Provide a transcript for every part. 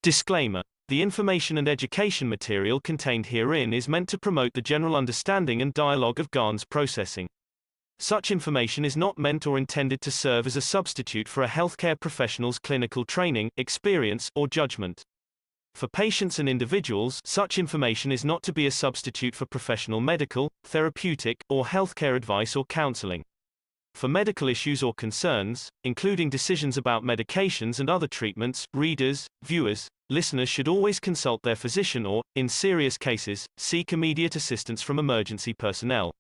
Disclaimer. The information and education material contained herein is meant to promote the general understanding and dialogue of GAN's processing. Such information is not meant or intended to serve as a substitute for a healthcare professional's clinical training, experience, or judgment. For patients and individuals, such information is not to be a substitute for professional medical, therapeutic, or healthcare advice or counseling. For medical issues or concerns, including decisions about medications and other treatments, readers, viewers, listeners should always consult their physician or, in serious cases, seek immediate assistance from emergency personnel.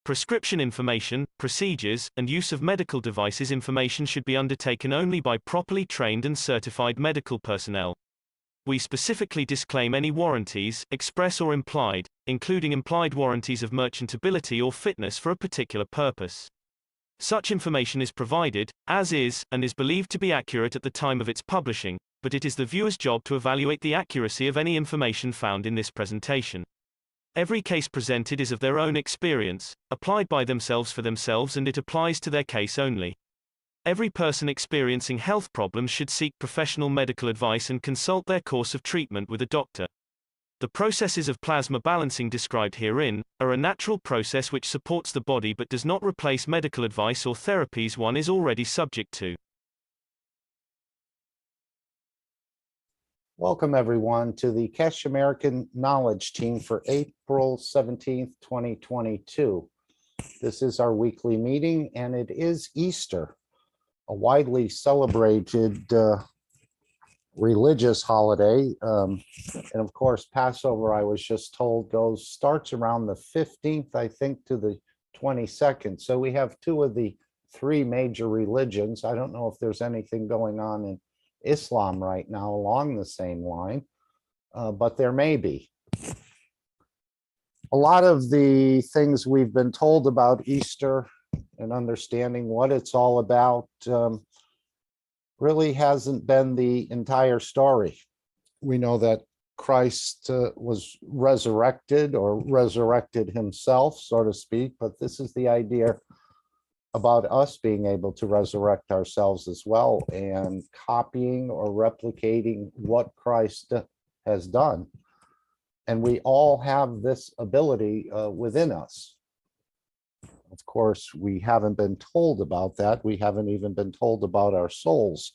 Prescription information, procedures, and use of medical devices information should be undertaken only by properly trained and certified medical personnel. We specifically disclaim any warranties, express or implied, including implied warranties of merchantability or fitness for a particular purpose. Such information is provided, as is, and is believed to be accurate at the time of its publishing, but it is the viewer's job to evaluate the accuracy of any information found in this presentation. Every case presented is of their own experience, applied by themselves for themselves, and it applies to their case only. Every person experiencing health problems should seek professional medical advice and consult their course of treatment with a doctor. The processes of plasma balancing described herein are a natural process which supports the body but does not replace medical advice or therapies one is already subject to. Welcome, everyone, to the Keshe American Knowledge Team for April 17th, 2022. This is our weekly meeting, and it is Easter, a widely celebrated religious holiday. And of course, Passover, I was just told, starts around the 15th, I think, to the 22nd. So we have two of the three major religions. I don't know if there's anything going on in Islam right now along the same line, but there may be. A lot of the things we've been told about Easter and understanding what it's all about really hasn't been the entire story. We know that Christ was resurrected, or resurrected himself, so to speak, but this is the idea about us being able to resurrect ourselves as well, and copying or replicating what Christ has done. And we all have this ability within us. Of course, we haven't been told about that. We haven't even been told about our souls.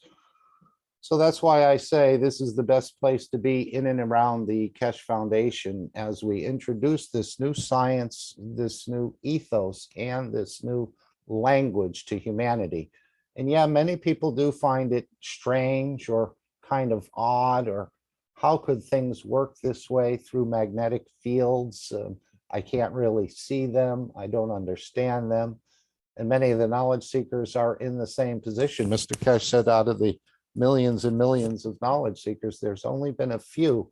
So that's why I say this is the best place to be in and around the Keshe Foundation as we introduce this new science, this new ethos, and this new language to humanity. And yeah, many people do find it strange or kind of odd, or how could things work this way through magnetic fields? I can't really see them. I don't understand them. And many of the knowledge seekers are in the same position. Mr. Keshe said out of the millions and millions of knowledge seekers, there's only been a few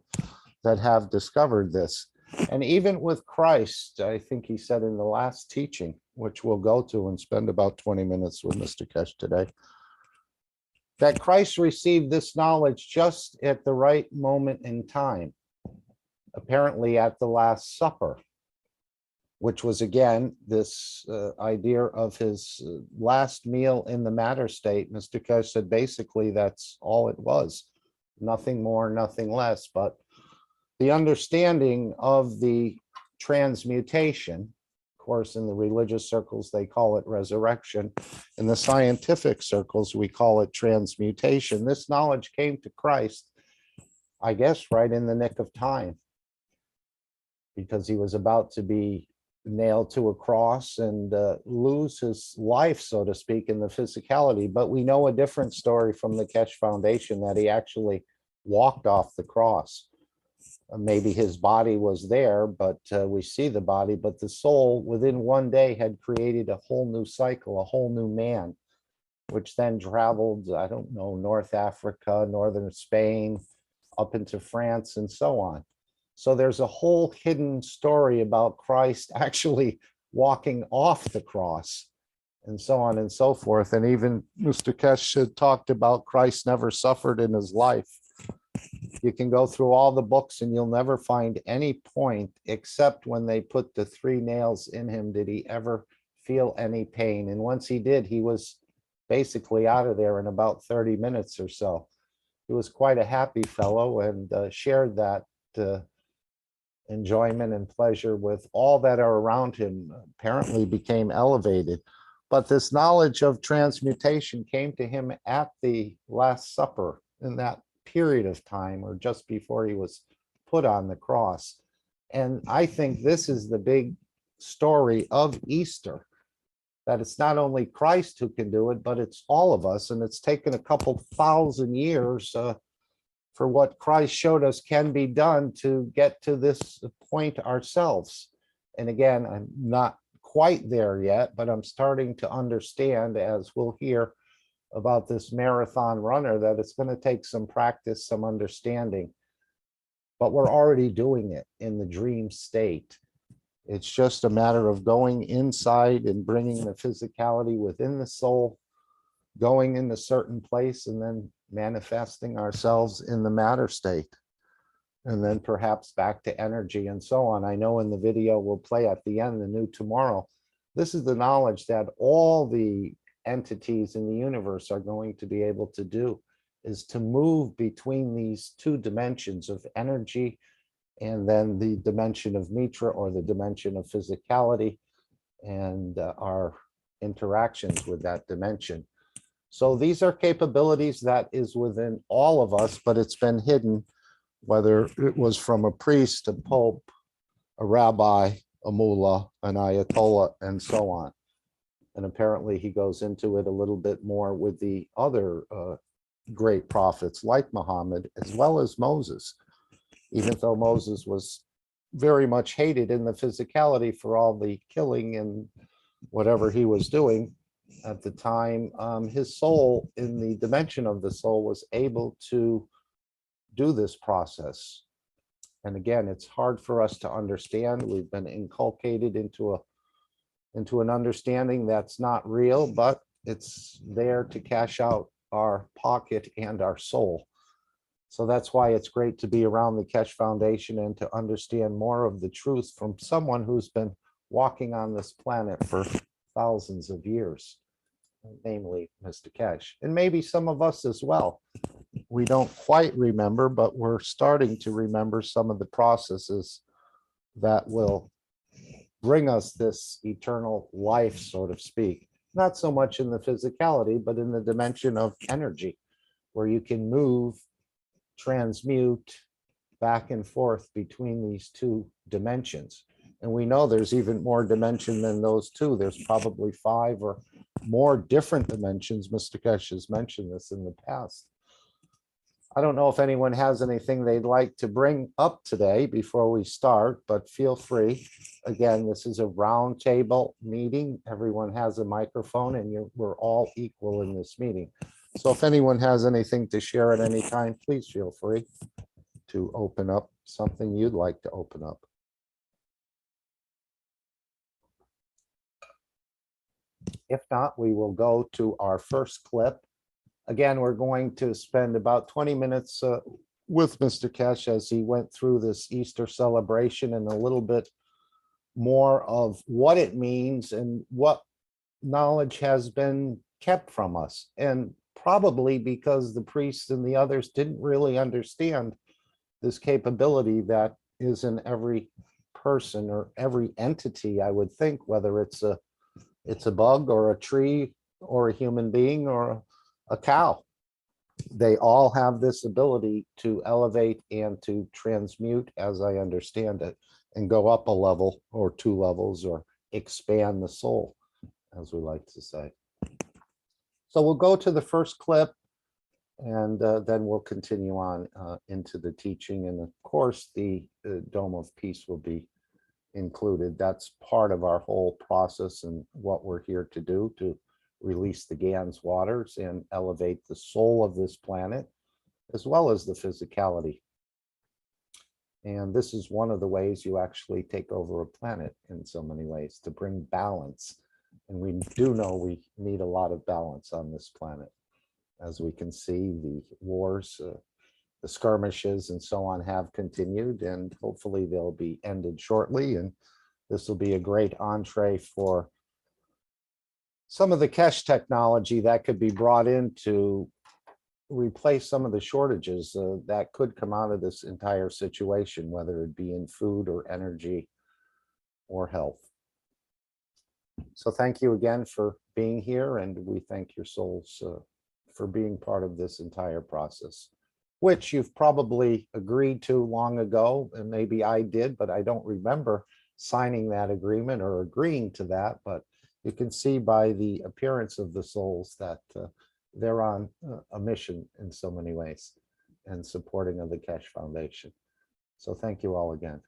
that have discovered this. And even with Christ, I think he said in the last teaching, which we'll go to and spend about 20 minutes with Mr. Keshe today, that Christ received this knowledge just at the right moment in time, apparently at the Last Supper, which was, again, this idea of his last meal in the matter state. Mr. Keshe said basically that's all it was, nothing more, nothing less. But the understanding of the transmutation, of course, in the religious circles, they call it resurrection. In the scientific circles, we call it transmutation. This knowledge came to Christ, I guess, right in the nick of time, because he was about to be nailed to a cross and lose his life, so to speak, in the physicality. But we know a different story from the Keshe Foundation, that he actually walked off the cross. Maybe his body was there, but we see the body, but the soul within one day had created a whole new cycle, a whole new man, which then traveled, I don't know, North Africa, northern Spain, up into France, and so on. So there's a whole hidden story about Christ actually walking off the cross, and so on and so forth. And even Mr. Keshe had talked about Christ never suffered in his life. You can go through all the books and you'll never find any point, except when they put the 3 nails in him, did he ever feel any pain. And once he did, he was basically out of there in about 30 minutes or so. he was quite a happy fellow and shared that enjoyment and pleasure with all that are around him, apparently became elevated. But this knowledge of transmutation came to him at the Last Supper in that period of time, or just before he was put on the cross. And I think this is the big story of Easter, that it's not only Christ who can do it, but it's all of us. And it's taken a couple thousand years for what Christ showed us can be done to get to this point ourselves. And again, I'm not quite there yet, but I'm starting to understand, as we'll hear about this marathon runner, that it's going to take some practice, some understanding. But we're already doing it in the dream state. It's just a matter of going inside and bringing the physicality within the soul, going in a certain place, and then manifesting ourselves in the matter state, and then perhaps back to energy and so on. I know in the video we'll play at the end, the new tomorrow, this is the knowledge that all the entities in the universe are going to be able to do, is to move between these two dimensions of energy and then the dimension of Mitra, or the dimension of physicality, and our interactions with that dimension. So these are capabilities that is within all of us, but it's been hidden, whether it was from a priest, a pope, a rabbi, a mullah, an ayatollah, and so on. And apparently he goes into it a little bit more with the other great prophets like Muhammad, as well as Moses, even though Moses was very much hated in the physicality for all the killing and whatever he was doing at the time. His soul, in the dimension of the soul, was able to do this process. And again, it's hard for us to understand. We've been inculcated into an understanding that's not real, but it's there to cash out our pocket and our soul. So that's why it's great to be around the Keshe Foundation and to understand more of the truth from someone who's been walking on this planet for thousands of years, namely Mr. Keshe, and maybe some of us as well. We don't quite remember, but we're starting to remember some of the processes that will bring us this eternal life, so to speak. Not so much in the physicality, but in the dimension of energy, where you can move, transmute back and forth between these two dimensions. And we know there's even more dimension than those two. There's probably 5 or more different dimensions. Mr. Keshe has mentioned this in the past. I don't know if anyone has anything they'd like to bring up today before we start, but feel free. Again, this is a round table meeting. Everyone has a microphone, and we're all equal in this meeting. So if anyone has anything to share at any time, please feel free to open up something you'd like to open up. If not, we will go to our first clip. Again, we're going to spend about 20 minutes with Mr. Keshe as he went through this Easter celebration, and a little bit more of what it means and what knowledge has been kept from us. And probably because the priests and the others didn't really understand this capability that is in every person or every entity, I would think, whether it's a bug or a tree or a human being or a cow. They all have this ability to elevate and to transmute, as I understand it, and go up a level or 2 levels, or expand the soul, as we like to say. So we'll go to the first clip, and then we'll continue on into the teaching. And of course, the Dome of Peace will be included. That's part of our whole process and what we're here to do, to release the Gans waters and elevate the soul of this planet, as well as the physicality. And this is one of the ways you actually take over a planet in so many ways, to bring balance. And we do know we need a lot of balance on this planet. As we can see, the wars, the skirmishes and so on have continued, and hopefully they'll be ended shortly. And this will be a great entree for some of the Keshe technology that could be brought into replace some of the shortages that could come out of this entire situation, whether it be in food or energy or health. So thank you again for being here, and we thank your souls for being part of this entire process, which you've probably agreed to long ago, and maybe I did, but I don't remember signing that agreement or agreeing to that. But you can see by the appearance of the souls that they're on a mission in so many ways and supporting of the Keshe Foundation. So thank you all again.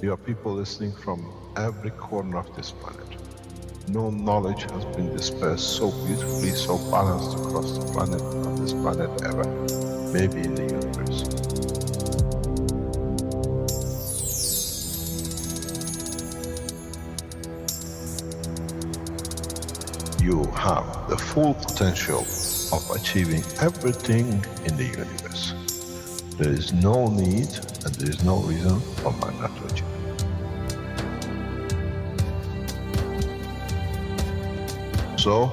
You are people listening from every corner of this planet. No knowledge has been dispersed so beautifully, so balanced across the planet, of this planet ever, maybe in the universe. You have the full potential of achieving everything in the universe. There is no need and there is no reason for man not to achieve. So,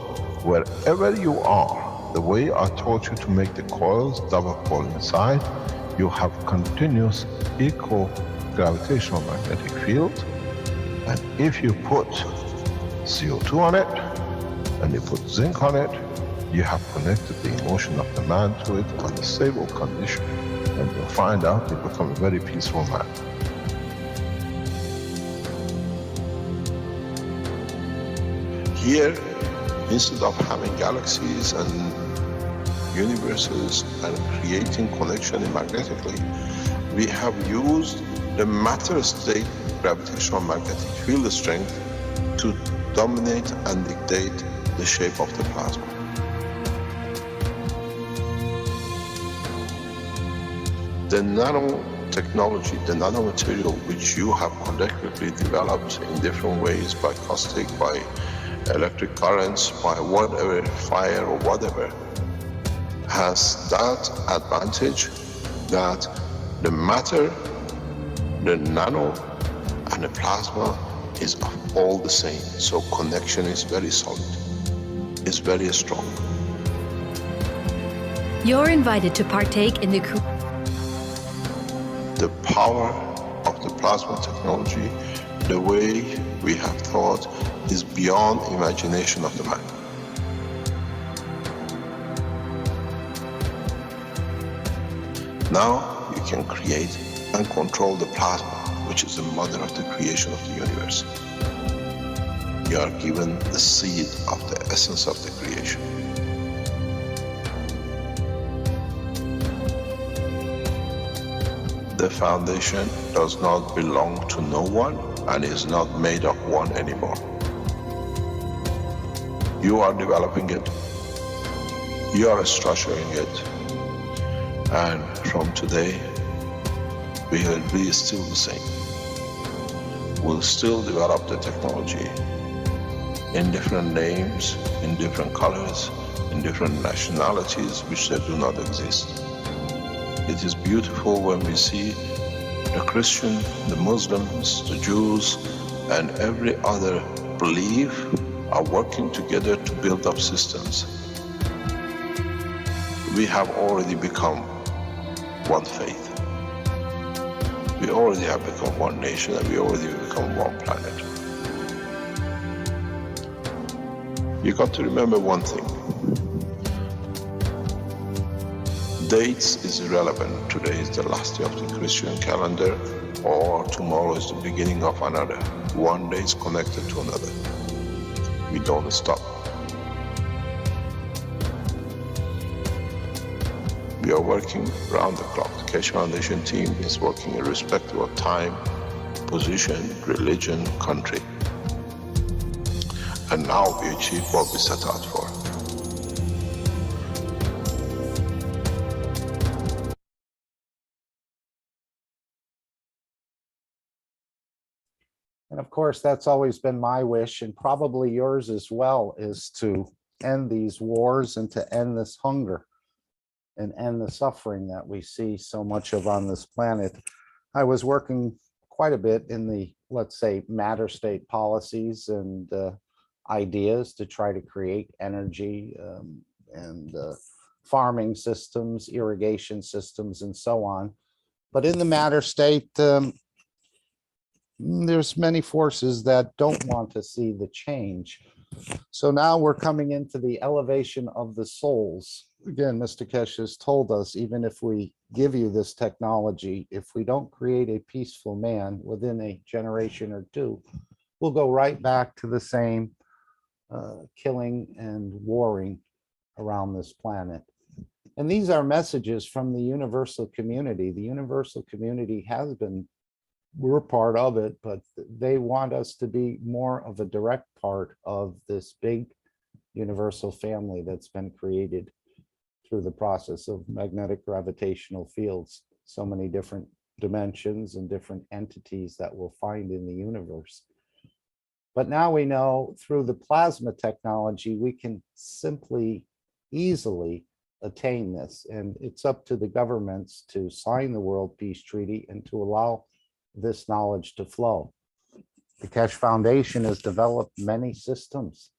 wherever you are, the way I taught you to make the coils double coil inside, you have continuous equal gravitational magnetic field, and if you put CO2 on it, and you put zinc on it, you have connected the emotion of the man to it on a stable condition, and you'll find out you become a very peaceful man. Here, instead of having galaxies and universes and creating connection magnetically, we have used the matter state gravitational magnetic field strength to dominate and dictate the shape of the plasma. The nanotechnology, the nanomaterial which you have collectively developed in different ways, by caustic, by electric currents, by whatever, fire or whatever, has that advantage that the matter, the nano and the plasma is all the same. So connection is very solid, it's very strong. You're invited to partake in the power of the plasma technology, the way we have thought, is beyond imagination of the mind. Now you can create and control the plasma, which is the mother of the creation of the universe. You are given the seed of the essence of the creation. The foundation does not belong to no one and is not made of one anymore. You are developing it, you are structuring it, and from today we will be still the same. We'll still develop the technology in different names, in different colors, in different nationalities which they do not exist. It is beautiful when we see the Christian, the Muslims, the Jews, and every other belief are working together to build up systems. We have already become one faith. We already have become one nation, and we already become one planet. You got to remember one thing. Dates is irrelevant. Today is the last day of the Christian calendar, or tomorrow is the beginning of another. One day is connected to another. We don't stop. We are working around the clock. The Keshe Foundation team is working irrespective of time, position, religion, country. And now we achieve what we set out for. And of course, that's always been my wish, and probably yours as well, is to end these wars and to end this hunger and end the suffering that we see so much of on this planet. I was working quite a bit in the, let's say, matter state policies and ideas to try to create energy and farming systems, irrigation systems, and so on. But in the matter state, there's many forces that don't want to see the change. So now we're coming into the elevation of the souls. Again, Mr. Keshe has told us, even if we give you this technology, if we don't create a peaceful man within a generation or two, we'll go right back to the same killing and warring around this planet. And these are messages from the universal community. The universal community has been, we're part of it, but they want us to be more of a direct part of this big universal family that's been created through the process of magnetic gravitational fields, so many different dimensions and different entities that we'll find in the universe. But now we know through the plasma technology, we can simply, easily attain this. And it's up to the governments to sign the World Peace Treaty and to allow this knowledge to flow. The Keshe Foundation has developed many systems.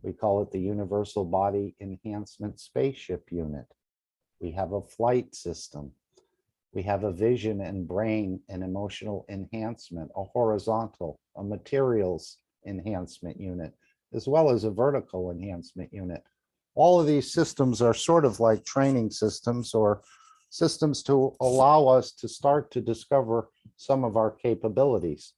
We call it the Universal Body Enhancement Spaceship Unit. We have a flight system. We have a vision and brain and emotional enhancement, a horizontal, a materials enhancement unit, as well as a vertical enhancement unit. All of these systems are sort of like training systems or systems to allow us to start to discover some of our capabilities.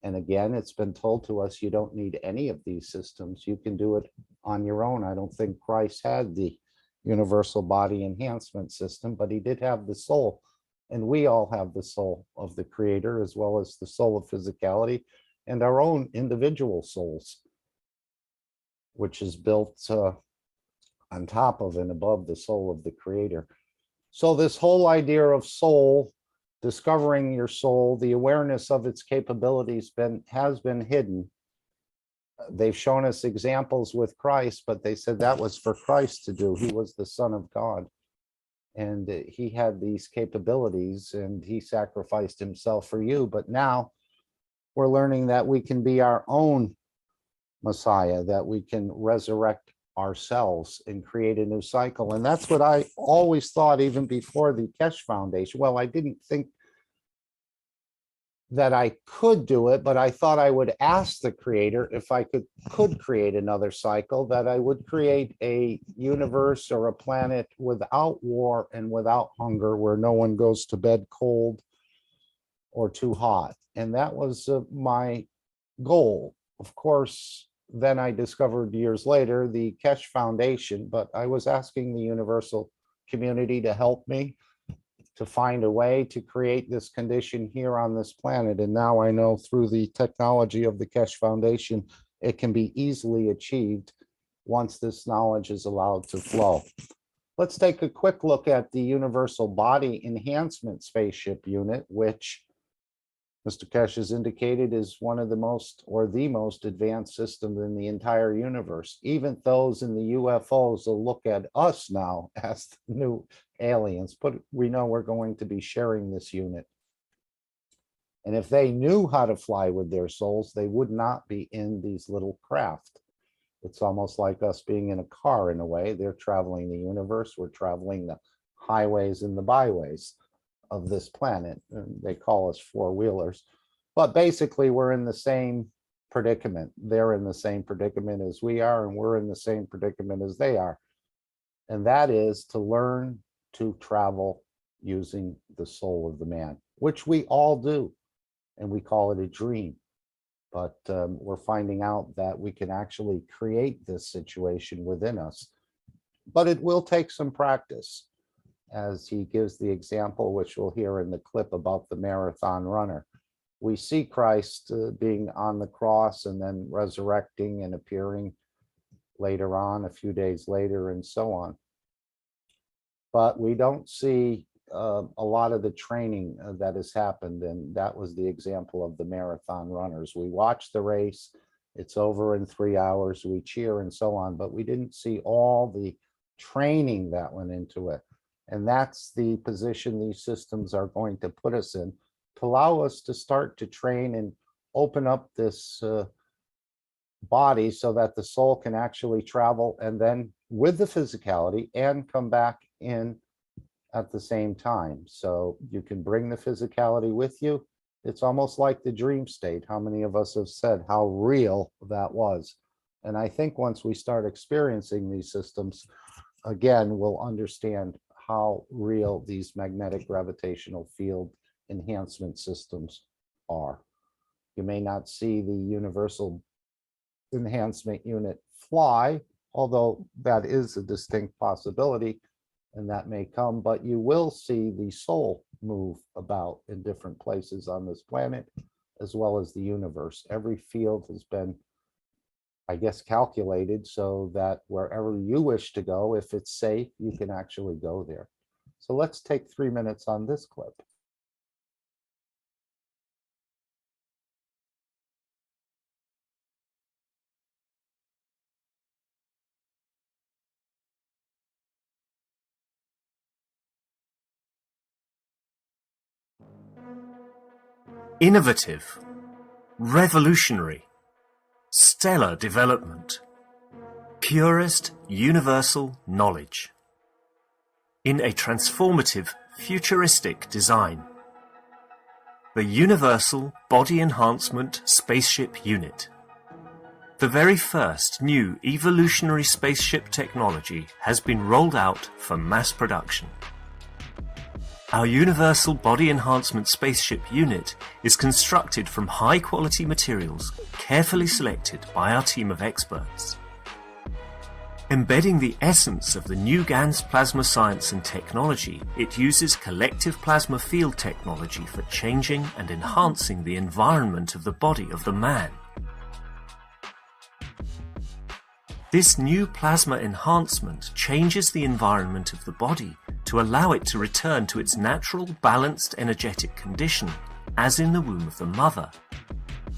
And again, it's been told to us, you don't need any of these systems. You can do it on your own. I don't think Christ had the universal body enhancement system, but he did have the soul. And we all have the soul of the creator, as well as the soul of physicality and our own individual souls, which is built on top of and above the soul of the creator. So this whole idea of soul, discovering your soul, the awareness of its capabilities has been hidden. They've shown us examples with Christ, but they said that was for Christ to do. He was the Son of God, and he had these capabilities, and he sacrificed himself for you. But now we're learning that we can be our own Messiah, that we can resurrect ourselves and create a new cycle. And that's what I always thought, even before the Keshe Foundation. Well, I didn't think that I could do it, but I thought I would ask the creator if I could create another cycle, that I would create a universe or a planet without war and without hunger, where no one goes to bed cold or too hot. And that was my goal. Of course, then I discovered years later the Keshe Foundation, but I was asking the universal community to help me to find a way to create this condition here on this planet. And now I know through the technology of the Keshe Foundation, it can be easily achieved once this knowledge is allowed to flow. Let's take a quick look at the Universal Body Enhancement Spaceship Unit, which Mr. Keshe has indicated is one of the most, or the most advanced system in the entire universe. Even those in the UFOs will look at us now as the new aliens, but we know we're going to be sharing this unit. And if they knew how to fly with their souls, they would not be in these little craft. It's almost like us being in a car in a way. They're traveling the universe, we're traveling the highways and the byways of this planet. And they call us four-wheelers, but basically we're in the same predicament. They're in the same predicament as we are, and we're in the same predicament as they are. And that is to learn to travel using the soul of the man, which we all do. And we call it a dream. But we're finding out that we can actually create this situation within us. But it will take some practice. as he gives the example, which we'll hear in the clip about the marathon runner. We see Christ being on the cross and then resurrecting and appearing later on, a few days later, and so on. But we don't see a lot of the training that has happened, and that was the example of the marathon runners. We watch the race, it's over in 3 hours, we cheer and so on, but we didn't see all the training that went into it. And that's the position these systems are going to put us in, to allow us to start to train and open up this body so that the soul can actually travel and then with the physicality and come back in at the same time. So you can bring the physicality with you. It's almost like the dream state. How many of us have said how real that was? And I think once we start experiencing these systems, again, we'll understand how real these magnetic gravitational field enhancement systems are. You may not see the universal enhancement unit fly, although that is a distinct possibility, and that may come, but you will see the soul move about in different places on this planet, as well as the universe. Every field has been, I guess, calculated so that wherever you wish to go, if it's safe, you can actually go there. So let's take 3 minutes on this clip. Innovative, revolutionary, stellar development, purest universal knowledge. In a transformative, futuristic design. The Universal Body Enhancement Spaceship Unit. The very first new evolutionary spaceship technology has been rolled out for mass production. Our Universal Body Enhancement Spaceship Unit is constructed from high-quality materials carefully selected by our team of experts. Embedding the essence of the new GANS plasma science and technology, it uses collective plasma field technology for changing and enhancing the environment of the body of the man. This new plasma enhancement changes the environment of the body to allow it to return to its natural, balanced energetic condition, as in the womb of the mother,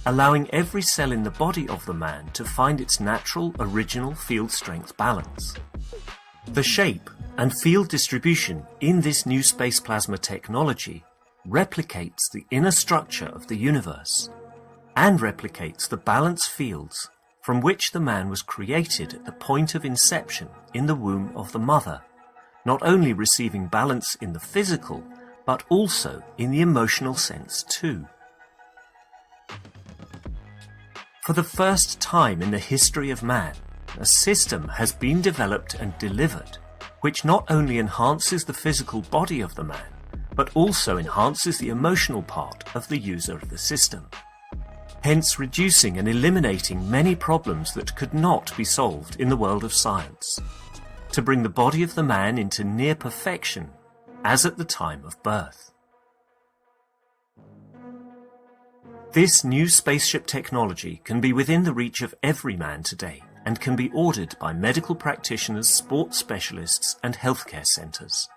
allowing every cell in the body of the man to find its natural, original field strength balance. The shape and field distribution in this new space plasma technology replicates the inner structure of the universe and replicates the balance fields from which the man was created at the point of inception in the womb of the mother, not only receiving balance in the physical, but also in the emotional sense too. For the first time in the history of man, a system has been developed and delivered which not only enhances the physical body of the man, but also enhances the emotional part of the user of the system, hence reducing and eliminating many problems that could not be solved in the world of science, to bring the body of the man into near perfection, as at the time of birth. This new spaceship technology can be within the reach of every man today and can be ordered by medical practitioners, sports specialists and healthcare centres.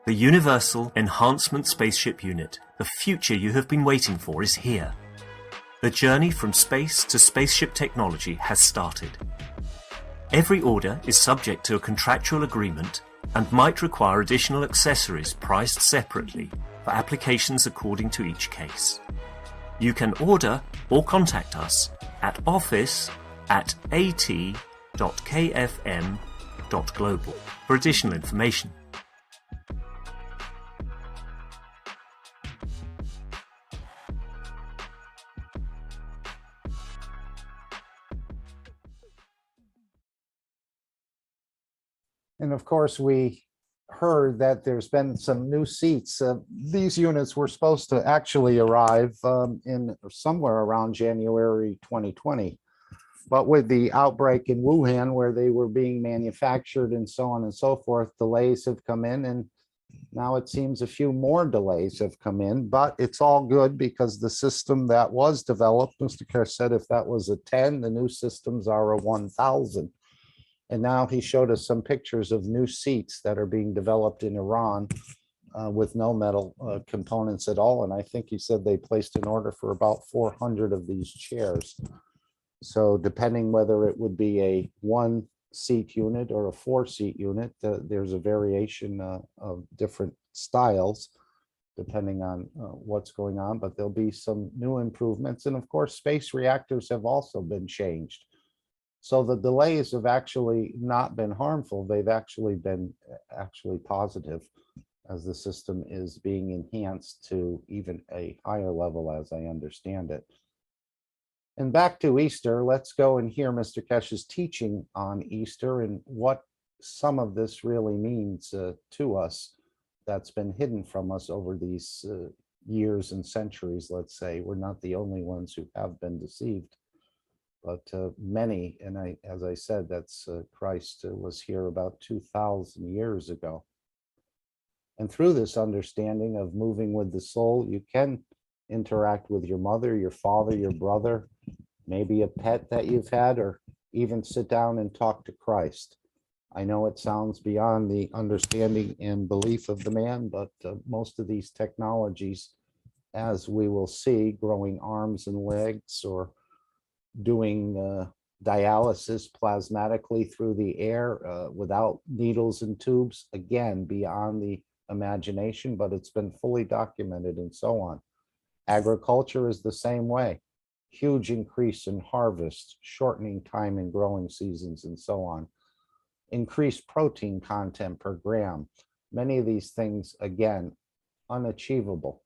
The Universal Enhancement Spaceship Unit, the future you have been waiting for, is here. The journey from space to spaceship technology has started. Every order is subject to a contractual agreement and might require additional accessories priced separately for applications according to each case. You can order or contact us at office@at.kfm.global for additional information. And of course, we heard that there's been some new seats. These units were supposed to actually arrive in somewhere around January 2020. But with the outbreak in Wuhan, where they were being manufactured and so on and so forth, delays have come in, and now it seems a few more delays have come in, but it's all good because the system that was developed, Mr. Keshe said if that was a 10, the new systems are a 1,000. And now he showed us some pictures of new seats that are being developed in Iran with no metal components at all. And I think he said they placed an order for about 400 of these chairs. So depending whether it would be a 1-seat unit or a 4-seat unit, there's a variation of different styles depending on what's going on, but there'll be some new improvements. And of course, space reactors have also been changed. So the delays have actually not been harmful. They've actually been positive as the system is being enhanced to even a higher level, as I understand it. And back to Easter, let's go and hear Mr. Keshe's teaching on Easter and what some of this really means to us that's been hidden from us over these years and centuries, let's say. We're not the only ones who have been deceived, but many, and as I said, that's Christ was here about 2,000 years ago. And through this understanding of moving with the soul, you can interact with your mother, your father, your brother, maybe a pet that you've had, or even sit down and talk to Christ. I know it sounds beyond the understanding and belief of the man, but most of these technologies, as we will see, growing arms and legs or doing dialysis plasmatically through the air without needles and tubes, again, beyond the imagination, but it's been fully documented and so on. Agriculture is the same way. Huge increase in harvest, shortening time in growing seasons and so on. Increased protein content per gram. Many of these things, again, unachievable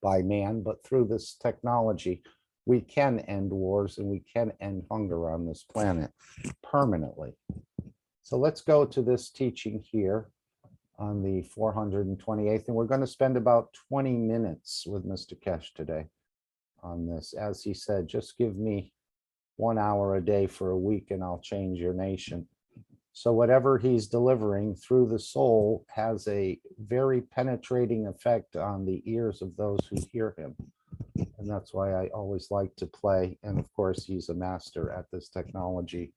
by man, but through this technology, we can end wars and we can end hunger on this planet permanently. So let's go to this teaching here on the 428th, and we're going to spend about 20 minutes with Mr. Keshe today on this. As he said, just give me 1 hour a day for a week and I'll change your nation. So whatever he's delivering through the soul has a very penetrating effect on the ears of those who hear him. And that's why I always like to play. And of course, he's a master at this technology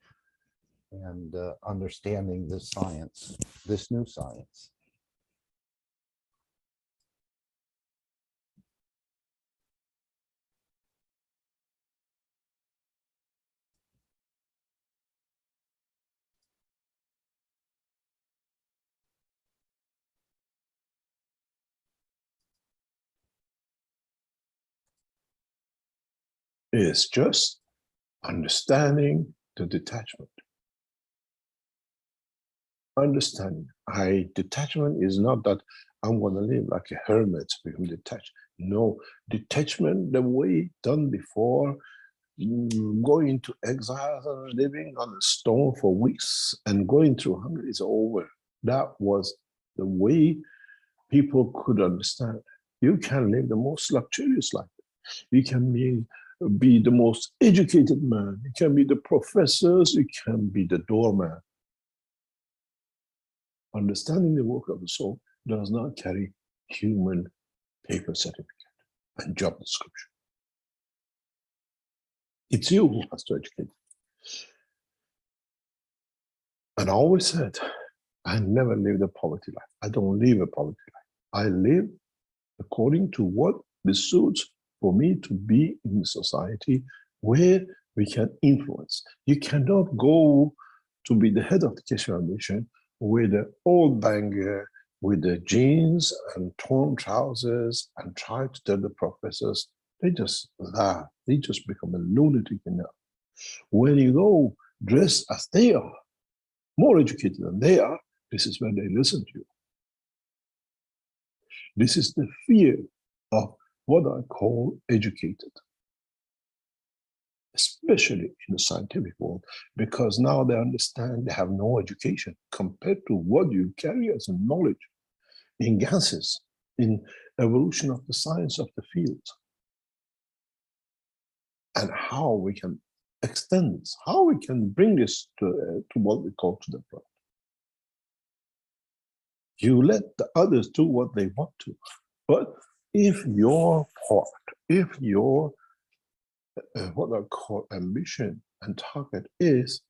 and understanding this science, this new science. It's just understanding the detachment. Understanding. Detachment is not that I'm going to live like a hermit, become detached. No, detachment, the way done before, going into exile and living on a stone for weeks and going through hunger is over. That was the way people could understand. You can live the most luxurious life. You can be the most educated man. You can be the professors. You can be the doorman. Understanding the work of the soul does not carry human paper certificate and job description. It's you who has to educate. And I always said, I never lived a poverty life. I don't live a poverty life. I live according to what suits for me to be in the society where we can influence. You cannot go to be the head of the Keshe Foundation with an old banger, with the jeans and torn trousers and try to tell the professors, they just laugh. They just become a lunatic enough. When you go dressed as they are, more educated than they are, this is when they listen to you. This is the fear of what I call educated, especially in the scientific world, because now they understand they have no education compared to what you carry as a knowledge in gases, in evolution of the science of the field, and how we can extend this, how we can bring this to what we call to the front. You let the others do what they want to, but if your part, if your what I call ambition and target is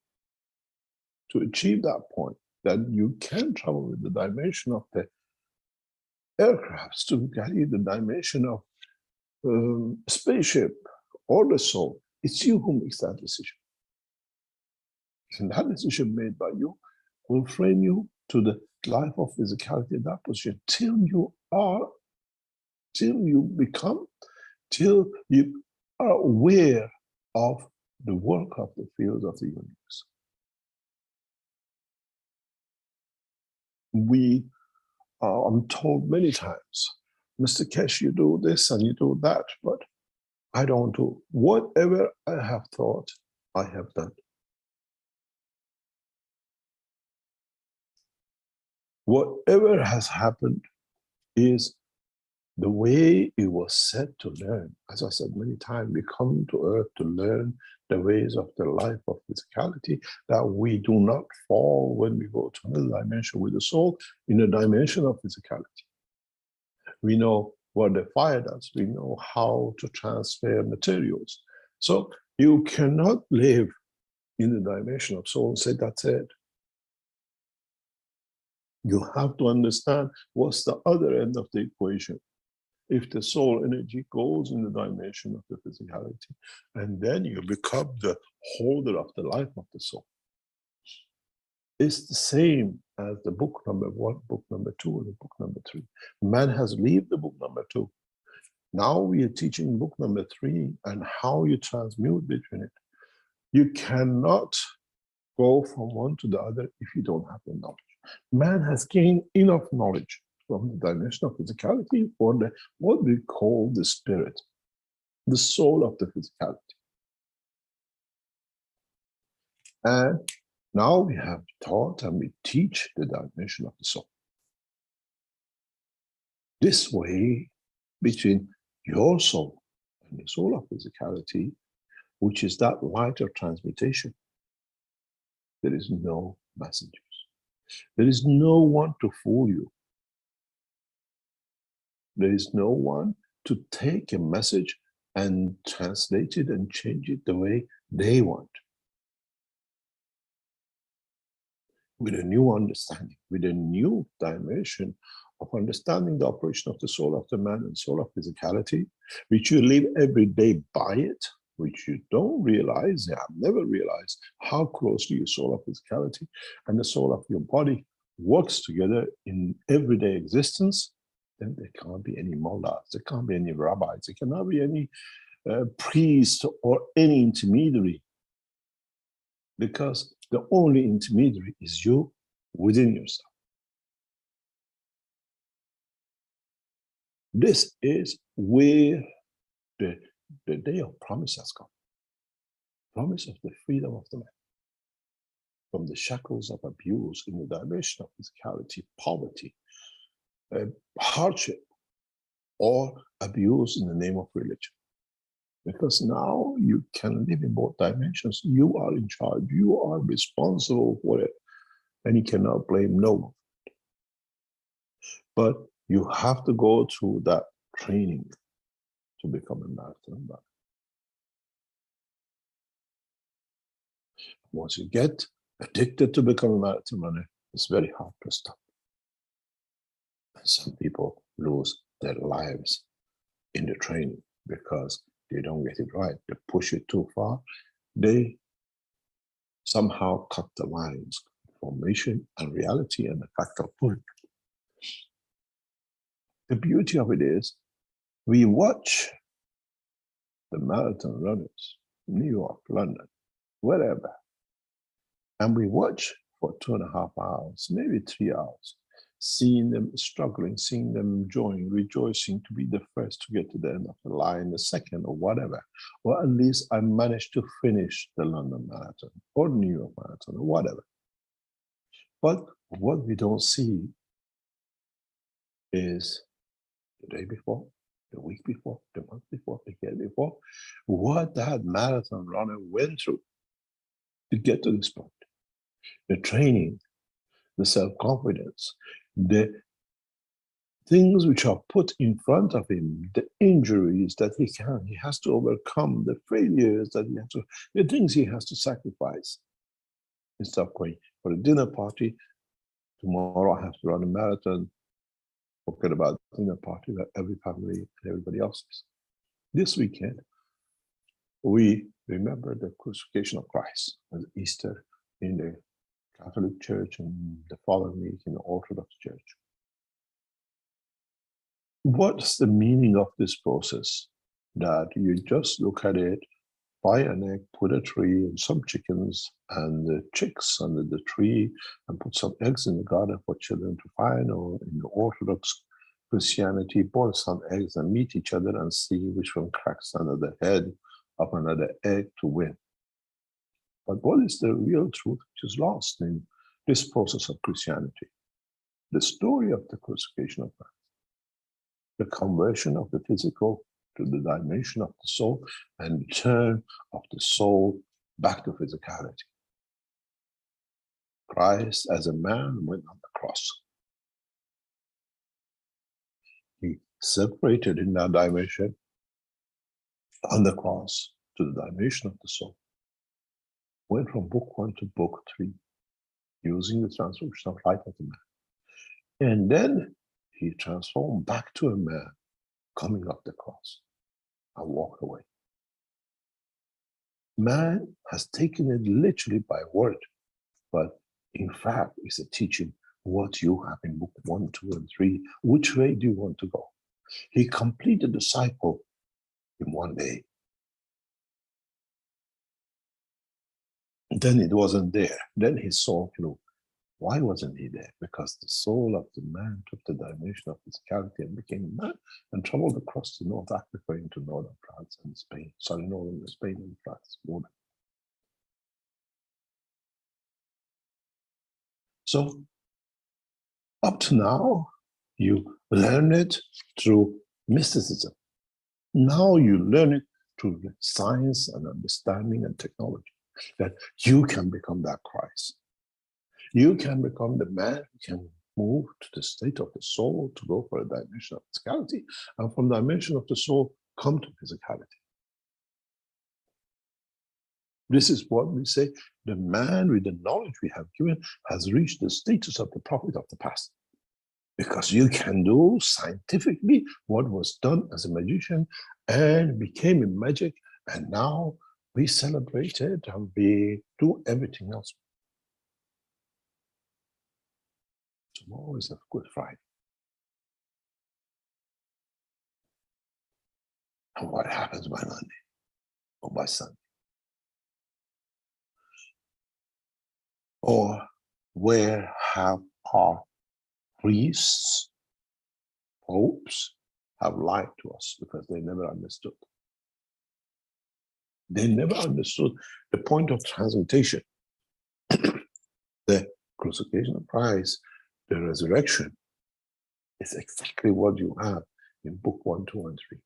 to achieve that point, that you can travel with the dimension of the aircrafts to carry the dimension of spaceship or the soul, it's you who makes that decision. And that decision made by you will frame you to the life of physicality in that position till you are aware of the work of the fields of the universe. I'm told many times, Mr. Keshe, you do this and you do that, but I don't do. Whatever I have thought, I have done. Whatever has happened is the way it was set to learn. As I said many times, we come to earth to learn the ways of the life of physicality, that we do not fall when we go to another dimension with the soul in a dimension of physicality. We know what the fire does. We know how to transfer materials. So you cannot live in the dimension of soul and say, that's it. You have to understand what's the other end of the equation. If the soul energy goes in the dimension of the physicality, and then you become the holder of the life of the soul. It's the same as the book number 1, book number 2, and the book number 3. Man has left the book number 2. Now we are teaching book number 3 and how you transmute between it. You cannot go from one to the other if you don't have the knowledge. Man has gained enough knowledge from the dimension of physicality for what we call the spirit, the soul of the physicality. And now we have taught and we teach the dimension of the soul. This way, between your soul and the soul of physicality, which is that light of transmutation, there is no messengers. There is no one to fool you. There is no one to take a message and translate it and change it the way they want. With a new understanding, with a new dimension of understanding the operation of the soul of the man and soul of physicality, which you live every day by it, which you don't realize, you have never realized how closely your soul of physicality and the soul of your body works together in everyday existence, then there can't be any mullahs, there can't be any rabbis, there cannot be any priest or any intermediary, because the only intermediary is you within yourself. This is where the day of promise has come. Promise of the freedom of the man from the shackles of abuse in the dimension of physicality, poverty, hardship, or abuse in the name of religion. Because now you can live in both dimensions. You are in charge. You are responsible for it. And you cannot blame no one. But you have to go through that training to become a marathon runner. Once you get addicted to become a marathon runner, it's very hard to stop. And some people lose their lives in the training because they don't get it right. They push it too far. They somehow cut the lines, formation and reality and the fact of point. The beauty of it is, we watch the marathon runners, New York, London, wherever, and we watch for 2.5 hours, maybe 3 hours, seeing them struggling, seeing them enjoying, rejoicing to be the first to get to the end of the line, the second or whatever, or at least I managed to finish the London Marathon or New York Marathon or whatever. But what we don't see is the day before, the week before, the month before, the year before, what that marathon runner went through to get to this point. The training, the self-confidence, the things which are put in front of him, the injuries that he has to overcome, the failures that he has to, the things he has to sacrifice. Instead of going for a dinner party, tomorrow I have to run a marathon, forget about the dinner party that every family and everybody else is. This weekend, we remember the crucifixion of Christ as Easter in the Catholic Church and the following week in the Orthodox Church. What's the meaning of this process? That you just look at it, buy an egg, put a tree and some chickens and the chicks under the tree, and put some eggs in the garden for children to find, or in the Orthodox Christianity, boil some eggs and meet each other and see which one cracks under the head of another egg to win. But what is the real truth which is lost in this process of Christianity? The story of the crucifixion of Christ, the conversion of the physical to the dimension of the soul, and the turn of the soul back to physicality. Christ as a man went on the cross. He separated in that dimension on the cross to the dimension of the soul. Went from book 1 to book 3, using the transformation of life of the man. And then he transformed back to a man coming up the cross and walked away. Man has taken it literally by word, but in fact, it's a teaching what you have in book 1, 2, and 3. Which way do you want to go? He completed the cycle in one day. Then it wasn't there. Then his soul flew. Why wasn't he there? Because the soul of the man took the dimension of physicality and became a man and traveled across to North Africa into northern France and Spain. Sorry, northern Spain and France border. So up to now, you learn it through mysticism. Now you learn it through science and understanding and technology, that you can become that Christ. You can become the man who can move to the state of the soul to go for a dimension of physicality, and from the dimension of the soul, come to physicality. This is what we say, the man with the knowledge we have given has reached the status of the prophet of the past. Because you can do scientifically what was done as a magician and became in magic, and now we celebrate it and we do everything else. Tomorrow is a Good Friday. And what happens by Monday or by Sunday? Or where have our priests, popes, have lied to us because they never understood. They never understood the point of transmutation. The crucifixion of Christ, the resurrection, is exactly what you have in book 1, 2, and 3.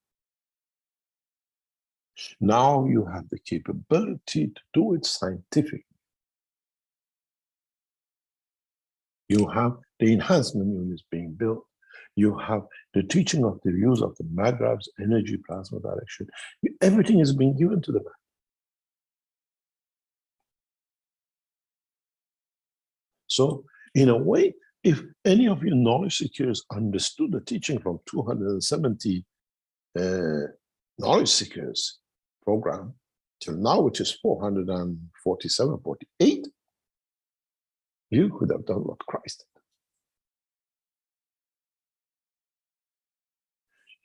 Now you have the capability to do it scientifically. You have the enhancement units being built. You have the teaching of the use of the magraphs, energy, plasma direction. Everything is being given to the man. So, in a way, if any of you knowledge seekers understood the teaching from 270 knowledge seekers program till now, which is 447, 48, you could have done what Christ did.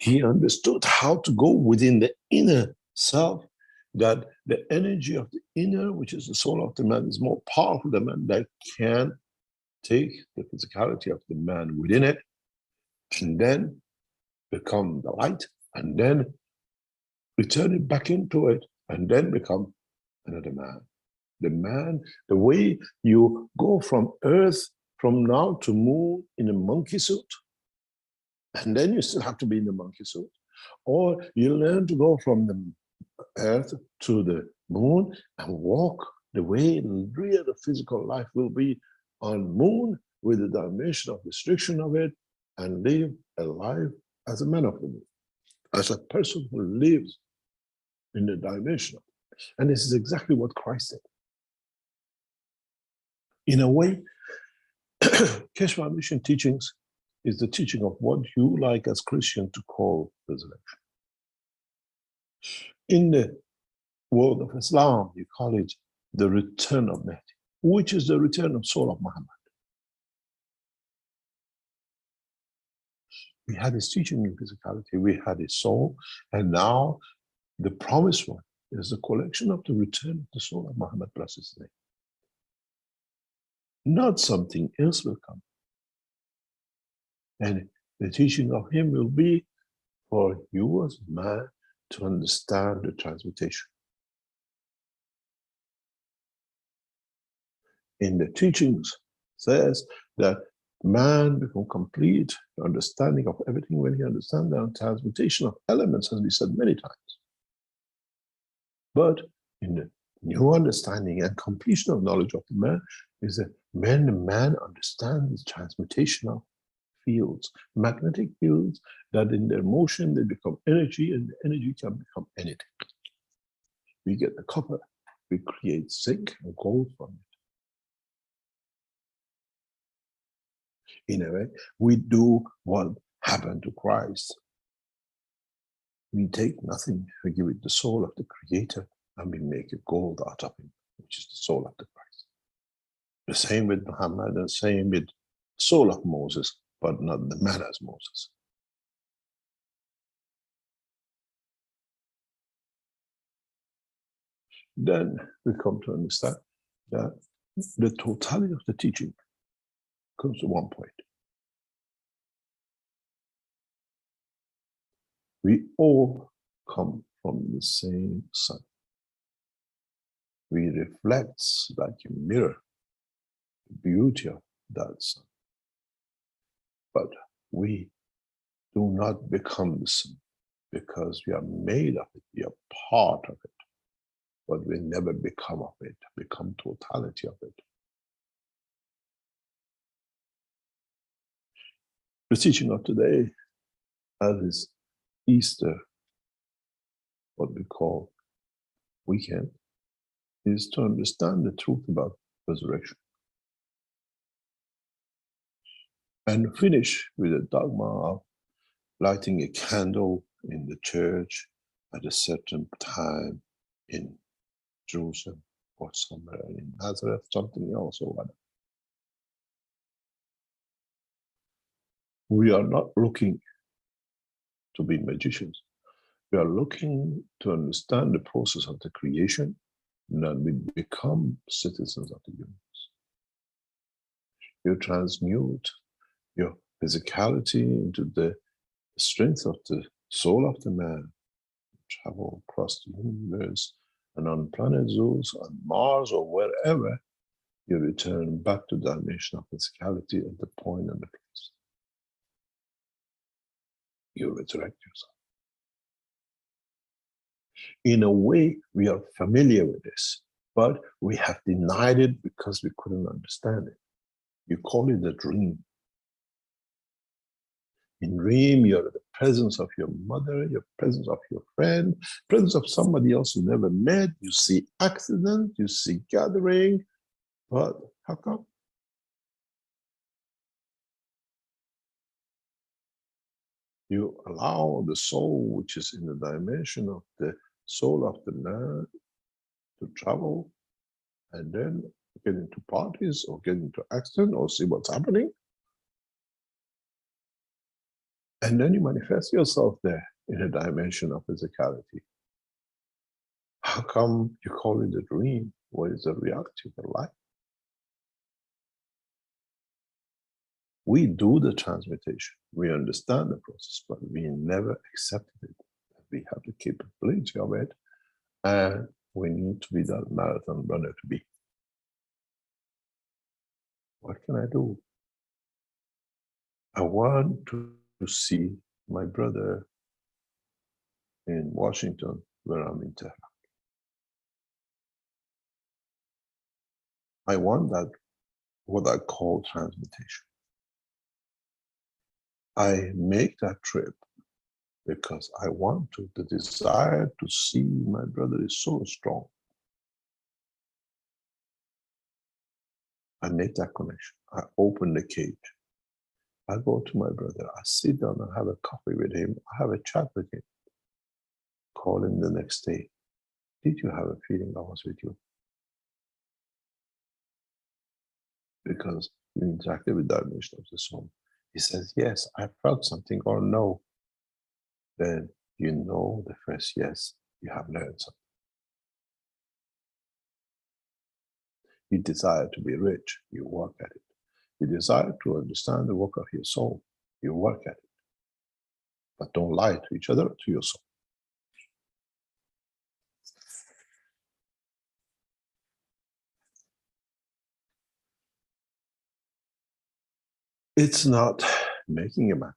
He understood how to go within the inner self, that the energy of the inner, which is the soul of the man, is more powerful than man, that can take the physicality of the man within it and then become the light, and then return it back into it, and then become another man. The man, the way you go from earth, from now to moon in a monkey suit, and then you still have to be in the monkey suit, Or you learn to go from the earth to the moon and walk the way real physical life will be on moon with the dimension of restriction of it, and live a life as a man of the moon, as a person who lives in the dimension. And this is exactly what Christ did. In a way, Keshe Foundation teachings is the teaching of what you like as Christian to call resurrection. In the world of Islam, you call it the return of Mahdi, which is the return of soul of Muhammad. We had his teaching in physicality, we had his soul, and now the promised one is the collection of the return of the soul of Muhammad, bless his name. Not something else will come. And the teaching of him will be for you as man to understand the transmutation. In the teachings says that man become complete understanding of everything when he understands the transmutation of elements, as we said many times. But in the new understanding and completion of knowledge of the man is that when the man understands the transmutation of fields, magnetic fields, that in their motion they become energy, and the energy can become anything. We get the copper, we create zinc and gold from it. In a way, we do what happened to Christ. We take nothing, we give it the soul of the Creator, and we make a gold out of him, which is the soul of the Christ. The same with Muhammad, the same with the soul of Moses, but not the man as Moses. Then we come to understand that the totality of the teaching comes to one point. We all come from the same sun. We reflect like a mirror the beauty of that sun. But we do not become the sun because we are made of it, we are part of it. But we never become of it, become totality of it. The teaching of today, as is Easter, what we call weekend, is to understand the truth about resurrection. And finish with a dogma of lighting a candle in the church at a certain time in Jerusalem or somewhere in Nazareth, something else or whatever. We are not looking to be magicians. We are looking to understand the process of the creation, and that we become citizens of the universe. You transmute your physicality into the strength of the soul of the man, travel across the universe, and on planet Zeus, on Mars, or wherever, you return back to the dimension of physicality at the point and the place. You resurrect yourself. In a way, we are familiar with this, but we have denied it because we couldn't understand it. You call it a dream. In dream, you're in the presence of your mother, your presence of your friend, presence of somebody else you never met. You see accident, you see gathering, but how come? You allow the soul, which is in the dimension of the soul of the man, to travel and then get into parties or get into accident or see what's happening. And then you manifest yourself there in a dimension of physicality. How come you call it a dream? What is the reality of the life? We do the transmutation. We understand the process, but we never accepted it. We have the capability of it, and we need to be that marathon runner to be. What can I do? I want to see my brother in Washington, where I'm in Tehran. I want that, what I call transmutation. I make that trip because I want to. The desire to see my brother is so strong. I make that connection. I open the cage. I go to my brother. I sit down and have a coffee with him. I have a chat with him. Call him the next day. Did you have a feeling I was with you? Because you interacted with that dimension of the soul. He says, yes, I felt something, or no. Then you know the first yes, you have learned something. You desire to be rich, you work at it. You desire to understand the work of your soul, you work at it. But don't lie to each other, to your soul. It's not making a map.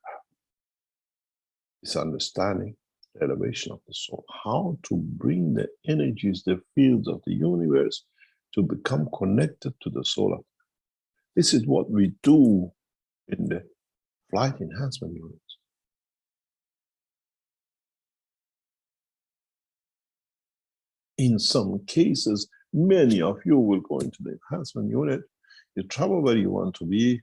It's understanding the elevation of the soul, how to bring the energies, the fields of the universe to become connected to the soul. This is what we do in the flight enhancement units. In some cases, many of you will go into the enhancement unit, you travel where you want to be,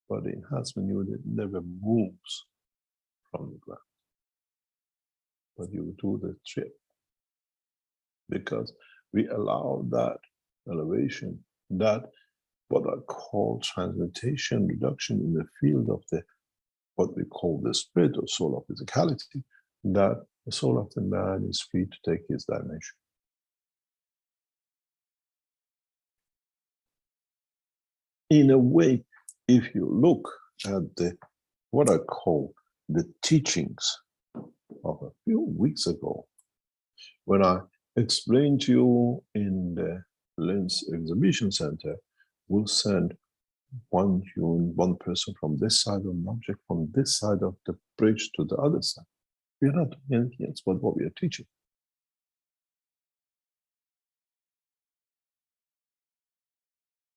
but the enhancement unit never moves from the ground. But you do the trip because we allow that elevation, that what I call transmutation, reduction in the field of the, what we call the spirit or soul of physicality, that the soul of the man is free to take his dimension. In a way, if you look at the, what I call the teachings of a few weeks ago, when I explained to you in the Lens Exhibition Center, we'll send one person from this side of an object from this side of the bridge to the other side. We are not doing anything else but what we are teaching.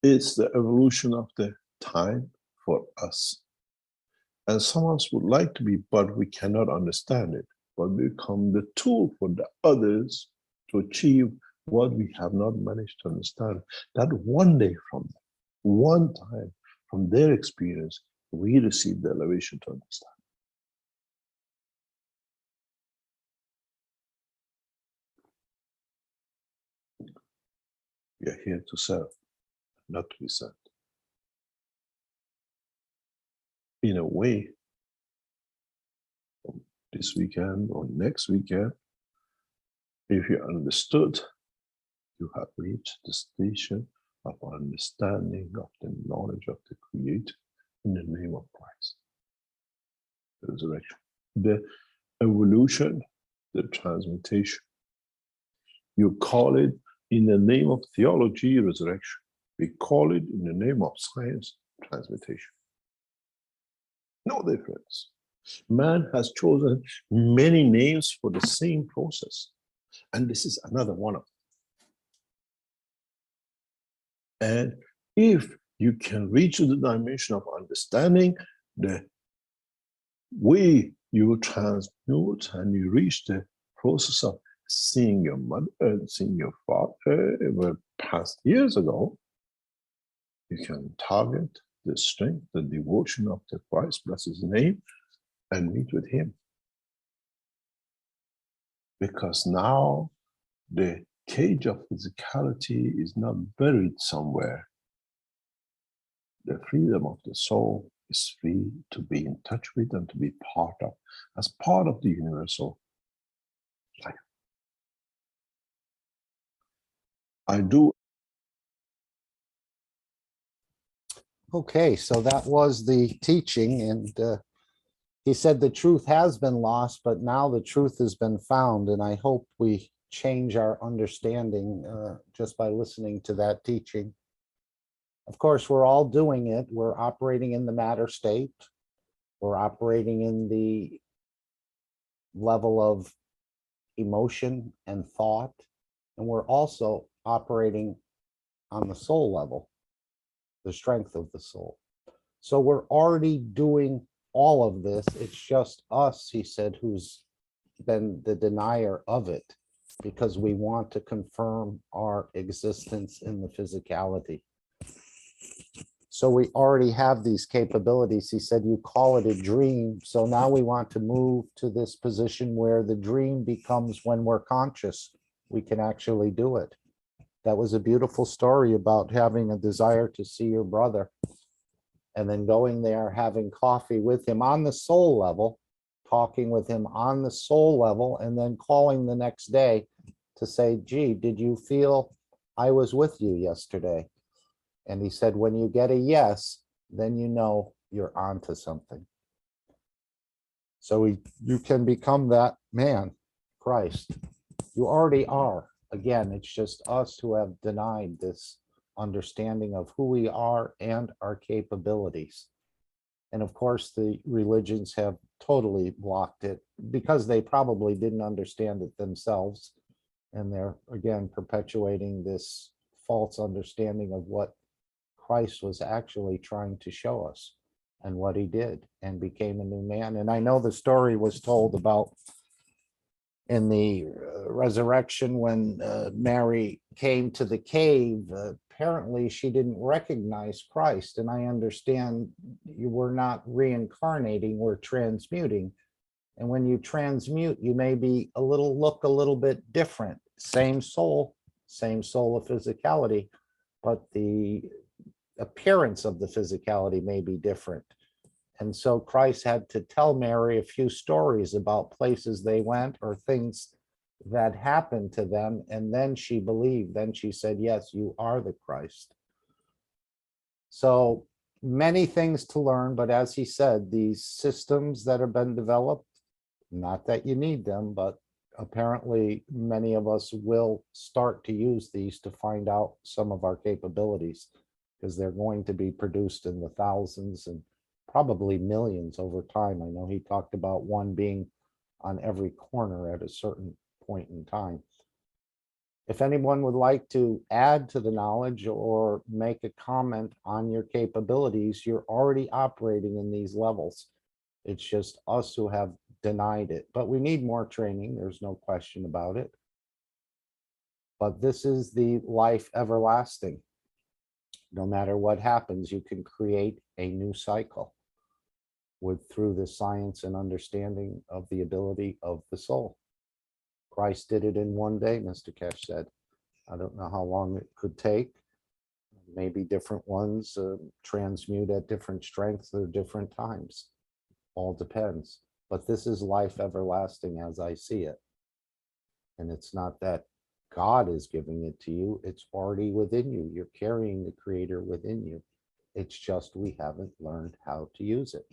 It's the evolution of the time for us. And some of us would like to be, but we cannot understand it. But we become the tool for the others to achieve what we have not managed to understand. That one day from them, one time from their experience, we receive the elevation to understand. We are here to serve, not to be served. In a way, this weekend or next weekend, if you understood, you have reached the station of understanding of the knowledge of the Creator in the name of Christ. The resurrection, the evolution, the transmutation. You call it in the name of theology, resurrection. We call it in the name of science, transmutation. No difference. Man has chosen many names for the same process. And this is another one of them. And if you can reach the dimension of understanding, the way you transmute and you reach the process of seeing your mother, seeing your father, past years ago, you can target the strength, the devotion of the Christ, bless his name, and meet with him. Because now the cage of physicality is not buried somewhere. The freedom of the soul is free to be in touch with and to be part of, as part of the universal life. I do. Okay, so that was the teaching, and he said the truth has been lost, but now the truth has been found, and I hope we change our understanding just by listening to that teaching. Of course, we're all doing it. We're operating in the matter state. We're operating in the level of emotion and thought, and we're also operating on the soul level, the strength of the soul. So we're already doing all of this. It's just us, he said, who's been the denier of it, because we want to confirm our existence in the physicality. So we already have these capabilities. He said, you call it a dream. So now we want to move to this position where the dream becomes, when we're conscious, we can actually do it. That was a beautiful story about having a desire to see your brother and then going there, having coffee with him on the soul level, talking with him on the soul level, and then calling the next day to say, gee, did you feel I was with you yesterday? And he said, when you get a yes, then you know you're onto something. So you can become that man, Christ. You already are. Again, it's just us who have denied this understanding of who we are and our capabilities. And of course, the religions have totally blocked it because they probably didn't understand it themselves. And they're, again, perpetuating this false understanding of what Christ was actually trying to show us and what he did and became a new man. And I know the story was told about in the resurrection when Mary came to the cave. Apparently she didn't recognize Christ. And I understand you were not reincarnating, we're transmuting. And when you transmute, you may be look a little bit different. Same soul of physicality, but the appearance of the physicality may be different. And so Christ had to tell Mary a few stories about places they went or things that happened to them. And then she believed. Then she said, yes, you are the Christ. So many things to learn. But as he said, these systems that have been developed, not that you need them, but apparently many of us will start to use these to find out some of our capabilities, because they're going to be produced in the thousands and probably millions over time. I know he talked about one being on every corner at a certain point in time. If anyone would like to add to the knowledge or make a comment on your capabilities, you're already operating in these levels. It's just us who have denied it, but we need more training. There's no question about it. But this is the life everlasting. No matter what happens, you can create a new cycle through the science and understanding of the ability of the soul. Christ did it in one day, Mr. Keshe said. I don't know how long it could take. Maybe different ones transmute at different strengths or different times. All depends. But this is life everlasting as I see it. And it's not that God is giving it to you. It's already within you. You're carrying the Creator within you. It's just we haven't learned how to use it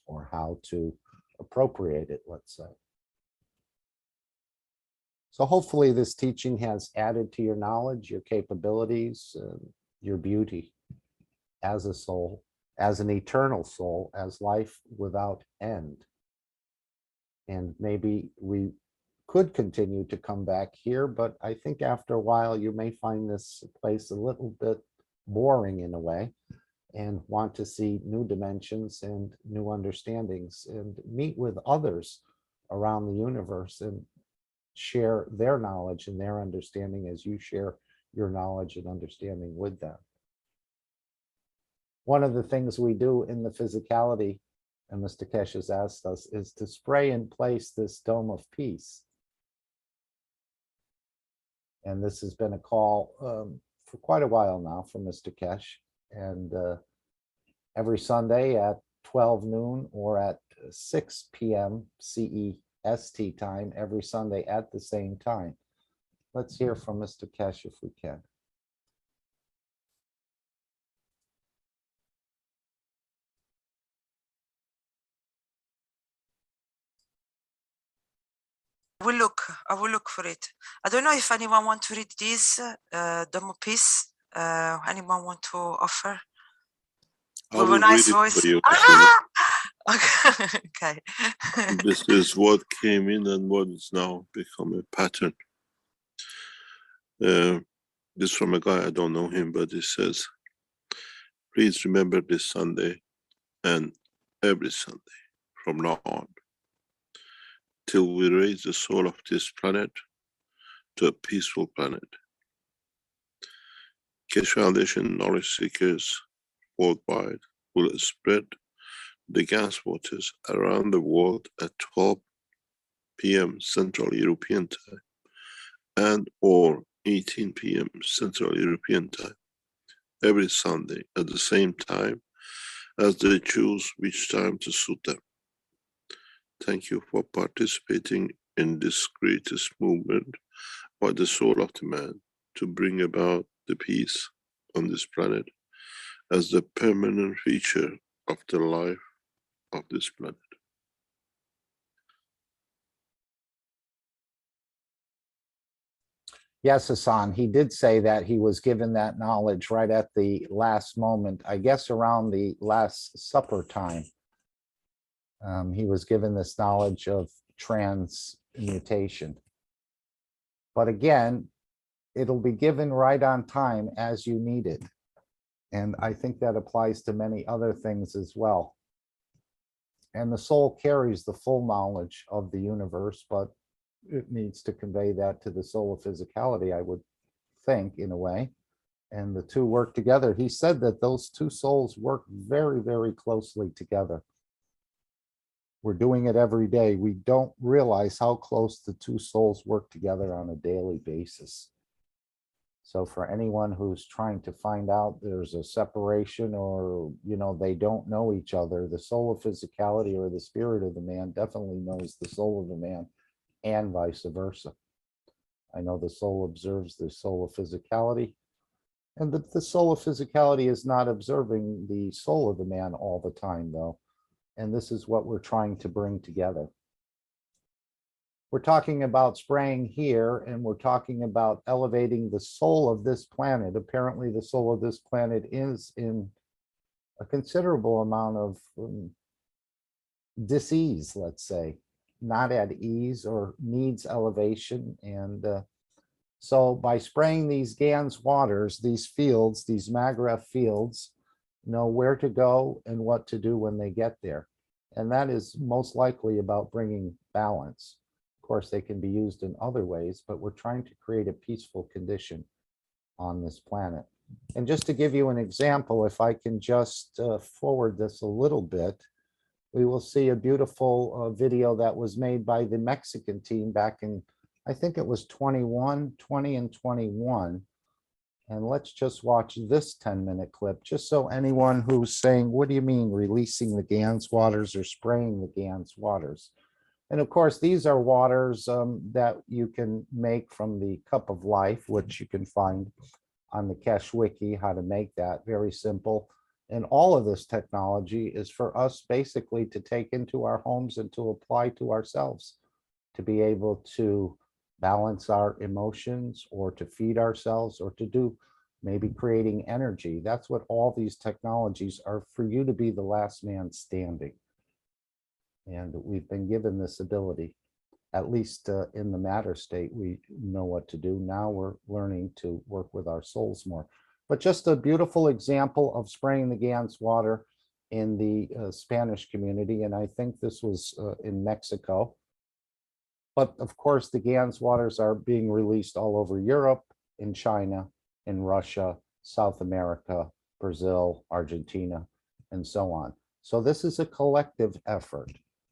or how to appropriate it, let's say. So hopefully this teaching has added to your knowledge, your capabilities, your beauty as a soul, as an eternal soul, as life without end. And maybe we could continue to come back here, but I think after a while you may find this place a little bit boring in a way and want to see new dimensions and new understandings and meet with others around the universe and share their knowledge and their understanding as you share your knowledge and understanding with them. One of the things we do in the physicality, and Mr. Keshe has asked us, is to spray in place this dome of peace. And this has been a call for quite a while now from Mr. Keshe. And every Sunday at 12 noon or at 6 p.m. CEST time, every Sunday at the same time. Let's hear from Mr. Keshe if we can. I will look for it. I don't know if anyone want to read this demo piece. Anyone want to offer? I will With a nice read it voice. for you. Okay. This is what came in and what is now become a pattern. This from a guy, I don't know him, but he says, please remember this Sunday and every Sunday from now on, till we raise the soul of this planet to a peaceful planet. Keshe Foundation knowledge seekers worldwide will spread the gas waters around the world at 12 p.m. Central European Time and or 18 p.m. Central European Time every Sunday at the same time as they choose which time to suit them. Thank you for participating in this greatest movement by the soul of the man to bring about the peace on this planet as the permanent feature of the life of this planet. Yes, Hassan, he did say that he was given that knowledge right at the last moment, I guess around the Last Supper time. He was given this knowledge of transmutation. But again, it'll be given right on time as you need it. And I think that applies to many other things as well. And the soul carries the full knowledge of the universe, but it needs to convey that to the soul of physicality, I would think, in a way. And the two work together. He said that those two souls work very, very closely together. We're doing it every day. We don't realize how close the two souls work together on a daily basis. So for anyone who's trying to find out there's a separation or, you know, they don't know each other, the soul of physicality or the spirit of the man definitely knows the soul of the man and vice versa. I know the soul observes the soul of physicality, and the soul of physicality is not observing the soul of the man all the time, though. And this is what we're trying to bring together. We're talking about spraying here, and we're talking about elevating the soul of this planet. Apparently, the soul of this planet is in a considerable amount of dis-ease, let's say, not at ease or needs elevation. And so by spraying these GANS waters, these fields, these Maghreb fields, know where to go and what to do when they get there. And that is most likely about bringing balance. Of course, they can be used in other ways, but we're trying to create a peaceful condition on this planet. And just to give you an example, if I can just forward this a little bit, we will see a beautiful video that was made by the Mexican team back in, I think it was 20 and 21. And let's just watch this 10-minute clip, just so anyone who's saying, what do you mean releasing the GANS waters or spraying the GANS waters? And of course, these are waters that you can make from the Cup of Life, which you can find on the Keshe Wiki, how to make that, very simple. And all of this technology is for us basically to take into our homes and to apply to ourselves, to be able to balance our emotions or to feed ourselves or to do maybe creating energy. That's what all these technologies are, for you to be the last man standing. And we've been given this ability, at least in the matter state, we know what to do. Now we're learning to work with our souls more. But just a beautiful example of spraying the GANS water in the Spanish community. And I think this was in Mexico. But of course, the GANS waters are being released all over Europe, in China, in Russia, South America, Brazil, Argentina, and so on. So this is a collective effort.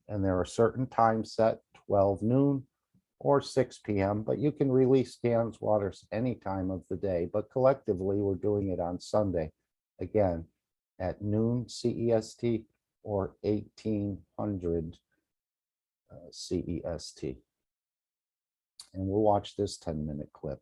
And there are certain times set, 12 noon or 6 p.m., but you can release GANS waters any time of the day. But collectively, we're doing it on Sunday, again, at noon CEST or 1800 CEST. And we'll watch this 10-minute clip.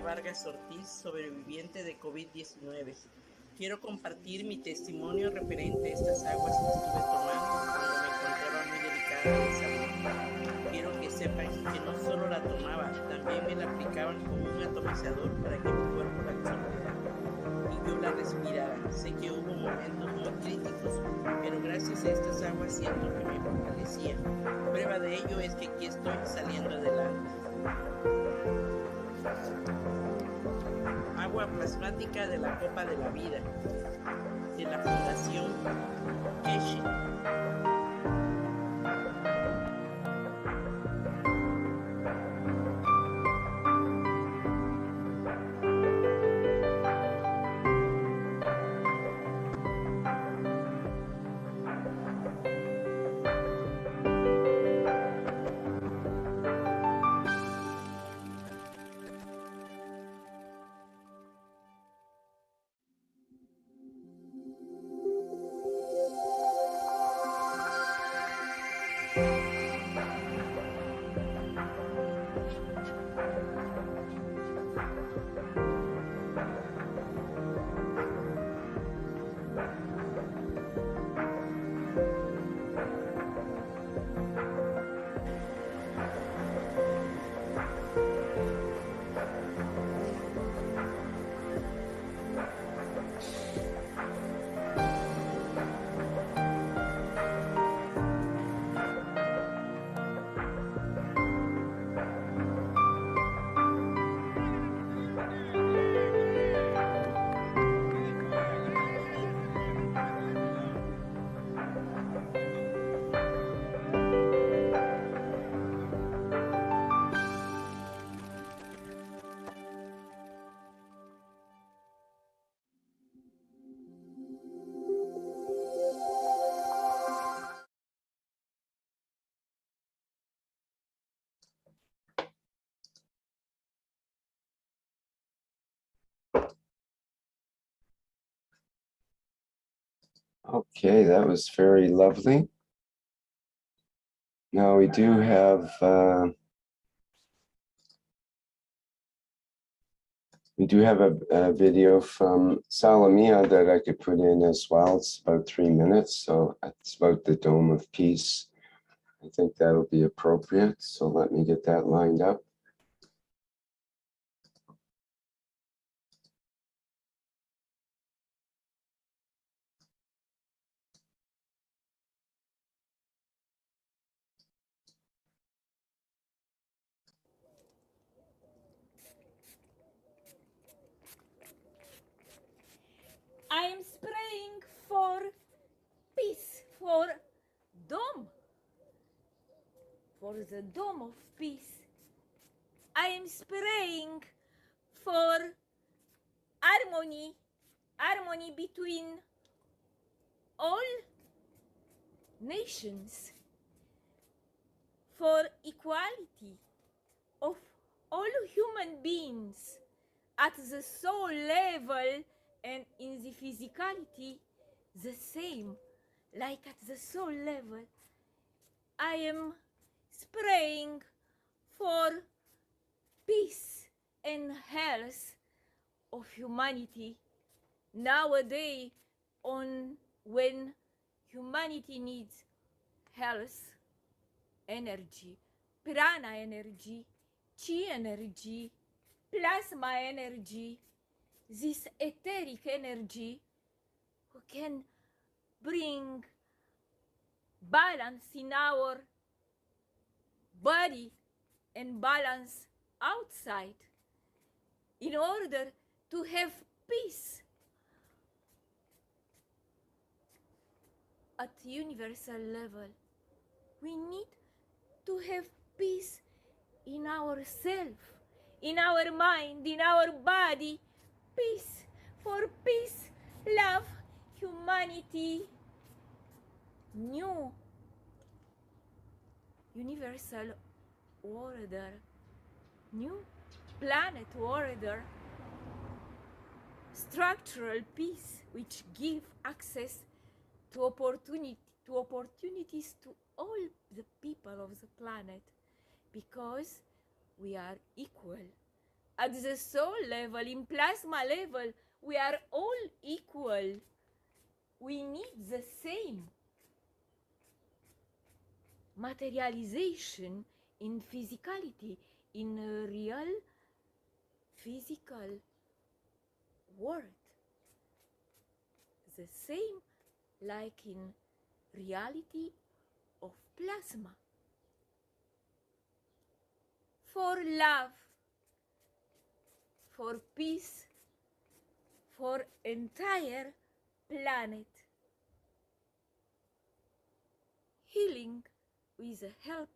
Vargas Ortiz, sobreviviente de COVID-19. Quiero compartir mi testimonio referente a estas aguas que estuve tomando cuando me encontraba muy delicada de salud. Quiero que sepan que no solo la tomaba, también me la aplicaban como un atomizador para que mi cuerpo la absorbiera y yo la respirara. Sé que hubo momentos muy críticos, pero gracias a estas aguas siento que me fortalecía. Prueba de ello es que aquí estoy saliendo adelante. Agua plasmática de la Copa de la Vida, de la Fundación Keshe. Okay, that was very lovely. Now we do have a video from Salamia that I could put in as well. It's about 3 minutes, so it's about the Dome of Peace. I think that'll be appropriate, so let me get that lined up. I am praying for peace, for the dome of peace. I am praying for harmony between all nations, for equality of all human beings at the soul level and in the physicality the same, like at the soul level. I am praying for peace and health of humanity nowadays, when humanity needs health, energy, prana energy, chi energy, plasma energy, this etheric energy who can bring balance in our body and balance outside in order to have peace at universal level. We need to have peace in ourselves, in our mind, in our body. Peace. For peace, love, humanity, new universal order, new planet order, structural peace which give access to opportunities to all the people of the planet, because we are equal, at the soul level, in plasma level, we are all equal. We need the same materialization in physicality, in a real physical world. The same like in reality of plasma. For love, for peace, for entire planet. Healing with the help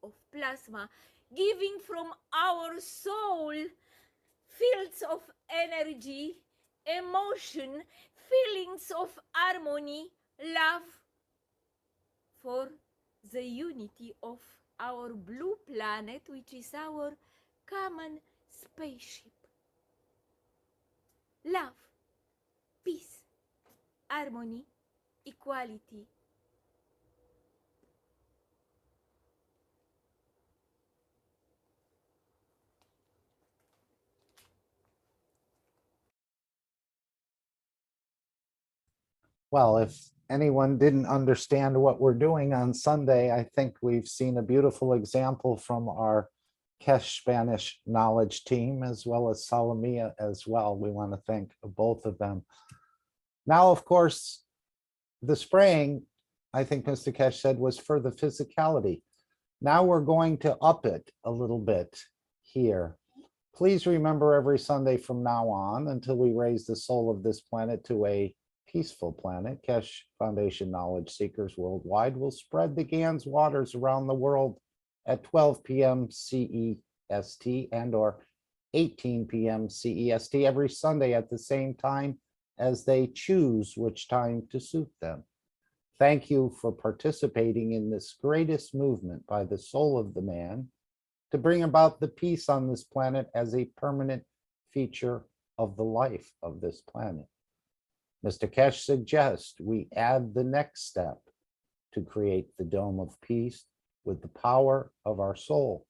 of plasma, giving from our soul fields of energy, emotion, feelings of harmony, love, for the unity of our blue planet, which is our common spaceship. Love, peace, harmony, equality. Well, if anyone didn't understand what we're doing on Sunday, I think we've seen a beautiful example from our Keshe Spanish Knowledge Team, as well as Salamia as well. We want to thank both of them. Now, of course, the spraying, I think Mr. Keshe said, was for the physicality. Now we're going to up it a little bit here. Please remember every Sunday from now on, until we raise the soul of this planet to a peaceful planet, Keshe Foundation knowledge seekers worldwide will spread the GANS waters around the world at 12 p.m. CEST and or 18 p.m. CEST every Sunday at the same time as they choose which time to suit them. Thank you for participating in this greatest movement by the soul of the man to bring about the peace on this planet as a permanent feature of the life of this planet. Mr. Keshe suggests we add the next step to create the dome of peace with the power of our soul.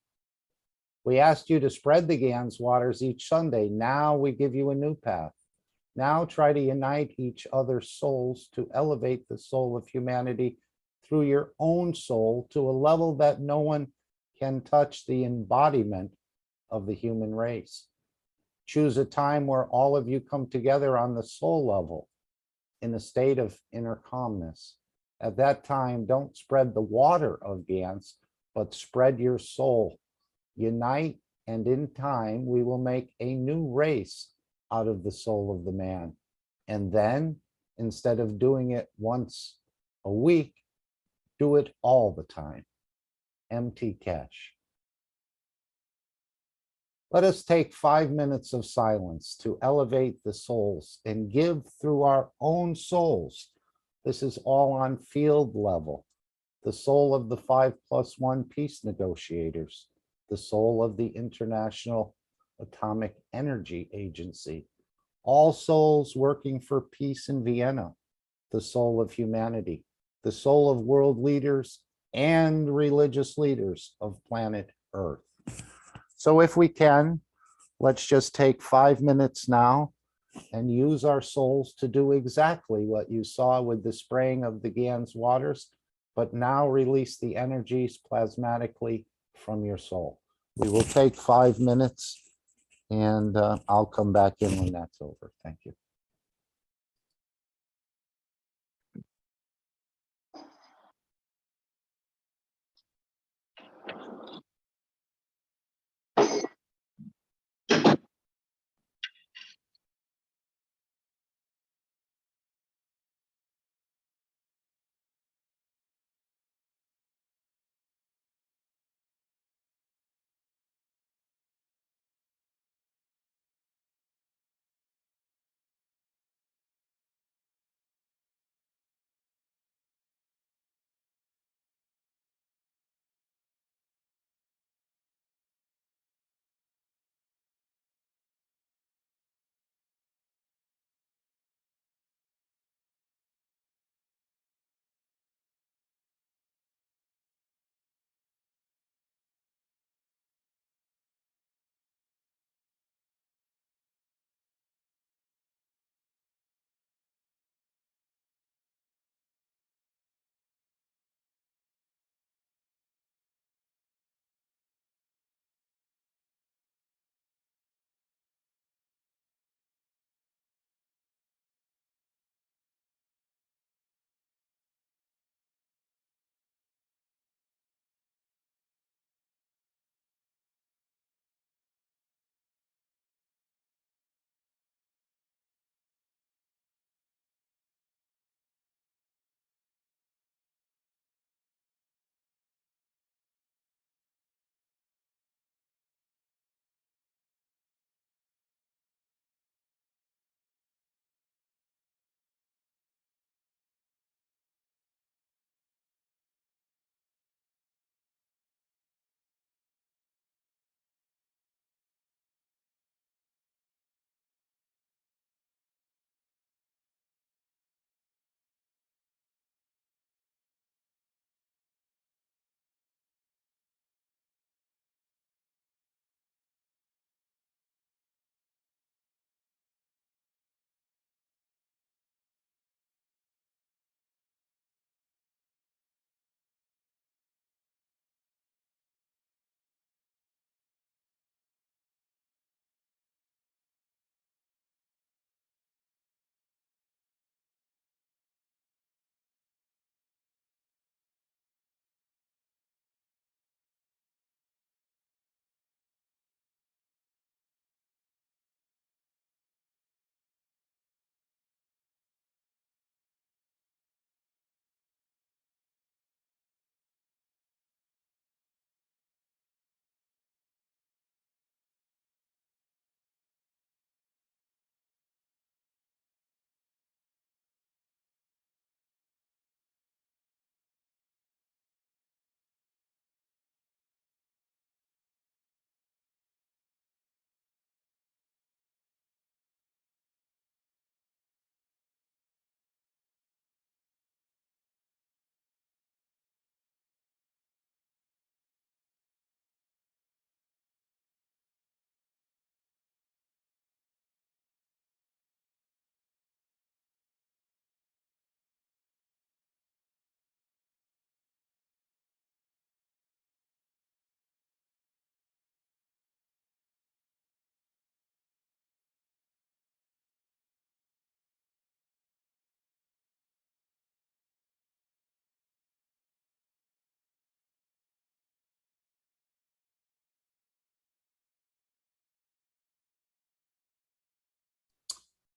We asked you to spread the GANS waters each Sunday. Now we give you a new path. Now try to unite each other's souls to elevate the soul of humanity through your own soul to a level that no one can touch, the embodiment of the human race. Choose a time where all of you come together on the soul level in a state of inner calmness. At that time, don't spread the water of GANS, but spread your soul. Unite, and in time, we will make a new race out of the soul of the man. And then, instead of doing it once a week, do it all the time. MT Keshe. Let us take 5 minutes of silence to elevate the souls and give through our own souls. This is all on field level. The soul of the 5+1 peace negotiators, the soul of the International Atomic Energy Agency, all souls working for peace in Vienna, the soul of humanity, the soul of world leaders and religious leaders of planet Earth. So if we can, let's just take 5 minutes now and use our souls to do exactly what you saw with the spraying of the GANS waters, but now release the energies plasmatically from your soul. We will take 5 minutes and I'll come back in when that's over. Thank you.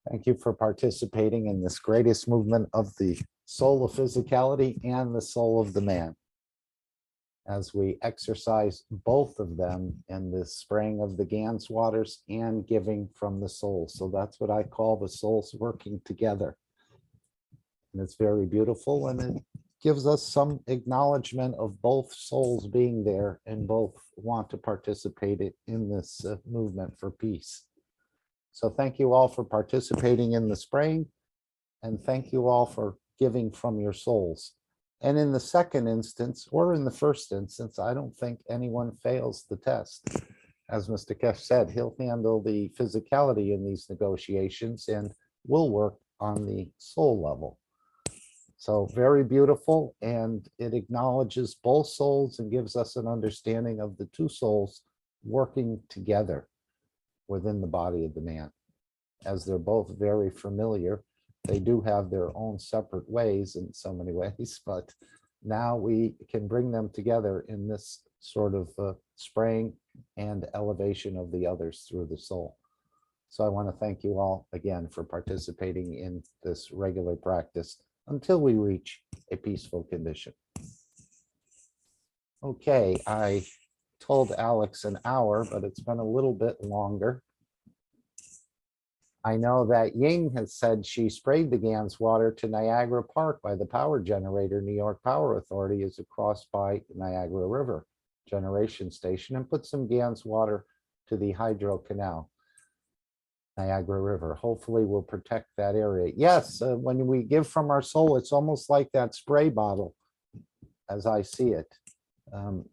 Thank you for participating in this greatest movement of the soul of physicality and the soul of the man, as we exercise both of them in the spraying of the Gans waters and giving from the soul. So that's what I call the souls working together. And it's very beautiful, and it gives us some acknowledgement of both souls being there and both want to participate in this movement for peace. So thank you all for participating in the spraying, and thank you all for giving from your souls. And in the second instance, or in the first instance, I don't think anyone fails the test. As Mr. Keshe said, he'll handle the physicality in these negotiations and will work on the soul level. So very beautiful, and it acknowledges both souls and gives us an understanding of the two souls working together within the body of the man. As they're both very familiar, they do have their own separate ways in so many ways, but now we can bring them together in this sort of spraying and elevation of the others through the soul. So I want to thank you all again for participating in this regular practice until we reach a peaceful condition. Okay, I told Alex an hour, but it's been a little bit longer. I know that Ying has said she sprayed the Gans water to Niagara Park by the power generator. New York Power Authority is across by Niagara River generation station, and put some Gans water to the hydro canal, Niagara River. Hopefully we'll protect that area. Yes, when we give from our soul, it's almost like that spray bottle as I see it.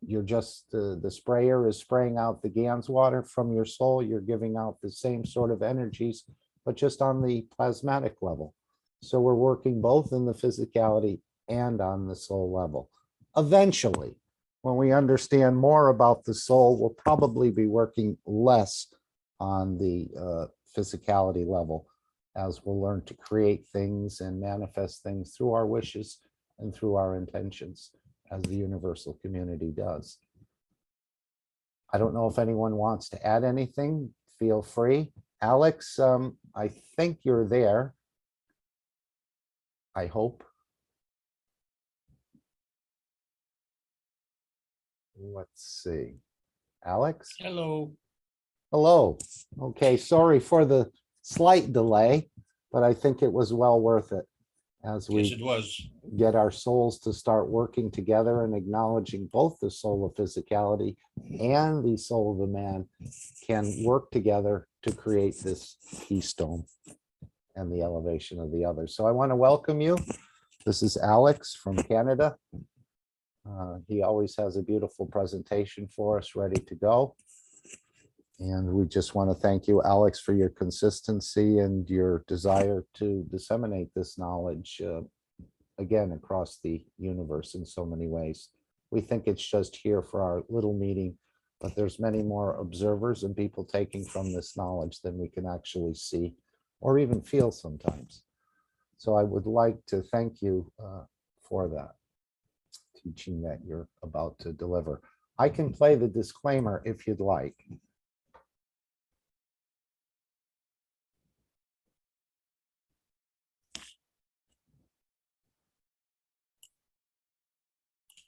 You're just, the sprayer is spraying out the Gans water from your soul. You're giving out the same sort of energies, but just on the plasmatic level. So we're working both in the physicality and on the soul level. Eventually, when we understand more about the soul, we'll probably be working less on the physicality level, as we'll learn to create things and manifest things through our wishes and through our intentions, as the universal community does. I don't know if anyone wants to add anything. Feel free. Alex, I think you're there. I hope. Let's see. Alex? Hello. Hello. Okay, sorry for the slight delay, but I think it was well worth it as we Yes, it was. get our souls to start working together and acknowledging both the soul of physicality and the soul of the man can work together to create this keystone and the elevation of the other. So I want to welcome you. This is Alex from Canada. He always has a beautiful presentation for us ready to go. And we just want to thank you, Alex, for your consistency and your desire to disseminate this knowledge, again, across the universe in so many ways. We think it's just here for our little meeting, but there's many more observers and people taking from this knowledge than we can actually see or even feel sometimes. So I would like to thank you for that teaching that you're about to deliver. I can play the disclaimer if you'd like.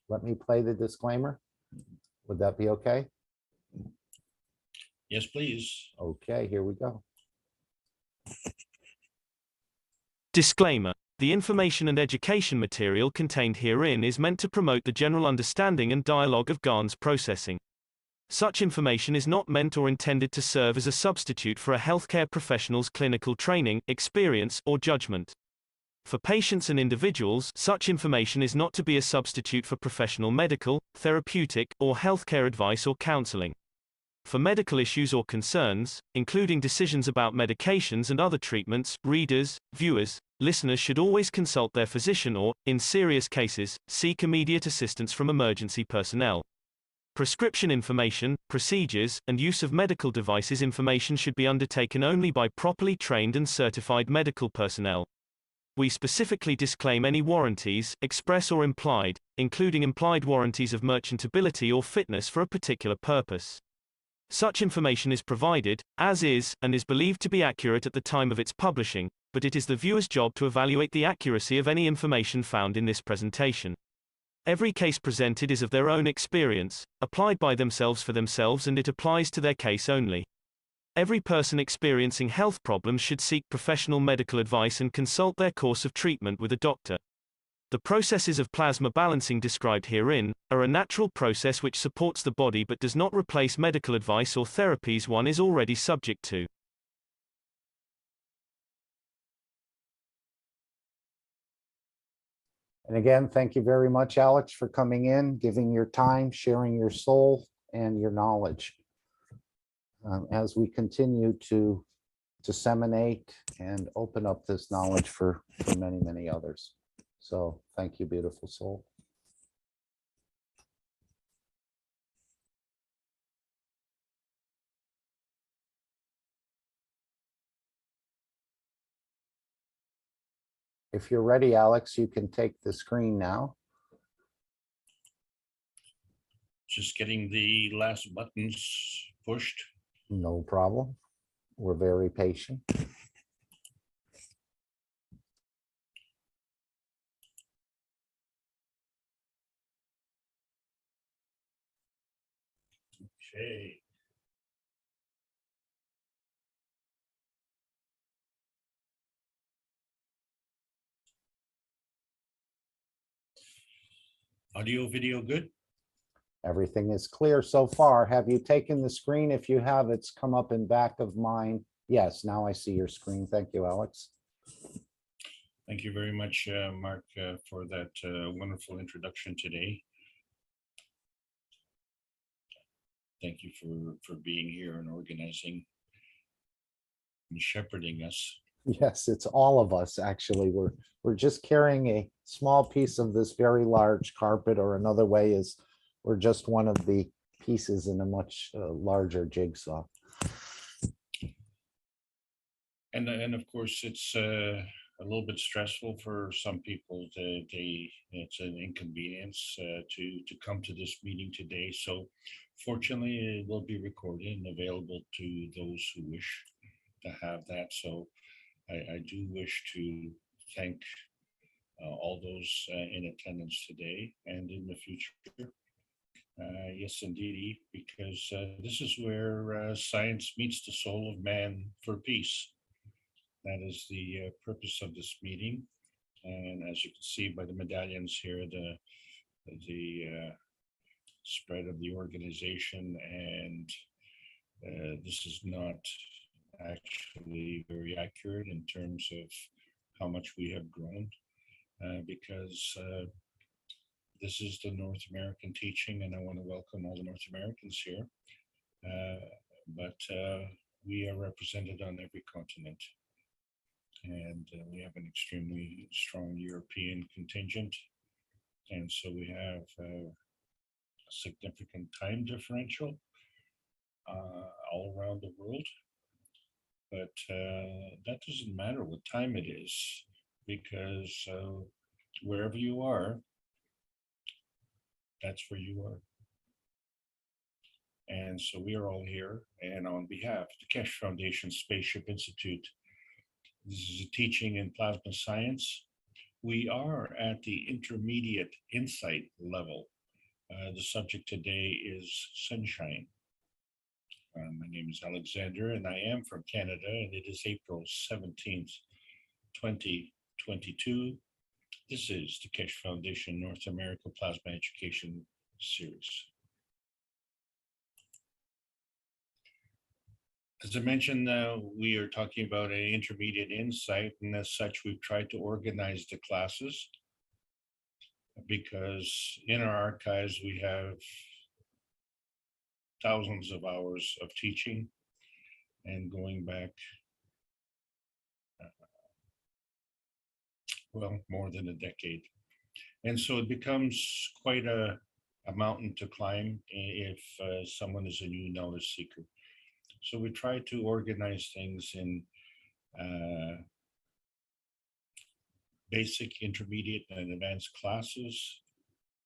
Let me play the disclaimer. Would that be okay? Yes, please. Okay, here we go. Disclaimer. The information and education material contained herein is meant to promote the general understanding and dialogue of Gans processing. Such information is not meant or intended to serve as a substitute for a healthcare professional's clinical training, experience, or judgment. For patients and individuals, such information is not to be a substitute for professional medical, therapeutic, or healthcare advice or counseling. For medical issues or concerns, including decisions about medications and other treatments, readers, viewers, listeners should always consult their physician or, in serious cases, seek immediate assistance from emergency personnel. Prescription information, procedures, and use of medical devices information should be undertaken only by properly trained and certified medical personnel. We specifically disclaim any warranties, express or implied, including implied warranties of merchantability or fitness for a particular purpose. Such information is provided, as is, and is believed to be accurate at the time of its publishing, but it is the viewer's job to evaluate the accuracy of any information found in this presentation. Every case presented is of their own experience, applied by themselves for themselves, and it applies to their case only. Every person experiencing health problems should seek professional medical advice and consult their course of treatment with a doctor. The processes of plasma balancing described herein are a natural process which supports the body but does not replace medical advice or therapies one is already subject to. And again, thank you very much, Alex, for coming in, giving your time, sharing your soul and your knowledge. As we continue to disseminate and open up this knowledge for many, many others. So thank you, beautiful soul. If you're ready, Alex, you can take the screen now. Just getting the last buttons pushed. No problem. We're very patient. Okay. Audio, video good? Everything is clear so far. Have you taken the screen? If you have, it's come up in back of mine. Yes, now I see your screen. Thank you, Alex. Thank you very much, Mark, for that wonderful introduction today. Thank you for being here and organizing and shepherding us. Yes, it's all of us, actually. We're just carrying a small piece of this very large carpet, or another way is we're just one of the pieces in a much larger jigsaw. And of course, it's a little bit stressful for some people. It's an inconvenience to come to this meeting today. So fortunately, it will be recorded and available to those who wish to have that. So I do wish to thank all those in attendance today and in the future. Yes, indeed, because this is where science meets the soul of man for peace. That is the purpose of this meeting. And as you can see by the medallions here, the spread of the organization, and this is not actually very accurate in terms of how much we have grown, because this is the North American teaching, and I want to welcome all the North Americans here. But we are represented on every continent, and we have an extremely strong European contingent, and so we have a significant time differential all around the world. But that doesn't matter what time it is, because wherever you are, that's where you are. And so we are all here, and on behalf of the Keshe Foundation Spaceship Institute, this is a teaching in plasma science. We are at the intermediate insight level. The subject today is sunshine. My name is Alexander, and I am from Canada, and it is April 17th, 2022. This is the Keshe Foundation North America Plasma Education Series. As I mentioned, we are talking about an intermediate insight, and as such, we've tried to organize the classes because in our archives, we have thousands of hours of teaching and going back, well, more than a decade. And so it becomes quite a mountain to climb if someone is a new knowledge seeker. So we try to organize things in basic, intermediate, and advanced classes,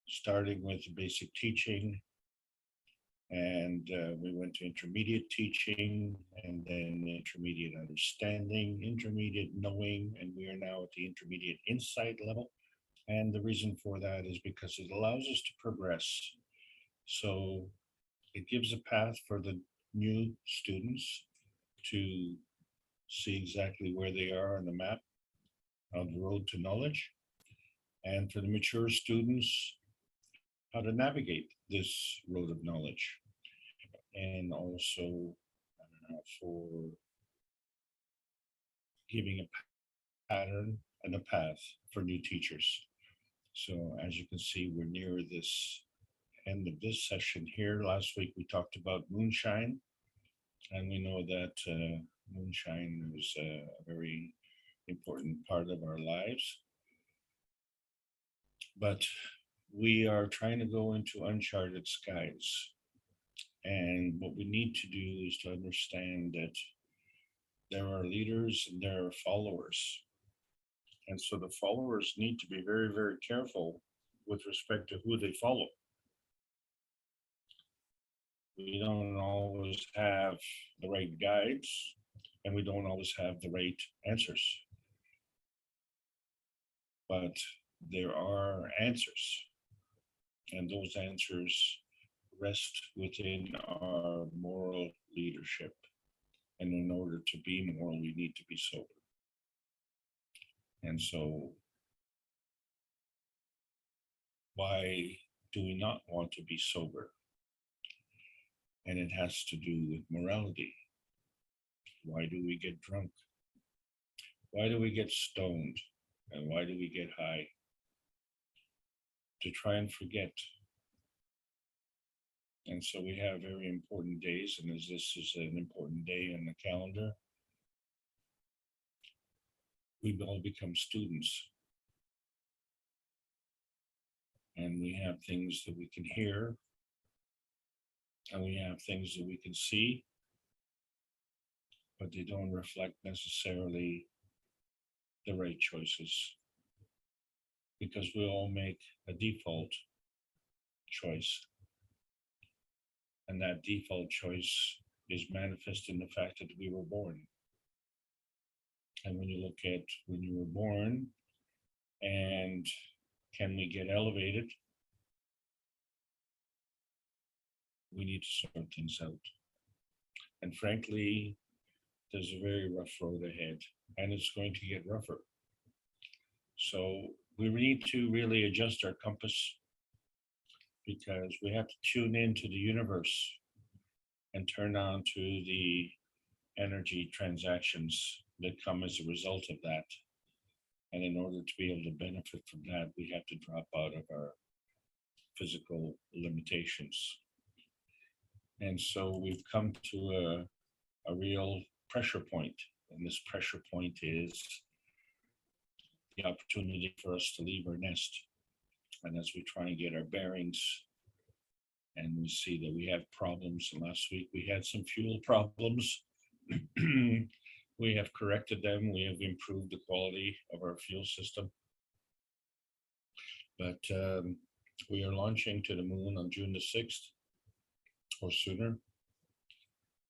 starting with basic teaching, And we went to intermediate teaching, and then intermediate understanding, intermediate knowing, and we are now at the intermediate insight level. And the reason for that is because it allows us to progress. So it gives a path for the new students to see exactly where they are on the map of the road to knowledge, and for the mature students, how to navigate this road of knowledge, and also for giving a pattern and a path for new teachers. So as you can see, we're near this end of this session here. Last week we talked about moonshine, and we know that moonshine is a very important part of our lives. But we are trying to go into uncharted skies. And what we need to do is to understand that there are leaders and there are followers. And so the followers need to be very, very careful with respect to who they follow. We don't always have the right guides, and we don't always have the right answers. But there are answers, and those answers rest within our moral leadership. And in order to be moral, we need to be sober. And so, why do we not want to be sober? And it has to do with morality. Why do we get drunk? Why do we get stoned? And why do we get high? To try and forget. And so we have very important days, and as this is an important day in the calendar, we all become students. And we have things that we can hear, and we have things that we can see, but they don't reflect necessarily the right choices, because we all make a default choice. And that default choice is manifest in the fact that we were born. And when you look at when you were born and can we get elevated, we need to sort things out. And frankly, there's a very rough road ahead, and it's going to get rougher. So we need to really adjust our compass, because we have to tune into the universe and turn on to the energy transactions that come as a result of that. And in order to be able to benefit from that, we have to drop out of our physical limitations. And so we've come to a real pressure point. And this pressure point is the opportunity for us to leave our nest. And as we try and get our bearings, and we see that we have problems, and last week we had some fuel problems. We have corrected them. We have improved the quality of our fuel system. But we are launching to the moon on June the 6th or sooner.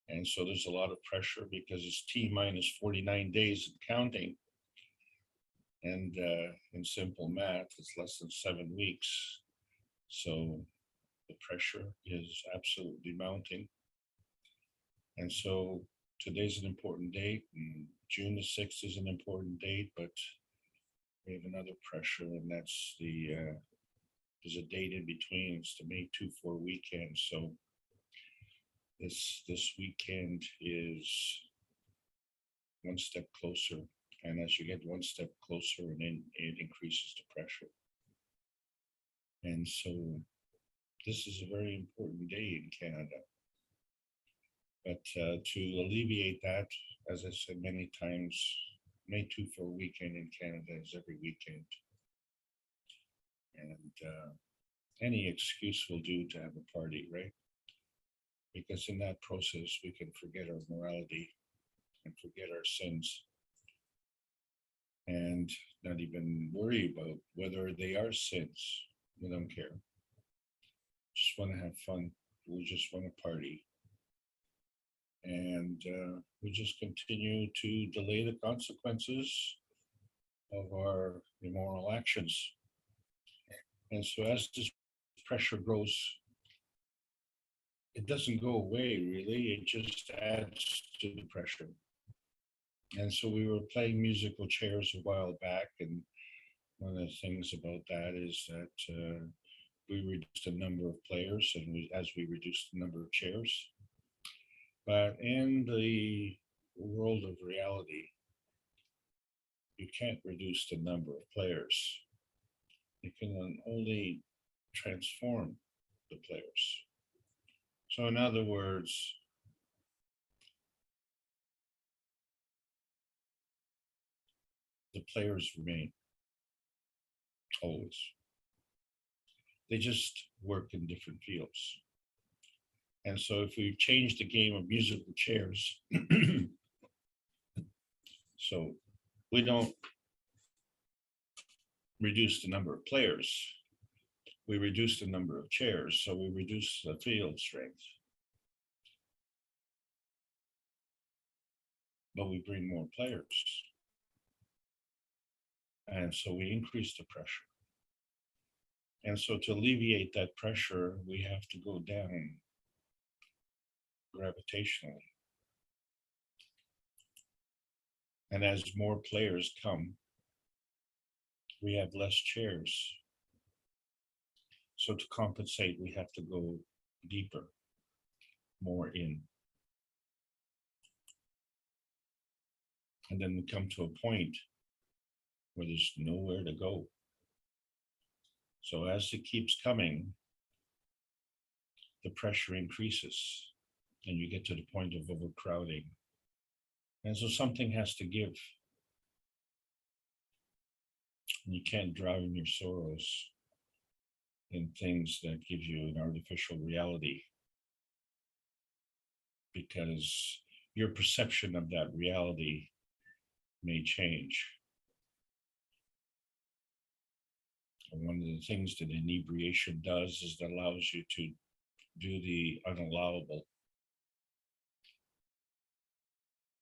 And so there's a lot of pressure because it's T-minus 49 days and counting. And in simple math, it's less than 7 weeks. So the pressure is absolutely mounting. And so today's an important date, and June the 6th is an important date, but we have another pressure, and that's there's a date in between. It's the May 2-4 weekend. So this weekend is one step closer. And as you get one step closer, and then it increases the pressure. And so this is a very important day in Canada. But to alleviate that, as I said many times, May 2-4 weekend in Canada is every weekend. And any excuse will do to have a party, right? Because in that process, we can forget our morality and forget our sins, and not even worry about whether they are sins. We don't care. Just want to have fun. we just want to party. And we just continue to delay the consequences of our immoral actions. And so as this pressure grows, it doesn't go away really, it just adds to the pressure. And so we were playing musical chairs a while back, and one of the things about that is that we reduced the number of players, and as we reduced the number of chairs. But in the world of reality, you can't reduce the number of players. You can only transform the players. So in other words, the players remain, always. They just work in different fields. And so if we change the game of musical chairs, so we don't reduce the number of players, we reduce the number of chairs, so we reduce the field strength. But we bring more players. And so we increase the pressure. And so to alleviate that pressure, we have to go down gravitationally. And as more players come, we have less chairs. So to compensate, we have to go deeper, more in. And then we come to a point where there's nowhere to go. So as it keeps coming, the pressure increases and you get to the point of overcrowding. And so something has to give. You can't drown your sorrows in things that give you an artificial reality, because your perception of that reality may change. And one of the things that inebriation does is that allows you to do the unallowable.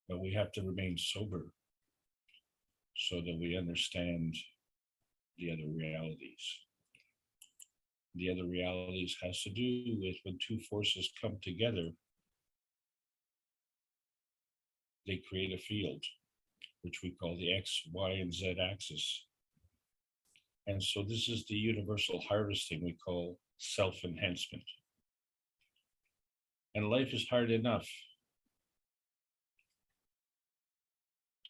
But we have to remain sober so that we understand the other realities. The other realities has to do with when two forces come together, they create a field, which we call the X, Y, and Z axis. And so this is the universal harvesting we call self-enhancement. And life is hard enough.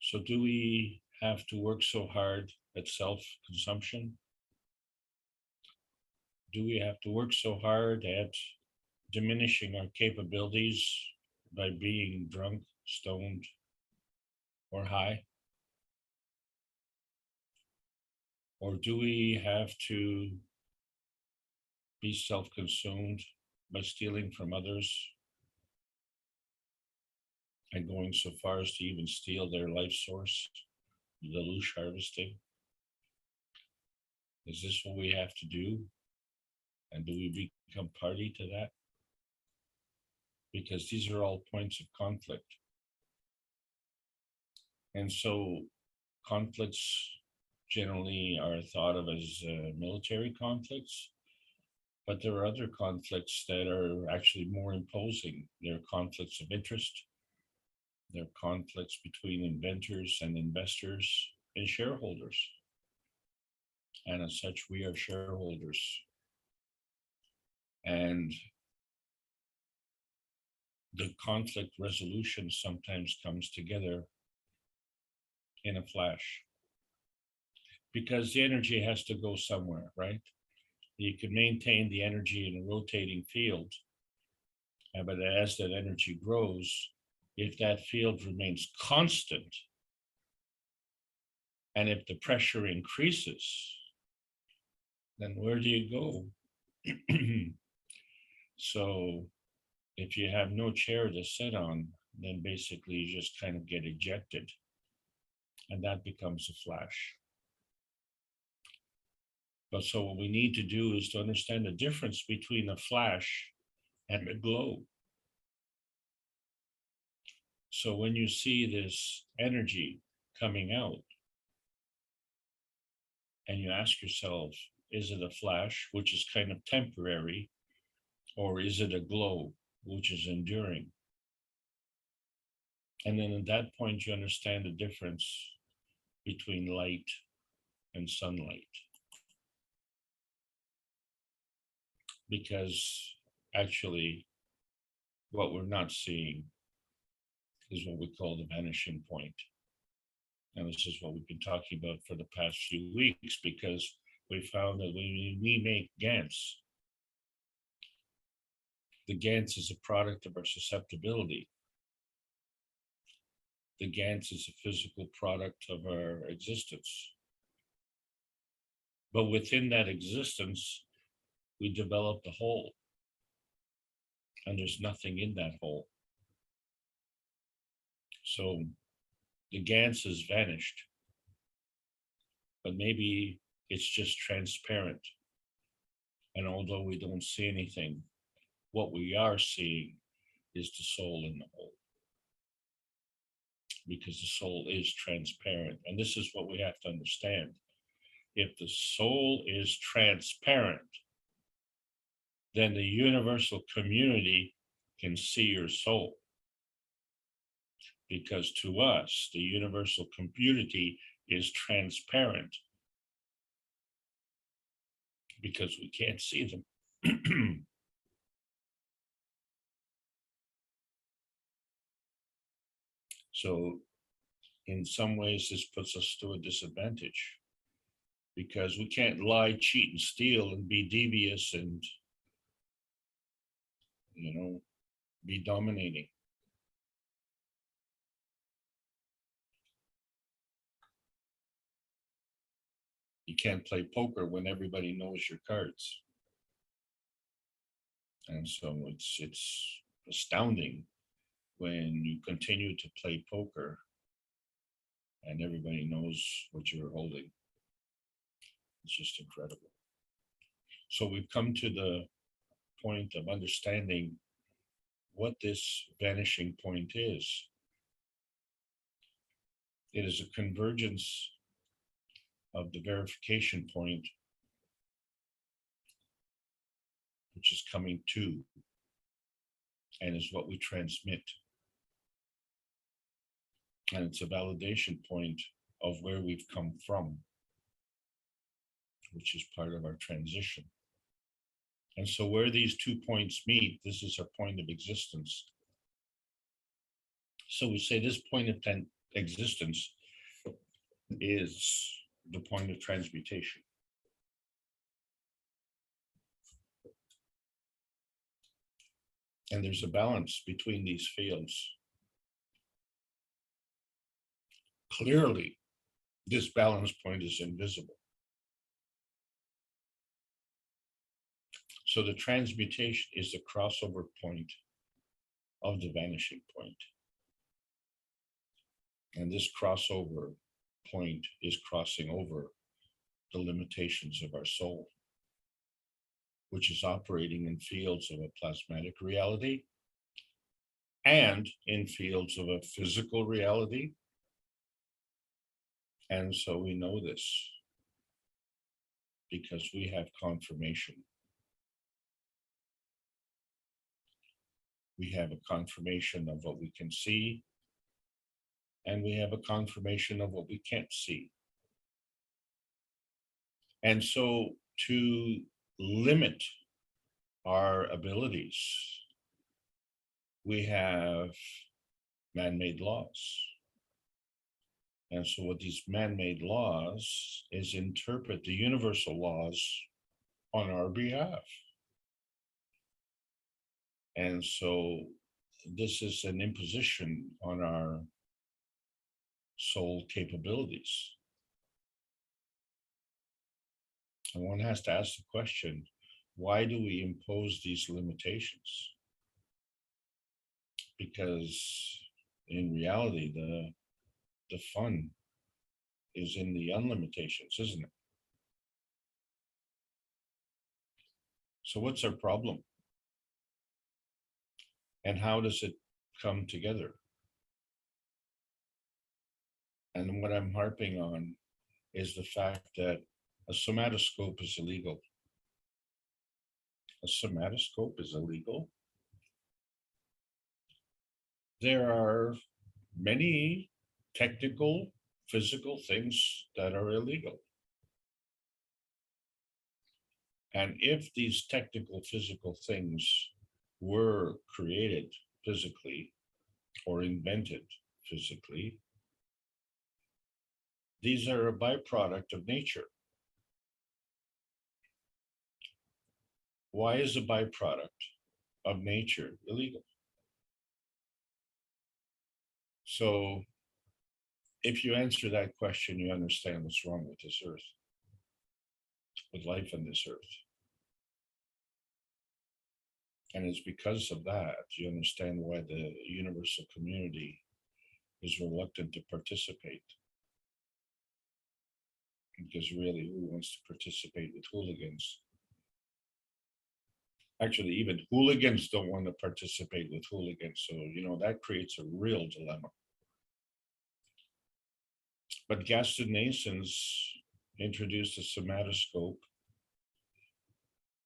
So do we have to work so hard at self-consumption? Do we have to work so hard at diminishing our capabilities by being drunk, stoned, or high? Or do we have to be self-consumed by stealing from others and going so far as to even steal their life source, the lelouch harvesting? Is this what we have to do? And do we become party to that? Because these are all points of conflict. And so conflicts generally are thought of as military conflicts, but there are other conflicts that are actually more imposing. There are conflicts of interest. There are conflicts between inventors and investors and shareholders. And as such, we are shareholders. And the conflict resolution sometimes comes together in a flash, because the energy has to go somewhere, right? You can maintain the energy in a rotating field, but as that energy grows, if that field remains constant, and if the pressure increases, then where do you go? So if you have no chair to sit on, then basically you just kind of get ejected, and that becomes a flash. But so what we need to do is to understand the difference between a flash and the glow. So when you see this energy coming out, and you ask yourself, is it a flash, which is kind of temporary, or is it a glow, which is enduring? And then at that point, you understand the difference between light and sunlight. Because actually, what we're not seeing is what we call the vanishing point. And this is what we've been talking about for the past few weeks, because we found that when we make GANs, the GANs is a product of our susceptibility. The GANs is a physical product of our existence. But within that existence, we develop the whole. And there's nothing in that whole. So the GANs has vanished. But maybe it's just transparent. And although we don't see anything, what we are seeing is the soul in the whole. Because the soul is transparent. And this is what we have to understand. If the soul is transparent, then the universal community can see your soul. Because to us, the universal community is transparent. Because we can't see them. So in some ways, this puts us to a disadvantage, because we can't lie, cheat, and steal and be devious and, be dominating. You can't play poker when everybody knows your cards. And so it's astounding when you continue to play poker and everybody knows what you're holding. It's just incredible. So we've come to the point of understanding what this vanishing point is. It is a convergence of the verification point, which is coming to, and is what we transmit. And it's a validation point of where we've come from, which is part of our transition. And so where these 2 points meet, this is our point of existence. So we say this point of existence is the point of transmutation. And there's a balance between these fields. Clearly, this balance point is invisible. So the transmutation is the crossover point of the vanishing point. And this crossover point is crossing over the limitations of our soul, which is operating in fields of a plasmatic reality and in fields of a physical reality. And so we know this because we have confirmation. We have a confirmation of what we can see, and we have a confirmation of what we can't see. And so to limit our abilities, we have man-made laws. And so what these man-made laws is interpret the universal laws on our behalf. And so this is an imposition on our soul capabilities. And one has to ask the question, why do we impose these limitations? Because in reality, the fun is in the unlimitations, isn't it? So what's our problem? And how does it come together? And what I'm harping on is the fact that a somatoscope is illegal. A somatoscope is illegal. There are many technical, physical things that are illegal. And if these technical, physical things were created physically or invented physically, these are a byproduct of nature. Why is a byproduct of nature illegal? So if you answer that question, you understand what's wrong with this earth, with life on this earth. And it's because of that, you understand why the universal community is reluctant to participate. Because really, who wants to participate with hooligans? Actually, even hooligans don't want to participate with hooligans. So, that creates a real dilemma. But Gaston Nasons introduced a somatoscope,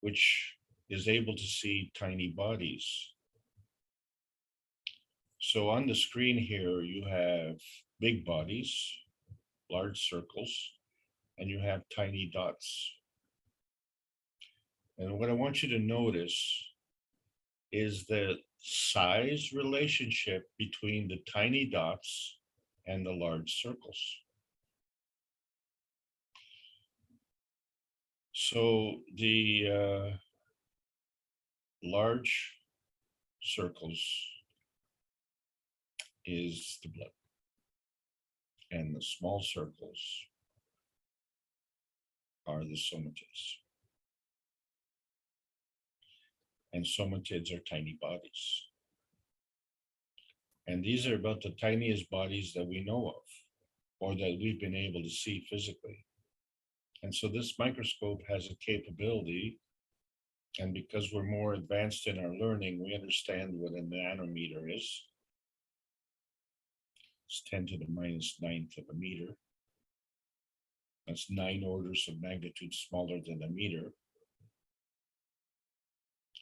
which is able to see tiny bodies. So on the screen here, you have big bodies, large circles, and you have tiny dots. And what I want you to notice is the size relationship between the tiny dots and the large circles. So the large circles is the blood, and the small circles are the somatids. And somatids are tiny bodies. And these are about the tiniest bodies that we know of, or that we've been able to see physically. And so this microscope has a capability, and because we're more advanced in our learning, we understand what a nanometer is. It's 10 to the minus 9th of a meter. That's 9 orders of magnitude smaller than a meter.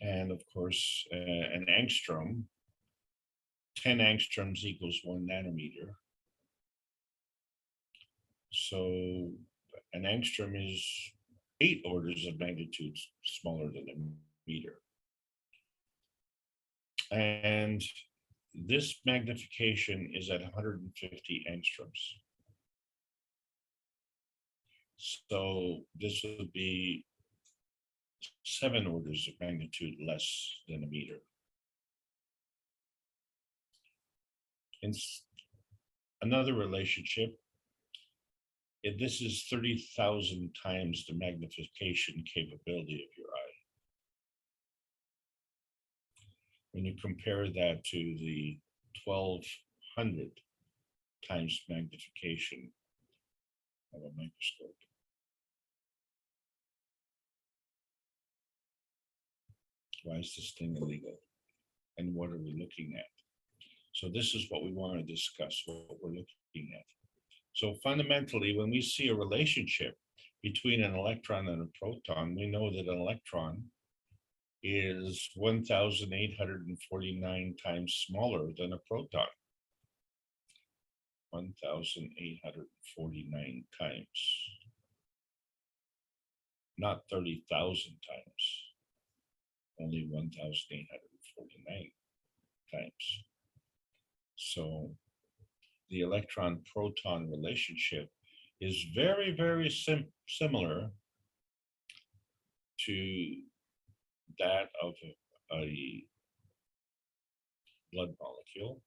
And of course, an angstrom, 10 angstroms equals 1 nanometer. So an angstrom is 8 orders of magnitude smaller than a meter. And this magnification is at 150 angstroms. So this would be 7 orders of magnitude less than a meter. In another relationship, this is 30,000 times the magnification capability of your eye. When you compare that to the 1,200 times magnification of a microscope. Why is this thing illegal? And what are we looking at? So this is what we want to discuss, what we're looking at. So fundamentally, when we see a relationship between an electron and a proton, we know that an electron is 1,849 times smaller than a proton. 1,849 times. Not 30,000 times. Only 1,849 times. So the electron-proton relationship is very, very similar to that of a blood molecule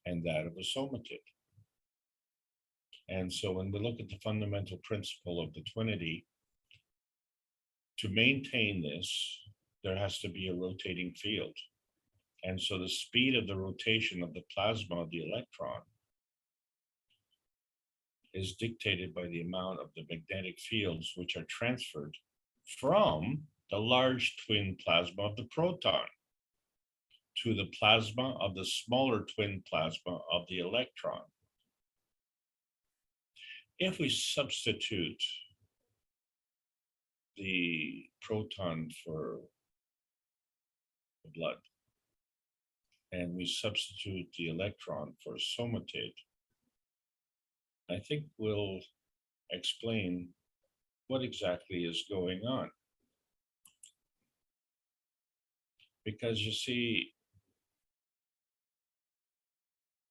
and that of a somatid. And so when we look at the fundamental principle of the twinity, to maintain this, there has to be a rotating field. And so the speed of the rotation of the plasma of the electron is dictated by the amount of the magnetic fields which are transferred from the large twin plasma of the proton. to the plasma of the smaller twin plasma of the electron. If we substitute the proton for the blood, and we substitute the electron for somatid, I think we'll explain what exactly is going on. Because you see,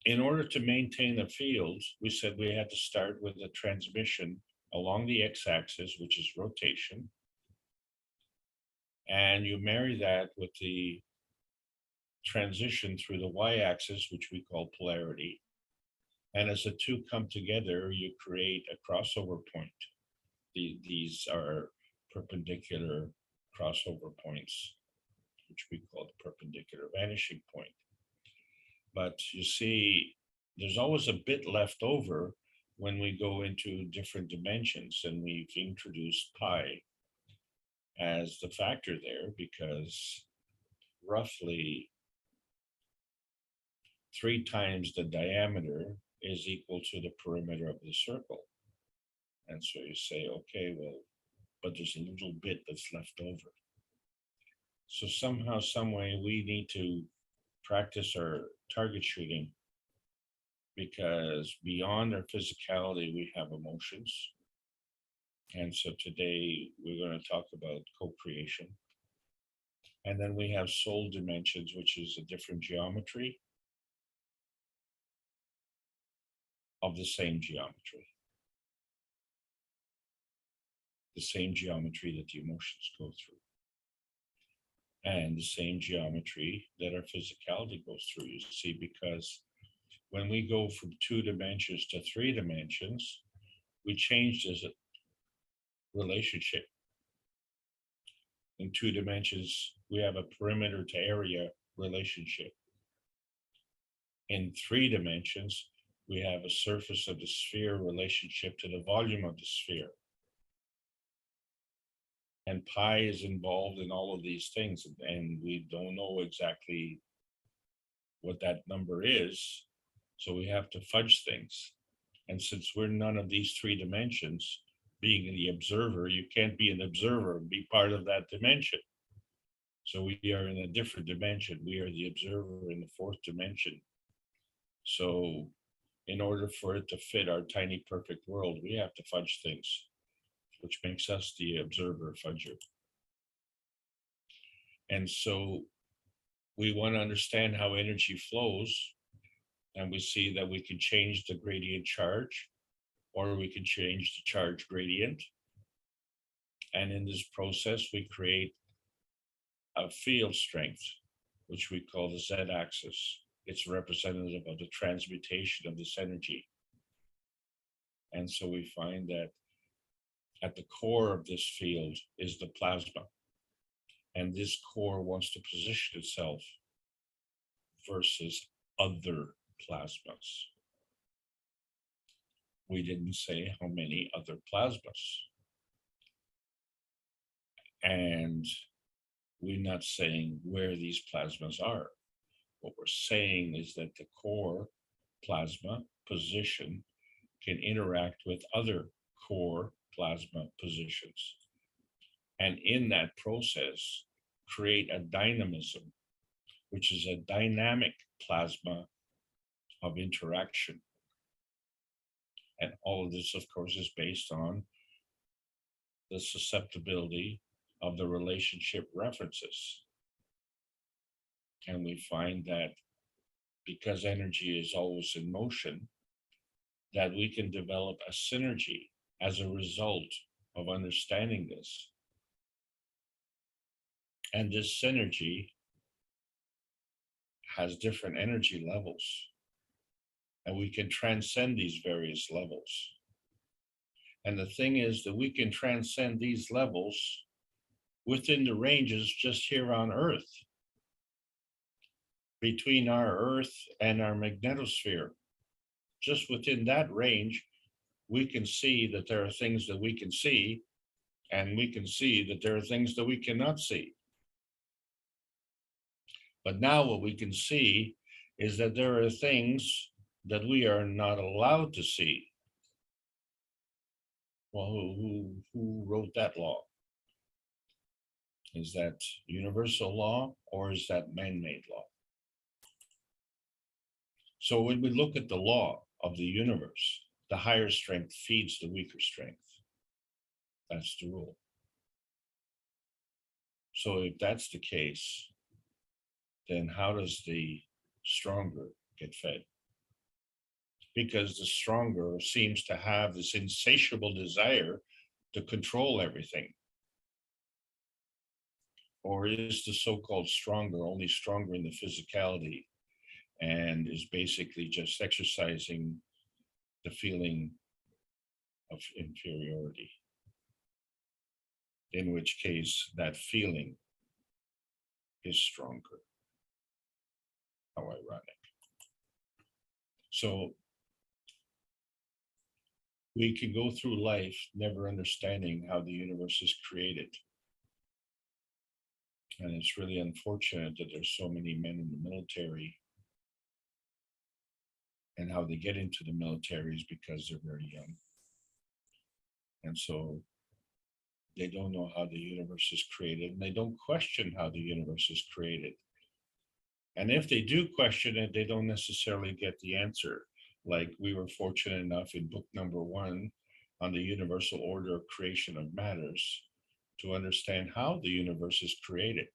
in order to maintain the fields, we said we had to start with a transmission along the x-axis, which is rotation, and you marry that with the transition through the y-axis, which we call polarity. And as the two come together, you create a crossover point. These are perpendicular crossover points, which we call the perpendicular vanishing point. But you see, there's always a bit left over when we go into different dimensions, and we've introduced pi as the factor there, because roughly 3 times the diameter is equal to the perimeter of the circle. And so you say, okay, well, but there's a little bit that's left over. So somehow, some way, we need to practice our target shooting, because beyond our physicality, we have emotions. And so today we're going to talk about co-creation. And then we have soul dimensions, which is a different geometry of the same geometry. The same geometry that the emotions go through. And the same geometry that our physicality goes through, you see, because when we go from 2 dimensions to 3 dimensions, we change this relationship. In 2 dimensions, we have a perimeter to area relationship. In 3 dimensions, we have a surface of the sphere relationship to the volume of the sphere. And pi is involved in all of these things, and we don't know exactly what that number is, so we have to fudge things. And since we're none of these 3 dimensions, being the observer, you can't be an observer and be part of that dimension. So we are in a different dimension. We are the observer in the 4th dimension. So in order for it to fit our tiny perfect world, we have to fudge things, which makes us the observer fudger. And so we want to understand how energy flows, and we see that we can change the gradient charge, or we can change the charge gradient. And in this process, we create a field strength, which we call the z-axis. It's representative of the transmutation of this energy. And so we find that at the core of this field is the plasma. And this core wants to position itself versus other plasmas. We didn't say how many other plasmas. And we're not saying where these plasmas are. What we're saying is that the core plasma position can interact with other core plasma positions. And in that process, create a dynamism, which is a dynamic plasma of interaction. And all of this, of course, is based on the susceptibility of the relationship references. And we find that because energy is always in motion, that we can develop a synergy as a result of understanding this. And this synergy has different energy levels, and we can transcend these various levels. And the thing is that we can transcend these levels within the ranges just here on Earth, between our Earth and our magnetosphere. Just within that range, we can see that there are things that we can see, and we can see that there are things that we cannot see. But now what we can see is that there are things that we are not allowed to see. Well, who wrote that law? Is that universal law or is that man-made law? So when we look at the law of the universe, the higher strength feeds the weaker strength. That's the rule. So if that's the case, then how does the stronger get fed? Because the stronger seems to have this insatiable desire to control everything. Or is the so-called stronger only stronger in the physicality and is basically just exercising the feeling of inferiority? In which case that feeling is stronger. How ironic. So we can go through life never understanding how the universe is created. And it's really unfortunate that there's so many men in the military, and how they get into the military is because they're very young. And so they don't know how the universe is created, and they don't question how the universe is created. And if they do question it, they don't necessarily get the answer. Like we were fortunate enough in book number 1 on the universal order of creation of matters to understand how the universe is created.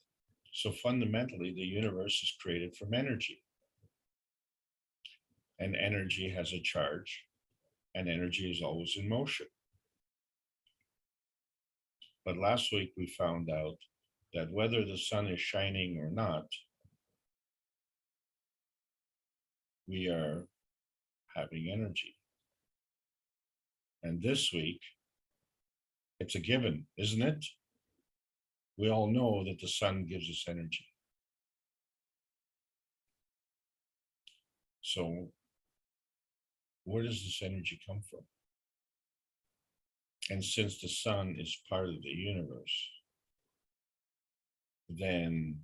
So fundamentally, the universe is created from energy. And energy has a charge, and energy is always in motion. But last week we found out that whether the sun is shining or not, we are having energy. And this week, it's a given, isn't it? We all know that the sun gives us energy. So where does this energy come from? And since the sun is part of the universe, then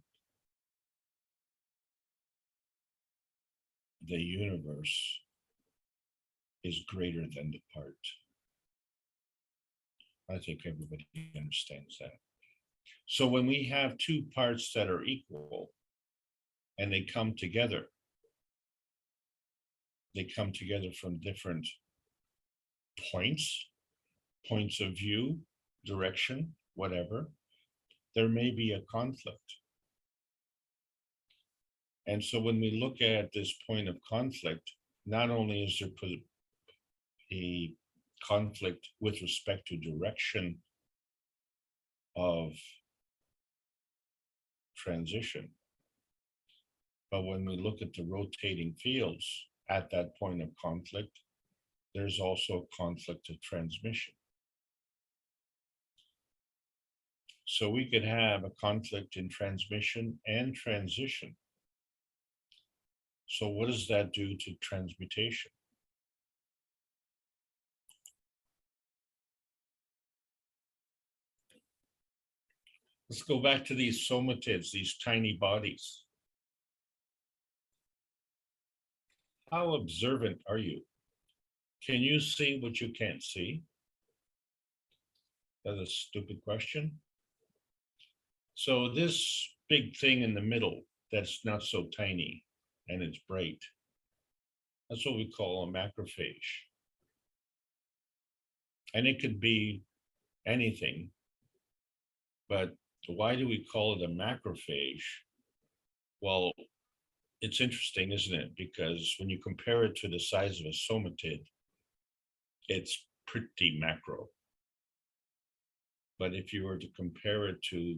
the universe is greater than the part. I think everybody understands that. So when we have two parts that are equal and they come together from different points of view, direction, whatever, there may be a conflict. And so when we look at this point of conflict, not only is there a conflict with respect to direction of transition, but when we look at the rotating fields at that point of conflict, there's also a conflict of transmission. So we could have a conflict in transmission and transition. So what does that do to transmutation? Let's go back to these somatids, these tiny bodies. How observant are you? Can you see what you can't see? That's a stupid question. So this big thing in the middle that's not so tiny and it's bright, that's what we call a macrophage. And it could be anything, but why do we call it a macrophage? Well, it's interesting, isn't it? Because when you compare it to the size of a somatid, it's pretty macro. But if you were to compare it to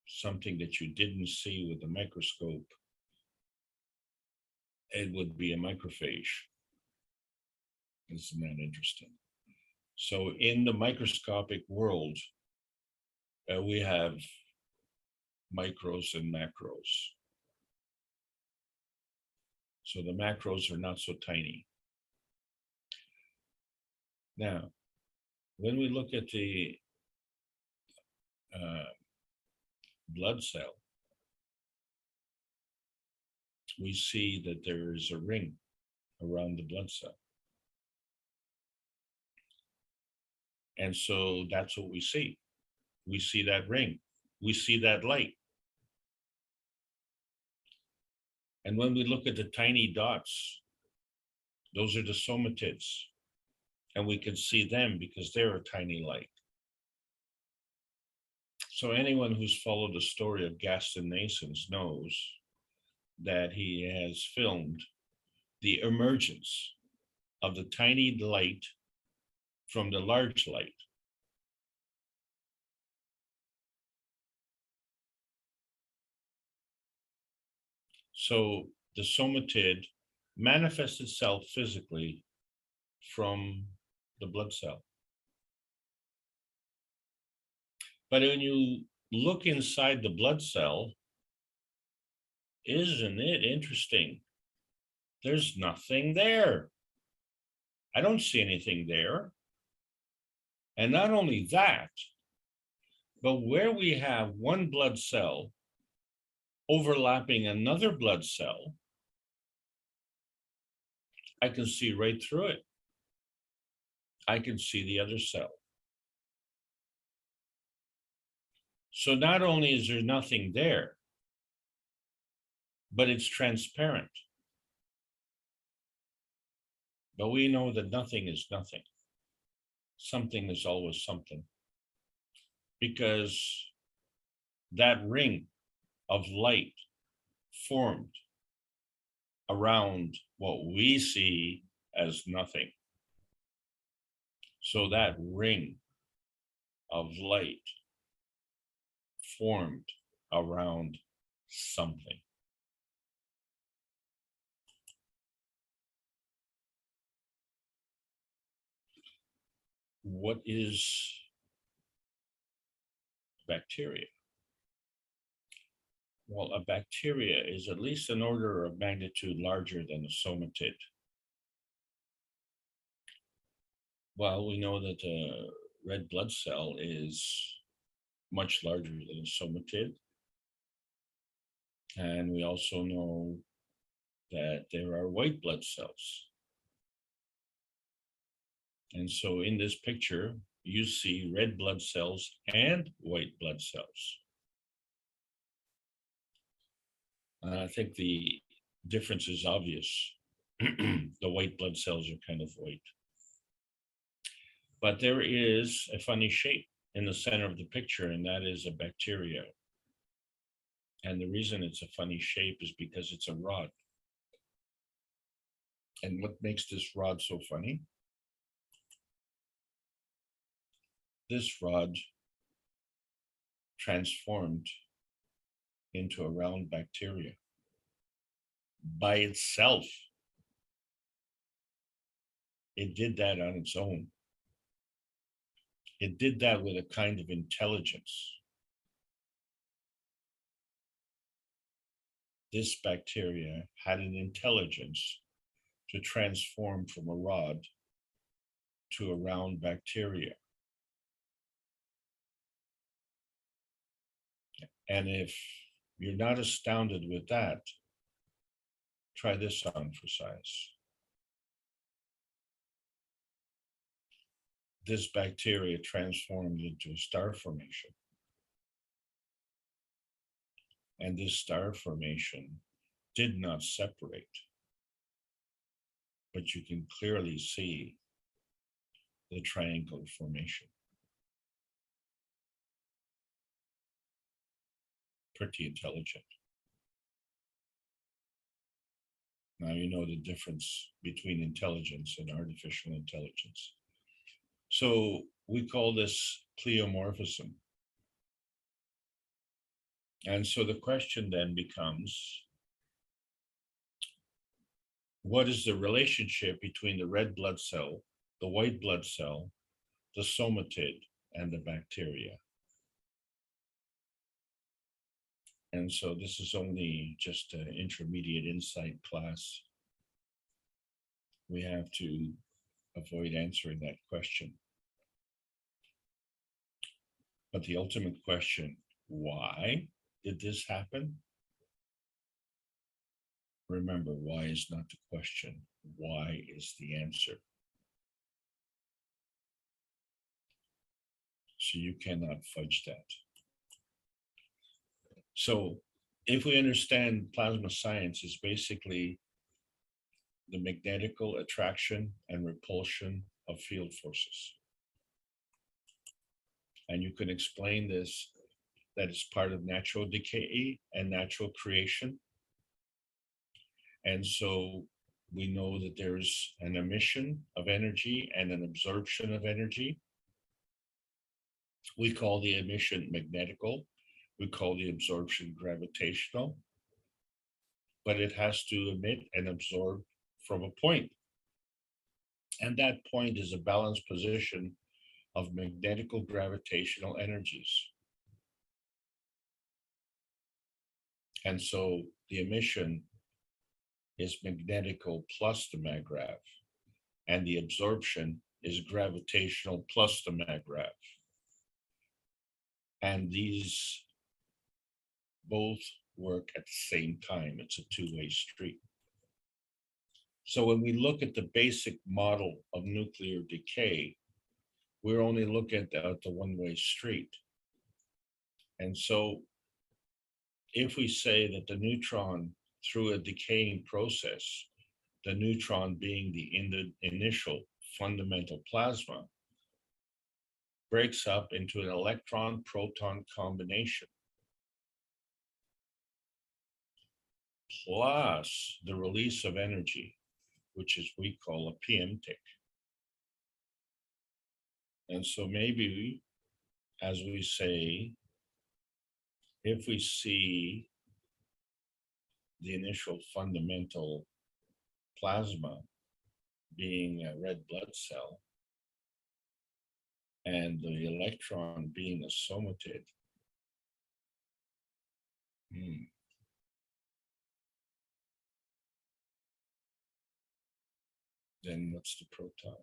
something that you didn't see with a microscope, it would be a microphage. Isn't that interesting? So in the microscopic world, we have micros and macros. So the macros are not so tiny. Now, when we look at the blood cell, we see that there is a ring around the blood cell. And so that's what we see. We see that ring. We see that light. And when we look at the tiny dots, those are the somatids. And we can see them because they're a tiny light. So anyone who's followed the story of Gaston Nasons knows that he has filmed the emergence of the tiny light from the large light. So the somatid manifests itself physically from the blood cell. But when you look inside the blood cell, isn't it interesting? There's nothing there. I don't see anything there. And not only that, but where we have one blood cell overlapping another blood cell, I can see right through it. I can see the other cell. So not only is there nothing there, but it's transparent. But we know that nothing is nothing. Something is always something. Because that ring of light formed around what we see as nothing. So that ring of light formed around something. What is bacteria? Well, a bacteria is at least an order of magnitude larger than a somatid. Well, we know that a red blood cell is much larger than a somatid. And we also know that there are white blood cells. And so in this picture, you see red blood cells and white blood cells. I think the difference is obvious. The white blood cells are kind of white. But there is a funny shape in the center of the picture, and that is a bacteria. And the reason it's a funny shape is because it's a rod. And what makes this rod so funny? This rod transformed into a round bacteria by itself. It did that on its own. It did that with a kind of intelligence. This bacteria had an intelligence to transform from a rod to a round bacteria. And if you're not astounded with that, try this on for size. This bacteria transformed into a star formation. And this star formation did not separate, but you can clearly see the triangle formation. Pretty intelligent. Now you know the difference between intelligence and artificial intelligence. So we call this pleomorphism. And so the question then becomes, what is the relationship between the red blood cell, the white blood cell, the somatid, and the bacteria? And so this is only just an intermediate insight class. We have to avoid answering that question. But the ultimate question, why did this happen? Remember, why is not the question. Why is the answer. So you cannot fudge that. So if we understand plasma science is basically the magnetical attraction and repulsion of field forces. And you can explain this, that it's part of natural decay and natural creation. And so we know that there's an emission of energy and an absorption of energy. We call the emission magnetical. We call the absorption gravitational. But it has to emit and absorb from a point. And that point is a balanced position of magnetical gravitational energies. And so the emission is magnetical plus the maggrav, and the absorption is gravitational plus the maggrav. And these both work at the same time. It's a two-way street. So when we look at the basic model of nuclear decay, we're only looking at the one-way street. And so if we say that the neutron, through a decaying process, the neutron being the initial fundamental plasma, breaks up into an electron-proton combination, plus the release of energy, which is we call a PM tick. And so maybe, as we say, if we see the initial fundamental plasma being a red blood cell and the electron being a somatid, then what's the proton?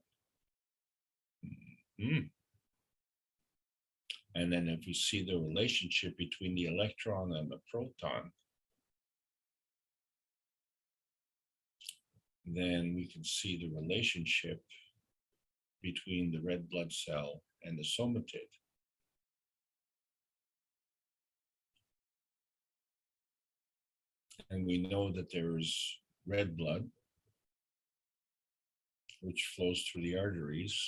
And then if we see the relationship between the electron and the proton, then we can see the relationship between the red blood cell and the somatid. And we know that there is red blood, which flows through the arteries.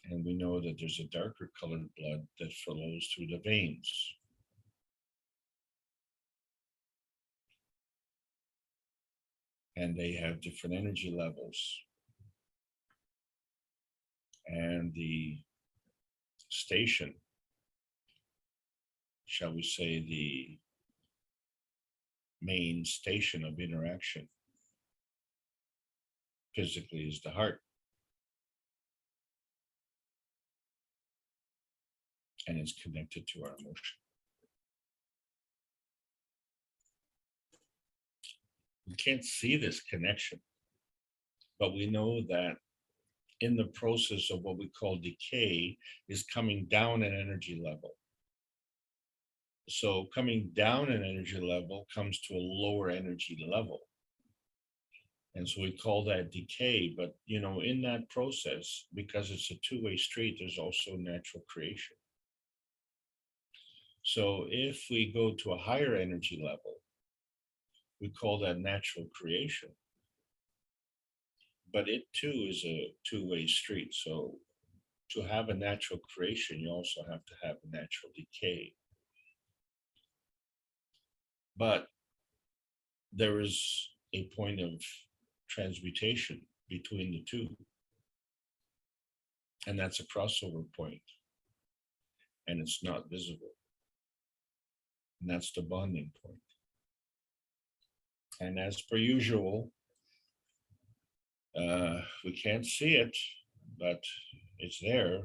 And we know that there's a darker colored blood that flows through the veins. And they have different energy levels. And the station, shall we say, the main station of interaction physically is the heart. And it's connected to our emotion. We can't see this connection, but we know that in the process of what we call decay is coming down an energy level. So coming down an energy level comes to a lower energy level. And so we call that decay, but in that process, because it's a two-way street, there's also natural creation. So if we go to a higher energy level, we call that natural creation. But it too is a two-way street. So to have a natural creation, you also have to have a natural decay. But there is a point of transmutation between the two. And that's a crossover point. And it's not visible. And that's the bonding point. And as per usual, we can't see it, but it's there.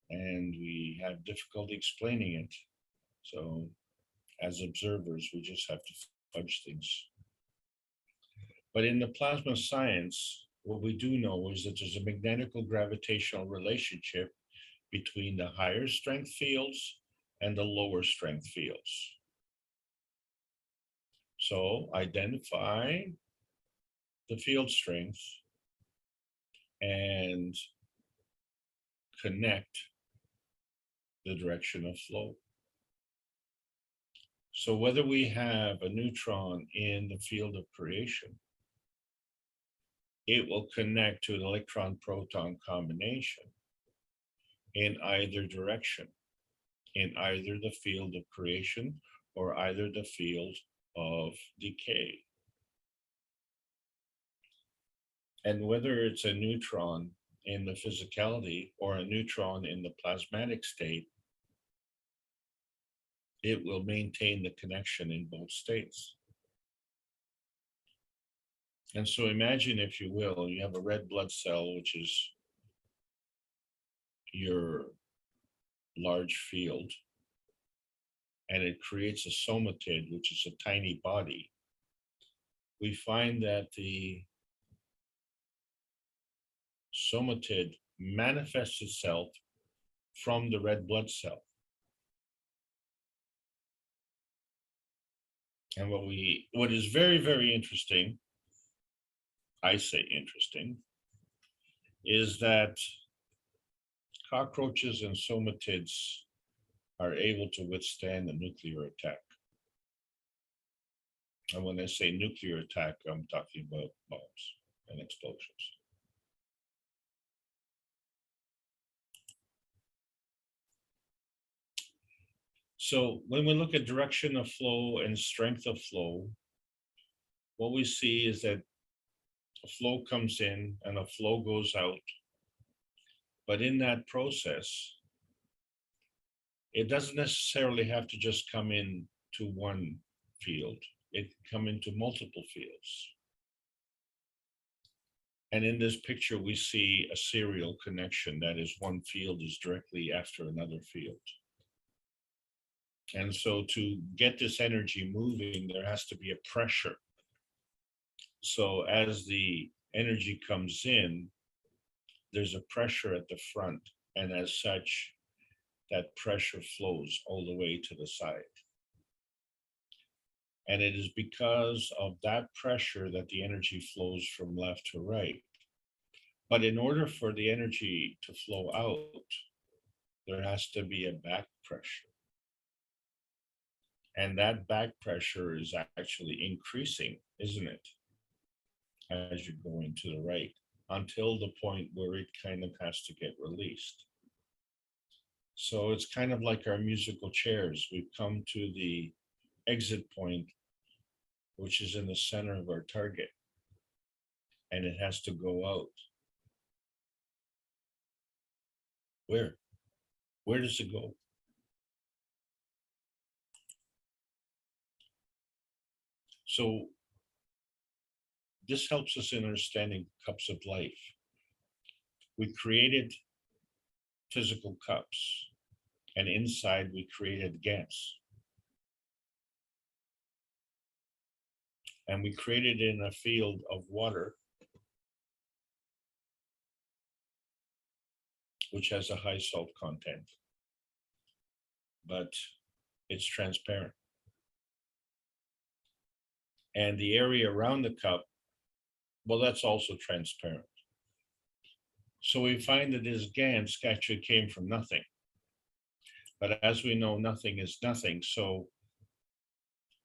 And we have difficulty explaining it. So as observers, we just have to fudge things. But in the plasma science, what we do know is that there's a magnetical gravitational relationship between the higher strength fields and the lower strength fields. So identify the field strength and connect the direction of flow. So whether we have a neutron in the field of creation, it will connect to an electron-proton combination in either direction, in either the field of creation or either the field of decay. And whether it's a neutron in the physicality or a neutron in the plasmatic state, it will maintain the connection in both states. And so imagine, if you will, you have a red blood cell, which is your large field, and it creates a somatid, which is a tiny body. We find that the somatid manifests itself from the red blood cell. And what is very, very interesting, I say interesting, is that cockroaches and somatids are able to withstand a nuclear attack. And when I say nuclear attack, I'm talking about bombs and explosions. So when we look at direction of flow and strength of flow, what we see is that a flow comes in and a flow goes out. But in that process, it doesn't necessarily have to just come in to one field. It can come into multiple fields. And in this picture, we see a serial connection. That is, one field is directly after another field. And so to get this energy moving, there has to be a pressure. So as the energy comes in, there's a pressure at the front, and as such, that pressure flows all the way to the side. And it is because of that pressure that the energy flows from left to right. But in order for the energy to flow out, there has to be a back pressure. And that back pressure is actually increasing, isn't it? As you're going to the right, until the point where it kind of has to get released. So it's kind of like our musical chairs. We've come to the exit point, which is in the center of our target, and it has to go out. Where? Where does it go? So this helps us in understanding cups of life. We created physical cups, and inside we created GANs. And we created in a field of water, which has a high salt content, but it's transparent. And the area around the cup, well, that's also transparent. So we find that this GANs actually came from nothing. But as we know, nothing is nothing. So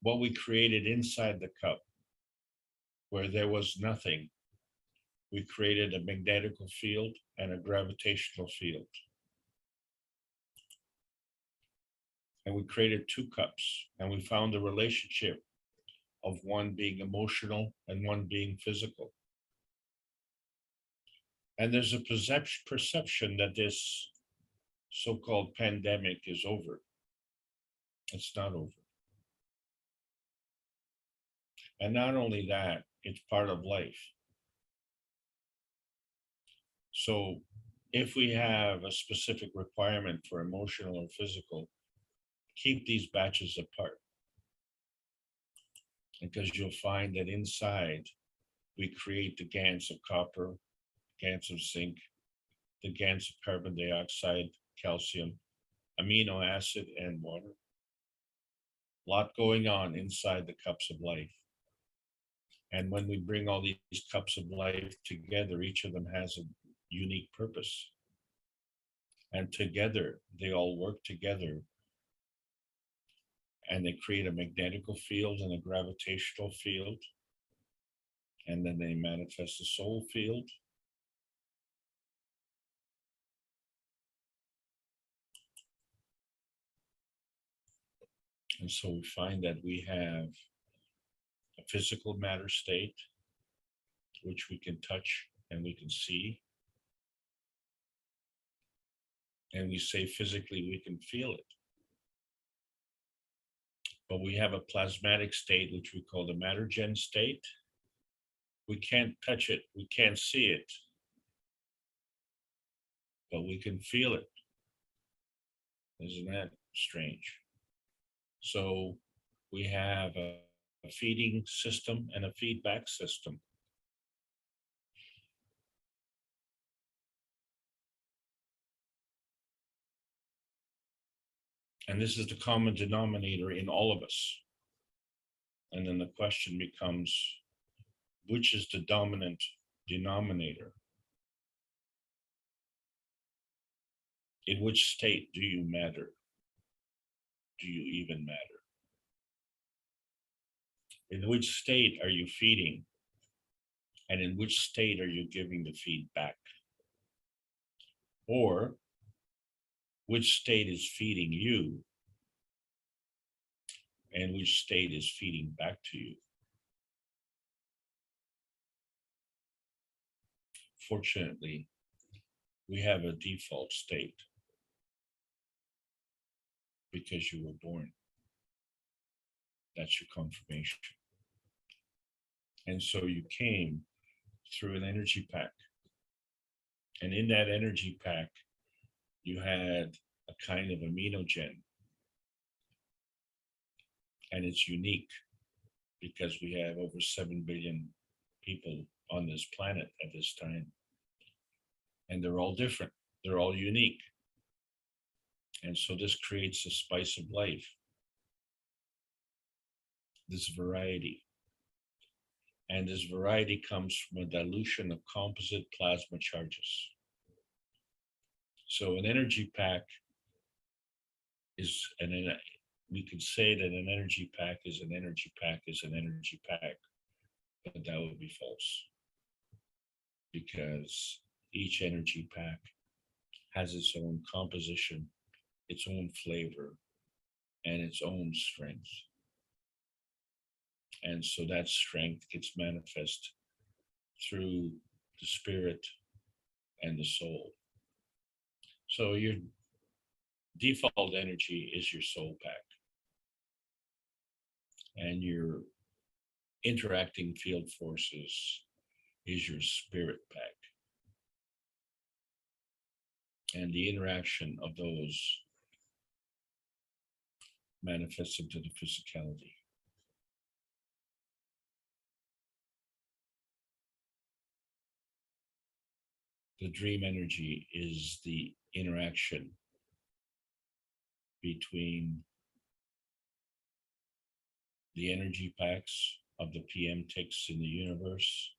what we created inside the cup, where there was nothing, we created a magnetical field and a gravitational field. And we created two cups, and we found a relationship of one being emotional and one being physical. And there's a perception that this so-called pandemic is over. It's not over. And not only that, it's part of life. So if we have a specific requirement for emotional or physical, keep these batches apart. Because you'll find that inside, we create the GANs of copper, GANs of zinc, the GANs of carbon dioxide, calcium, amino acid, and water. A lot going on inside the cups of life. And when we bring all these cups of life together, each of them has a unique purpose. And together, they all work together. And they create a magnetical field and a gravitational field. And then they manifest a soul field. And so we find that we have a physical matter state, which we can touch and we can see. And we say physically we can feel it. But we have a plasmatic state, which we call the matter-gen state. We can't touch it, we can't see it, but we can feel it. Isn't that strange? So we have a feeding system and a feedback system. And this is the common denominator in all of us. And then the question becomes, which is the dominant denominator? In which state do you matter? Do you even matter? In which state are you feeding? And in which state are you giving the feedback? Or which state is feeding you? And which state is feeding back to you? Fortunately, we have a default state because you were born. That's your confirmation. And so you came through an energy pack. And in that energy pack, you had a kind of aminogen. And it's unique because we have over 7 billion people on this planet at this time. And they're all different. They're all unique. And so this creates a spice of life. This variety. And this variety comes from a dilution of composite plasma charges. So an energy pack is we could say that an energy pack is an energy pack is an energy pack, but that would be false. Because each energy pack has its own composition, its own flavor, and its own strength. And so that strength gets manifest through the spirit and the soul. So your default energy is your soul pack. And your interacting field forces is your spirit pack. And the interaction of those manifests into the physicality. The dream energy is the interaction between the energy packs of the PM ticks in the universe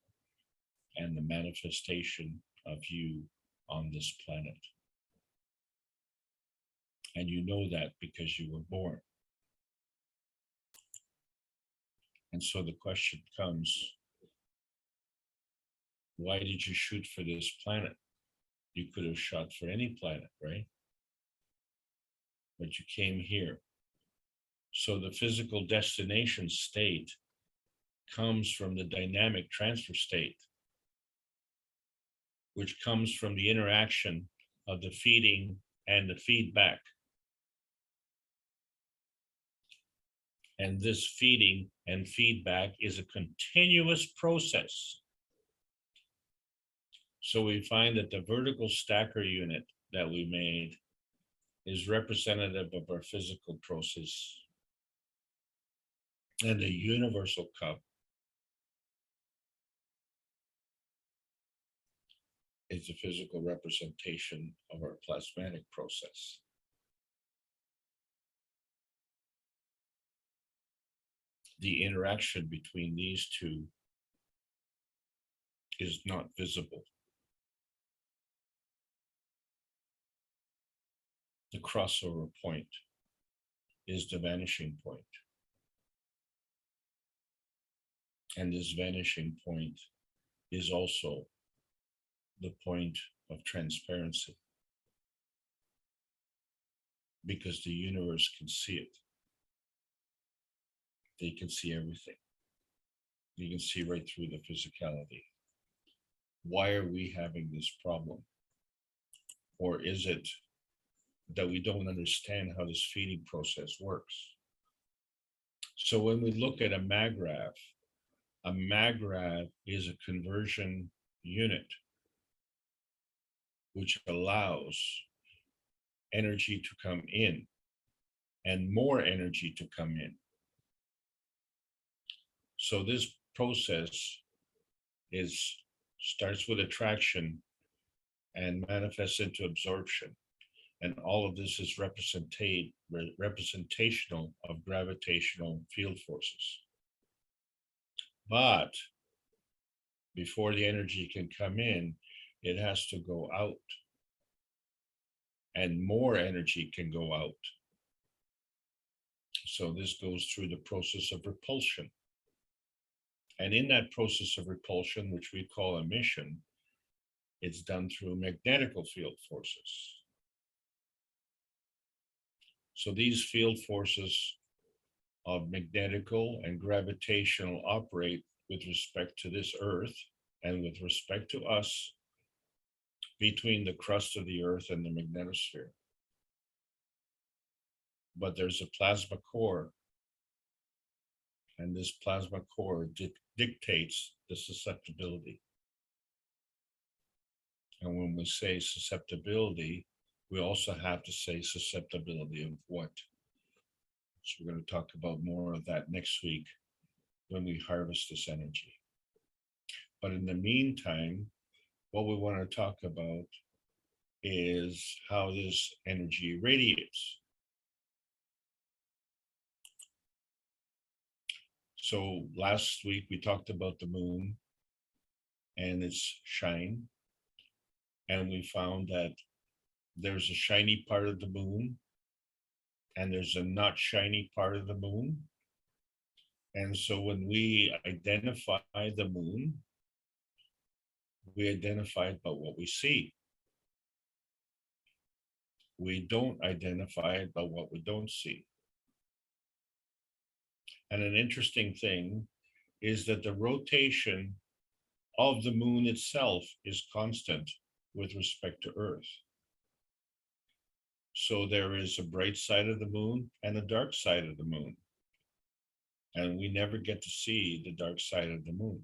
and the manifestation of you on this planet. And you know that because you were born. And so the question comes, why did you shoot for this planet? You could have shot for any planet, right? But you came here. So the physical destination state comes from the dynamic transfer state, which comes from the interaction of the feeding and the feedback. And this feeding and feedback is a continuous process. So we find that the vertical stacker unit that we made is representative of our physical process. And the universal cup is the physical representation of our plasmatic process. the interaction between these two is not visible. The crossover point is the vanishing point. And this vanishing point is also the point of transparency, because the universe can see it. They can see everything. You can see right through the physicality. Why are we having this problem? Or is it that we don't understand how this feeding process works? So when we look at a maggrav is a conversion unit which allows energy to come in and more energy to come in. So this process starts with attraction and manifests into absorption. And all of this is representational of gravitational field forces. But before the energy can come in, it has to go out. And more energy can go out. So this goes through the process of repulsion. And in that process of repulsion, which we call emission, it's done through magnetical field forces. So these field forces of magnetical and gravitational operate with respect to this Earth and with respect to us between the crust of the Earth and the magnetosphere. But there's a plasma core, and this plasma core dictates the susceptibility. And when we say susceptibility, we also have to say susceptibility of what? So we're going to talk about more of that next week when we harvest this energy. But in the meantime, what we want to talk about is how this energy radiates. So last week we talked about the moon and its shine. And we found that there's a shiny part of the moon and there's a not shiny part of the moon. And so when we identify the moon, we identify it by what we see. We don't identify it by what we don't see. And an interesting thing is that the rotation of the moon itself is constant with respect to Earth. So there is a bright side of the moon and a dark side of the moon. And we never get to see the dark side of the moon.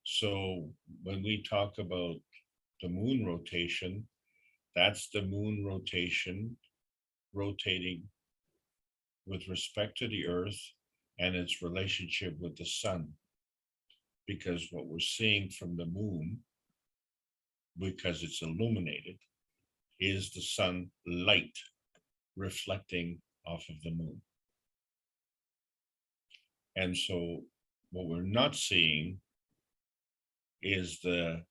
So when we talk about the moon rotation, that's the moon rotation rotating with respect to the Earth and its relationship with the sun. Because what we're seeing from the moon, because it's illuminated, is the sun light reflecting off of the moon. And so what we're not seeing is the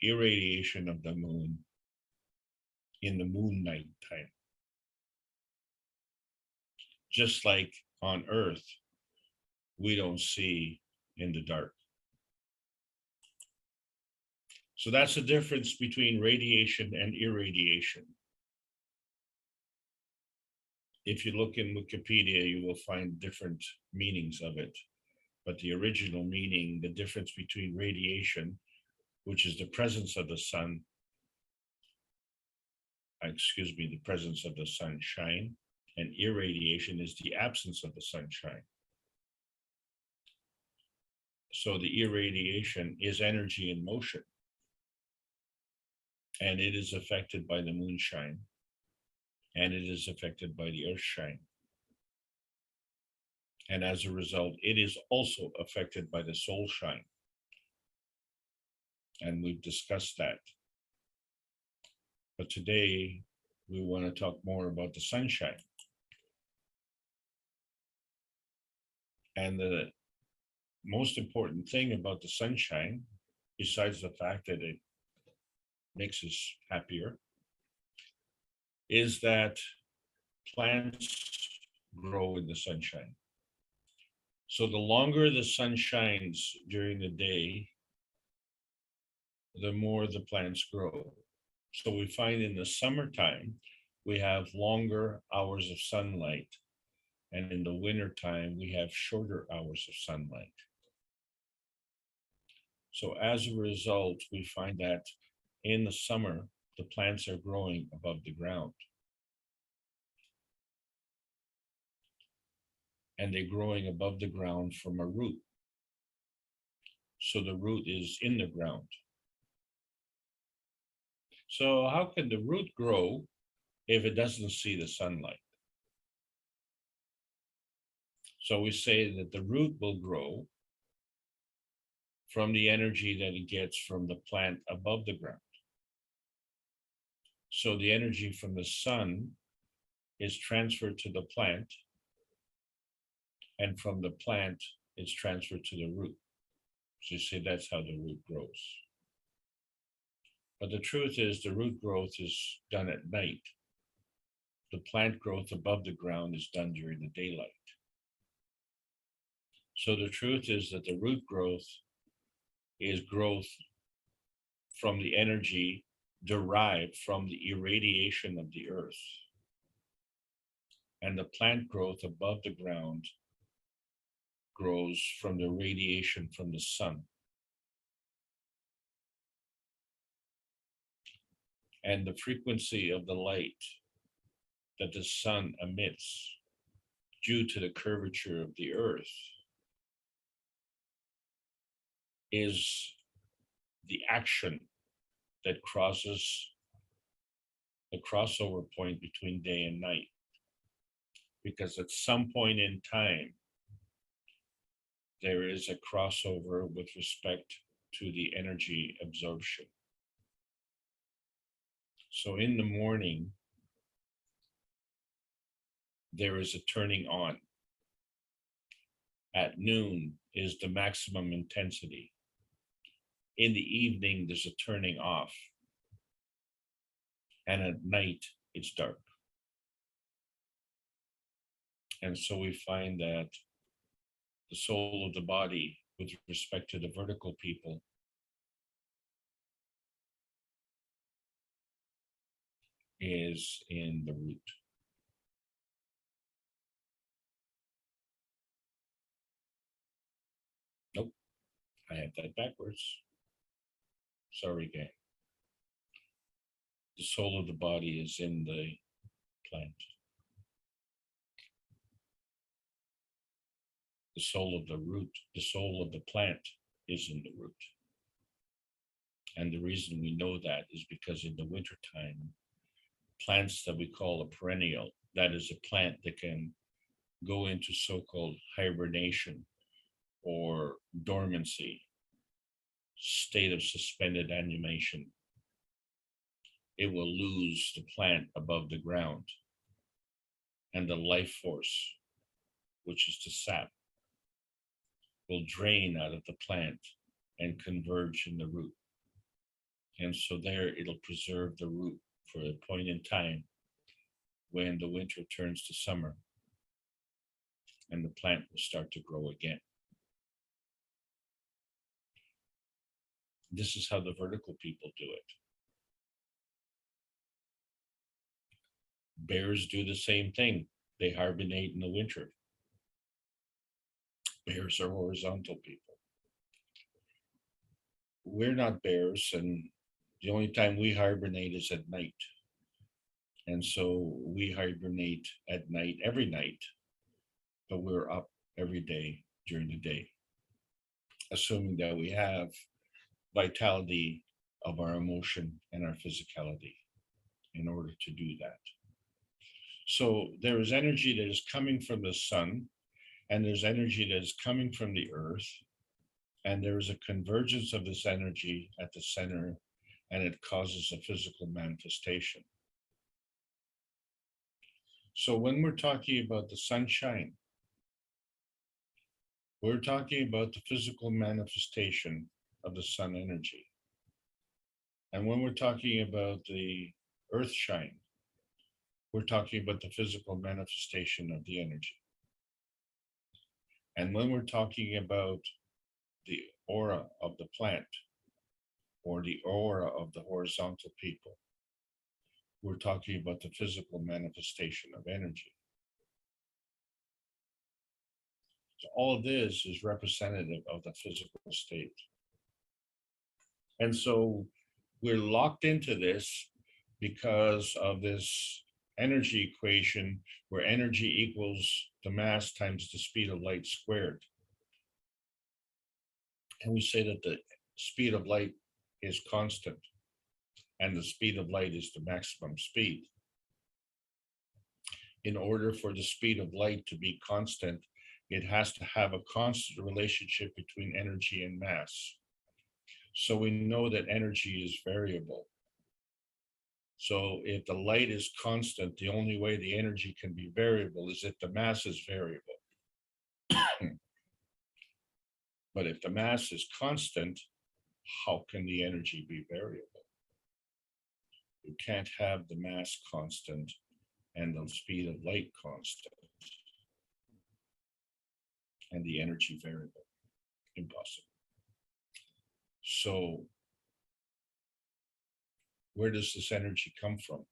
irradiation of the moon in the moon night time. Just like on Earth, we don't see in the dark. So that's the difference between radiation and irradiation. If you look in Wikipedia, you will find different meanings of it. But the original meaning, the difference between radiation, which is the presence of the sun, the presence of the sunshine, and irradiation is the absence of the sunshine. So the irradiation is energy in motion. And it is affected by the moonshine. And it is affected by the earthshine. And as a result, it is also affected by the soulshine. And we've discussed that. But today, we want to talk more about the sunshine. And the most important thing about the sunshine, besides the fact that it makes us happier, is that plants grow in the sunshine. So the longer the sun shines during the day, the more the plants grow. So we find in the summertime, we have longer hours of sunlight. And in the wintertime, we have shorter hours of sunlight. So as a result, we find that in the summer, the plants are growing above the ground. And they're growing above the ground from a root. So the root is in the ground. So how can the root grow if it doesn't see the sunlight? So we say that the root will grow from the energy that it gets from the plant above the ground. So the energy from the sun is transferred to the plant, and from the plant, it's transferred to the root. So you say that's how the root grows. But the truth is the root growth is done at night. The plant growth above the ground is done during the daylight. So the truth is that the root growth is growth from the energy derived from the irradiation of the earth. And the plant growth above the ground grows from the radiation from the sun. And the frequency of the light that the sun emits due to the curvature of the earth is the action that crosses the crossover point between day and night. Because at some point in time, there is a crossover with respect to the energy absorption. So in the morning, there is a turning on. At noon is the maximum intensity. In the evening, there's a turning off. And at night, it's dark. And so we find that the soul of the body, with respect to the vertical people, is in the root. Nope, I have that backwards. Sorry, gang. The soul of the body is in the plant. The soul of the root, the soul of the plant is in the root. And the reason we know that is because in the wintertime, plants that we call a perennial, that is a plant that can go into so-called hibernation or dormancy, state of suspended animation. It will lose the plant above the ground, and the life force, which is the sap, will drain out of the plant and converge in the root. And so there it'll preserve the root for a point in time when the winter turns to summer and the plant will start to grow again. This is how the vertical people do it. Bears do the same thing. They hibernate in the winter. Bears are horizontal people. We're not bears, and the only time we hibernate is at night. And so we hibernate at night, every night, but we're up every day during the day, assuming that we have vitality of our emotion and our physicality in order to do that. So there is energy that is coming from the sun, and there's energy that is coming from the earth, and there is a convergence of this energy at the center, and it causes a physical manifestation. So when we're talking about the sunshine, We're talking about the physical manifestation of the sun energy. And when we're talking about the earth shine, we're talking about the physical manifestation of the energy. And when we're talking about the aura of the plant or the aura of the horizontal people, we're talking about the physical manifestation of energy. So all of this is representative of the physical state. And so we're locked into this because of this energy equation where energy equals the mass times the speed of light squared. And we say that the speed of light is constant and the speed of light is the maximum speed. In order for the speed of light to be constant, it has to have a constant relationship between energy and mass. So we know that energy is variable. So if the light is constant, the only way the energy can be variable is if the mass is variable. But if the mass is constant, how can the energy be variable? You can't have the mass constant and the speed of light constant and the energy variable. Impossible. So where does this energy come from?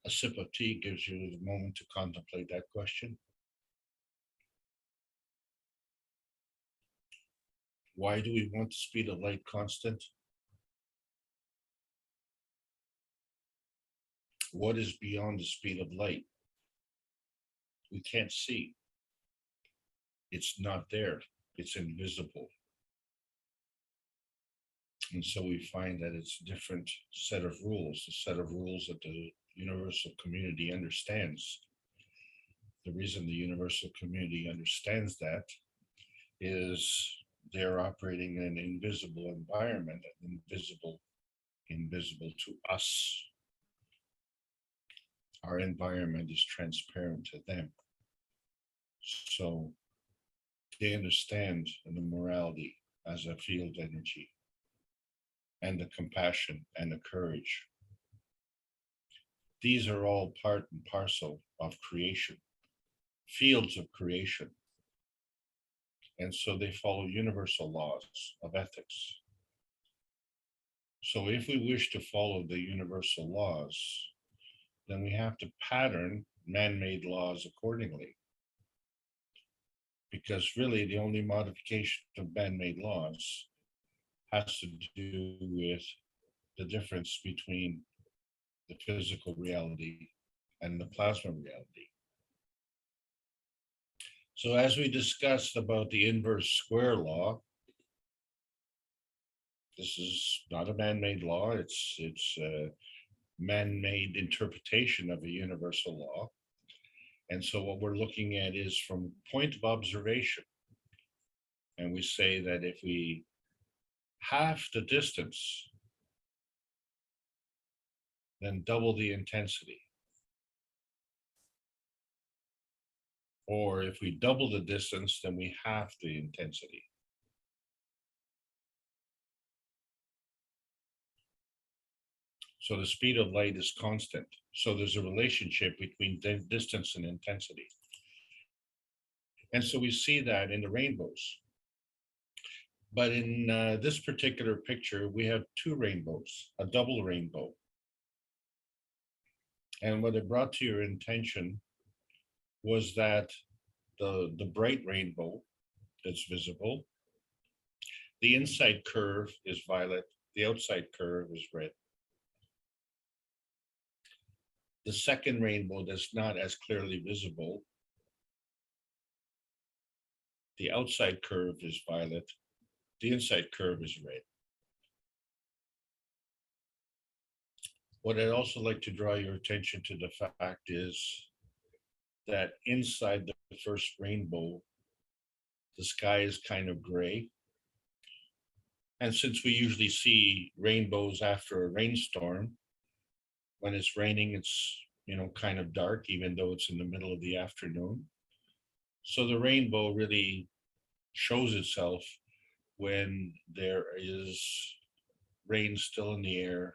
A sip of tea gives you a moment to contemplate that question. Why do we want the speed of light constant? What is beyond the speed of light? We can't see. It's not there. It's invisible. And so we find that it's a different set of rules, a set of rules that the universal community understands. The reason the universal community understands that is they're operating in an invisible environment, invisible to us. Our environment is transparent to them. So they understand the morality as a field energy and the compassion and the courage. These are all part and parcel of creation, fields of creation. And so they follow universal laws of ethics. So if we wish to follow the universal laws, then we have to pattern man-made laws accordingly. Because really the only modification of man-made laws has to do with the difference between the physical reality and the plasma reality. So as we discussed about the inverse square law, this is not a man-made law, it's a man-made interpretation of a universal law. And so what we're looking at is from point of observation. And we say that if we half the distance, then double the intensity. Or if we double the distance, then we half the intensity. So the speed of light is constant. So there's a relationship between distance and intensity. And so we see that in the rainbows. But in this particular picture, we have two rainbows, a double rainbow. And what it brought to your attention was that the bright rainbow that's visible, the inside curve is violet, the outside curve is red. The second rainbow that's not as clearly visible, the outside curve is violet, the inside curve is red. What I'd also like to draw your attention to the fact is that inside the first rainbow, the sky is kind of gray. And since we usually see rainbows after a rainstorm, when it's raining, it's, kind of dark, even though it's in the middle of the afternoon. So the rainbow really shows itself when there is rain still in the air,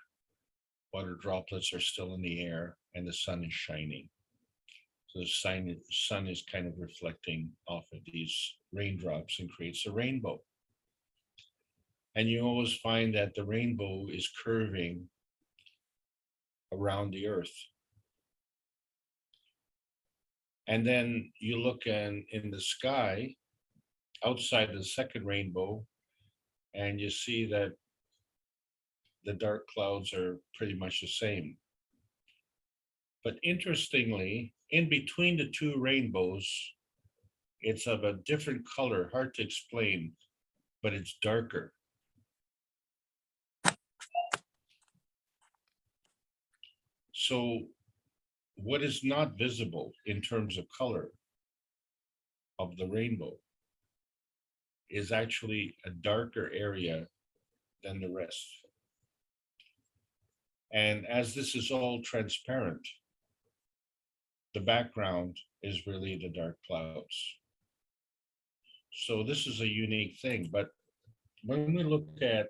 water droplets are still in the air, and the sun is shining. So the sun is kind of reflecting off of these raindrops and creates a rainbow. And you always find that the rainbow is curving around the earth. And then you look in the sky outside the second rainbow, and you see that the dark clouds are pretty much the same. But interestingly, in between the two rainbows, it's of a different color, hard to explain, but it's darker. So what is not visible in terms of color of the rainbow is actually a darker area than the rest. And as this is all transparent, the background is really the dark clouds. So this is a unique thing. But when we look at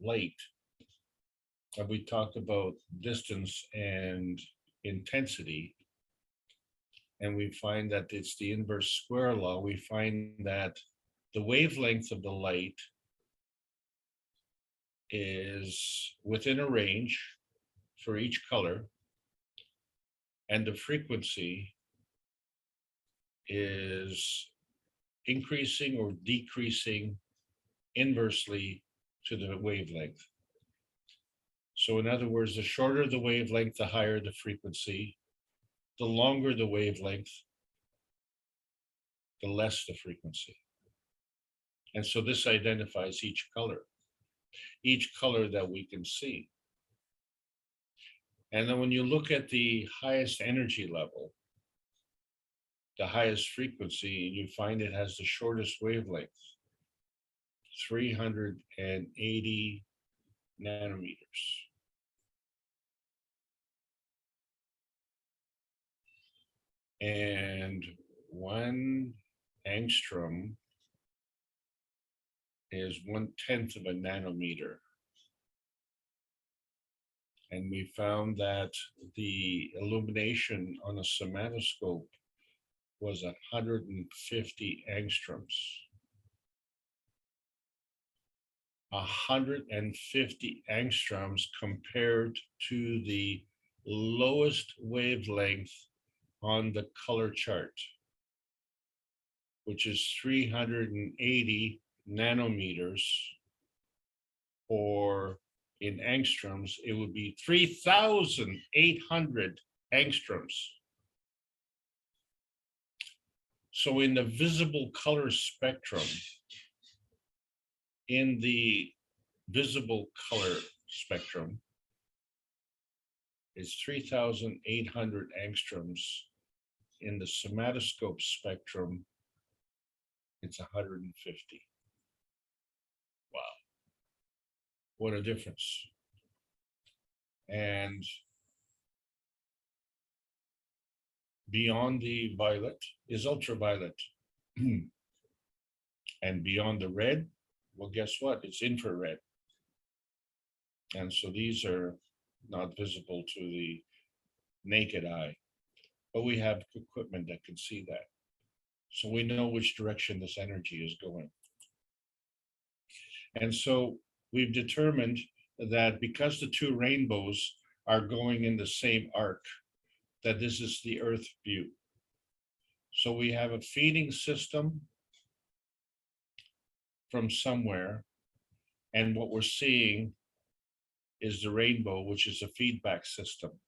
light, and we talked about distance and intensity, and we find that it's the inverse square law, we find that the wavelength of the light is within a range for each color, and the frequency is increasing or decreasing inversely to the wavelength. So in other words, the shorter the wavelength, the higher the frequency. The longer the wavelength, the less the frequency. And so this identifies each color that we can see. And then when you look at the highest energy level, the highest frequency, you find it has the shortest wavelength, 380 nanometers. And 1 angstrom is 1/10 of a nanometer. And we found that the illumination on a cinematoscope was 150 angstroms. 150 angstroms compared to the lowest wavelength on the color chart, which is 380 nanometers, or in angstroms, it would be 3,800 angstroms. So in the visible color spectrum, is 3,800 angstroms. In the cinematoscope spectrum, it's 150. Wow, what a difference. And beyond the violet is ultraviolet. And beyond the red, well, guess what? It's infrared. And so these are not visible to the naked eye, but we have equipment that can see that. So we know which direction this energy is going. And so we've determined that because the two rainbows are going in the same arc, that this is the Earth view. So we have a feeding system from somewhere, and what we're seeing is the rainbow, which is a feedback system.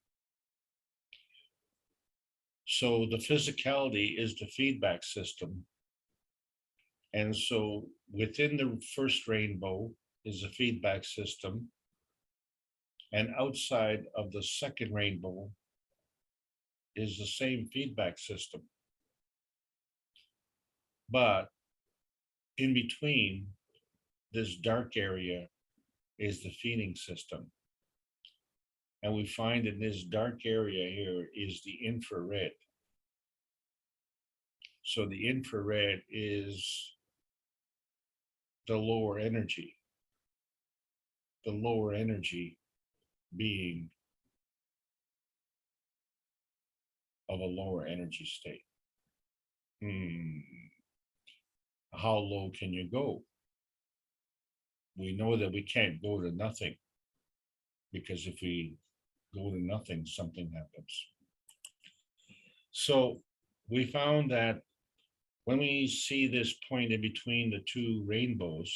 So the physicality is the feedback system. And so within the first rainbow is a feedback system. And outside of the second rainbow is the same feedback system. But in between this dark area is the feeding system. And we find in this dark area here is the infrared. So the infrared is the lower energy. The lower energy being of a lower energy state. How low can you go? We know that we can't go to nothing, because if we go to nothing, something happens. So we found that when we see this point in between the two rainbows,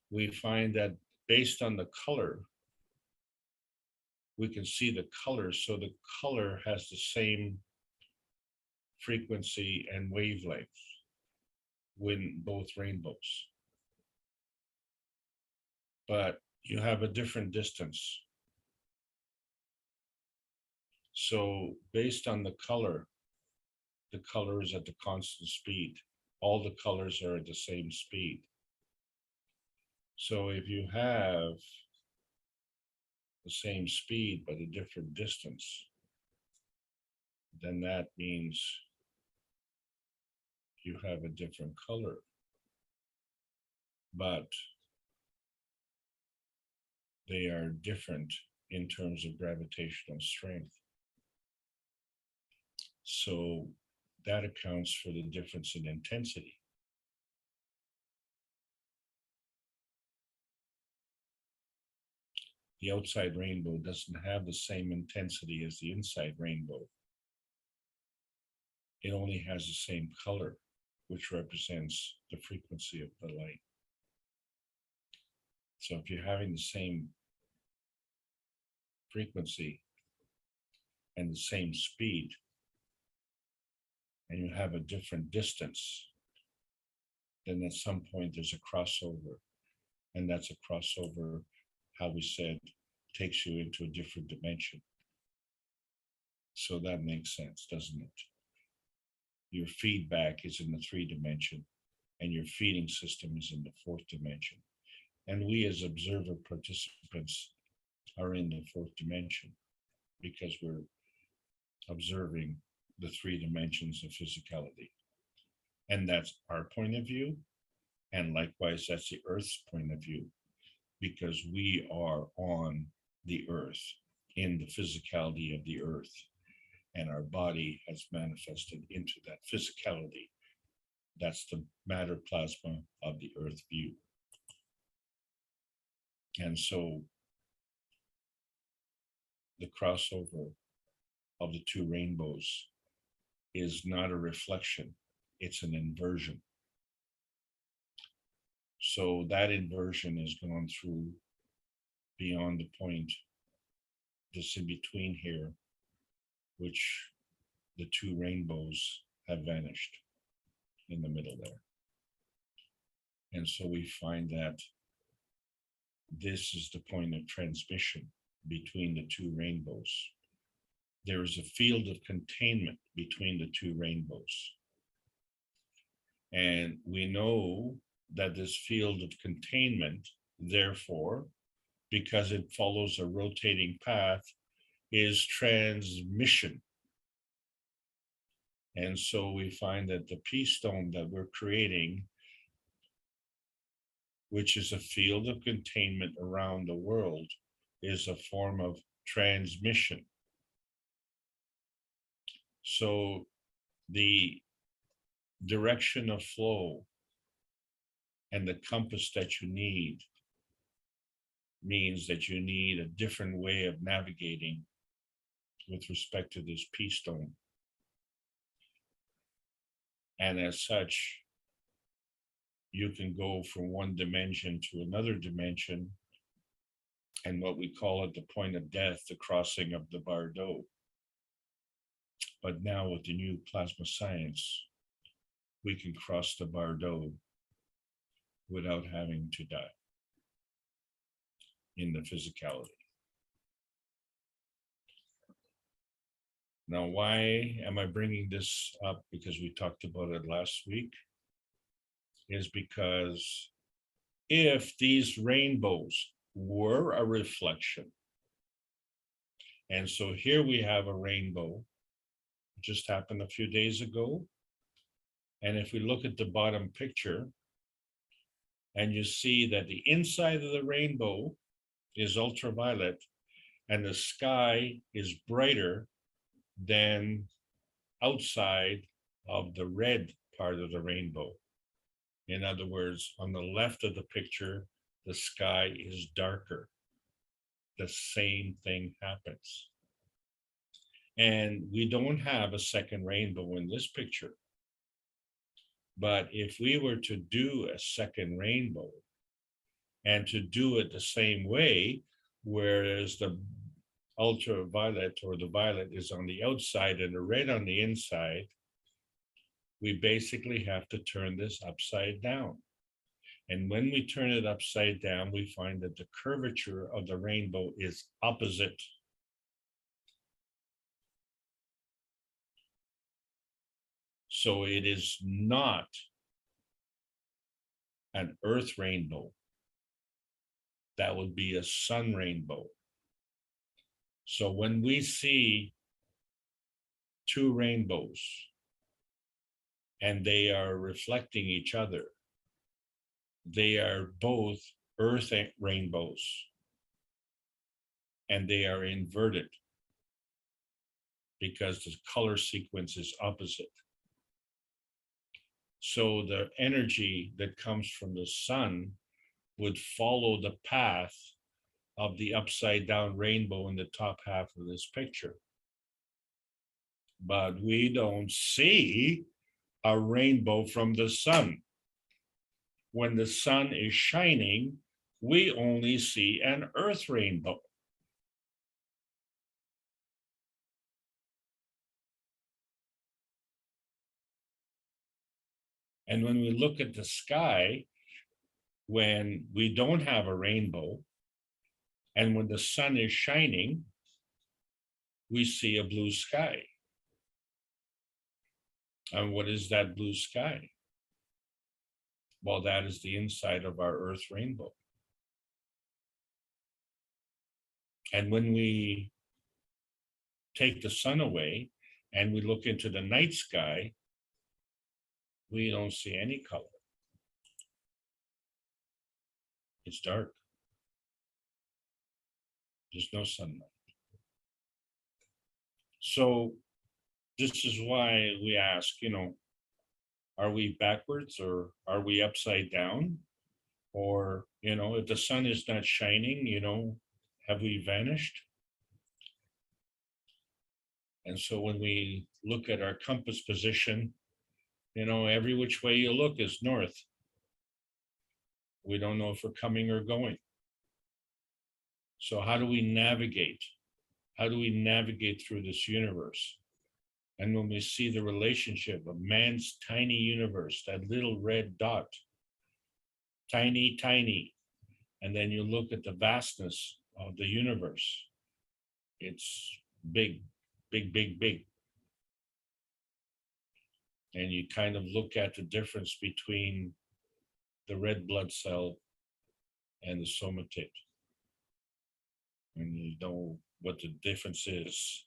we find that based on the color, we can see the color. So the color has the same frequency and wavelength when both rainbows. But you have a different distance. So based on the color is at the constant speed. All the colors are at the same speed. So if you have the same speed but a different distance, then that means you have a different color. But they are different in terms of gravitational strength. So that accounts for the difference in intensity. The outside rainbow doesn't have the same intensity as the inside rainbow. It only has the same color, which represents the frequency of the light. So if you're having the same frequency and the same speed, and you have a different distance, then at some point there's a crossover. And that's a crossover, how we said, takes you into a different dimension. So that makes sense, doesn't it? Your feedback is in the 3 dimension, and your feeding system is in the 4th dimension. And we as observer participants are in the 4th dimension because we're observing the 3 dimensions of physicality. And that's our point of view. And likewise, that's the Earth's point of view, because we are on the Earth, in the physicality of the Earth. And our body has manifested into that physicality. That's the matter plasma of the Earth view. And so the crossover of the 2 rainbows is not a reflection, it's an inversion. So that inversion is gone through beyond the point, this in between here, which the 2 rainbows have vanished in the middle there. And so we find that this is the point of transmission between the 2 rainbows. There is a field of containment between the 2 rainbows. And we know that this field of containment, therefore, because it follows a rotating path, is transmission. And so we find that the peace dome that we're creating, which is a field of containment around the world, is a form of transmission. So the direction of flow and the compass that you need means that you need a different way of navigating with respect to this peace dome. And as such, you can go from one dimension to another dimension, and what we call at the point of death, the crossing of the bardeau. But now with the new plasma science, we can cross the bardeau without having to die. in the physicality. Now, why am I bringing this up? Because we talked about it last week, is because if these rainbows were a reflection, and so here we have a rainbow, just happened a few days ago, and if we look at the bottom picture, and you see that the inside of the rainbow is ultraviolet, and the sky is brighter than outside of the red part of the rainbow. In other words, on the left of the picture, the sky is darker. The same thing happens. And we don't have a second rainbow in this picture. But if we were to do a second rainbow and to do it the same way, whereas the ultraviolet or the violet is on the outside and the red on the inside, we basically have to turn this upside down. And when we turn it upside down, we find that the curvature of the rainbow is opposite. So it is not an earth rainbow. That would be a sun rainbow. So when we see two rainbows and they are reflecting each other, they are both earth rainbows and they are inverted because the color sequence is opposite. So the energy that comes from the sun would follow the path of the upside down rainbow in the top half of this picture. But we don't see a rainbow from the sun. When the sun is shining, we only see an earth rainbow. And when we look at the sky, when we don't have a rainbow, and when the sun is shining, we see a blue sky. And what is that blue sky? Well, that is the inside of our Earth rainbow. And when we take the sun away and we look into the night sky, we don't see any color. It's dark. There's no sunlight. So this is why we ask, are we backwards or are we upside down? Or, if the sun is not shining, have we vanished? And so when we look at our compass position, every which way you look is north. We don't know if we're coming or going. So how do we navigate? How do we navigate through this universe? And when we see the relationship of man's tiny universe, that little red dot, tiny, tiny, and then you look at the vastness of the universe, it's big, big, big, big. And you kind of look at the difference between the red blood cell and the somatic. And you know what the difference is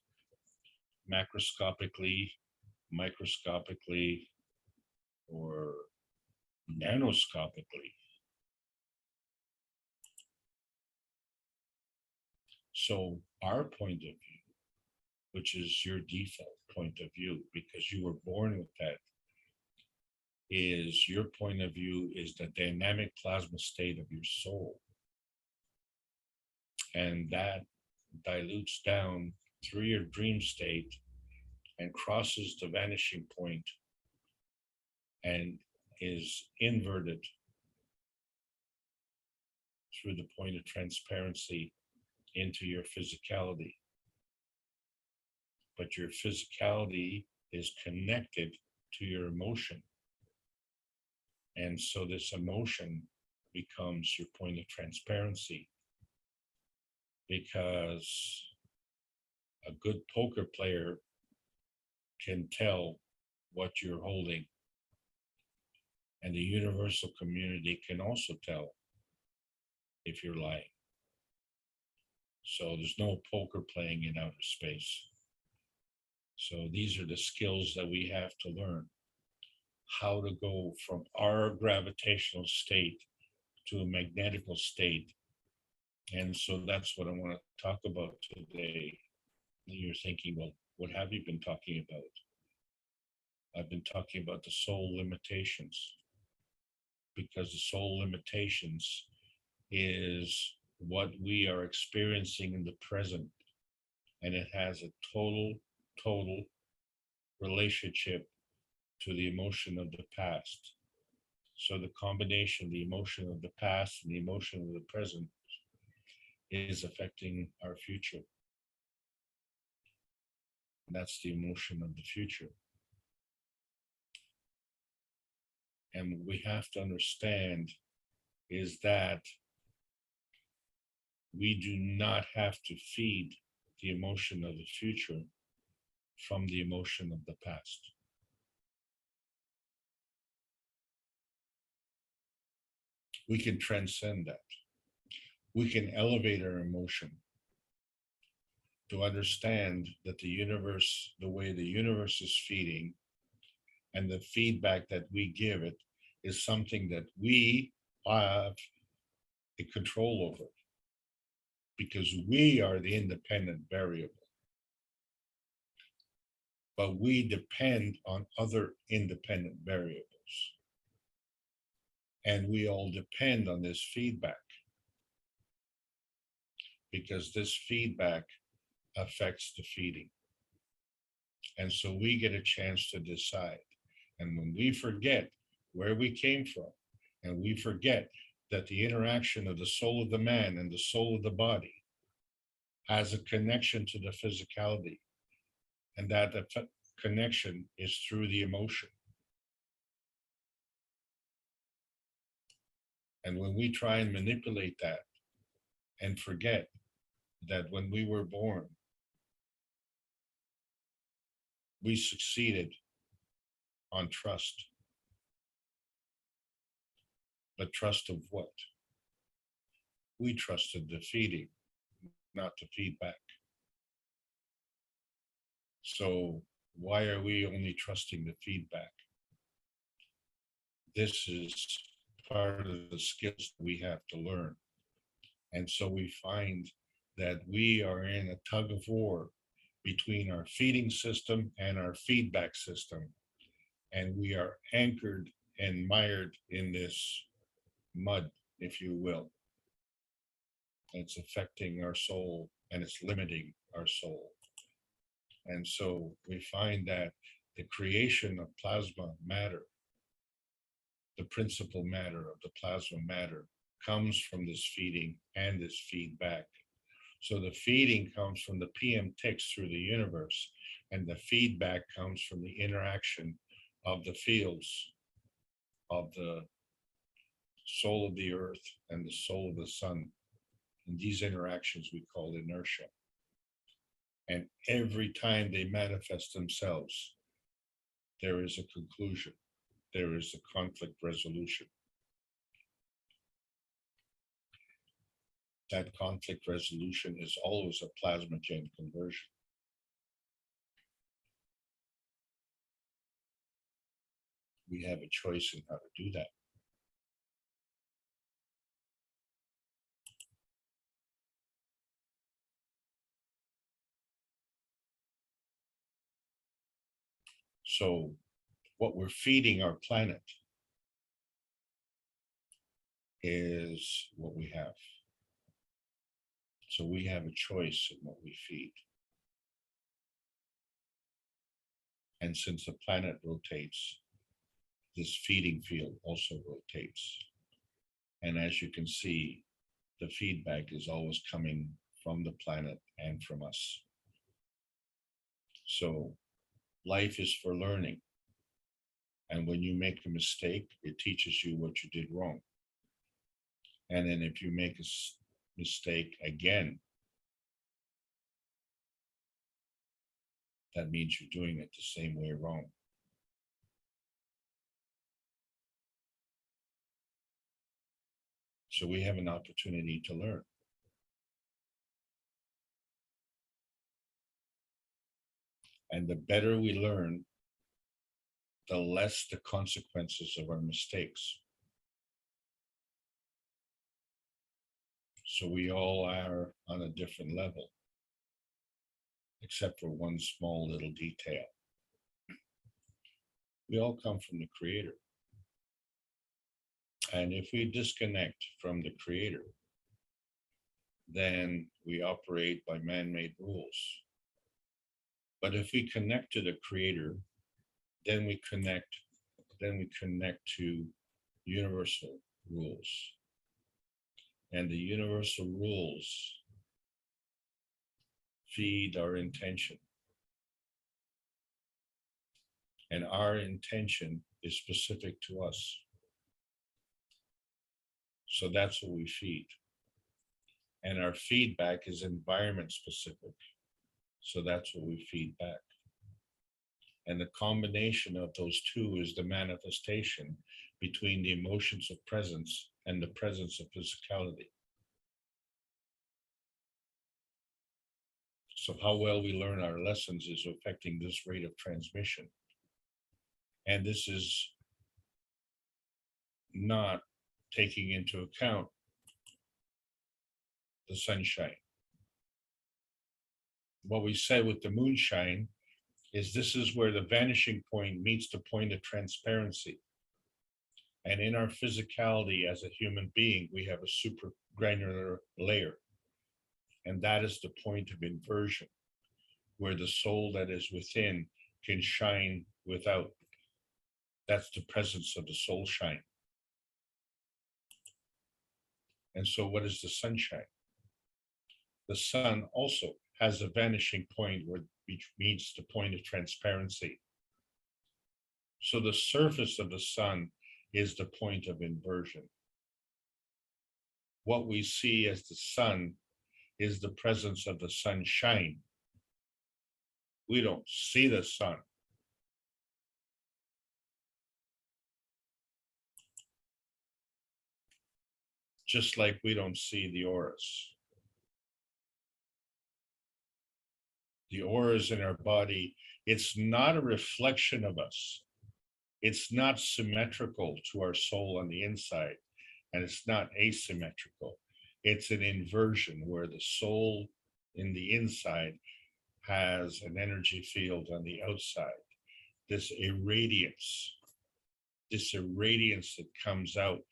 macroscopically, microscopically, or nanoscopically. So our point of view, which is your default point of view, because you were born with that, is your point of view is the dynamic plasma state of your soul. And that dilutes down through your dream state and crosses the vanishing point and is inverted through the point of transparency into your physicality. But your physicality is connected to your emotion. And so this emotion becomes your point of transparency. because a good poker player can tell what you're holding, and the universal community can also tell if you're lying. So there's no poker playing in outer space. So these are the skills that we have to learn, how to go from our gravitational state to a magnetical state. And so that's what I want to talk about today. You're thinking, well, what have you been talking about? I've been talking about the soul limitations, because the soul limitations is what we are experiencing in the present, and it has a total relationship to the emotion of the past. So the combination, the emotion of the past and the emotion of the present, is affecting our future. And that's the emotion of the future. And what we have to understand is that we do not have to feed the emotion of the future from the emotion of the past. We can transcend that. We can elevate our emotion to understand that the universe, the way the universe is feeding, and the feedback that we give it, is something that we have a control over, because we are the independent variable. But we depend on other independent variables. And we all depend on this feedback, because this feedback affects the feeding. And so we get a chance to decide. And when we forget where we came from, and we forget that the interaction of the soul of the man and the soul of the body has a connection to the physicality, and that the connection is through the emotion. And when we try and manipulate that and forget that when we were born, we succeeded on trust. But trust of what? We trusted the feeding, not the feedback. So why are we only trusting the feedback? This is part of the skills we have to learn. And so we find that we are in a tug of war between our feeding system and our feedback system. And we are anchored and mired in this mud, if you will. It's affecting our soul, and it's limiting our soul. And so we find that the creation of plasma matter, the principal matter of the plasma matter, comes from this feeding and this feedback. So the feeding comes from the PM ticks through the universe, and the feedback comes from the interaction of the fields of the soul of the earth and the soul of the sun. And these interactions we call inertia. And every time they manifest themselves, there is a conclusion. There is a conflict resolution. That conflict resolution is always a plasma gene conversion. We have a choice in how to do that. So what we're feeding our planet is what we have. So we have a choice in what we feed. And since the planet rotates, this feeding field also rotates. And as you can see, the feedback is always coming from the planet and from us. So life is for learning. And when you make a mistake, it teaches you what you did wrong. And then if you make a mistake again, that means you're doing it the same way wrong. So we have an opportunity to learn. And the better we learn, the less the consequences of our mistakes. So we all are on a different level, except for one small little detail. We all come from the Creator. And if we disconnect from the Creator, then we operate by man-made rules. But if we connect to the Creator, then we connect to universal rules. And the universal rules feed our intention. And our intention is specific to us. So that's what we feed. And our feedback is environment specific. So that's what we feed back. And the combination of those two is the manifestation between the emotions of presence and the presence of physicality. So how well we learn our lessons is affecting this rate of transmission. And this is not taking into account the sunshine. What we said with the moonshine is this is where the vanishing point meets the point of transparency. And in our physicality as a human being, we have a super granular layer. And that is the point of inversion, where the soul that is within can shine without. That's the presence of the soul shine. And so what is the sunshine? The sun also has a vanishing point which meets the point of transparency. So the surface of the sun is the point of inversion. What we see as the sun is the presence of the sunshine. We don't see the sun. Just like we don't see the auras. The auras in our body, it's not a reflection of us. It's not symmetrical to our soul on the inside, and it's not asymmetrical. It's an inversion where the soul in the inside has an energy field on the outside. This irradiance that comes out,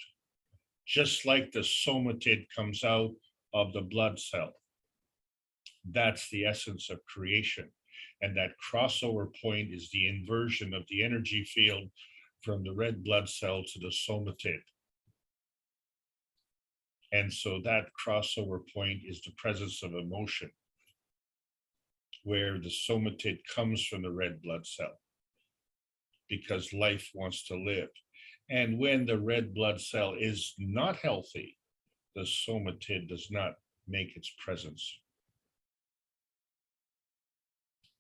just like the somatid comes out of the blood cell. That's the essence of creation. And that crossover point is the inversion of the energy field from the red blood cell to the somatid. And so that crossover point is the presence of emotion, where the somatid comes from the red blood cell, because life wants to live. And when the red blood cell is not healthy, the somatid does not make its presence.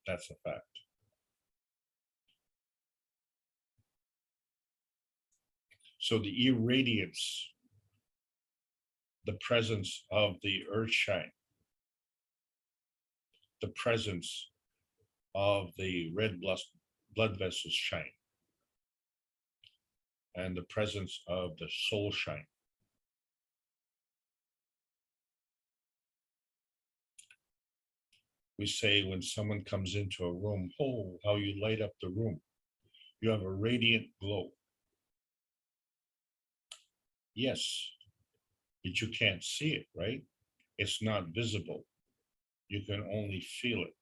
That's a fact. So the irradiance, the presence of the earth shine, the presence of the red blood vessels shine, and the presence of the soul shine. We say when someone comes into a room, oh, how you light up the room. You have a radiant glow. Yes, but you can't see it, right? It's not visible. You can only feel it.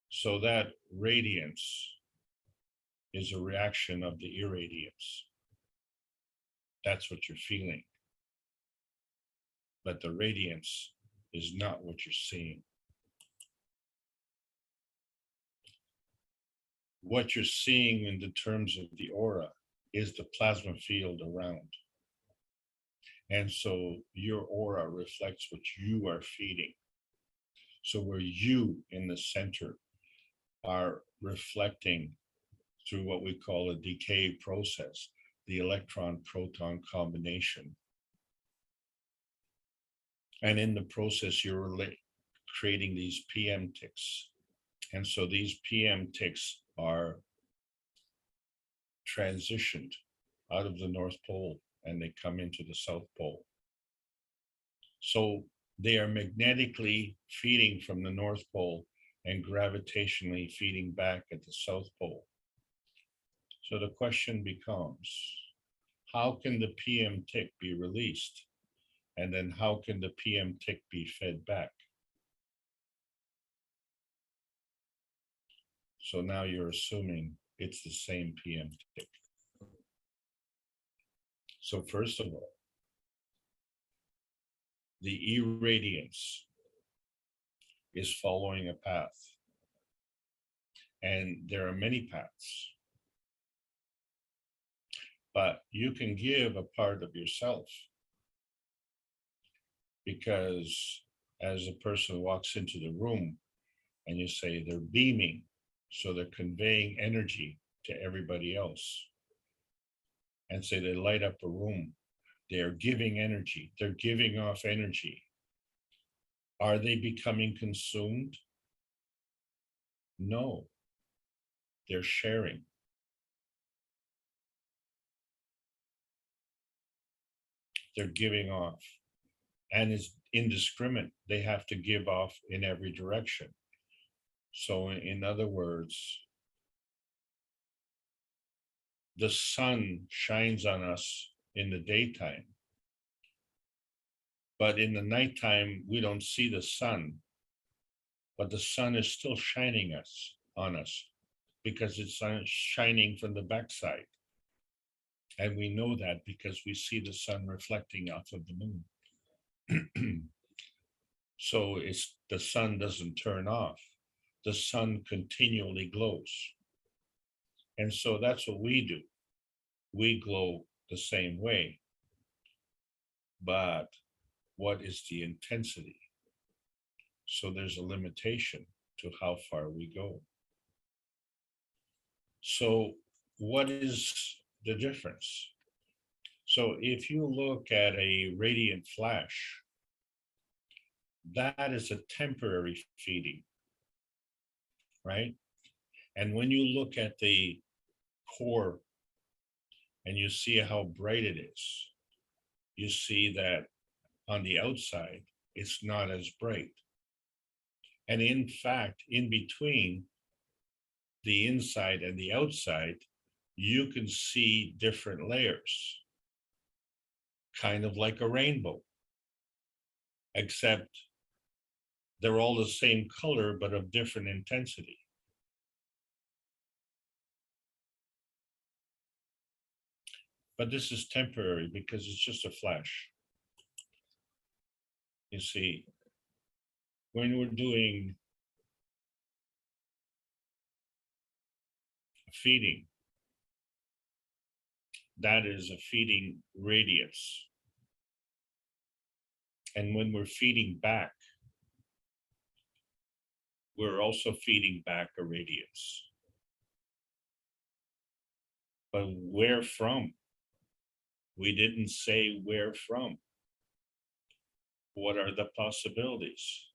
So that radiance is a reaction of the irradiance. That's what you're feeling. But the radiance is not what you're seeing. What you're seeing in the terms of the aura is the plasma field around. And so your aura reflects what you are feeding. So where you in the center are reflecting through what we call a decay process, the electron-proton combination. And in the process, you're creating these PM ticks. And so these PM ticks are transitioned out of the North Pole and they come into the South Pole. So they are magnetically feeding from the North Pole and gravitationally feeding back at the South Pole. So the question becomes, how can the PM tick be released? And then how can the PM tick be fed back? So now you're assuming it's the same PM tick. So first of all, the irradiance is following a path. And there are many paths. But you can give a part of yourself, because as a person walks into the room and you say they're beaming, so they're conveying energy to everybody else, and say they light up a room, they're giving energy, they're giving off energy. Are they becoming consumed? No, they're sharing. They're giving off, and it's indiscriminate. They have to give off in every direction. So in other words, the sun shines on us in the daytime, but in the nighttime, we don't see the sun, but the sun is still shining on us because it's shining from the backside. And we know that because we see the sun reflecting off of the moon. So the sun doesn't turn off. The sun continually glows. And so that's what we do. We glow the same way. But what is the intensity? So there's a limitation to how far we go. So what is the difference? So if you look at a radiant flash, that is a temporary feeding, right? And when you look at the core and you see how bright it is, you see that on the outside, it's not as bright. And in fact, in between the inside and the outside, you can see different layers, kind of like a rainbow, except they're all the same color, but of different intensity. But this is temporary because it's just a flash. You see, when we're doing feeding, that is a feeding radiance. And when we're feeding back, we're also feeding back a radiance. But where from? We didn't say where from. What are the possibilities?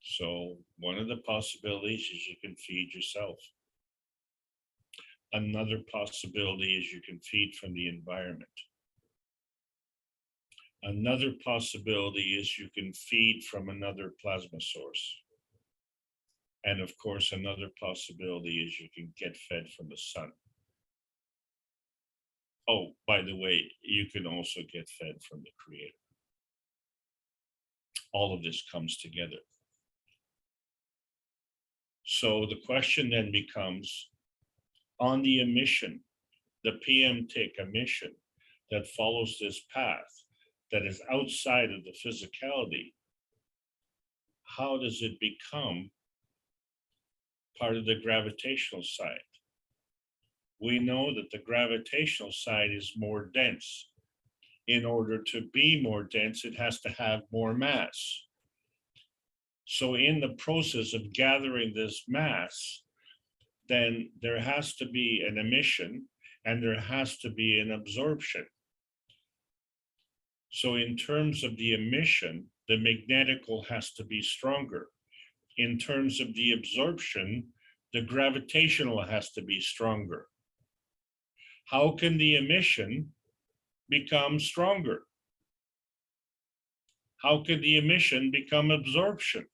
So one of the possibilities is you can feed yourself. Another possibility is you can feed from the environment. Another possibility is you can feed from another plasma source. And of course, another possibility is you can get fed from the sun. Oh, by the way, you can also get fed from the Creator. All of this comes together. So the question then becomes, on the emission, the PM tick emission that follows this path, that is outside of the physicality, how does it become part of the gravitational side? We know that the gravitational side is more dense. In order to be more dense, it has to have more mass. So in the process of gathering this mass, then there has to be an emission and there has to be an absorption. So in terms of the emission, the magnetical has to be stronger. In terms of the absorption, the gravitational has to be stronger. How can the emission become stronger? How could the emission become absorption?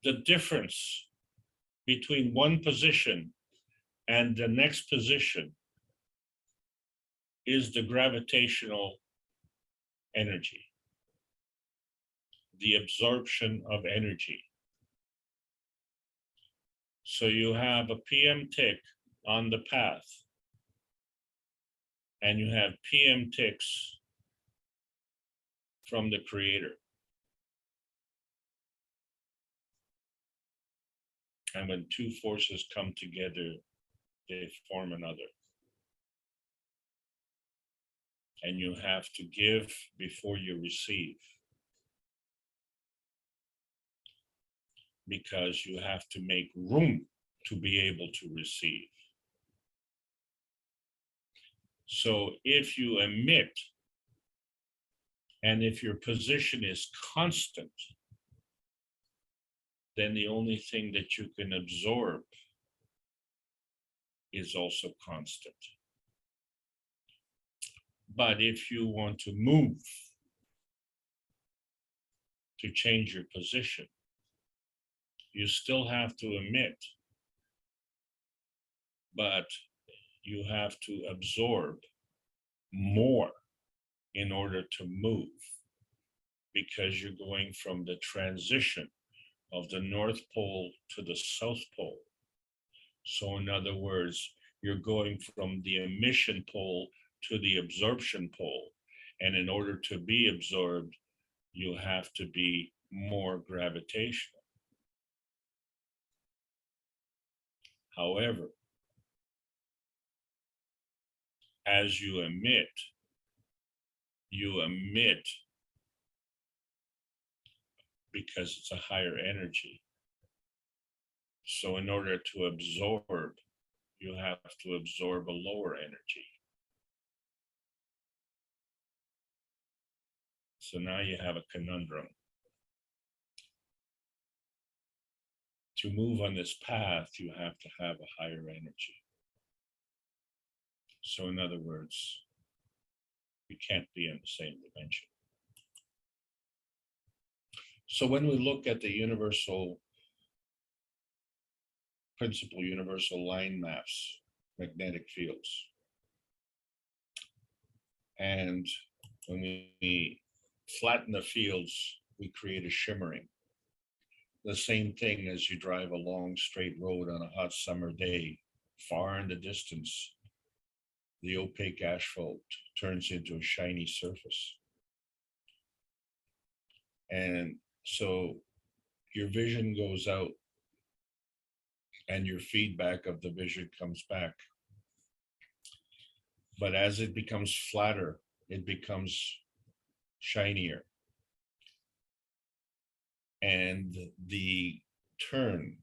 The difference between one position and the next position is the gravitational energy, the absorption of energy. So you have a PM tick on the path, and you have PM ticks from the creator. And when two forces come together, they form another. And you have to give before you receive, because you have to make room to be able to receive. So if you emit, and if your position is constant, then the only thing that you can absorb is also constant. But if you want to move, to change your position, you still have to emit, but you have to absorb more in order to move, because you're going from the transition of the North Pole to the South Pole. So in other words, you're going from the emission pole to the absorption pole. And in order to be absorbed, you have to be more gravitational. However, as you emit because it's a higher energy. So in order to absorb, you have to absorb a lower energy. So now you have a conundrum. To move on this path, you have to have a higher energy. So in other words, you can't be in the same dimension. So when we look at the universal principle, universal line maps, magnetic fields, and when we flatten the fields, we create a shimmering. The same thing as you drive a long straight road on a hot summer day, far in the distance, the opaque asphalt turns into a shiny surface. And so your vision goes out and your feedback of the vision comes back. But as it becomes flatter, it becomes shinier. And the turn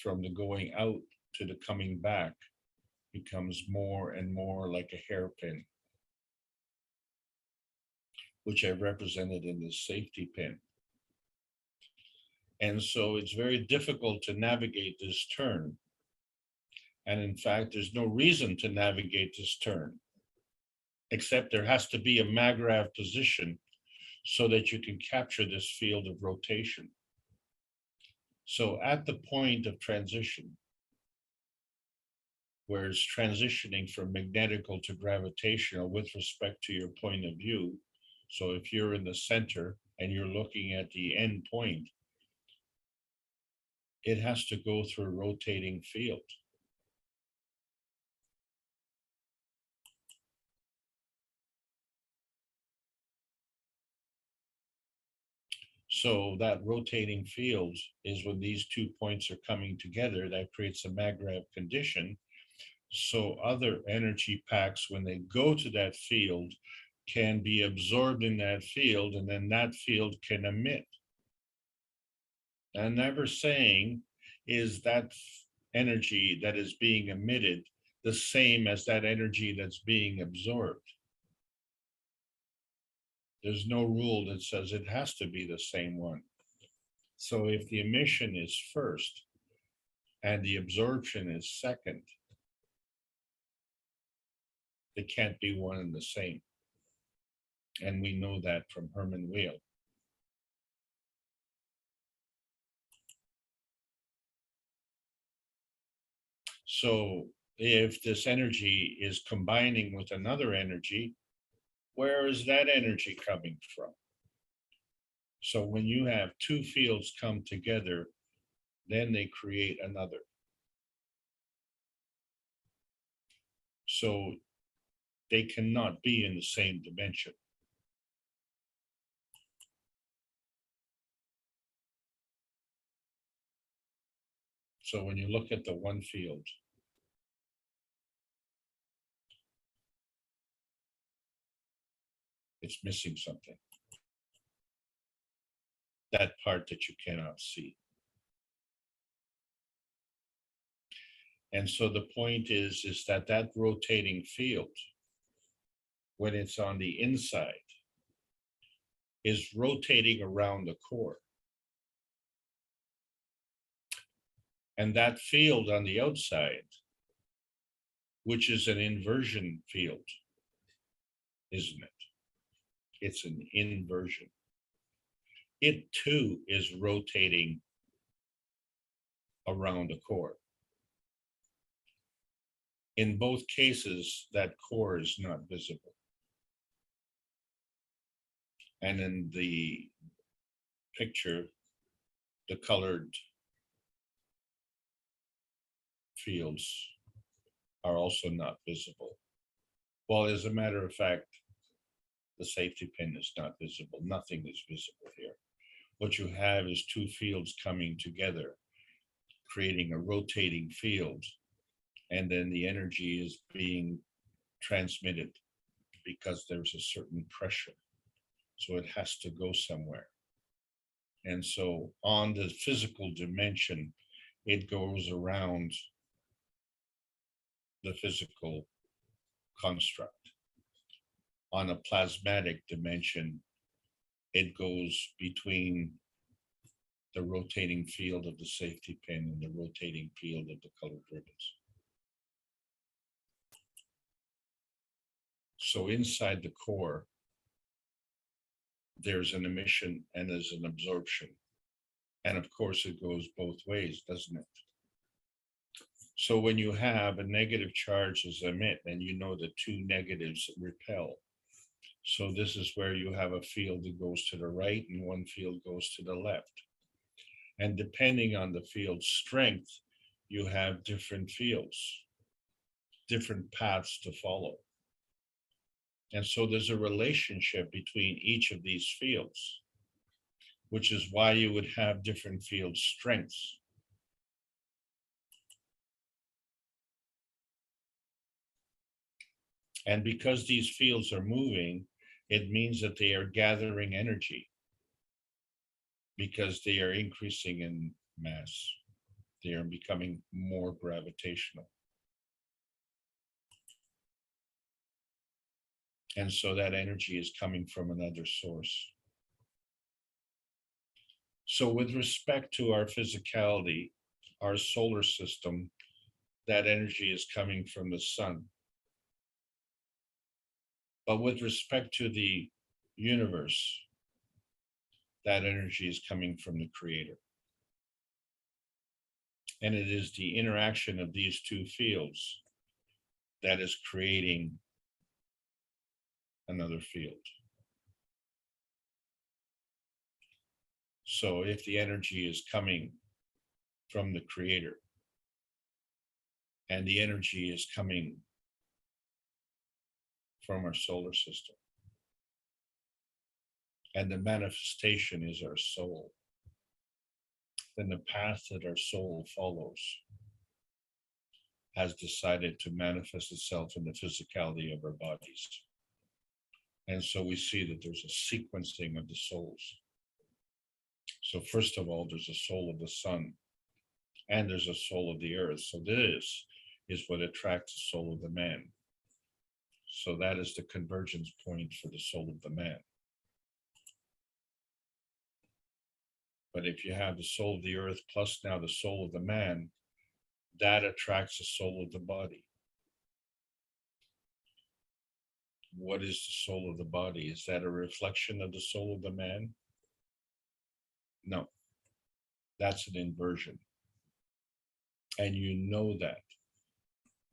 from the going out to the coming back becomes more and more like a hairpin, which I've represented in this safety pin. And so it's very difficult to navigate this turn. And in fact, there's no reason to navigate this turn, except there has to be a maggrav position so that you can capture this field of rotation. So at the point of transition, where it's transitioning from magnetical to gravitational with respect to your point of view. So if you're in the center and you're looking at the end point, it has to go through a rotating field. So that rotating field is when these 2 points are coming together, that creates a maggrav condition. So other energy packs, when they go to that field, can be absorbed in that field, and then that field can emit. I'm never saying is that energy that is being emitted the same as that energy that's being absorbed. There's no rule that says it has to be the same one. So if the emission is first and the absorption is second, they can't be one and the same. And we know that from Hermann Wheel. So if this energy is combining with another energy, where is that energy coming from? So when you have two fields come together, then they create another. So they cannot be in the same dimension. So when you look at the one field, it's missing something. That part that you cannot see. And so the point is that that rotating field, when it's on the inside, is rotating around the core. And that field on the outside, which is an inversion field, isn't it? It's an inversion. It too is rotating around the core. In both cases, that core is not visible. And in the picture, the colored fields are also not visible. Well, as a matter of fact, the safety pin is not visible. Nothing is visible here. What you have is two fields coming together, creating a rotating field, and then the energy is being transmitted because there's a certain pressure. So it has to go somewhere. And so on the physical dimension, it goes around the physical construct. On a plasmatic dimension, it goes between the rotating field of the safety pin and the rotating field of the colored ribbons. So inside the core, there's an emission and there's an absorption. And of course, it goes both ways, doesn't it? So when you have a negative charge as emit, and you know the two negatives repel. So this is where you have a field that goes to the right and one field goes to the left. And depending on the field's strength, you have different fields, different paths to follow. And so there's a relationship between each of these fields, which is why you would have different field strengths. And because these fields are moving, it means that they are gathering energy because they are increasing in mass. They are becoming more gravitational. And so that energy is coming from another source. So with respect to our physicality, our solar system, that energy is coming from the sun. But with respect to the universe, that energy is coming from the creator. And it is the interaction of these two fields that is creating another field. So if the energy is coming from the creator and the energy is coming from our solar system, and the manifestation is our soul, then the path that our soul follows has decided to manifest itself in the physicality of our bodies. And so we see that there's a sequencing of the souls. So first of all, there's a soul of the sun, and there's a soul of the earth. So this is what attracts the soul of the man. So that is the convergence point for the soul of the man. But if you have the soul of the earth plus now the soul of the man, that attracts the soul of the body. What is the soul of the body? Is that a reflection of the soul of the man? No, that's an inversion. And you know that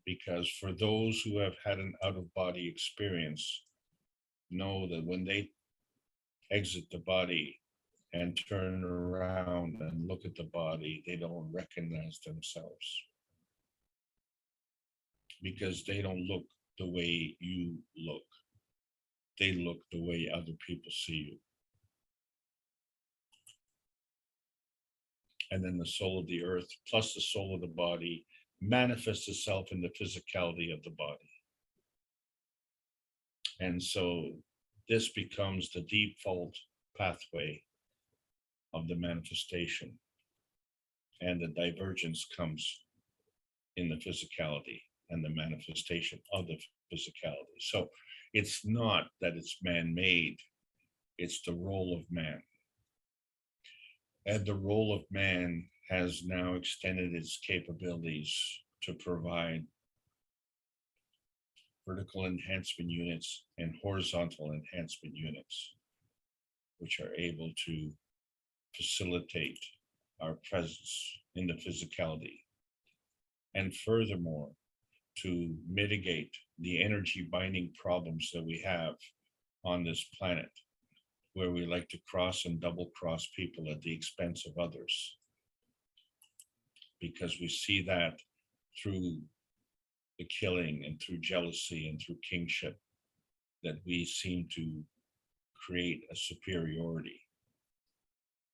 because for those who have had an out-of-body experience, know that when they exit the body and turn around and look at the body, they don't recognize themselves because they don't look the way you look. They look the way other people see you. And then the soul of the earth plus the soul of the body manifests itself in the physicality of the body. And so this becomes the default pathway of the manifestation, and the divergence comes in the physicality and the manifestation of the physicality. So it's not that it's man-made, it's the role of man. And the role of man has now extended its capabilities to provide vertical enhancement units and horizontal enhancement units, which are able to facilitate our presence in the physicality. And furthermore, to mitigate the energy binding problems that we have on this planet, where we like to cross and double cross people at the expense of others. Because we see that through the killing and through jealousy and through kingship, that we seem to create a superiority.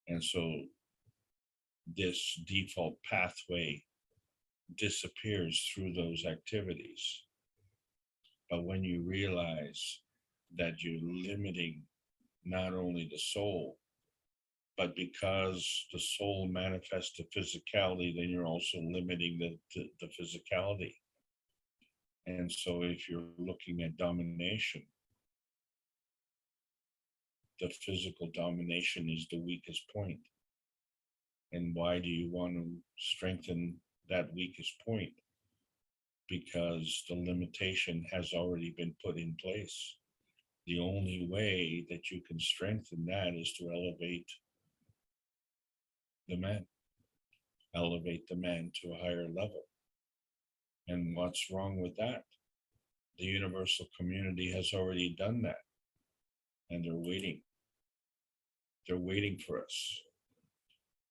And so this default pathway disappears through those activities. But when you realize that you're limiting not only the soul, but because the soul manifests the physicality, then you're also limiting the physicality. And so if you're looking at domination, the physical domination is the weakest point. And why do you want to strengthen that weakest point? Because the limitation has already been put in place. The only way that you can strengthen that is to elevate the man to a higher level. And what's wrong with that? The universal community has already done that, and they're waiting. They're waiting for us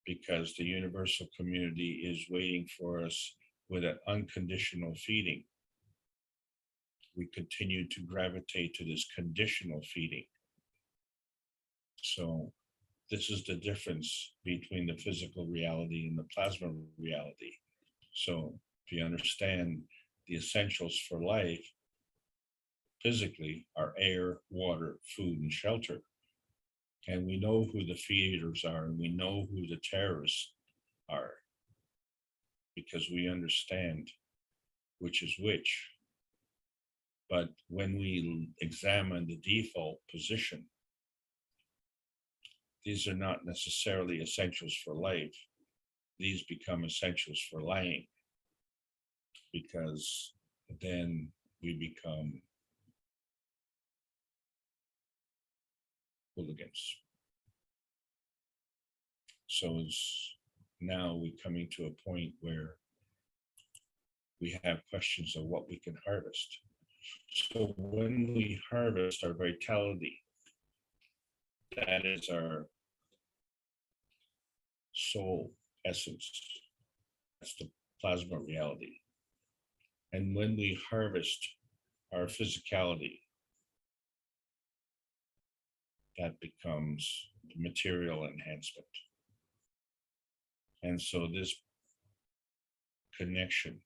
because the universal community is waiting for us with an unconditional feeding. We continue to gravitate to this conditional feeding. So this is the difference between the physical reality and the plasma reality. So if you understand the essentials for life, physically are air, water, food, and shelter. And we know who the feeders are, and we know who the terrorists are, because we understand which is which. But when we examine the default position, these are not necessarily essentials for life. These become essentials for lying, because then we become hooligans. So now we're coming to a point where we have questions of what we can harvest. So when we harvest our vitality, that is our soul essence. That's the plasma reality. And when we harvest our physicality, that becomes the material enhancement. And so this connection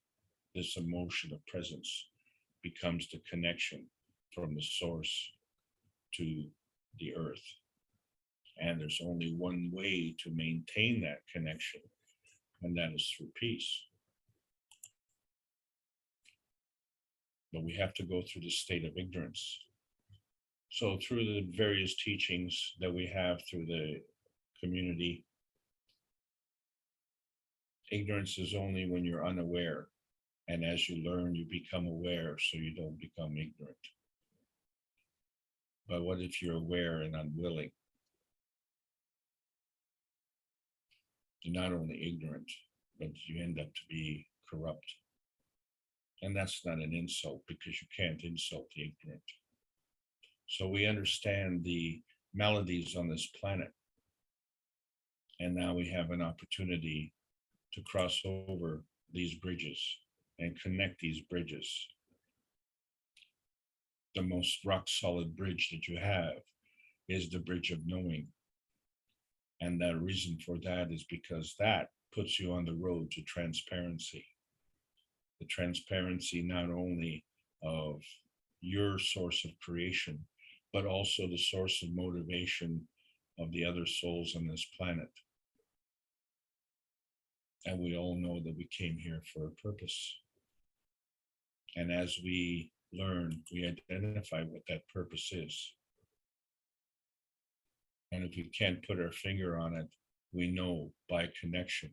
this emotion of presence becomes the connection from the source to the earth. And there's only one way to maintain that connection, and that is through peace. But we have to go through the state of ignorance. So through the various teachings that we have through the community, ignorance is only when you're unaware. And as you learn, you become aware, so you don't become ignorant. But what if you're aware and unwilling? You're not only ignorant, but you end up to be corrupt. And that's not an insult, because you can't insult the ignorant. So we understand the maladies on this planet. And now we have an opportunity to cross over these bridges and connect these bridges. The most rock solid bridge that you have is the bridge of knowing. And the reason for that is because that puts you on the road to transparency. The transparency not only of your source of creation, but also the source of motivation of the other souls on this planet. And we all know that we came here for a purpose. And as we learn, we identify what that purpose is. And if we can't put our finger on it, we know by connection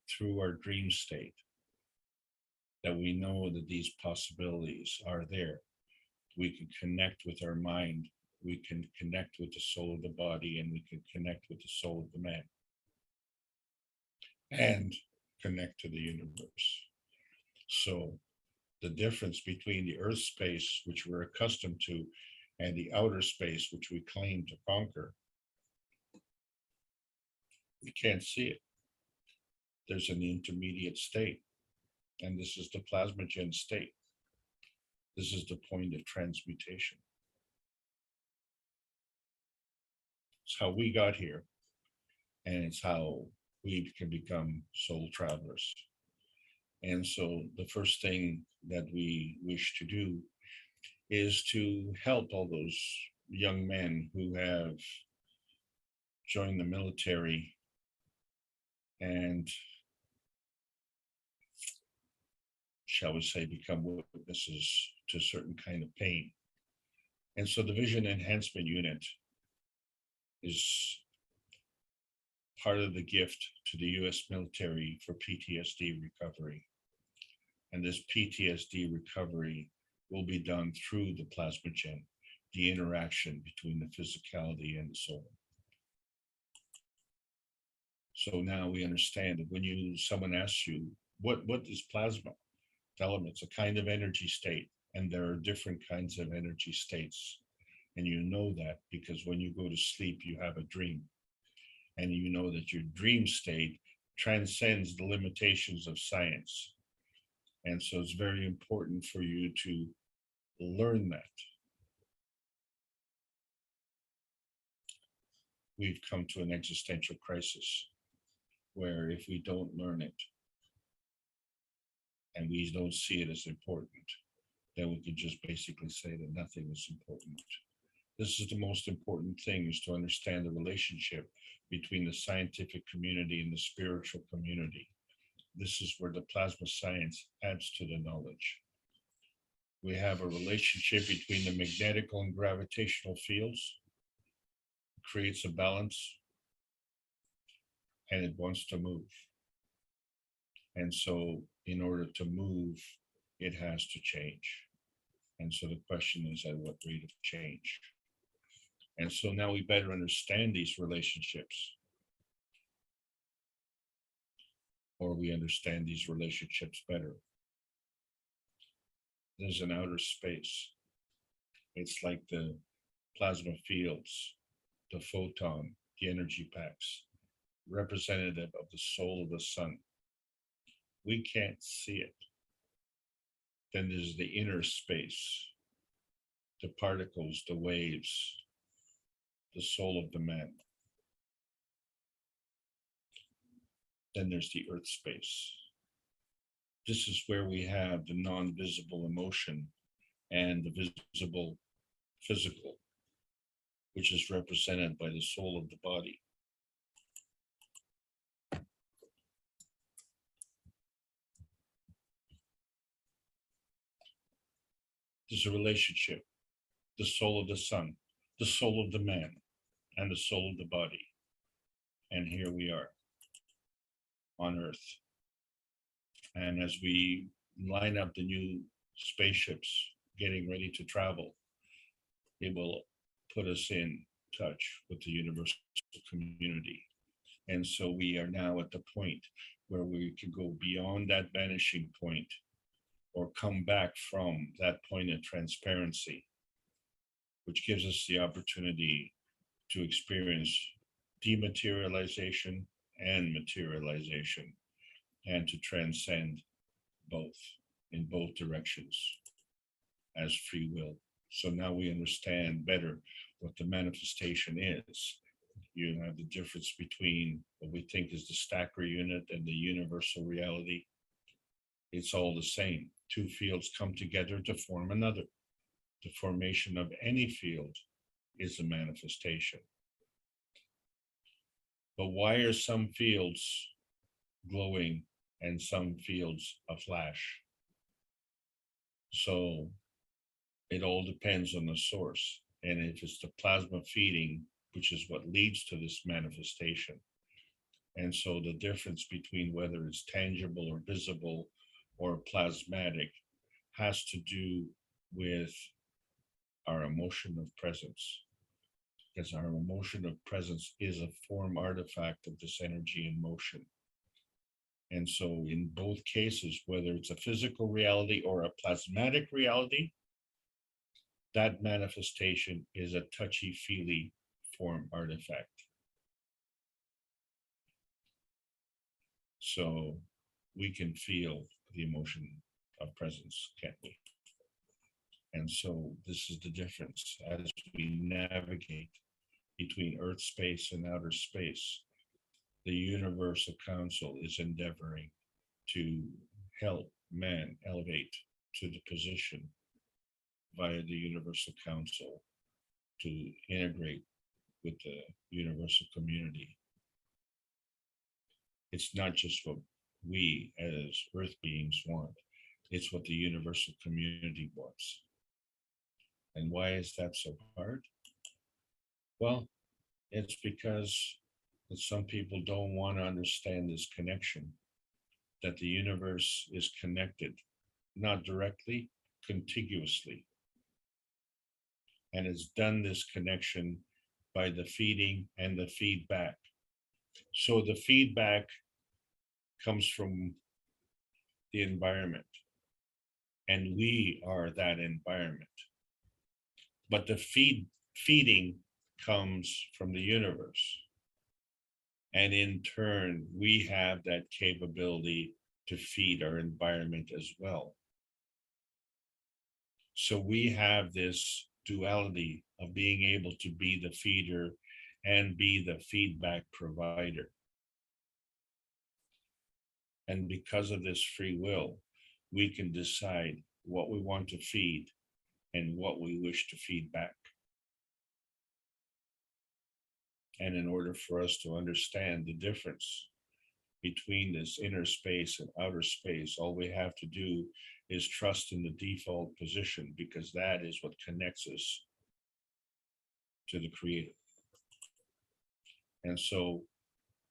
through our dream state that we know that these possibilities are there. We can connect with our mind, we can connect with the soul of the body, and we can connect with the soul of the man, and connect to the universe. So the difference between the earth space, which we're accustomed to, and the outer space, which we claim to conquer, we can't see it. There's an intermediate state, and this is the plasmagen state. This is the point of transmutation. It's how we got here, and it's how we can become soul travelers. And so the first thing that we wish to do is to help all those young men who have joined the military and, shall we say, become witnesses to a certain kind of pain. And so the Vision Enhancement Unit is part of the gift to the US military for PTSD recovery. And this PTSD recovery will be done through the plasmagen, the interaction between the physicality and the soul. So now we understand that when someone asks you, what is plasma? Tell them it's a kind of energy state, and there are different kinds of energy states. And you know that because when you go to sleep, you have a dream. And you know that your dream state transcends the limitations of science. And so it's very important for you to learn that. We've come to an existential crisis where if we don't learn it and we don't see it as important, then we could just basically say that nothing is important. This is the most important thing, is to understand the relationship between the scientific community and the spiritual community. This is where the plasma science adds to the knowledge. We have a relationship between the magnetical and gravitational fields. It creates a balance, and it wants to move. And so in order to move, it has to change. And so the question is, at what rate of change? And so now we better understand these relationships, or we understand these relationships better. There's an outer space. It's like the plasma fields, the photon, the energy packs, representative of the soul of the sun. We can't see it. Then there's the inner space, the particles, the waves, the soul of the man. Then there's the earth space. This is where we have the non-visible emotion and the visible physical, which is represented by the soul of the body. There's a relationship, the soul of the sun, the soul of the man, and the soul of the body. And here we are on Earth. And as we line up the new spaceships getting ready to travel, it will put us in touch with the universal community. And so we are now at the point where we can go beyond that vanishing point or come back from that point of transparency, which gives us the opportunity to experience dematerialization and materialization, and to transcend both in both directions as free will. So now we understand better what the manifestation is. You have the difference between what we think is the stacker unit and the universal reality. It's all the same. Two fields come together to form another. The formation of any field is a manifestation. But why are some fields glowing and some fields a flash? So it all depends on the source. And if it's the plasma feeding, which is what leads to this manifestation. And so the difference between whether it's tangible or visible or plasmatic has to do with our emotion of presence. Because our emotion of presence is a form artifact of this energy in motion. And so in both cases, whether it's a physical reality or a plasmatic reality, that manifestation is a touchy-feely form artifact. So we can feel the emotion of presence, can't we? And so this is the difference as we navigate between Earth space and outer space. The Universal Council is endeavoring to help man elevate to the position via the Universal Council to integrate with the universal community. It's not just what we as Earth beings want, it's what the universal community wants. And why is that so hard? Well, it's because some people don't want to understand this connection, that the universe is connected, not directly, contiguously. And it's done this connection by the feeding and the feedback. So the feedback comes from the environment, and we are that environment. But the feeding comes from the universe. And in turn, we have that capability to feed our environment as well. So we have this duality of being able to be the feeder and be the feedback provider. And because of this free will, we can decide what we want to feed and what we wish to feed back. And in order for us to understand the difference between this inner space and outer space, all we have to do is trust in the default position, because that is what connects us to the Creator. And so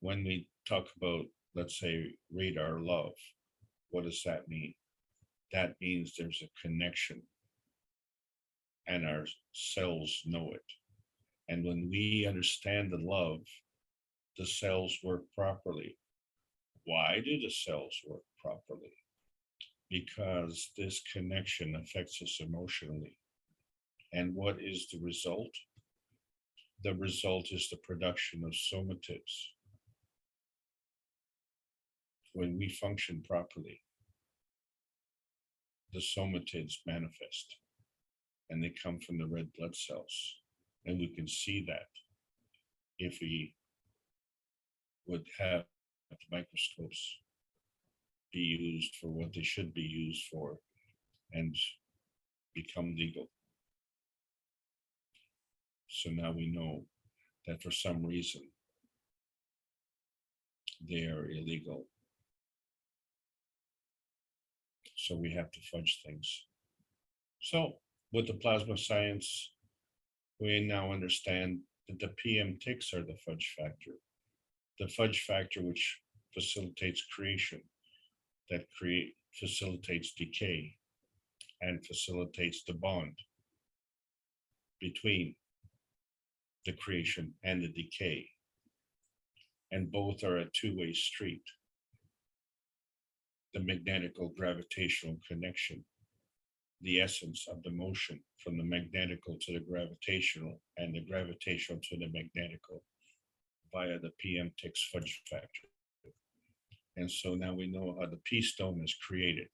when we talk about, let's say, radar love, what does that mean? That means there's a connection and our cells know it. And when we understand the love, the cells work properly. Why do the cells work properly? Because this connection affects us emotionally. And what is the result? The result is the production of somatids. When we function properly, the somatids manifest, and they come from the red blood cells. And we can see that if we would have microscopes be used for what they should be used for and become legal. So now we know that for some reason they are illegal. So we have to fudge things. So with the plasma science, we now understand that the PM ticks are the fudge factor. The fudge factor which facilitates creation, that facilitates decay, and facilitates the bond between the creation and the decay. And both are a two-way street. The magnetical gravitational connection, the essence of the motion from the magnetical to the gravitational and the gravitational to the magnetical via the PM ticks fudge factor. And so now we know how the peace dome is created.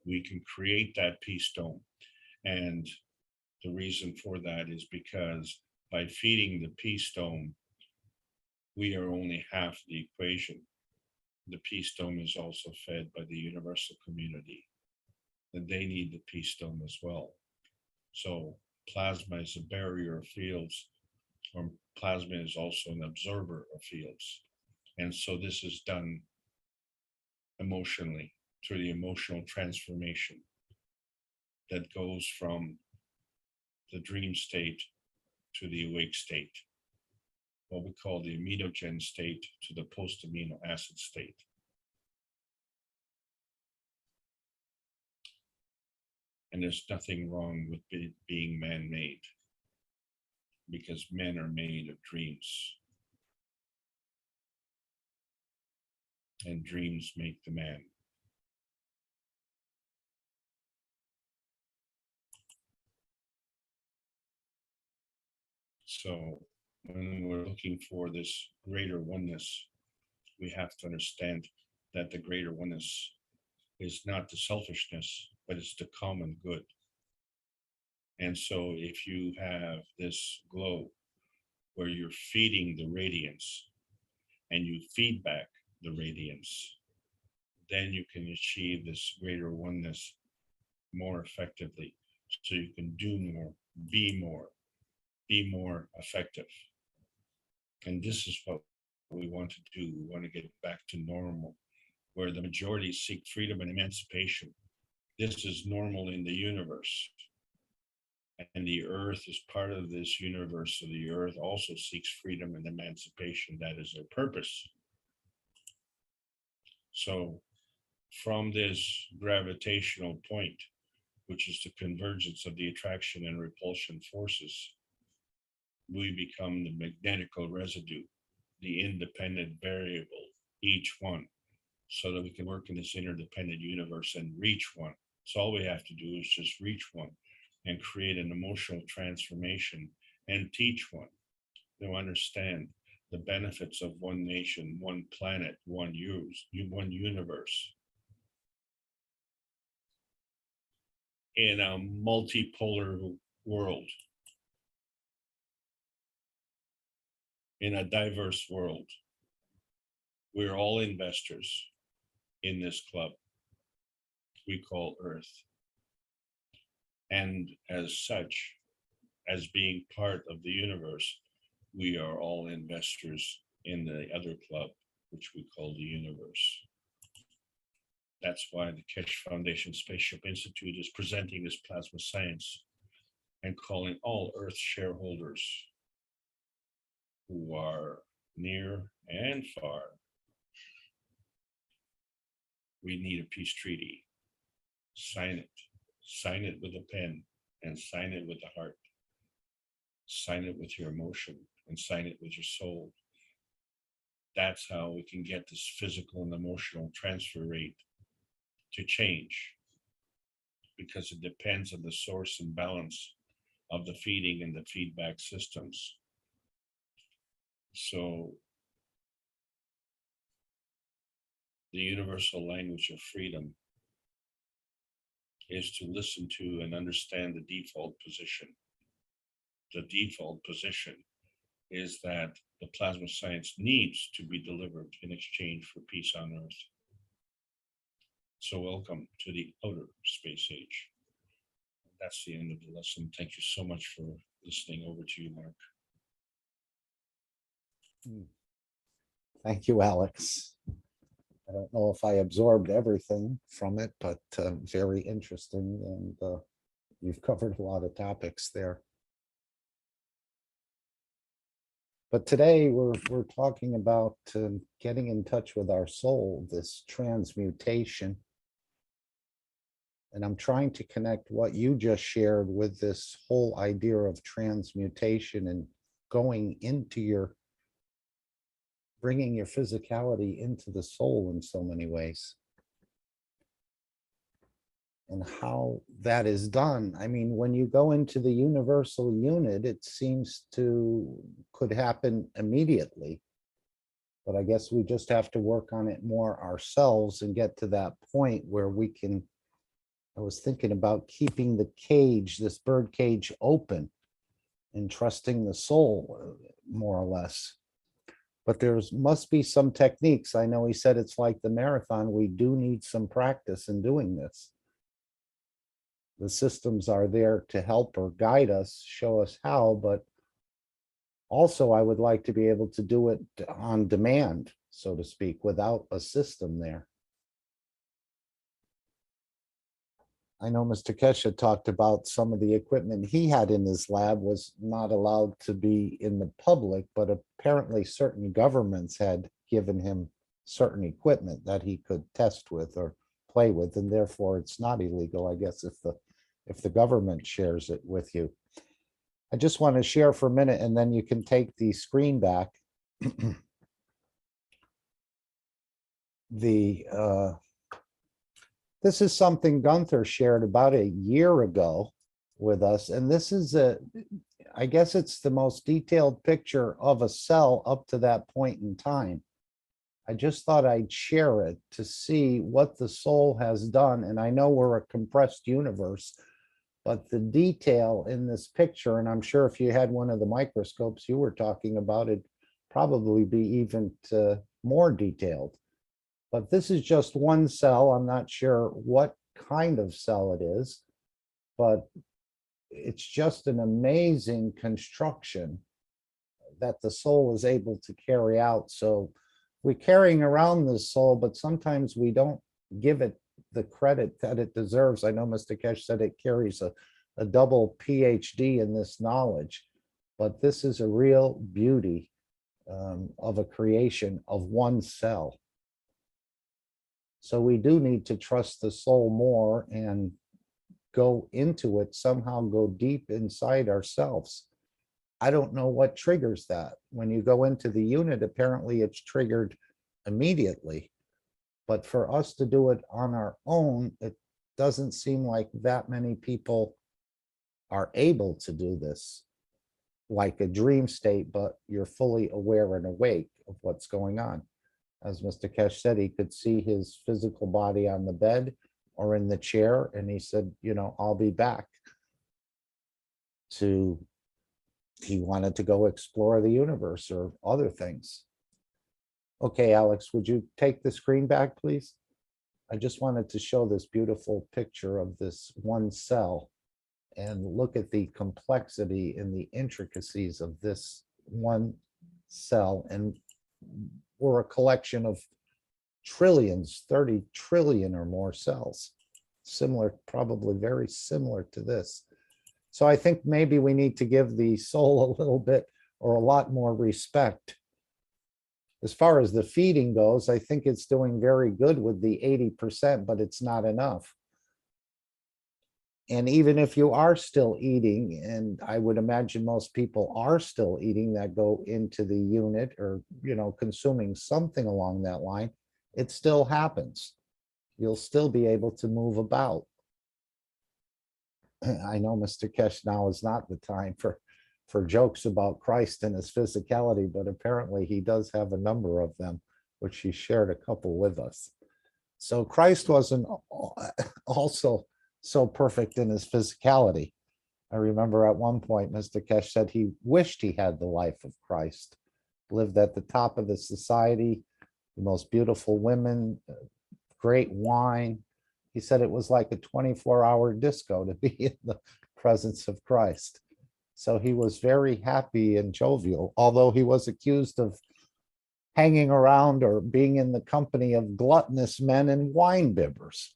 We can create that peace dome. And the reason for that is because by feeding the peace dome, we are only half the equation. The peace dome is also fed by the universal community, and they need the peace dome as well. So plasma is a barrier of fields, or plasma is also an observer of fields. And so this is done emotionally through the emotional transformation that goes from the dream state to the awake state, what we call the aminogen state to the post-amino acid state. And there's nothing wrong with being man-made, because men are made of dreams. And dreams make the man. So when we're looking for this greater oneness, we have to understand that the greater oneness is not the selfishness, but it's the common good. And so if you have this glow where you're feeding the radiance and you feed back the radiance, then you can achieve this greater oneness more effectively. So you can do more, be more effective. And this is what we want to do. We want to get back to normal, where the majority seek freedom and emancipation. This is normal in the universe. And the earth is part of this universe. So the earth also seeks freedom and emancipation. That is their purpose. So from this gravitational point, which is the convergence of the attraction and repulsion forces, we become the magnetical residue, the independent variable, each one, so that we can work in this interdependent universe and reach one. So all we have to do is just reach one and create an emotional transformation and teach one. They'll understand the benefits of one nation, one planet, one universe in a multipolar world, in a diverse world. We're all investors in this club we call Earth. And as such, as being part of the universe, we are all investors in the other club, which we call the universe. That's why the Keshe Foundation Spaceship Institute is presenting this plasma science and calling all Earth shareholders who are near and far. We need a peace treaty. Sign it with a pen and sign it with the heart. Sign it with your emotion and sign it with your soul. That's how we can get this physical and emotional transfer rate to change, because it depends on the source and balance of the feeding and the feedback systems. So the universal language of freedom is to listen to and understand the default position. The default position is that the plasma science needs to be delivered in exchange for peace on Earth. So welcome to the outer space age. That's the end of the lesson. Thank you so much for listening. Over to you, Mark. Thank you, Alex. I don't know if I absorbed everything from it, but very interesting, and you've covered a lot of topics there. But today we're talking about getting in touch with our soul, this transmutation. And I'm trying to connect what you just shared with this whole idea of transmutation and going into your, bringing your physicality into the soul in so many ways. And how that is done. I mean, when you go into the universal unit, it seems to could happen immediately. But I guess we just have to work on it more ourselves and get to that point where we can, I was thinking about keeping the cage, this bird cage, open and trusting the soul more or less. But there's must be some techniques. I know he said it's like the marathon. We do need some practice in doing this. The systems are there to help or guide us, show us how, but also I would like to be able to do it on demand, so to speak, without a system there. I know Mr. Keshe talked about some of the equipment he had in his lab was not allowed to be in the public, but apparently certain governments had given him certain equipment that he could test with or play with, and therefore it's not illegal, I guess, if the government shares it with you. I just want to share for a minute, and then you can take the screen back. This is something Gunther shared about a year ago with us, and this is I guess it's the most detailed picture of a cell up to that point in time. I just thought I'd share it to see what the soul has done. And I know we're a compressed universe, but the detail in this picture, and I'm sure if you had one of the microscopes you were talking about, it'd probably be even more detailed. But this is just one cell. I'm not sure what kind of cell it is, but it's just an amazing construction that the soul is able to carry out. So we're carrying around this soul, but sometimes we don't give it the credit that it deserves. I know Mr. Keshe said it carries a double PhD in this knowledge, but this is a real beauty of a creation of one cell. So we do need to trust the soul more and go into it, somehow go deep inside ourselves. I don't know what triggers that. When you go into the unit, apparently it's triggered immediately. But for us to do it on our own, it doesn't seem like that many people are able to do this, like a dream state, but you're fully aware and awake of what's going on. As Mr. Keshe said, he could see his physical body on the bed or in the chair, and he said, you know, I'll be back. He wanted to go explore the universe or other things. Okay, Alex, would you take the screen back, please? I just wanted to show this beautiful picture of this one cell and look at the complexity and the intricacies of this one cell. And we're a collection of trillions, 30 trillion or more cells, similar, probably very similar to this. So I think maybe we need to give the soul a little bit or a lot more respect. As far as the feeding goes, I think it's doing very good with the 80%, but it's not enough. And even if you are still eating, and I would imagine most people are still eating that go into the unit or, you know, consuming something along that line, it still happens. You'll still be able to move about. I know Mr. Keshe now is not the time for jokes about Christ and his physicality, but apparently he does have a number of them, which he shared a couple with us. So Christ wasn't also so perfect in his physicality. I remember at one point, Mr. Keshe said he wished he had the life of Christ, lived at the top of the society, the most beautiful women, great wine, He said it was like a 24-hour disco to be in the presence of Christ. So he was very happy and jovial, although he was accused of hanging around or being in the company of gluttonous men and wine bibbers.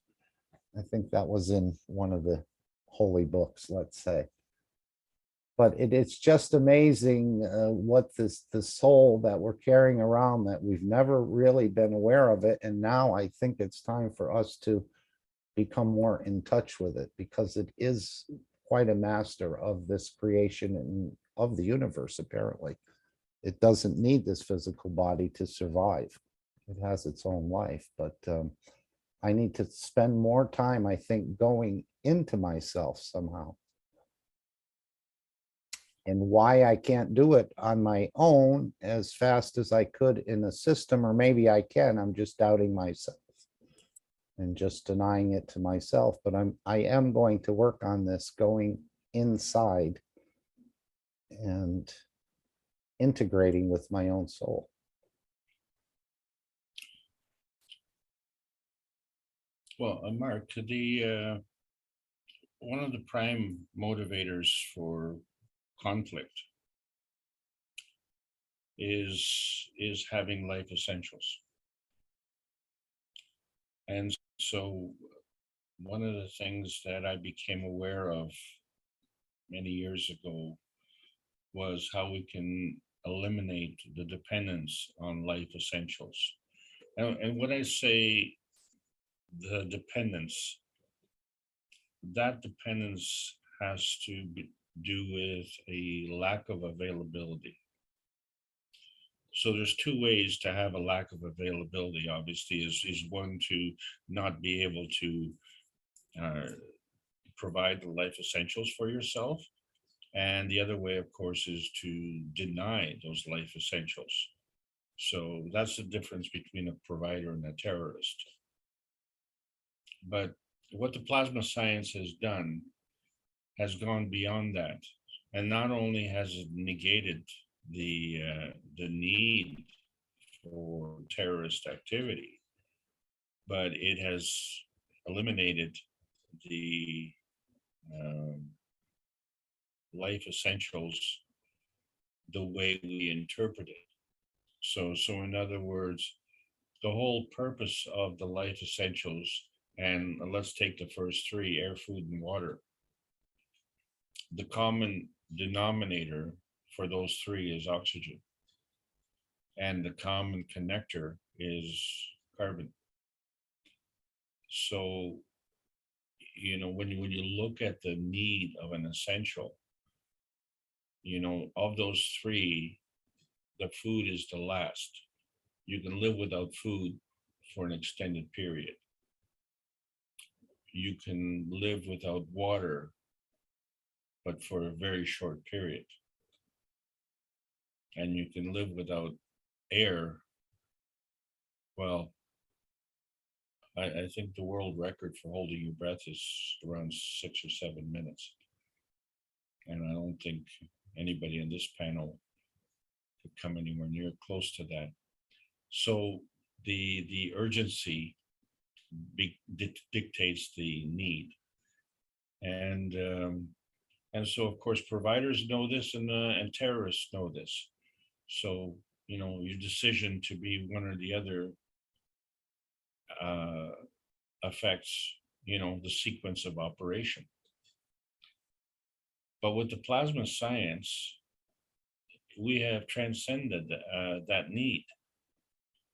I think that was in one of the holy books, let's say. But it's just amazing what the soul that we're carrying around, that we've never really been aware of it. And now I think it's time for us to become more in touch with it, because it is quite a master of this creation and of the universe, apparently. It doesn't need this physical body to survive. It has its own life, but I need to spend more time, I think, going into myself somehow. And why I can't do it on my own as fast as I could in a system, or maybe I can, I'm just doubting myself and just denying it to myself. But I am going to work on this, going inside and integrating with my own soul. Well, Mark, one of the prime motivators for conflict is having life essentials. And so one of the things that I became aware of many years ago was how we can eliminate the dependence on life essentials. And when I say the dependence, that dependence has to do with a lack of availability. So there's two ways to have a lack of availability, obviously, is one, to not be able to provide the life essentials for yourself. And the other way, of course, is to deny those life essentials. So that's the difference between a provider and a terrorist. But what the plasma science has done has gone beyond that. And not only has it negated the need for terrorist activity, but it has eliminated the life essentials the way we interpret it. So in other words, the whole purpose of the life essentials, and let's take the first three: air, food, and water. The common denominator for those three is oxygen, and the common connector is carbon. So, when you look at the need of an essential, of those three, the food is the last. You can live without food for an extended period. You can live without water, but for a very short period. And you can live without air. Well, I think the world record for holding your breath is around 6 or 7 minutes. And I don't think anybody in this panel could come anywhere near close to that. So the urgency dictates the need. And so, of course, providers know this, and terrorists know this. So, your decision to be one or the other affects, the sequence of operation. But with the plasma science, we have transcended that need.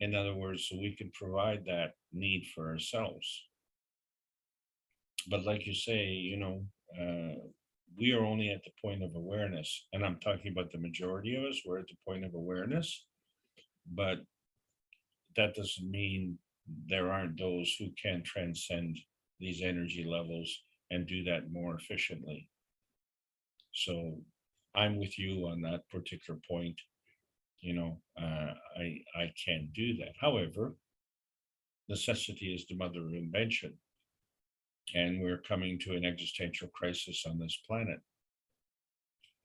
In other words, so we can provide that need for ourselves. But like you say, we are only at the point of awareness, and I'm talking about the majority of us. We're at the point of awareness, but that doesn't mean there aren't those who can transcend these energy levels and do that more efficiently. So I'm with you on that particular point. I can't do that. However, necessity is the mother of invention, and we're coming to an existential crisis on this planet.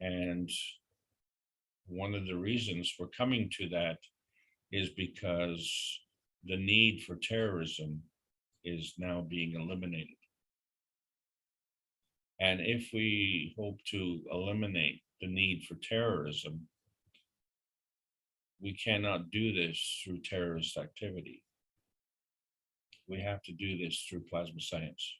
And one of the reasons we're coming to that is because the need for terrorism is now being eliminated. And if we hope to eliminate the need for terrorism, we cannot do this through terrorist activity. We have to do this through plasma science.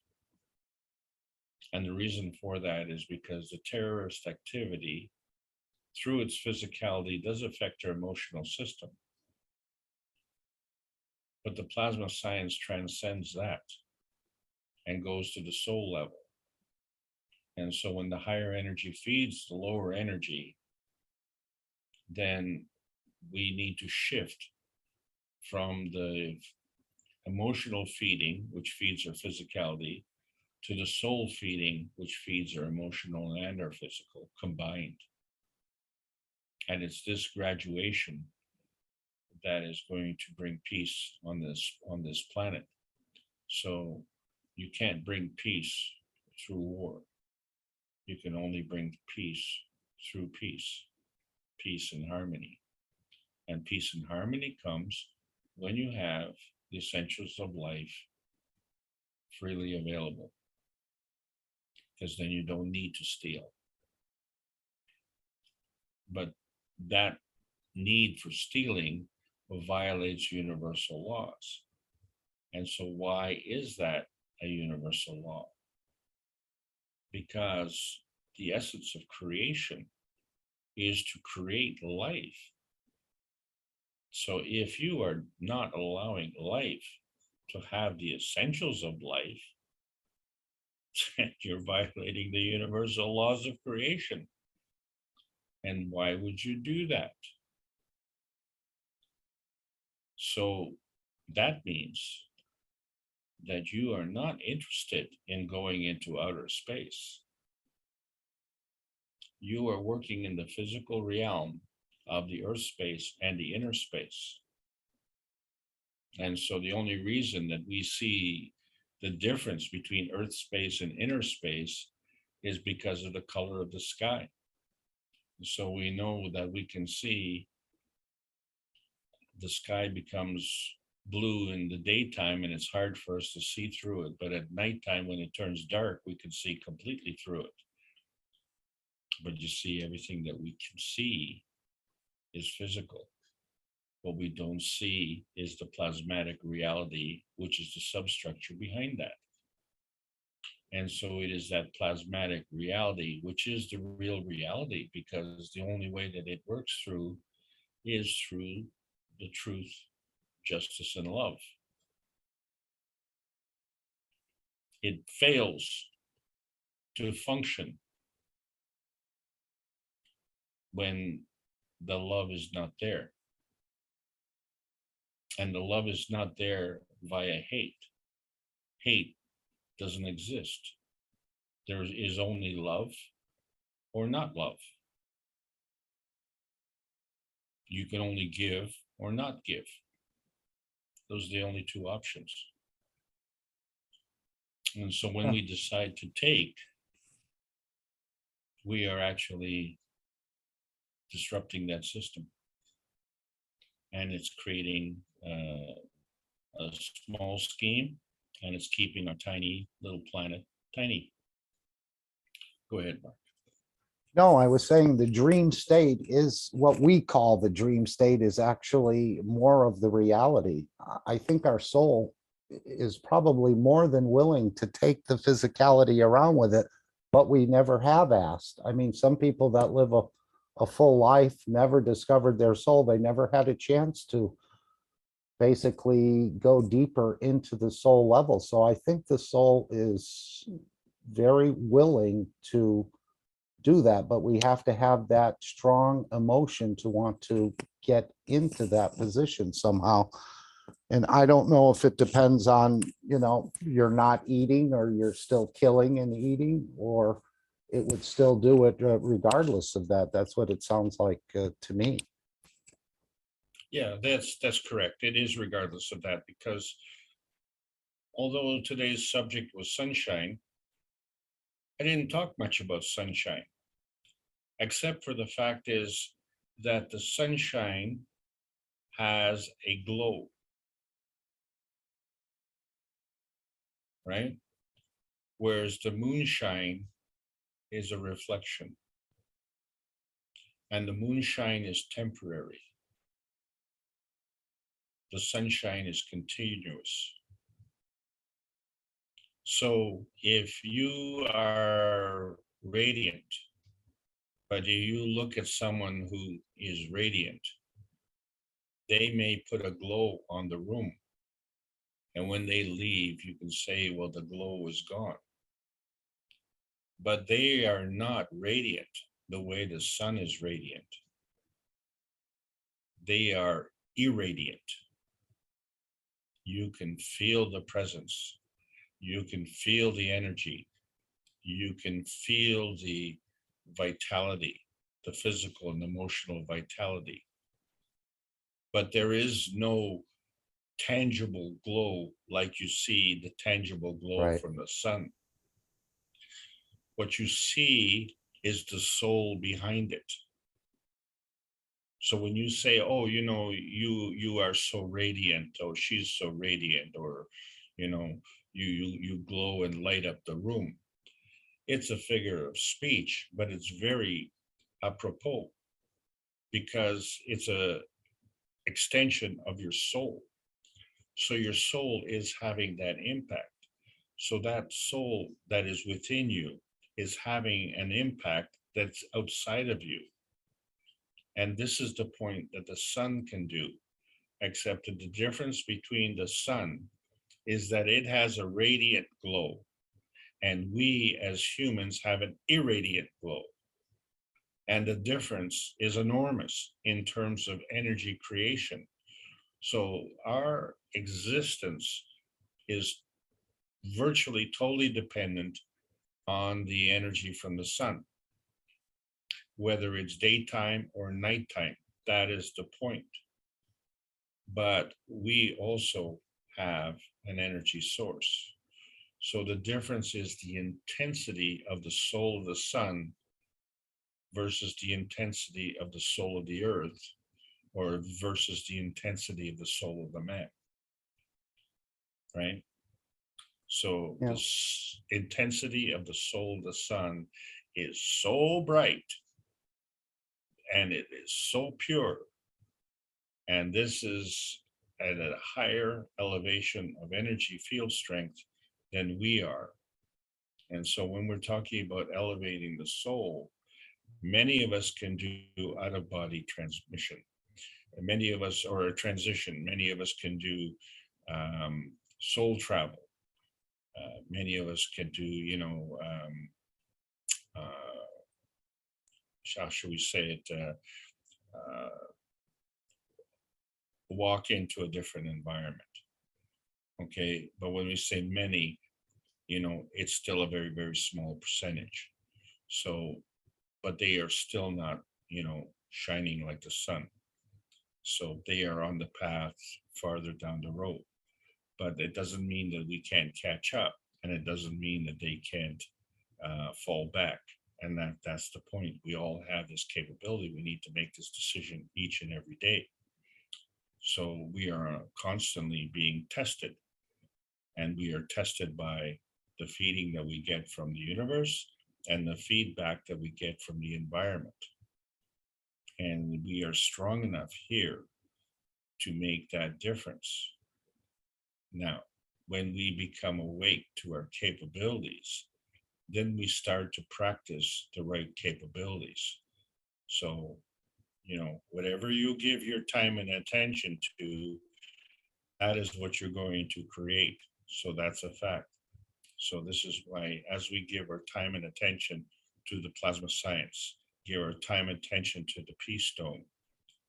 And the reason for that is because the terrorist activity, through its physicality, does affect our emotional system. But the plasma science transcends that and goes to the soul level. And so when the higher energy feeds the lower energy, then we need to shift from the emotional feeding, which feeds our physicality, to the soul feeding, which feeds our emotional and our physical combined. And it's this graduation that is going to bring peace on this planet. So you can't bring peace through war. You can only bring peace through peace and harmony. And peace and harmony comes when you have the essentials of life freely available, because then you don't need to steal. But that need for stealing violates universal laws. And so why is that a universal law? Because the essence of creation is to create life. So if you are not allowing life to have the essentials of life, you're violating the universal laws of creation. And why would you do that? So that means that you are not interested in going into outer space. You are working in the physical realm of the earth space and the inner space. And so the only reason that we see the difference between earth space and inner space is because of the color of the sky. So we know that we can see the sky becomes blue in the daytime and it's hard for us to see through it. But at nighttime, when it turns dark, we can see completely through it. But you see, everything that we can see is physical. What we don't see is the plasmatic reality, which is the substructure behind that. And so it is that plasmatic reality, which is the real reality, because the only way that it works through is through the truth, justice, and love. It fails to function when the love is not there. And the love is not there via hate. Hate doesn't exist. There is only love or not love. You can only give or not give. Those are the only two options. And so when we decide to take, we are actually disrupting that system. And it's creating a small scheme, and it's keeping our tiny little planet tiny. Go ahead, Mark. No, I was saying the dream state is what we call the dream state is actually more of the reality. I think our soul is probably more than willing to take the physicality around with it, but we never have asked. I mean, some people that live a full life never discovered their soul. They never had a chance to basically go deeper into the soul level. So I think the soul is very willing to do that, but we have to have that strong emotion to want to get into that position somehow. And I don't know if it depends on, you're not eating or you're still killing and eating, or it would still do it regardless of that. That's what it sounds like to me. Yeah, that's correct. It is regardless of that, because although today's subject was sunshine, I didn't talk much about sunshine, except for the fact is that the sunshine has a glow. right? Whereas the moonshine is a reflection. And the moonshine is temporary. The sunshine is continuous. So if you are radiant, but you look at someone who is radiant, they may put a glow on the room. And when they leave, you can say, well, the glow is gone. But they are not radiant the way the sun is radiant. They are irradiant. You can feel the presence. You can feel the energy. You can feel the vitality, the physical and emotional vitality. But there is no tangible glow like you see the tangible glow Right. from the sun. What you see is the soul behind it. So when you say, oh, you know, you are so radiant, or she's so radiant, or, you know, you glow and light up the room, it's a figure of speech, but it's very apropos because it's a extension of your soul. So your soul is having that impact. So that soul that is within you is having an impact that's outside of you. And this is the point that the sun can do, except that the difference between the sun is that it has a radiant glow, and we as humans have an irradiant glow. And the difference is enormous in terms of energy creation. So our existence is virtually totally dependent on the energy from the sun, whether it's daytime or nighttime. That is the point. But we also have an energy source. So the difference is the intensity of the soul of the sun versus the intensity of the soul of the earth, or versus the intensity of the soul of the man, right? So Yeah. the intensity of the soul of the sun is so bright, and it is so pure. And this is at a higher elevation of energy field strength than we are. And so when we're talking about elevating the soul, many of us can do out of body transmission. Many of us, or a transition, many of us can do soul travel. Many of us can do, you know, how should we say it, walk into a different environment. Okay, but when we say many, you know, it's still a very, very small percentage. So, but they are still not, you know, shining like the sun. So they are on the path farther down the road. But it doesn't mean that we can't catch up, and it doesn't mean that they can't fall back. And that's the point. We all have this capability. We need to make this decision each and every day. So we are constantly being tested, and we are tested by the feeding that we get from the universe and the feedback that we get from the environment. And we are strong enough here to make that difference. Now, when we become awake to our capabilities, then we start to practice the right capabilities. So, you know, whatever you give your time and attention to, that is what you're going to create. So that's a fact. So this is why, as we give our time and attention to the plasma science, give our time and attention to the peace stone,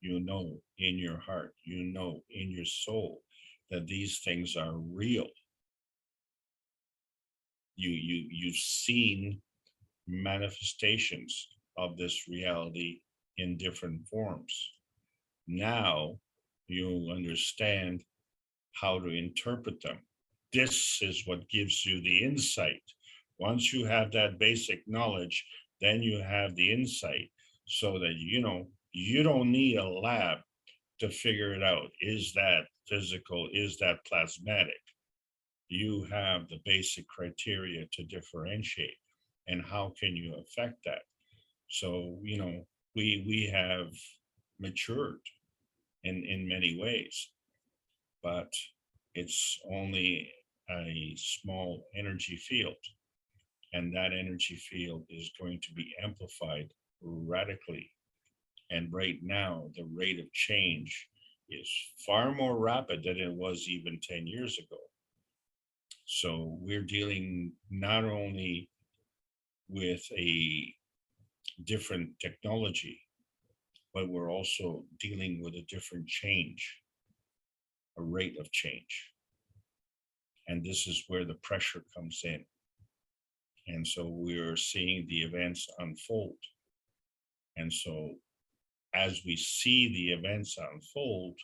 you know in your heart, you know in your soul that these things are real. You've seen manifestations of this reality in different forms. Now you understand how to interpret them. This is what gives you the insight. Once you have that basic knowledge, then you have the insight, so that, you know, you don't need a lab to figure it out. Is that physical? Is that plasmatic? you have the basic criteria to differentiate, and how can you affect that? So, we have matured in many ways, but it's only a small energy field, and that energy field is going to be amplified radically. And right now, the rate of change is far more rapid than it was even 10 years ago. So we're dealing not only with a different technology, but we're also dealing with a different change, a rate of change. And this is where the pressure comes in. And so we're seeing the events unfold. And so as we see the events unfold,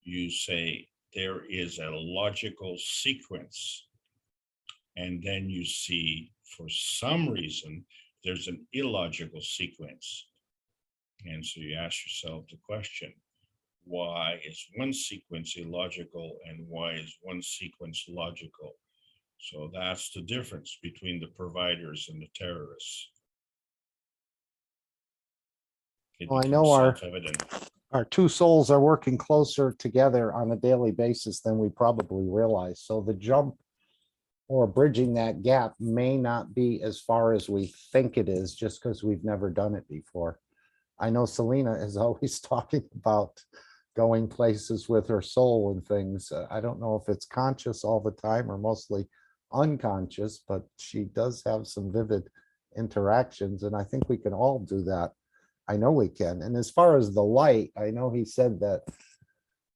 you say there is a logical sequence. And then you see, for some reason, there's an illogical sequence. And so you ask yourself the question, why is one sequence illogical and why is one sequence logical? So that's the difference between the providers and the terrorists. Well, I know self-evident. our two souls are working closer together on a daily basis than we probably realize. So the jump or bridging that gap may not be as far as we think it is just because we've never done it before. I know Selena is always talking about going places with her soul and things. I don't know if it's conscious all the time or mostly unconscious, but she does have some vivid interactions, and I think we can all do that. I know we can. And as far as the light, I know he said that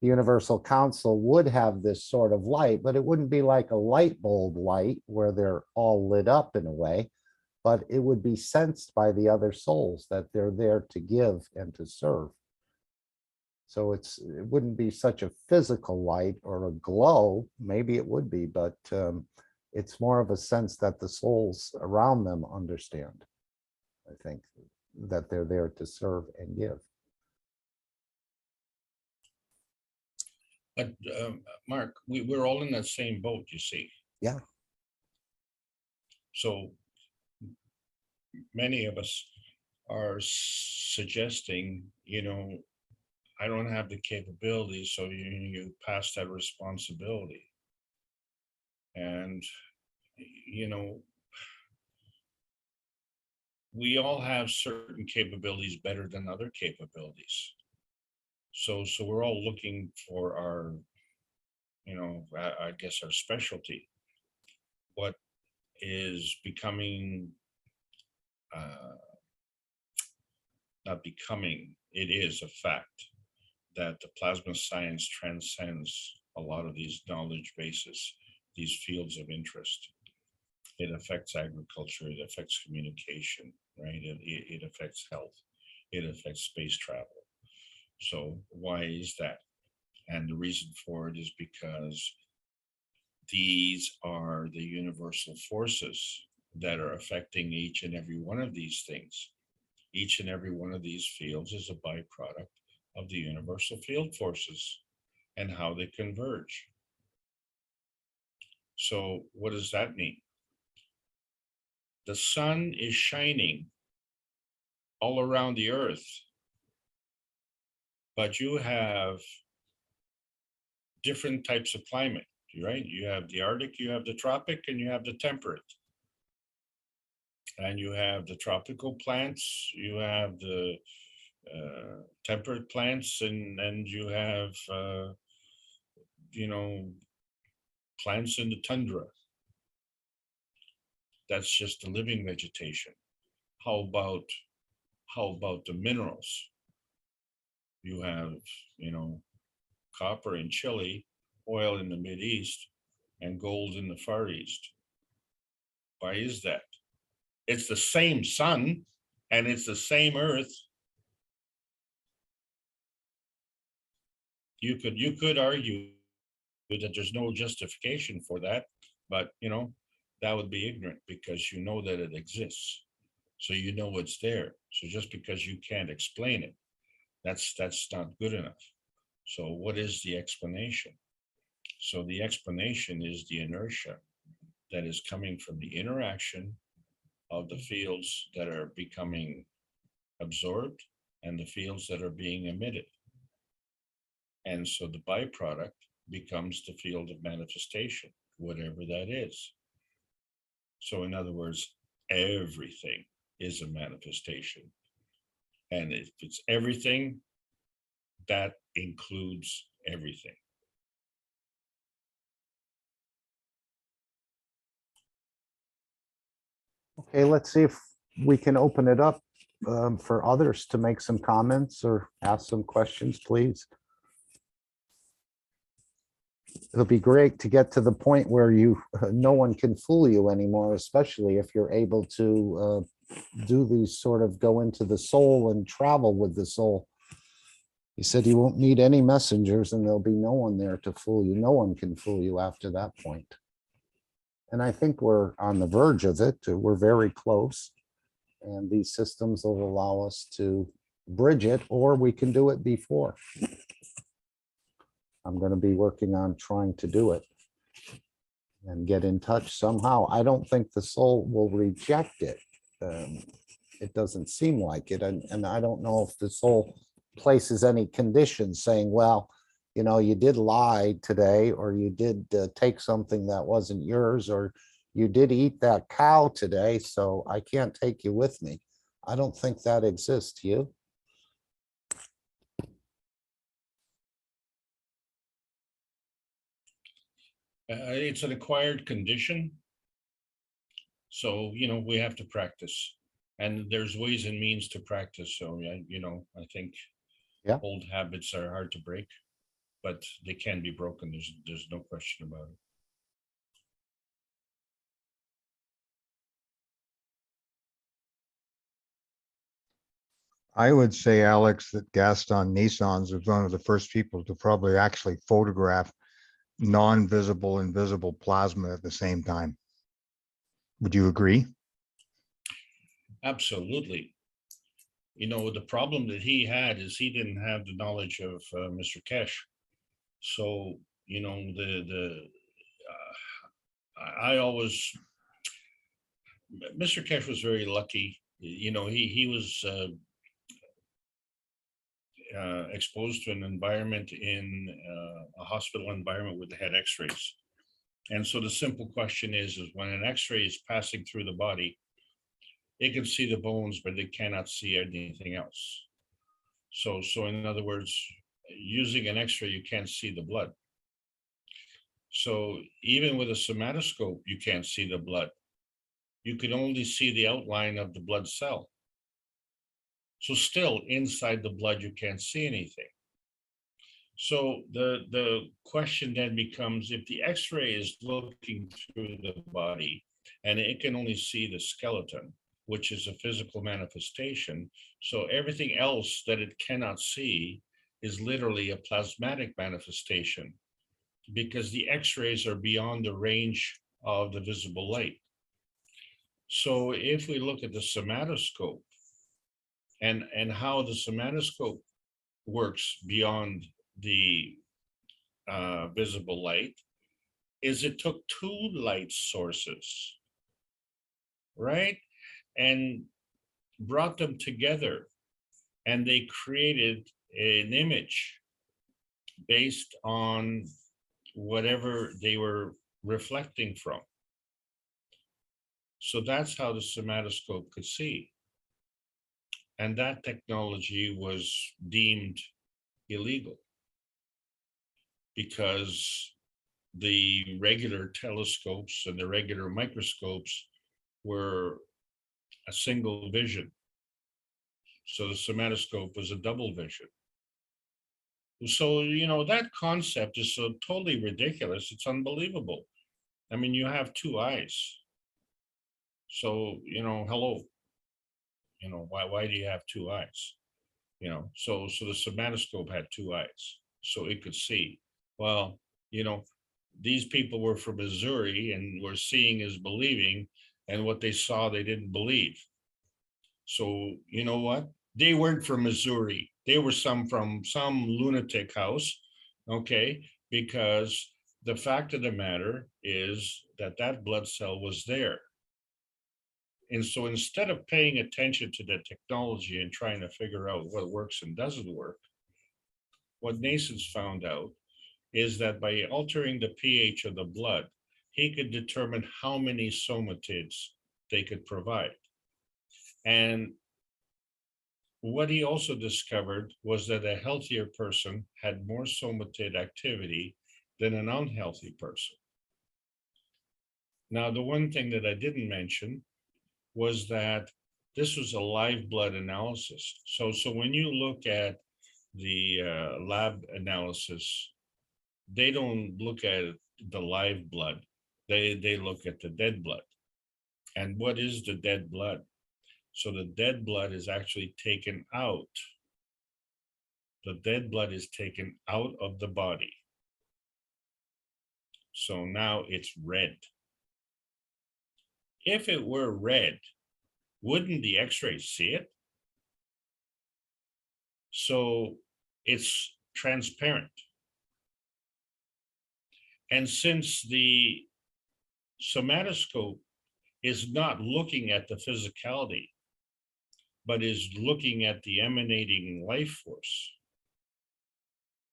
the Universal Council would have this sort of light, but it wouldn't be like a light bulb light where they're all lit up in a way, but it would be sensed by the other souls that they're there to give and to serve. So it wouldn't be such a physical light or a glow. Maybe it would be, but it's more of a sense that the souls around them understand, I think, that they're there to serve and give. But Mark, we're all in that same boat, you see. Yeah. So many of us are suggesting, I don't have the capabilities, so you pass that responsibility. And, we all have certain capabilities better than other capabilities. So we're all looking for our, I guess our specialty. What is becoming, not becoming, it is a fact that the plasma science transcends a lot of these knowledge bases, these fields of interest. It affects agriculture, it affects communication, right? It affects health, it affects space travel. So why is that? And the reason for it is because these are the universal forces that are affecting each and every one of these things. Each and every one of these fields is a byproduct of the universal field forces and how they converge. So what does that mean? The sun is shining all around the earth, but you have different types of climate, right? You have the Arctic, you have the tropic, and you have the temperate. And you have the tropical plants, you have the temperate plants, and you have, plants in the tundra. That's just the living vegetation. How about the minerals? You have, copper in Chile, oil in the Mideast, and gold in the Far East. Why is that? It's the same sun and it's the same earth. You could argue that there's no justification for that, but that would be ignorant because you know that it exists. So you know it's there. So just because you can't explain it, that's not good enough. So what is the explanation? So the explanation is the inertia that is coming from the interaction of the fields that are becoming absorbed and the fields that are being emitted. And so the byproduct becomes the field of manifestation, whatever that is. So in other words, everything is a manifestation. And if it's everything, that includes everything. Okay, let's see if we can open it up for others to make some comments or ask some questions, please. It'll be great to get to the point where no one can fool you anymore, especially if you're able to do these sort of go into the soul and travel with the soul. He said you won't need any messengers and there'll be no one there to fool you. No one can fool you after that point. And I think we're on the verge of it. We're very close. And these systems will allow us to bridge it, or we can do it before. I'm going to be working on trying to do it and get in touch somehow. I don't think the soul will reject it. It doesn't seem like it. And I don't know if the soul places any conditions saying, well, you know, you did lie today, or you did take something that wasn't yours, or you did eat that cow today, so I can't take you with me. I don't think that exists. You? It's an acquired condition. So, you know, we have to practice. And there's ways and means to practice. So, you know, I think old habits are hard to break, but they can be broken. There's no question about it. I would say, Alex, that Gaston Nissons was one of the first people to probably actually photograph non-visible and visible plasma at the same time. Would you agree? Absolutely. You know, the problem that he had is he didn't have the knowledge of Mr. Keshe. So, you know, I always, Mr. Keshe was very lucky. You know, he was exposed to an environment in a hospital environment with the head x-rays. And so the simple question is when an x-ray is passing through the body, it can see the bones, but it cannot see anything else. So in other words, using an x-ray, you can't see the blood. So even with a somatoscope, you can't see the blood. You can only see the outline of the blood cell. So still inside the blood, you can't see anything. So the question then becomes, if the x-ray is looking through the body and it can only see the skeleton, which is a physical manifestation, so everything else that it cannot see is literally a plasmatic manifestation, because the x-rays are beyond the range of the visible light. So if we look at the somatoscope and how the somatoscope works beyond the visible light, is it took two light sources, right? And brought them together, and they created an image based on whatever they were reflecting from. So that's how the somatoscope could see. And that technology was deemed illegal because the regular telescopes and the regular microscopes were a single vision. So the somatoscope was a double vision. So, you know, that concept is so totally ridiculous. It's unbelievable. I mean, you have two eyes. So, you know, hello, you know, why do you have two eyes? You know, so the somatoscope had two eyes, so it could see. Well, you know, these people were from Missouri and were seeing is believing, and what they saw, they didn't believe. So, you know what? They weren't from Missouri. They were from some lunatic house, okay? Because The fact of the matter is that that blood cell was there. And so instead of paying attention to the technology and trying to figure out what works and doesn't work, what Nason's found out is that by altering the pH of the blood, he could determine how many somatids they could provide. And what he also discovered was that a healthier person had more somatid activity than an unhealthy person. Now, the one thing that I didn't mention was that this was a live blood analysis. So when you look at the lab analysis, they don't look at the live blood. They look at the dead blood. And what is the dead blood? So the dead blood is actually taken out. The dead blood is taken out of the body. So now it's red. If it were red, wouldn't the X-rays see it? So it's transparent. And since the somatoscope is not looking at the physicality, but is looking at the emanating life force,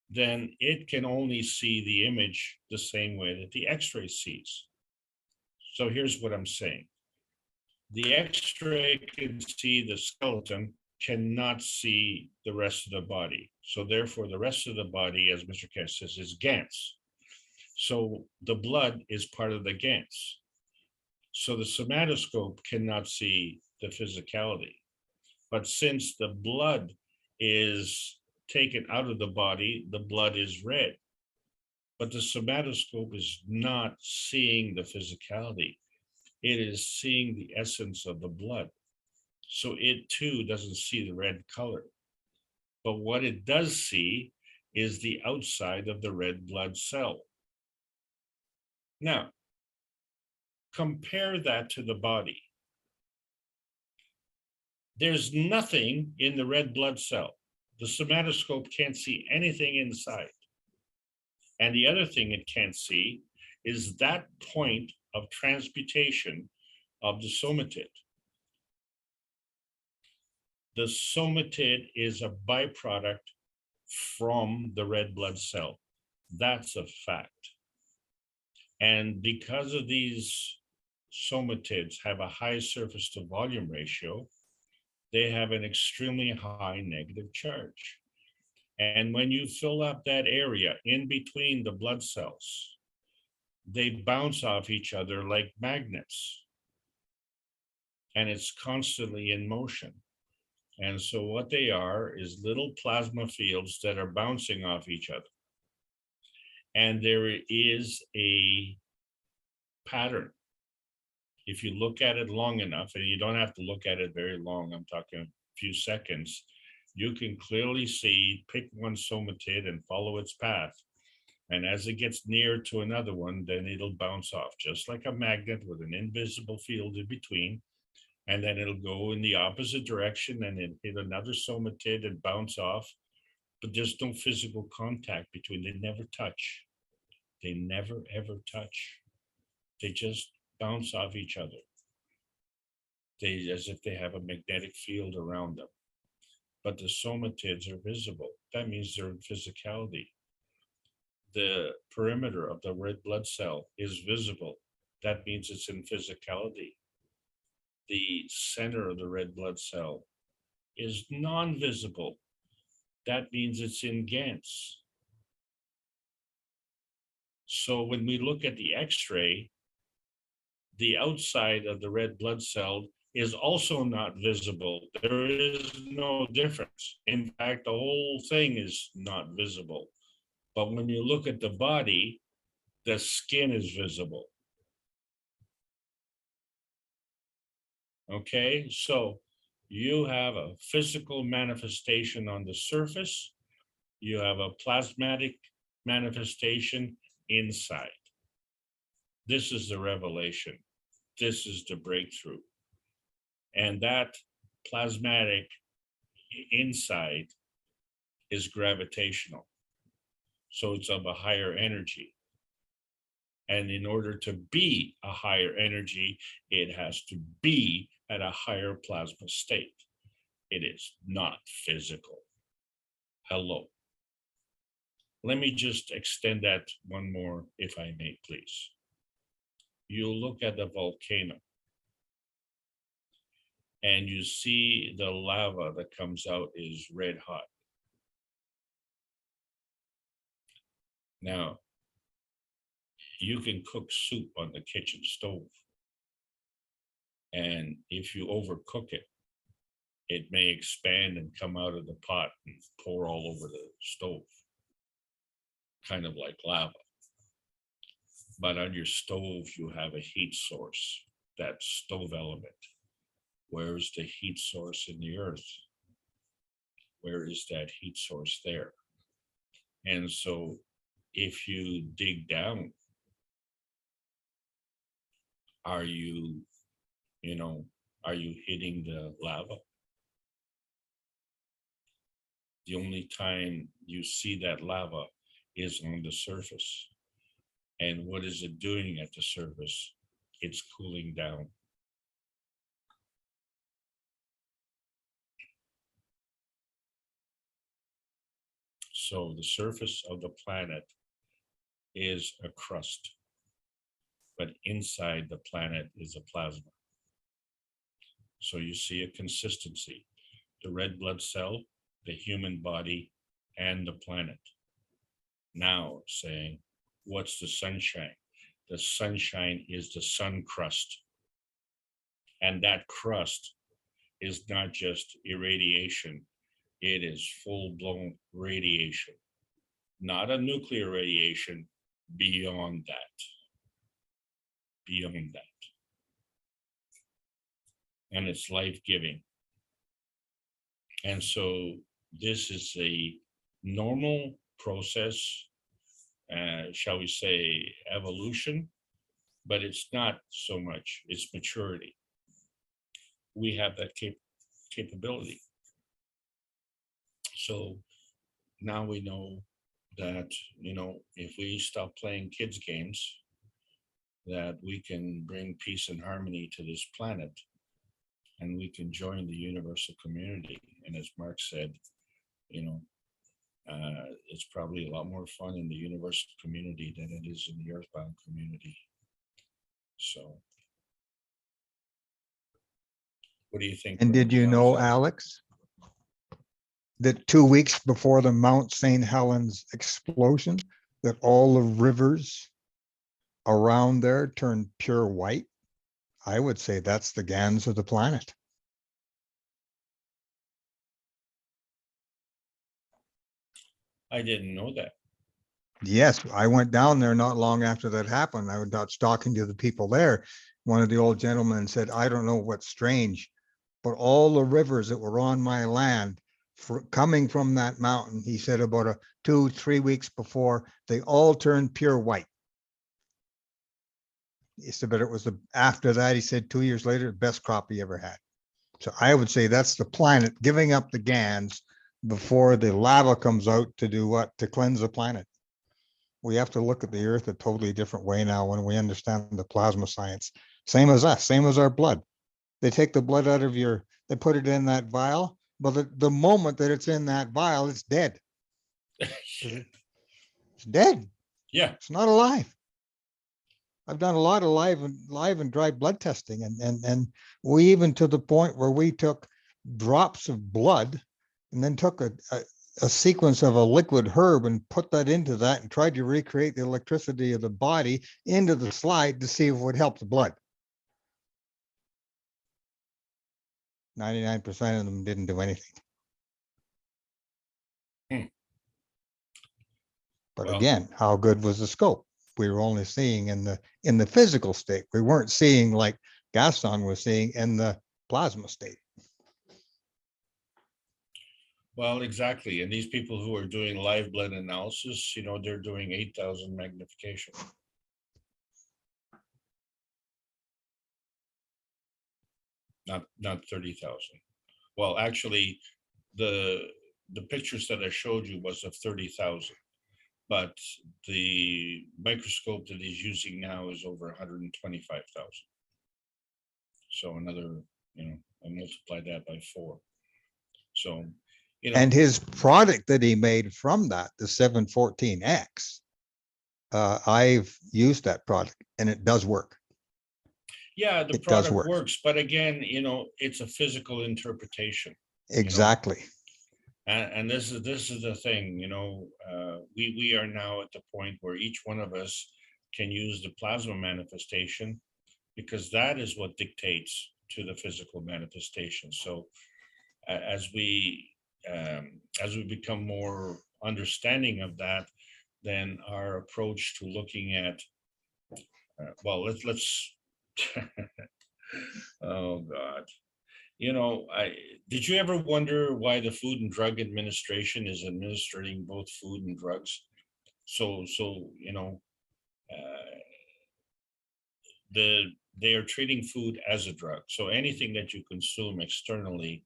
then it can only see the image the same way that the X-ray sees. So here's what I'm saying. The X-ray can see the skeleton, cannot see the rest of the body. So therefore, the rest of the body, as Mr. Keshe says, is GANS. So the blood is part of the GANS. So the somatoscope cannot see the physicality. But since the blood is taken out of the body, the blood is red. But the somatoscope is not seeing the physicality. It is seeing the essence of the blood. So it too doesn't see the red color. But what it does see is the outside of the red blood cell. Now, compare that to the body. There's nothing in the red blood cell. The somatoscope can't see anything inside. And the other thing it can't see is that point of transmutation of the somatid. The somatid is a byproduct from the red blood cell. That's a fact. And because of these somatids have a high surface to volume ratio, they have an extremely high negative charge. And when you fill up that area in between the blood cells, they bounce off each other like magnets. And it's constantly in motion. And so what they are is little plasma fields that are bouncing off each other. And there is a pattern. If you look at it long enough, and you don't have to look at it very long, I'm talking a few seconds, you can clearly see, pick one somatid and follow its path. And as it gets near to another one, then it'll bounce off, just like a magnet with an invisible field in between. And then it'll go in the opposite direction and then hit another somatid and bounce off. But there's no physical contact between, they never touch. They never, ever touch. They just bounce off each other. They, as if they have a magnetic field around them. But the somatids are visible. That means they're in physicality. The perimeter of the red blood cell is visible. That means it's in physicality. The center of the red blood cell is non-visible. That means it's in GANS. So when we look at the X-ray, the outside of the red blood cell is also not visible. There is no difference. In fact, the whole thing is not visible. But when you look at the body, the skin is visible. Okay, so you have a physical manifestation on the surface. You have a plasmatic manifestation inside. This is the revelation. This is the breakthrough. And that plasmatic inside is gravitational. So it's of a higher energy. And in order to be a higher energy, it has to be at a higher plasma state. It is not physical. Hello. Let me just extend that one more, if I may, please. You look at the volcano and you see the lava that comes out is red hot. Now, you can cook soup on the kitchen stove. And if you overcook it, it may expand and come out of the pot and pour all over the stove, kind of like lava. But on your stove, you have a heat source, that stove element. Where's the heat source in the earth? Where is that heat source there? And so if you dig down, are you hitting the lava? The only time you see that lava is on the surface. And what is it doing at the surface? It's cooling down. So the surface of the planet is a crust, but inside the planet is a plasma. So you see a consistency. The red blood cell, the human body, and the planet. Now saying, what's the sunshine? The sunshine is the sun crust. And that crust is not just irradiation, it is full-blown radiation. Not a nuclear radiation, beyond that. Beyond that. And it's life-giving. And so this is a normal process, shall we say, evolution, but it's not so much, it's maturity. We have that capability. So now we know that, if we stop playing kids games, that we can bring peace and harmony to this planet, and we can join the universal community. And as Mark said, it's probably a lot more fun in the universal community than it is in the earthbound community. So what do you think? And did you know, Alex, that 2 weeks before the Mount St. Helens explosion, that all the rivers around there turned pure white? I would say that's the GANs of the planet. I didn't know that. Yes, I went down there not long after that happened. I was out talking to the people there. One of the old gentlemen said, I don't know what's strange, but all the rivers that were on my land coming from that mountain, he said about 2-3 weeks before, they all turned pure white. He said, but it was after that, he said 2 years later, the best crop he ever had. So I would say that's the planet giving up the GANs before the lava comes out to do what? To cleanse the planet. We have to look at the earth a totally different way now when we understand the plasma science. Same as us, same as our blood. They take the blood out of they put it in that vial, but the moment that it's in that vial, it's dead. It's dead. Yeah. It's not alive. I've done a lot of live and dry blood testing, and we even to the point where we took drops of blood and then took a sequence of a liquid herb and put that into that and tried to recreate the electricity of the body into the slide to see if it would help the blood. 99% of them didn't do anything. But again, how good was the scope? We were only seeing in the physical state. We weren't seeing like Gaston was seeing in the plasma state. Well, exactly. And these people who are doing live blood analysis, they're doing 8,000 magnification. Not 30,000. Well, actually, the pictures that I showed you was of 30,000. but the microscope that he's using now is over 125,000. So another, I multiply that by 4. So, And his product that he made from that, the 714X, I've used that product and it does work. Yeah, the It does product work. works, but again, it's a physical interpretation. Exactly. And this is the thing, we are now at the point where each one of us can use the plasma manifestation, because that is what dictates to the physical manifestation. So as we become more understanding of that, then our approach to looking at, well, let's oh God. Did you ever wonder why the Food and Drug Administration is administering both food and drugs? So they are treating food as a drug. So anything that you consume externally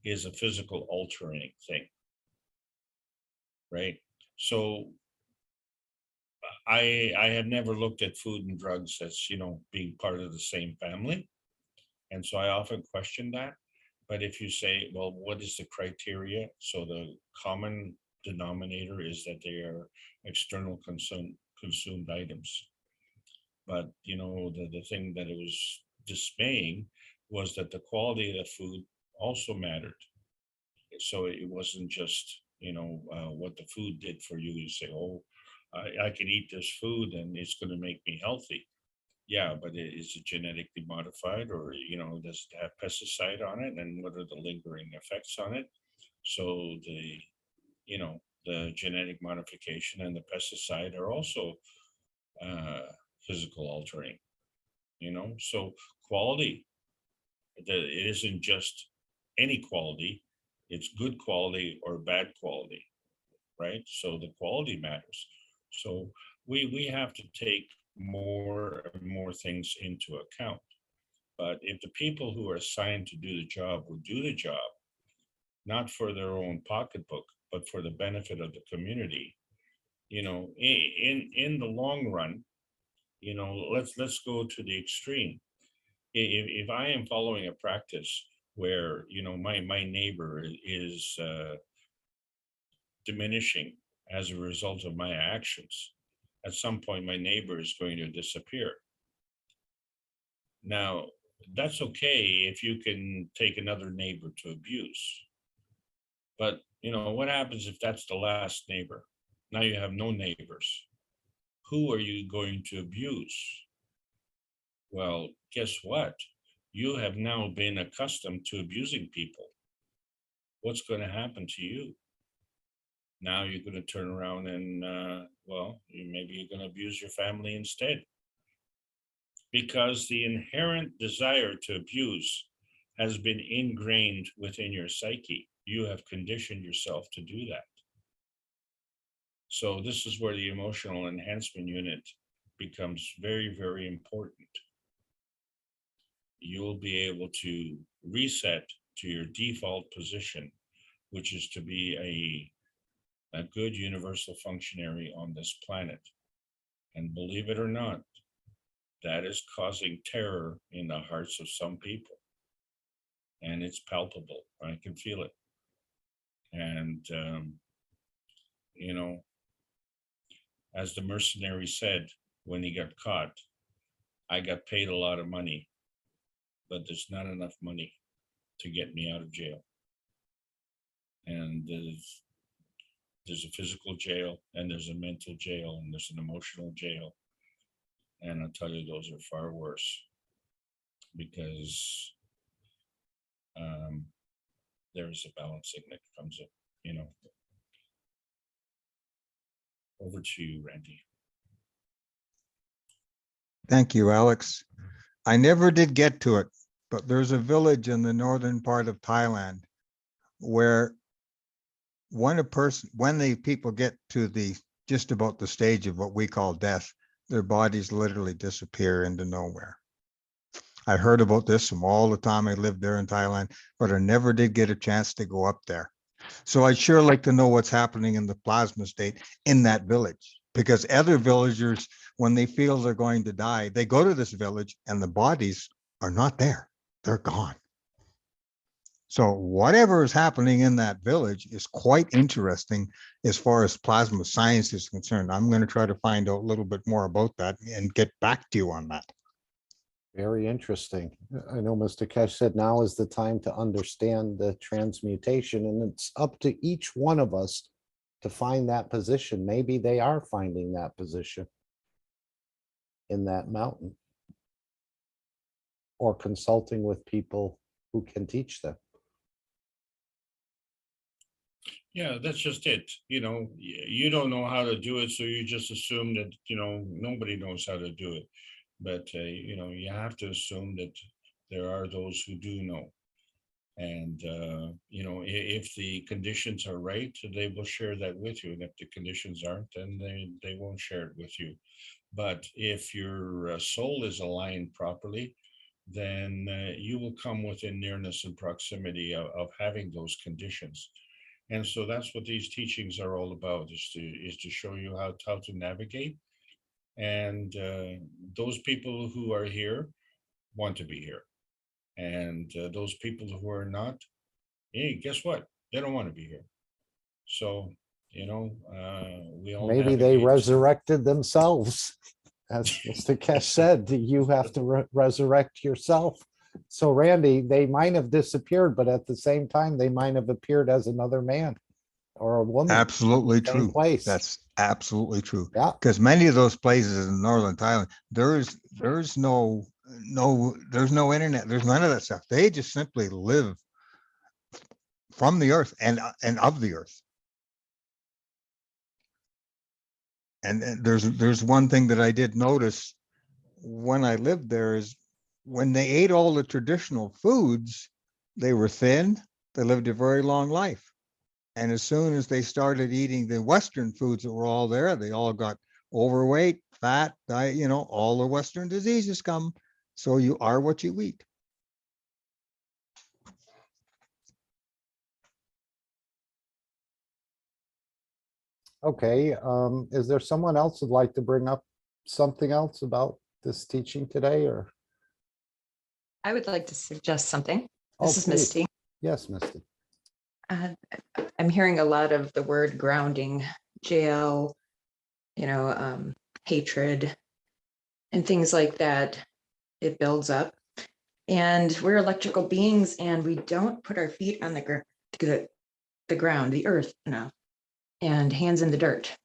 is a physical altering thing, right? So I have never looked at food and drugs as being part of the same family. And so I often question that. But if you say, well, what is the criteria? So the common denominator is that they are external consumed items. But, the thing that it was dismaying was that the quality of the food also mattered. So it wasn't just, what the food did for you. You say, oh, I can eat this food and it's going to make me healthy. Yeah, but is it genetically modified, or does it have pesticide on it, and what are the lingering effects on it? So the genetic modification and the pesticide are also physical altering. So quality, it isn't just any quality; it's good quality or bad quality, right? So the quality matters. So we have to take more and more things into account. But if the people who are assigned to do the job would do the job, not for their own pocketbook, but for the benefit of the community, in the long run, let's go to the extreme. If I am following a practice where my neighbor is diminishing as a result of my actions, at some point my neighbor is going to disappear. Now, that's okay if you can take another neighbor to abuse. But, what happens if that's the last neighbor? Now you have no neighbors. Who are you going to abuse? Well, guess what? You have now been accustomed to abusing people. What's going to happen to you? Now you're going to turn around and, maybe you're going to abuse your family instead. Because the inherent desire to abuse has been ingrained within your psyche. You have conditioned yourself to do that. So this is where the emotional enhancement unit becomes very, very important. You'll be able to reset to your default position, which is to be a good universal functionary on this planet. And believe it or not, that is causing terror in the hearts of some people. And it's palpable. I can feel it. And, as the mercenary said when he got caught, I got paid a lot of money, but there's not enough money to get me out of jail. And there's a physical jail, and there's a mental jail, and there's an emotional jail. And I'll tell you, those are far worse, because there's a balancing that comes up, Over to you, Randy. Thank you, Alex. I never did get to it, but there's a village in the northern part of Thailand where when the people get to just about the stage of what we call death, their bodies literally disappear into nowhere. I heard about this from all the time I lived there in Thailand, but I never did get a chance to go up there. So I'd sure like to know what's happening in the plasma state in that village, because other villagers, when they feel they're going to die, they go to this village and the bodies are not there. They're gone. So whatever is happening in that village is quite interesting as far as plasma science is concerned. I'm going to try to find out a little bit more about that and get back to you on that. Very interesting. I know Mr. Keshe said now is the time to understand the transmutation, and it's up to each one of us to find that position. Maybe they are finding that position in that mountain, or consulting with people who can teach them. Yeah, that's just it. You know, you don't know how to do it, so you just assume that, you know, nobody knows how to do it. But, you know, you have to assume that there are those who do know. And, you know, if the conditions are right, they will share that with you. And if the conditions aren't, then they won't share it with you. But if your soul is aligned properly, then you will come within nearness and proximity of having those conditions. And so that's what these teachings are all about, is to show you how to navigate. And those people who are here want to be here. And those people who are not, hey, guess what? They don't want to be here. So, you know, we all Maybe they navigate. resurrected themselves. As Mr. Keshe said, you have to resurrect yourself. So Randy, they might have disappeared, but at the same time, they might have appeared as another man or a woman. Absolutely Same true. place. That's absolutely true. Yeah. Because many of those places in Northern Thailand, there's no internet. There's none of that stuff. They just simply live from the earth and of the earth. And there's one thing that I did notice when I lived there is when they ate all the traditional foods, they were thin, they lived a very long life. And as soon as they started eating the Western foods that were all there, they all got overweight, fat, diet, you know, all the Western diseases come. So you are what you eat. Okay, is there someone else who'd like to bring up something else about this teaching today, or? I would like to suggest something. Oh, This is please. Misty. Yes, Misty. I'm hearing a lot of the word grounding, jail, you know, hatred, and things like that. It builds up. And we're electrical beings, and we don't put our feet on the ground, the earth enough, and hands in the dirt.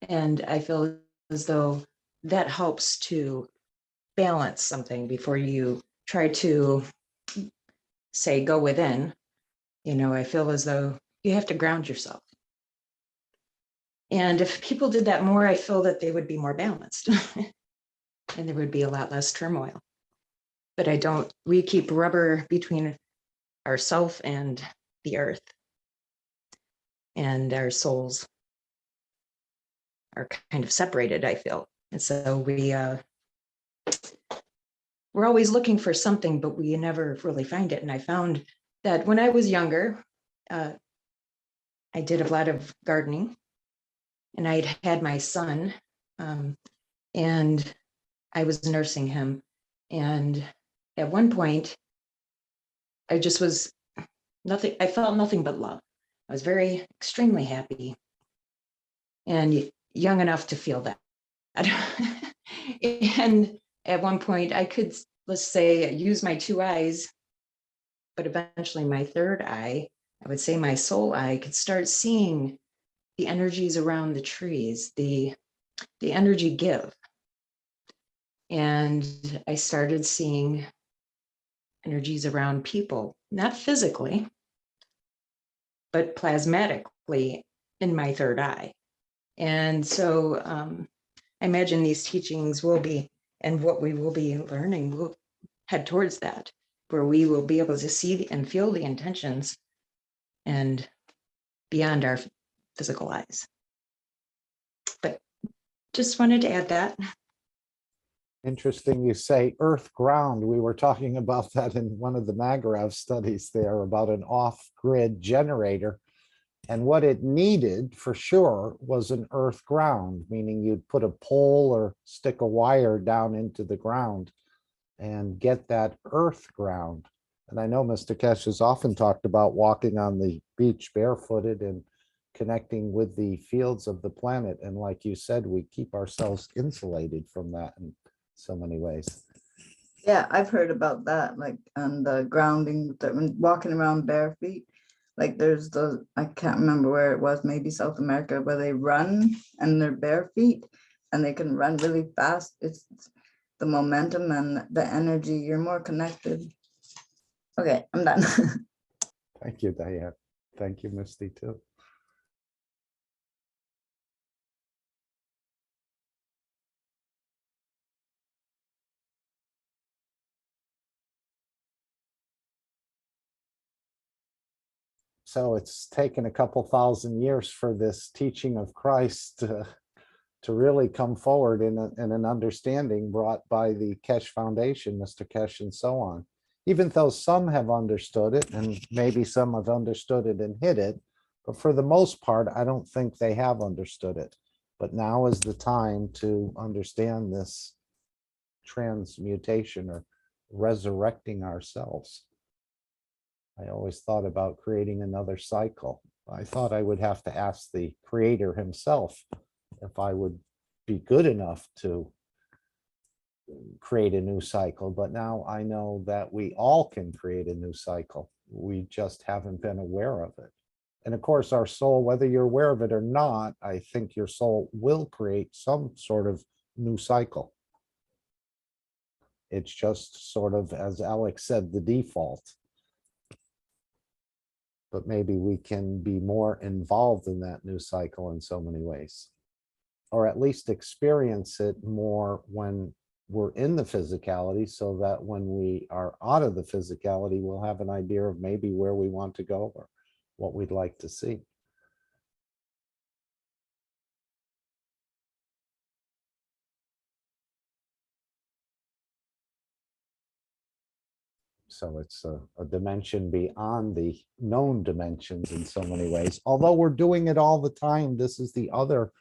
And I feel as though that helps to balance something before you try to say go within. You know, I feel as though you have to ground yourself. And if people did that more, I feel that they would be more balanced and there would be a lot less turmoil. But we keep rubber between ourself and the earth, and our souls are kind of separated, I feel. And so we're always looking for something, but we never really find it. And I found that when I was younger, I did a lot of gardening, and I'd had my son, and I was nursing him. And at one point, I just was nothing, I felt nothing but love. I was extremely happy and young enough to feel that. And at one point, I could, let's say, use my two eyes, but eventually my third eye, I would say my soul eye, could start seeing the energies around the trees, the energy give. And I started seeing energies around people, not physically, but plasmatically in my third eye. And so I imagine these teachings will be, and what we will be learning will head towards that, where we will be able to see and feel the intentions and beyond our physical eyes. But just wanted to add that. Interesting you say earth ground. We were talking about that in one of the Magarev studies there about an off-grid generator. And what it needed for sure was an earth ground, meaning you'd put a pole or stick a wire down into the ground and get that earth ground. And I know Mr. Keshe has often talked about walking on the beach barefooted and connecting with the fields of the planet. And like you said, we keep ourselves insulated from that in so many ways. Yeah, I've heard about that, like on the grounding, when walking around bare feet. Like there's the, I can't remember where it was, maybe South America, where they run and they're bare feet and they can run really fast. It's the momentum and the energy, you're more connected. Okay, I'm done. Thank you, Diane. Thank you, Misty, too. So it's taken a couple thousand years for this teaching of Christ to really come forward in an understanding brought by the Keshe Foundation, Mr. Keshe, and so on. Even though some have understood it, and maybe some have understood it and hid it, but for the most part, I don't think they have understood it. But now is the time to understand this transmutation or resurrecting ourselves. I always thought about creating another cycle. I thought I would have to ask the creator himself if I would be good enough to create a new cycle. But now I know that we all can create a new cycle. We just haven't been aware of it. And of course, our soul, whether you're aware of it or not, I think your soul will create some sort of new cycle. It's just sort of, as Alex said, the default. But maybe we can be more involved in that new cycle in so many ways, or at least experience it more when we're in the physicality, so that when we are out of the physicality, we'll have an idea of maybe where we want to go or what we'd like to see. So it's a dimension beyond the known dimensions in so many ways. Although we're doing it all the time, this is the other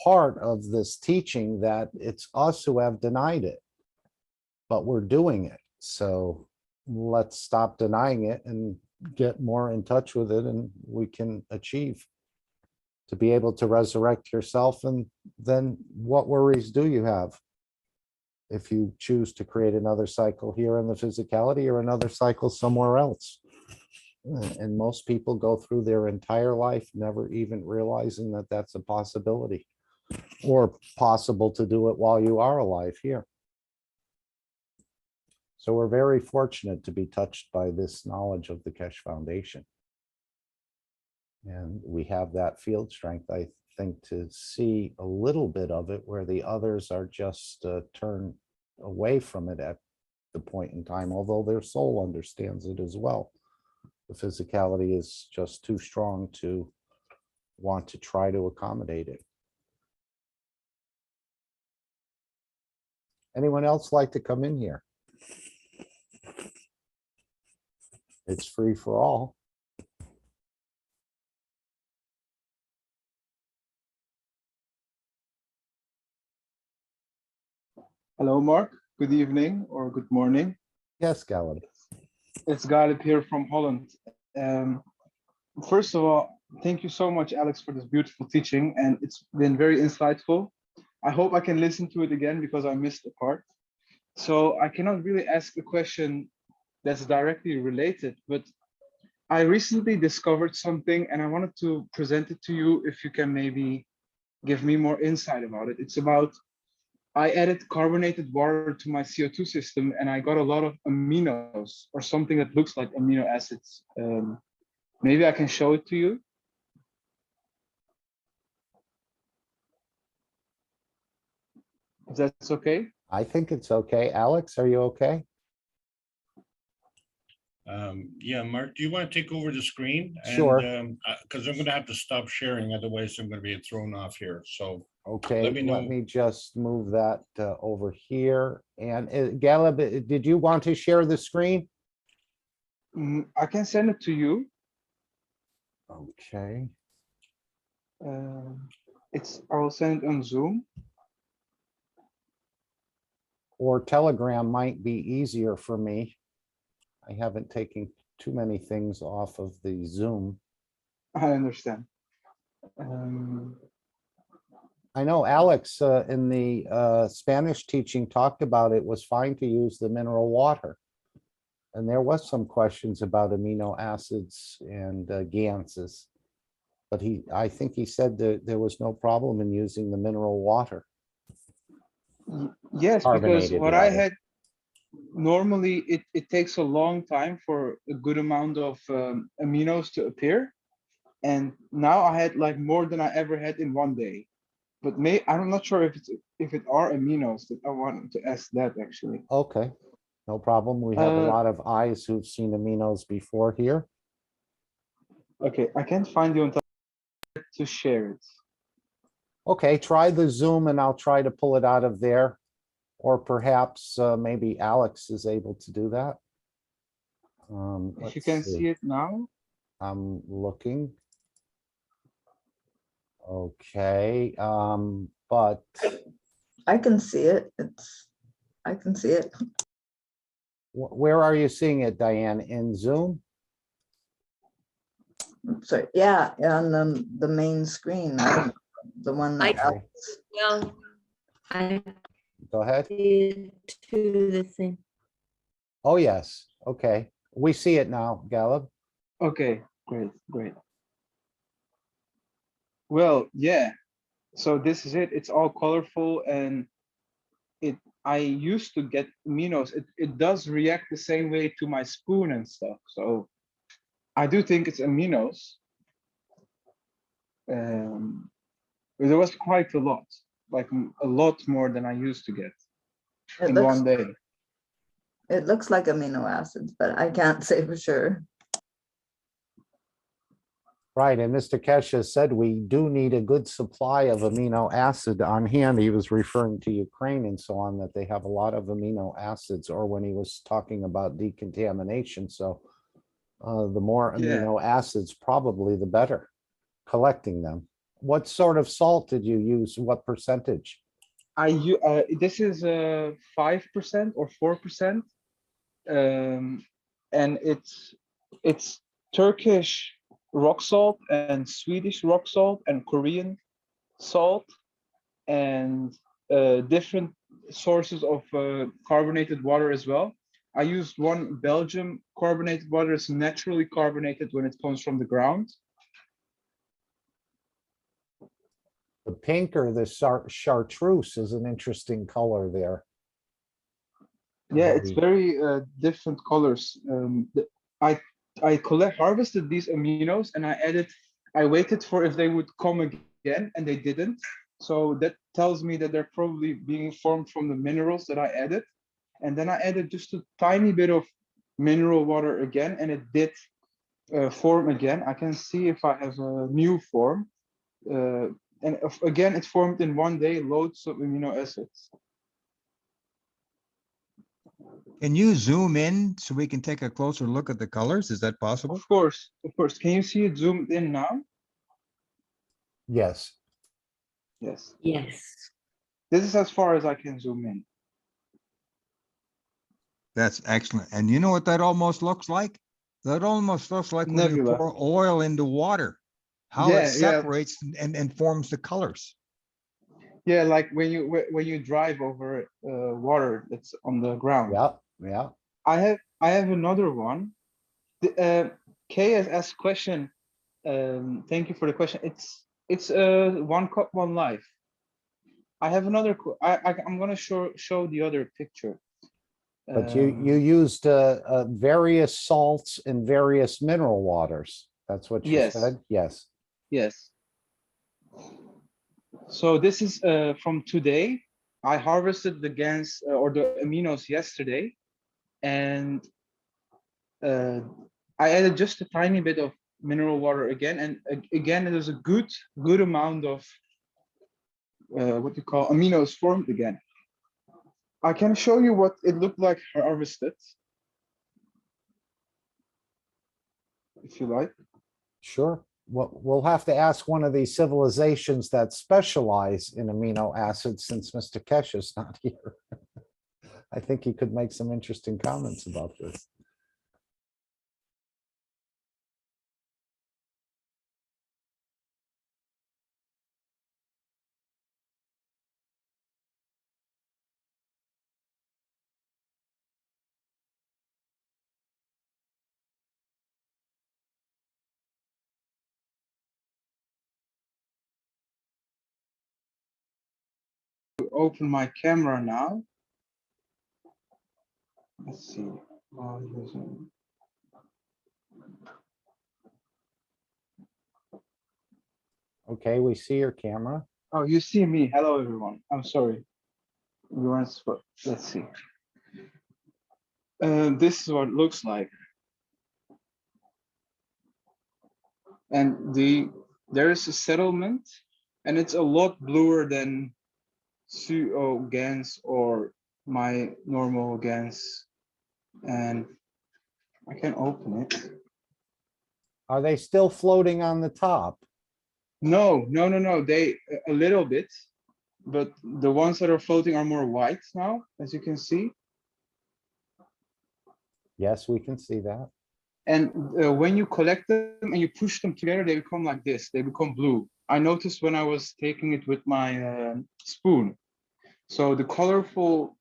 part of this teaching, that it's us who have denied it, but we're doing it. So let's stop denying it and get more in touch with it, and we can achieve to be able to resurrect yourself. And then what worries do you have if you choose to create another cycle here in the physicality or another cycle somewhere else? And most people go through their entire life never even realizing that that's a possibility, or possible to do it while you are alive here. So we're very fortunate to be touched by this knowledge of the Keshe Foundation. And we have that field strength, I think, to see a little bit of it where the others are just turned away from it at the point in time, although their soul understands it as well. The physicality is just too strong to want to try to accommodate it. Anyone else like to come in here? It's free for all. Hello, Mark. Good evening or good morning. Yes, Gallup. It's Gallup here from Holland. First of all, thank you so much, Alex, for this beautiful teaching, and it's been very insightful. I hope I can listen to it again because I missed a part. So I cannot really ask a question that's directly related, but I recently discovered something and I wanted to present it to you if you can maybe give me more insight about it. It's about, I added carbonated water to my CO2 system and I got a lot of aminos, or something that looks like amino acids. Maybe I can show it to you. If that's okay. I think it's okay. Alex, are you okay? Yeah, Mark, do you want to take over the screen? Sure. Because I'm going to have to stop sharing, otherwise I'm going to be thrown off here. So Okay, Let me know. let me just move that over here. And Galeb, did you want to share the screen? I can send it to you. Okay. I will send it on Zoom. Or Telegram might be easier for me. I haven't taken too many things off of the Zoom. I understand. I know Alex in the Spanish teaching talked about it was fine to use the mineral water. And there was some questions about amino acids and ganses. But I think he said that there was no problem in using the mineral water. Yes, because Carbonated what I water. had, normally it takes a long time for a good amount of aminos to appear. And now I had like more than I ever had in one day. But I'm not sure if it are aminos that I wanted to ask that actually. Okay, no problem. We have a lot of eyes who've seen aminos before here. Okay, I can't find you on top to share it. Okay, try the Zoom and I'll try to pull it out of there. Or perhaps maybe Alex is able to do that. If you can see it now. I'm looking. Okay, but I can see it. I can see it. where are you seeing it, Diane? In Zoom? So yeah, on the main screen. I don't, the one that Okay. Well, I Go ahead. did to the thing. Oh, yes. Okay. We see it now, Gallup. Okay, great. Well, yeah. So this is it. It's all colorful and I used to get aminos. It does react the same way to my spoon and stuff. So I do think it's aminos. But there was quite a lot, like a lot more than I used to get in one day. It looks like amino acids, but I can't say for sure. Right, and Mr. Keshe said we do need a good supply of amino acid on hand. He was referring to Ukraine and so on, that they have a lot of amino acids, or when he was talking about decontamination. So the more amino acids, probably the better, collecting them. What sort of salt did you use? What percentage? This is 5% or 4%. And it's Turkish rock salt and Swedish rock salt and Korean salt and different sources of carbonated water as well. I used one Belgium carbonated water. It's naturally carbonated when it comes from the ground. The pink or the chartreuse is an interesting color there. Yeah, it's very different colors. I harvested these aminos and I waited for if they would come again, and they didn't. So that tells me that they're probably being formed from the minerals that I added. And then I added just a tiny bit of mineral water again, and it did form again. I can see if I have a new form. And again, it formed in one day, loads of amino acids. Can you zoom in so we can take a closer look at the colors? Is that possible? Of course. Can you see it zoomed in now? Yes. Yes. Yes. This is as far as I can zoom in. That's excellent. And you know what that almost looks like? That almost looks like when you Nebula. pour oil into water, how Yeah, it separates and forms the colors. Yeah, like when you drive over water that's on the ground. Yeah. I have another one. Kay has asked question. Thank you for the question. It's one cup, one life. I have another. I'm gonna show the other picture. But you used various salts and various mineral waters. That's what you said? Yes. Yes. So this is from today. I harvested the GANs or the aminos yesterday, and I added just a tiny bit of mineral water again, and again there's a good amount of what you call aminos formed again. I can show you what it looked like harvested, if you like. Sure. Well, we'll have to ask one of these civilizations that specialize in amino acids since Mr. Keshe is not here. I think he could make some interesting comments about this. Open my camera now. Let's see. Okay, we see your camera. Oh, you see me. Hello, everyone. I'm sorry. You weren't supposed. Let's see. This is what it looks like. And there is a settlement, and it's a lot bluer than Suo GANs or my normal GANs. And I can open it. Are they still floating on the top? No. They a little bit, but the ones that are floating are more white now, as you can see. Yes, we can see that. And when you collect them and you push them together, they become like this. They become blue. I noticed when I was taking it with my spoon. So the colorful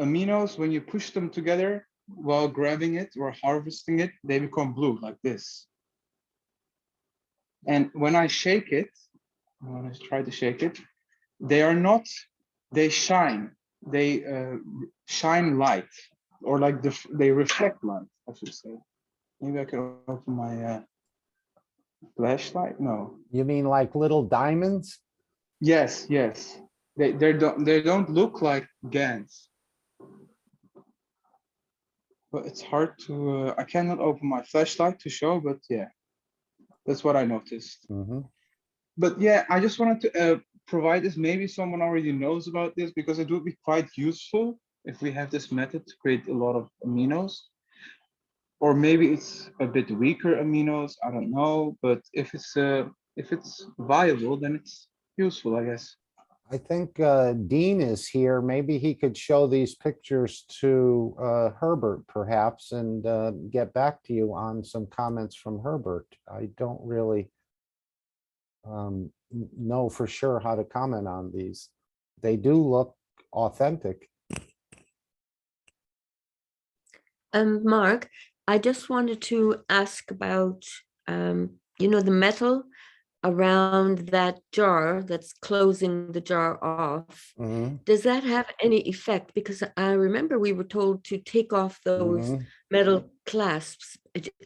aminos, when you push them together while grabbing it or harvesting it, they become blue like this. And when I shake it, when I try to shake it, they are not, they shine. They shine light, or like they reflect light, I should say. Maybe I can open my flashlight. No. You mean like little diamonds? Yes. They don't look like GANs. But it's hard to. I cannot open my flashlight to show, but yeah, that's what I noticed. But yeah, I just wanted to provide this. Maybe someone already knows about this because it would be quite useful if we have this method to create a lot of aminos. Or maybe it's a bit weaker aminos, I don't know, but if it's viable, then it's useful, I guess. I think Dean is here. Maybe he could show these pictures to Herbert perhaps and get back to you on some comments from Herbert. I don't really know for sure how to comment on these. They do look authentic. Mark, I just wanted to ask about, the metal around that jar that's closing the jar off. Does that have any effect? Because I remember we were told to take off those metal clasps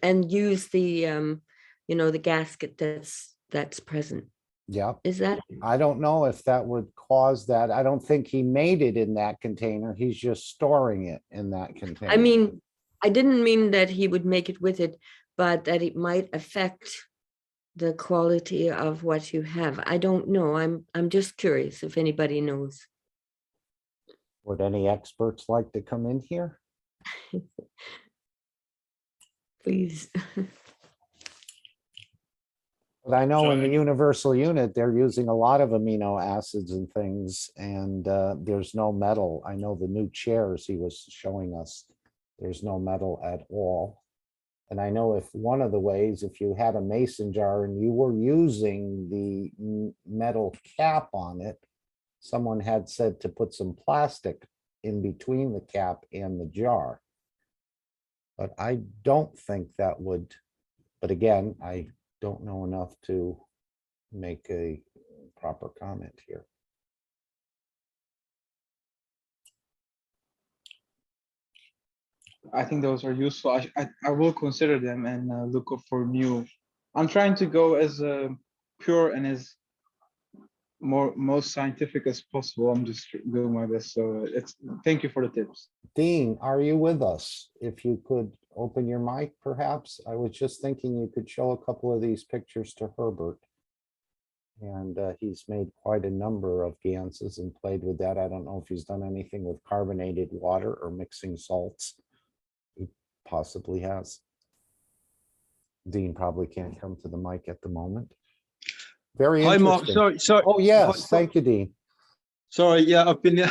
and use the, the gasket that's present. Yeah. Is that? I don't know if that would cause that. I don't think he made it in that container. He's just storing it in that container. I mean, I didn't mean that he would make it with it, but that it might affect the quality of what you have. I don't know. I'm just curious if anybody knows. Would any experts like to come in here? Please. But I know in the universal unit, they're using a lot of amino acids and things, and there's no metal. I know the new chairs he was showing us, there's no metal at all. And I know if one of the ways, if you had a mason jar and you were using the metal cap on it, someone had said to put some plastic in between the cap and the jar. But I don't think that would, but again, I don't know enough to make a proper comment here. I think those are useful. I will consider them and look up for new. I'm trying to go as pure and as most scientific as possible. I'm just doing my best. So thank you for the tips. Dean, are you with us? If you could open your mic, perhaps. I was just thinking you could show a couple of these pictures to Herbert. And he's made quite a number of ganses and played with that. I don't know if he's done anything with carbonated water or mixing salts. He possibly has. Dean probably can't come to the mic at the moment. Very Hi, Mark. interesting. Sorry. Oh, yes. Hi, Thank you, Dean. sorry. Yeah, I've been,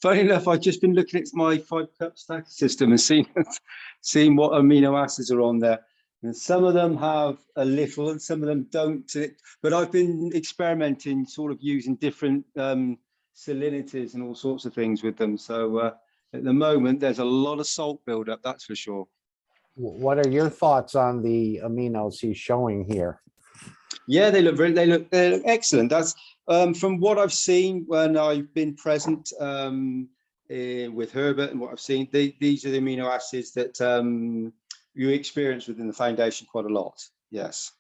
funny enough, I've just been looking at my 5-cup stack system and seeing what amino acids are on there. And some of them have a little and some of them don't. But I've been experimenting, sort of using different salinities and all sorts of things with them. So at the moment, there's a lot of salt buildup, that's for sure. What are your thoughts on the aminos he's showing here? Yeah, they look excellent. That's from what I've seen when I've been present with Herbert and what I've seen. These are the amino acids that you experience within the foundation quite a lot. Yes,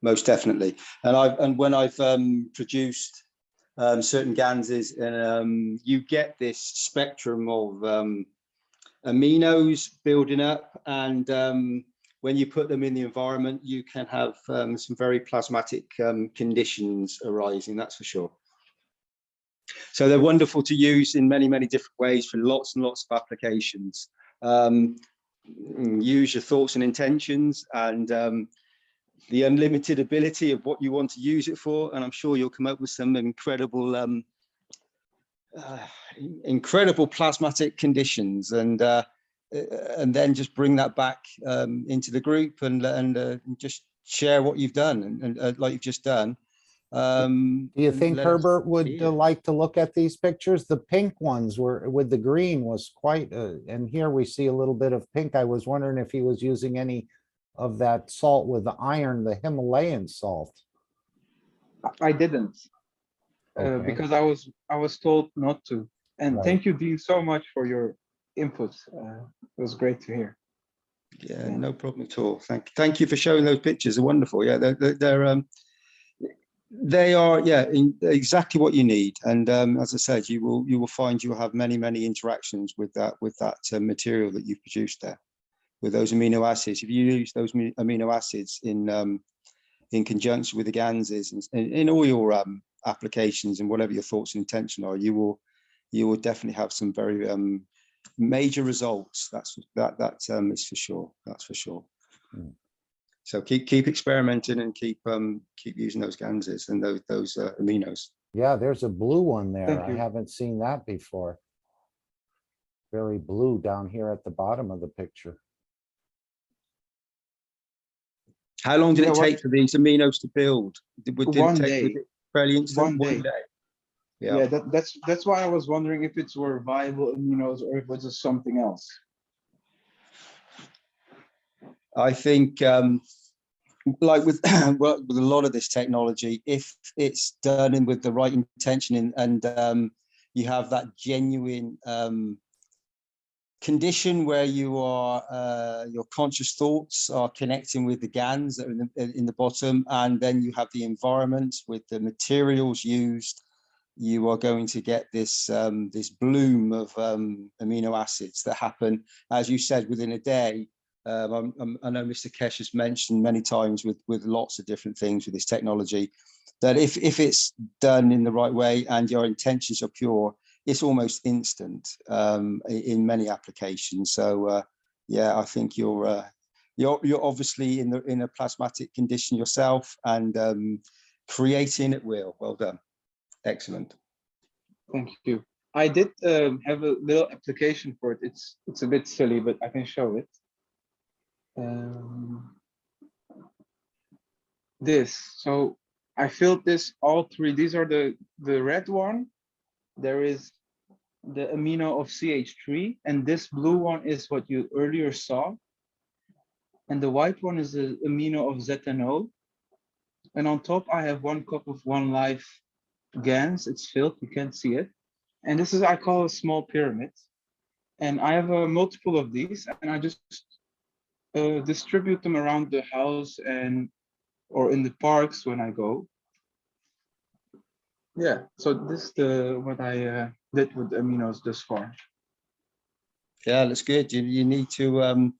most definitely. And when I've produced certain ganses, and you get this spectrum of aminos building up, and when you put them in the environment, you can have some very plasmatic conditions arising, that's for sure. So they're wonderful to use in many, many different ways for lots and lots of applications. Use your thoughts and intentions and the unlimited ability of what you want to use it for. And I'm sure you'll come up with some incredible incredible plasmatic conditions, and then just bring that back into the group and just share what you've done and like you've just done. Do you think Herbert would like to look at these pictures? The pink ones were with the green was quite, and here we see a little bit of pink. I was wondering if he was using any of that salt with the iron, the Himalayan salt. I didn't. Okay. Because I was told not to. And Right. thank you, Dean, so much for your input. It was great to hear. Yeah, no problem at all. Thank you for showing those pictures. They're wonderful. Yeah, they are exactly what you need. And as I said, you will find you'll have many interactions with that material that you've produced there, with those amino acids. If you use those amino acids in conjunction with the ganses in all your applications and whatever your thoughts and intention are, you will definitely have some very major results. That is for sure. That's for sure. Mm. So keep experimenting and keep using those ganses and those aminos. Yeah, there's a blue one there. Thank I you. haven't seen that before. Very blue down here at the bottom of the picture. How long did Yeah, it take for these aminos to build? Did One it take day. was it fairly instant? One day. Yeah. Yeah, that's why I was wondering if it were viable aminos or if it was just something else. I think, like with with a lot of this technology, if it's done in with the right intention and you have that genuine condition where you are your conscious thoughts are connecting with the GANs that are in the bottom, and then you have the environment with the materials used, you are going to get this this bloom of amino acids that happen, as you said, within a day. I know Mr. Keshe has mentioned many times with lots of different things with this technology, that if it's done in the right way and your intentions are pure, it's almost instant in many applications. So yeah, I think you're obviously in a plasmatic condition yourself and creating at will. Well done, excellent. Thank you. I did have a little application for it. It's a bit silly, but I can show it. So I filled this all three. These are the red one. There is the amino of CH3, and this blue one is what you earlier saw. And the white one is the amino of ZNO. And on top, I have 1 cup of 1 live GANs. It's filled, you can't see it. And this is, I call a small pyramid. And I have a multiple of these, and I just distribute them around the house or in the parks when I go. Yeah, so this is what I did with aminos thus far. Yeah, that's good. You need to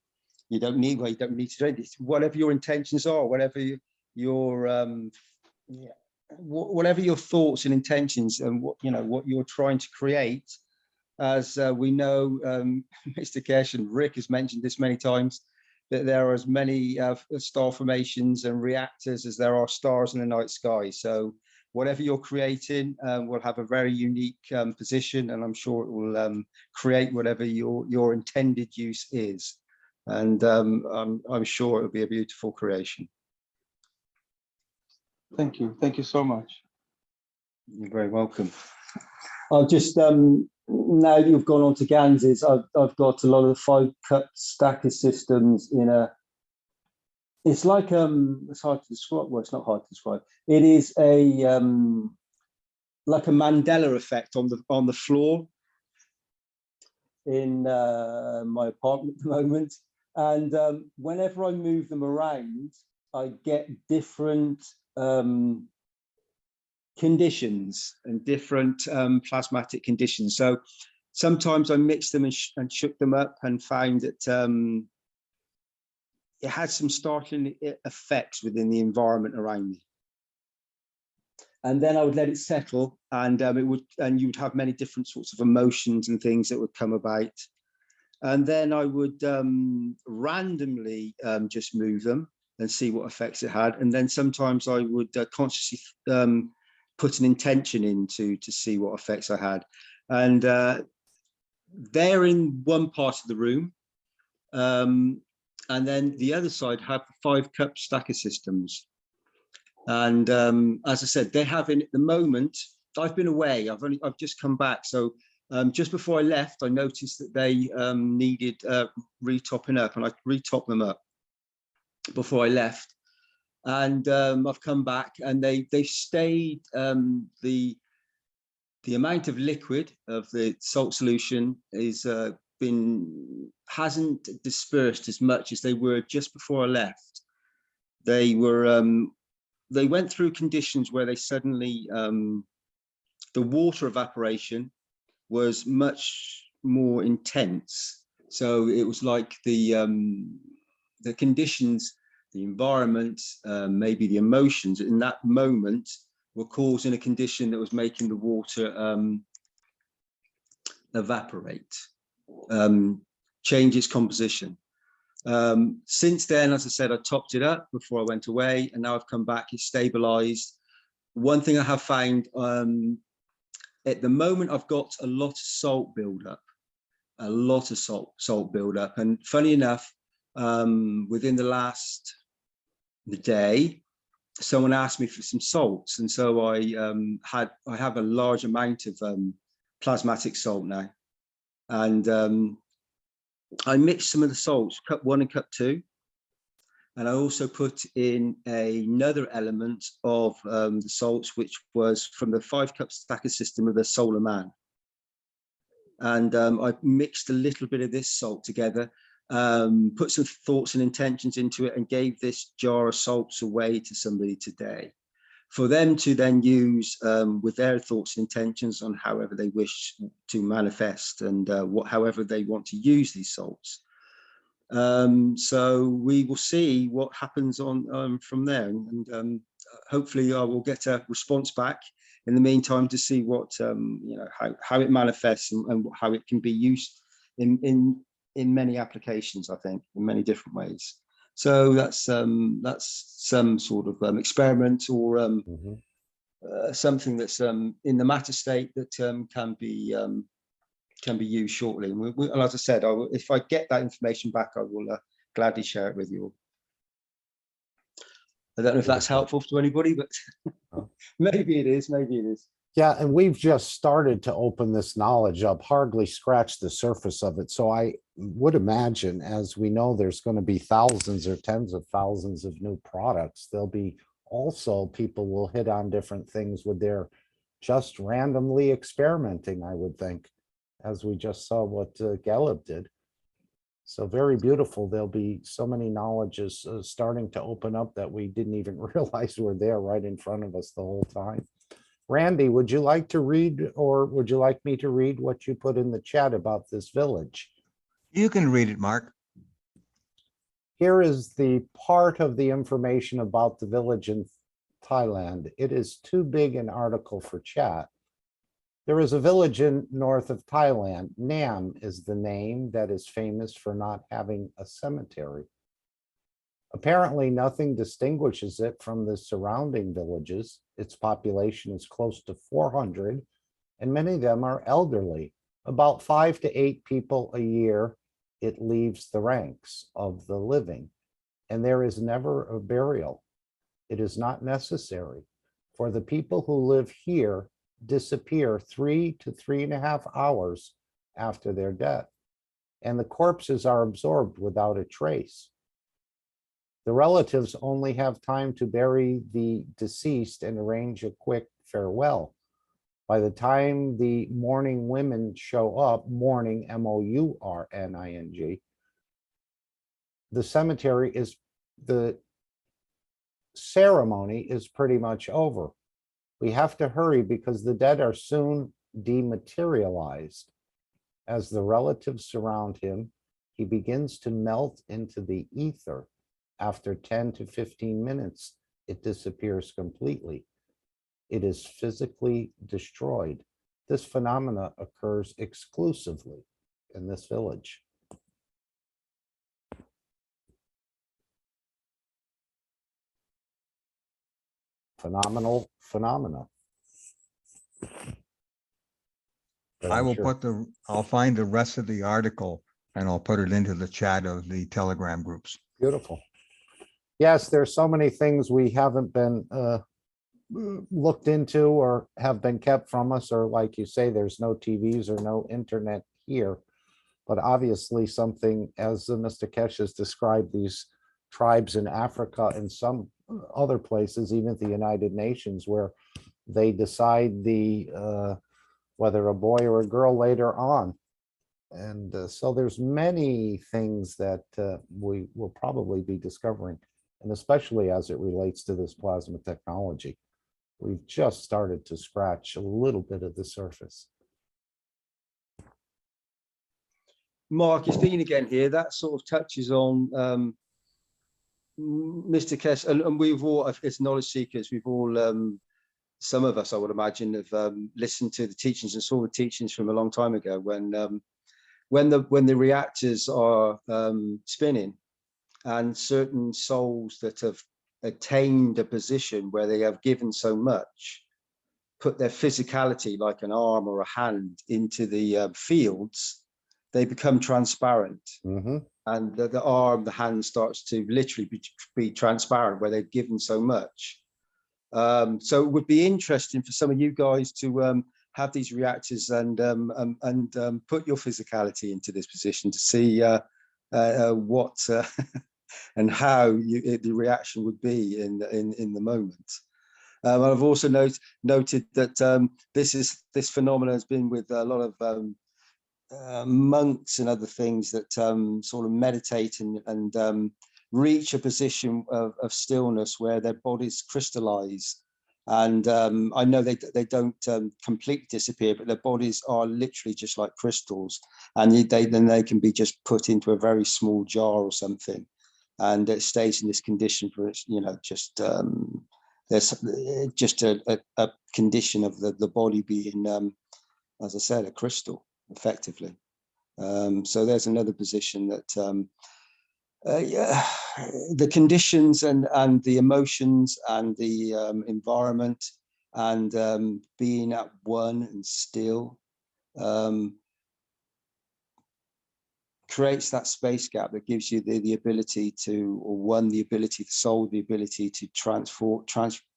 you don't need to do it. Whatever your intentions are, whatever your whatever your thoughts and intentions and what you're trying to create, as we know, Mr. Keshe and Rick has mentioned this many times, that there are as many star formations and reactors as there are stars in the night sky. So whatever you're creating will have a very unique position, and I'm sure it will create whatever your intended use is. And I'm sure it'll be a beautiful creation. Thank you. Thank you so much. You're very welcome. I'll just, now you've gone on to Ganses, I've got a lot of the 5-cup stacker systems in a, it's like, it's hard to describe, well, it's not hard to describe. It is a, like a Mandela effect on the floor in my apartment at the moment. And whenever I move them around, I get different conditions and different plasmatic conditions. So sometimes I mixed them and shook them up and found that it had some startling effects within the environment around me. And then I would let it settle, and you would have many different sorts of emotions and things that would come about. And then I would randomly just move them and see what effects it had. And then sometimes I would consciously put an intention in to see what effects I had. And they're in one part of the room. And then the other side have 5-cup stacker systems. And as I said, they have in at the moment, I've been away, I've just come back. So just before I left, I noticed that they needed retopping up, and I retopped them up before I left. And I've come back, and they've stayed, the amount of liquid of the salt solution is hasn't dispersed as much as they were just before I left. They were they went through conditions where they suddenly the water evaporation was much more intense. So it was like the conditions, the environment, maybe the emotions in that moment were causing a condition that was making the water evaporate, change its composition. Since then, as I said, I topped it up before I went away, and now I've come back, it's stabilized. One thing I have found, at the moment, I've got a lot of salt buildup, salt buildup. And funny enough, within the last day, someone asked me for some salts. And so I have a large amount of plasmatic salt now. And I mixed some of the salts, cup 1 and cup 2. And I also put in another element of the salts, which was from the 5-cup stacker system of the Solar Man. And I mixed a little bit of this salt together, put some thoughts and intentions into it, and gave this jar of salts away to somebody today, for them to then use with their thoughts and intentions on however they wish to manifest and however they want to use these salts. So we will see what happens on from there, and hopefully I will get a response back in the meantime to see what how it manifests and how it can be used in many applications, I think, in many different ways. So that's some sort of experiment or something that's in the matter state that can be used shortly. And as I said, if I get that information back, I will gladly share it with you all. I don't know if that's helpful to anybody, but maybe it is, maybe it is. Yeah, and we've just started to open this knowledge up, hardly scratched the surface of it. So I would imagine, as we know, there's going to be thousands or tens of thousands of new products. There'll be also people will hit on different things with their just randomly experimenting, I would think, as we just saw what Gallup did. So very beautiful. There'll be so many knowledges starting to open up that we didn't even realize were there right in front of us the whole time. Randy, would you like to read, or would you like me to read what you put in the chat about this village? You can read it, Mark. Here is the part of the information about the village in Thailand. It is too big an article for chat. There is a village in north of Thailand. Nam is the name that is famous for not having a cemetery. Apparently, nothing distinguishes it from the surrounding villages. Its population is close to 400, and many of them are elderly. About 5 to 8 people a year, it leaves the ranks of the living, and there is never a burial. It is not necessary, for the people who live here disappear 3 to 3.5 hours after their death, and the corpses are absorbed without a trace. The relatives only have time to bury the deceased and arrange a quick farewell. By the time the mourning women show up, mourning, M-O-U-R-N-I-N-G, the ceremony is pretty much over. We have to hurry because the dead are soon dematerialized. As the relatives surround him, he begins to melt into the ether. After 10 to 15 minutes, it disappears completely. It is physically destroyed. This phenomena occurs exclusively in this village. Phenomenal phenomena. But I I'm will sure- I'll find the rest of the article and I'll put it into the chat of the Telegram groups. Beautiful. Yes, there's so many things we haven't been looked into or have been kept from us, or like you say, there's no TVs or no internet here. But obviously something, as Mr. Keshe has described, these tribes in Africa and some other places, even the United Nations, where they decide whether a boy or a girl later on. And so there's many things that we will probably be discovering, and especially as it relates to this plasma technology. We've just started to scratch a little bit of the surface. Mark, it's Dean again here. That sort of touches on Mr. Keshe, and we've all, as knowledge seekers, we've all, some of us, I would imagine, have listened to the teachings and saw the teachings from a long time ago when the reactors are spinning, and certain souls that have attained a position where they have given so much, put their physicality like an arm or a hand into the fields, they become transparent. Mm-hmm. And the arm, the hand starts to literally be transparent where they've given so much. So it would be interesting for some of you guys to have these reactors and put your physicality into this position to see what and how the reaction would be in the moment. I've also noted that this phenomenon has been with a lot of monks and other things that sort of meditate and reach a position of stillness where their bodies crystallize. And I know they don't completely disappear, but their bodies are literally just like crystals, and then they can be just put into a very small jar or something, and it stays in this condition for, just there's just a condition of the body being, as I said, a crystal, effectively. So there's another position that the conditions and the emotions and the environment and being at one and still creates that space gap that gives you the ability to, or the ability, the soul, the ability to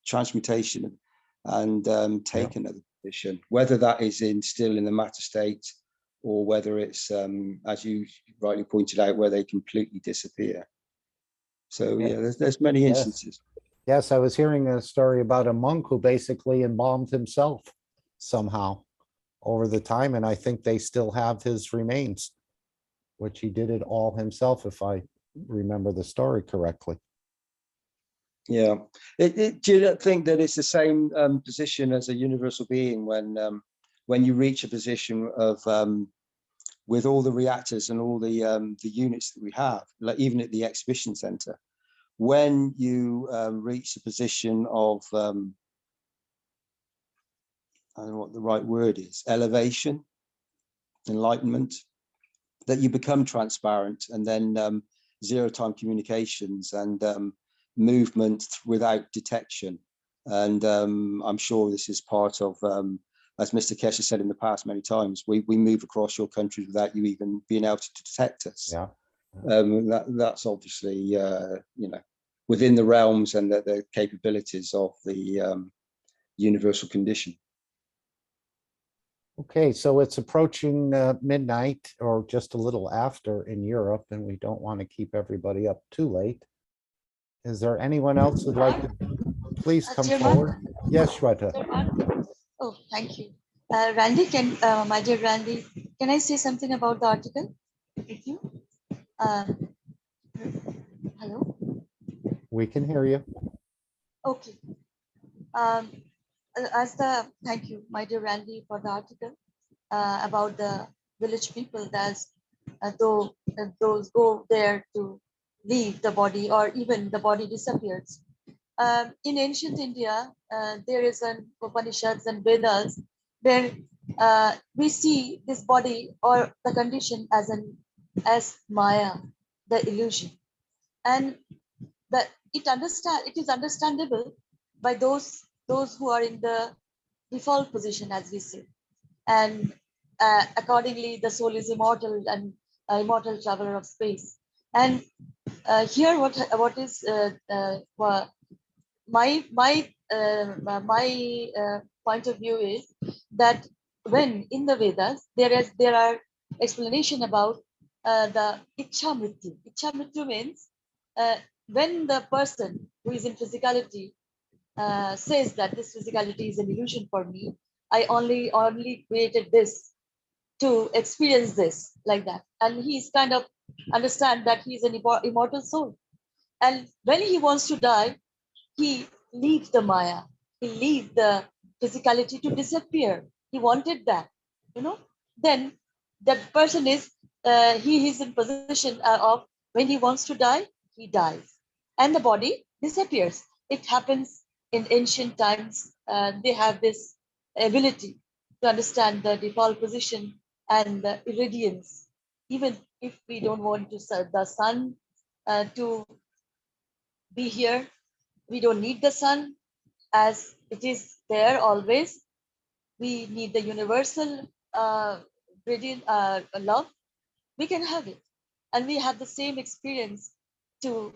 transmutation and take another position, whether that is still in the matter state, or whether it's, as you rightly pointed out, where they completely disappear. So yeah, there's many instances. Yes, I was hearing a story about a monk who basically embalmed himself somehow over the time, and I think they still have his remains, which he did it all himself, if I remember the story correctly. Yeah. Do you not think that it's the same position as a universal being when you reach a position of with all the reactors and all the units that we have, like even at the exhibition center, when you reach the position of, I don't know what the right word is, elevation, enlightenment, that you become transparent, and then zero-time communications and movement without detection. And I'm sure this is part of, as Mr. Keshe said in the past many times, we move across your countries without you even being able to detect us. Yeah. That's obviously, you know, within the realms and the capabilities of the universal condition. Okay, so it's approaching midnight or just a little after in Europe, and we don't want to keep everybody up too late. Is there anyone else who'd like to please come Chairman? forward? Yes, Shweta. Oh, thank you. Randy, my dear Randy, can I say something about the article with you? Hello? We can hear you. Okay. Thank you, my dear Randy, for the article about the village people that those go there to leave the body, or even the body disappears. In ancient India, there is an Upanishads and Vedas where we see this body or the condition as Maya, the illusion, and that it is understandable by those who are in the default position, as we say, and accordingly the soul is immortal and immortal traveler of space. And here what is my point of view is that when in the Vedas there are explanation about the Ichha Mrityu. Ichha Mrityu means when the person who is in physicality says that this physicality is an illusion for me, I only created this to experience this, like that, and he's kind of understand that he's an immortal soul, and when he wants to die, he leaves the Maya, he leaves the physicality to disappear. He wanted that, then that person is he is in position of when he wants to die, he dies, and the body disappears. It happens in ancient times. They have this ability to understand the default position and the irradiance. Even if we don't want to the sun to be here, we don't need the sun as it is there always. We need the universal radiant love. We can have it, and we have the same experience to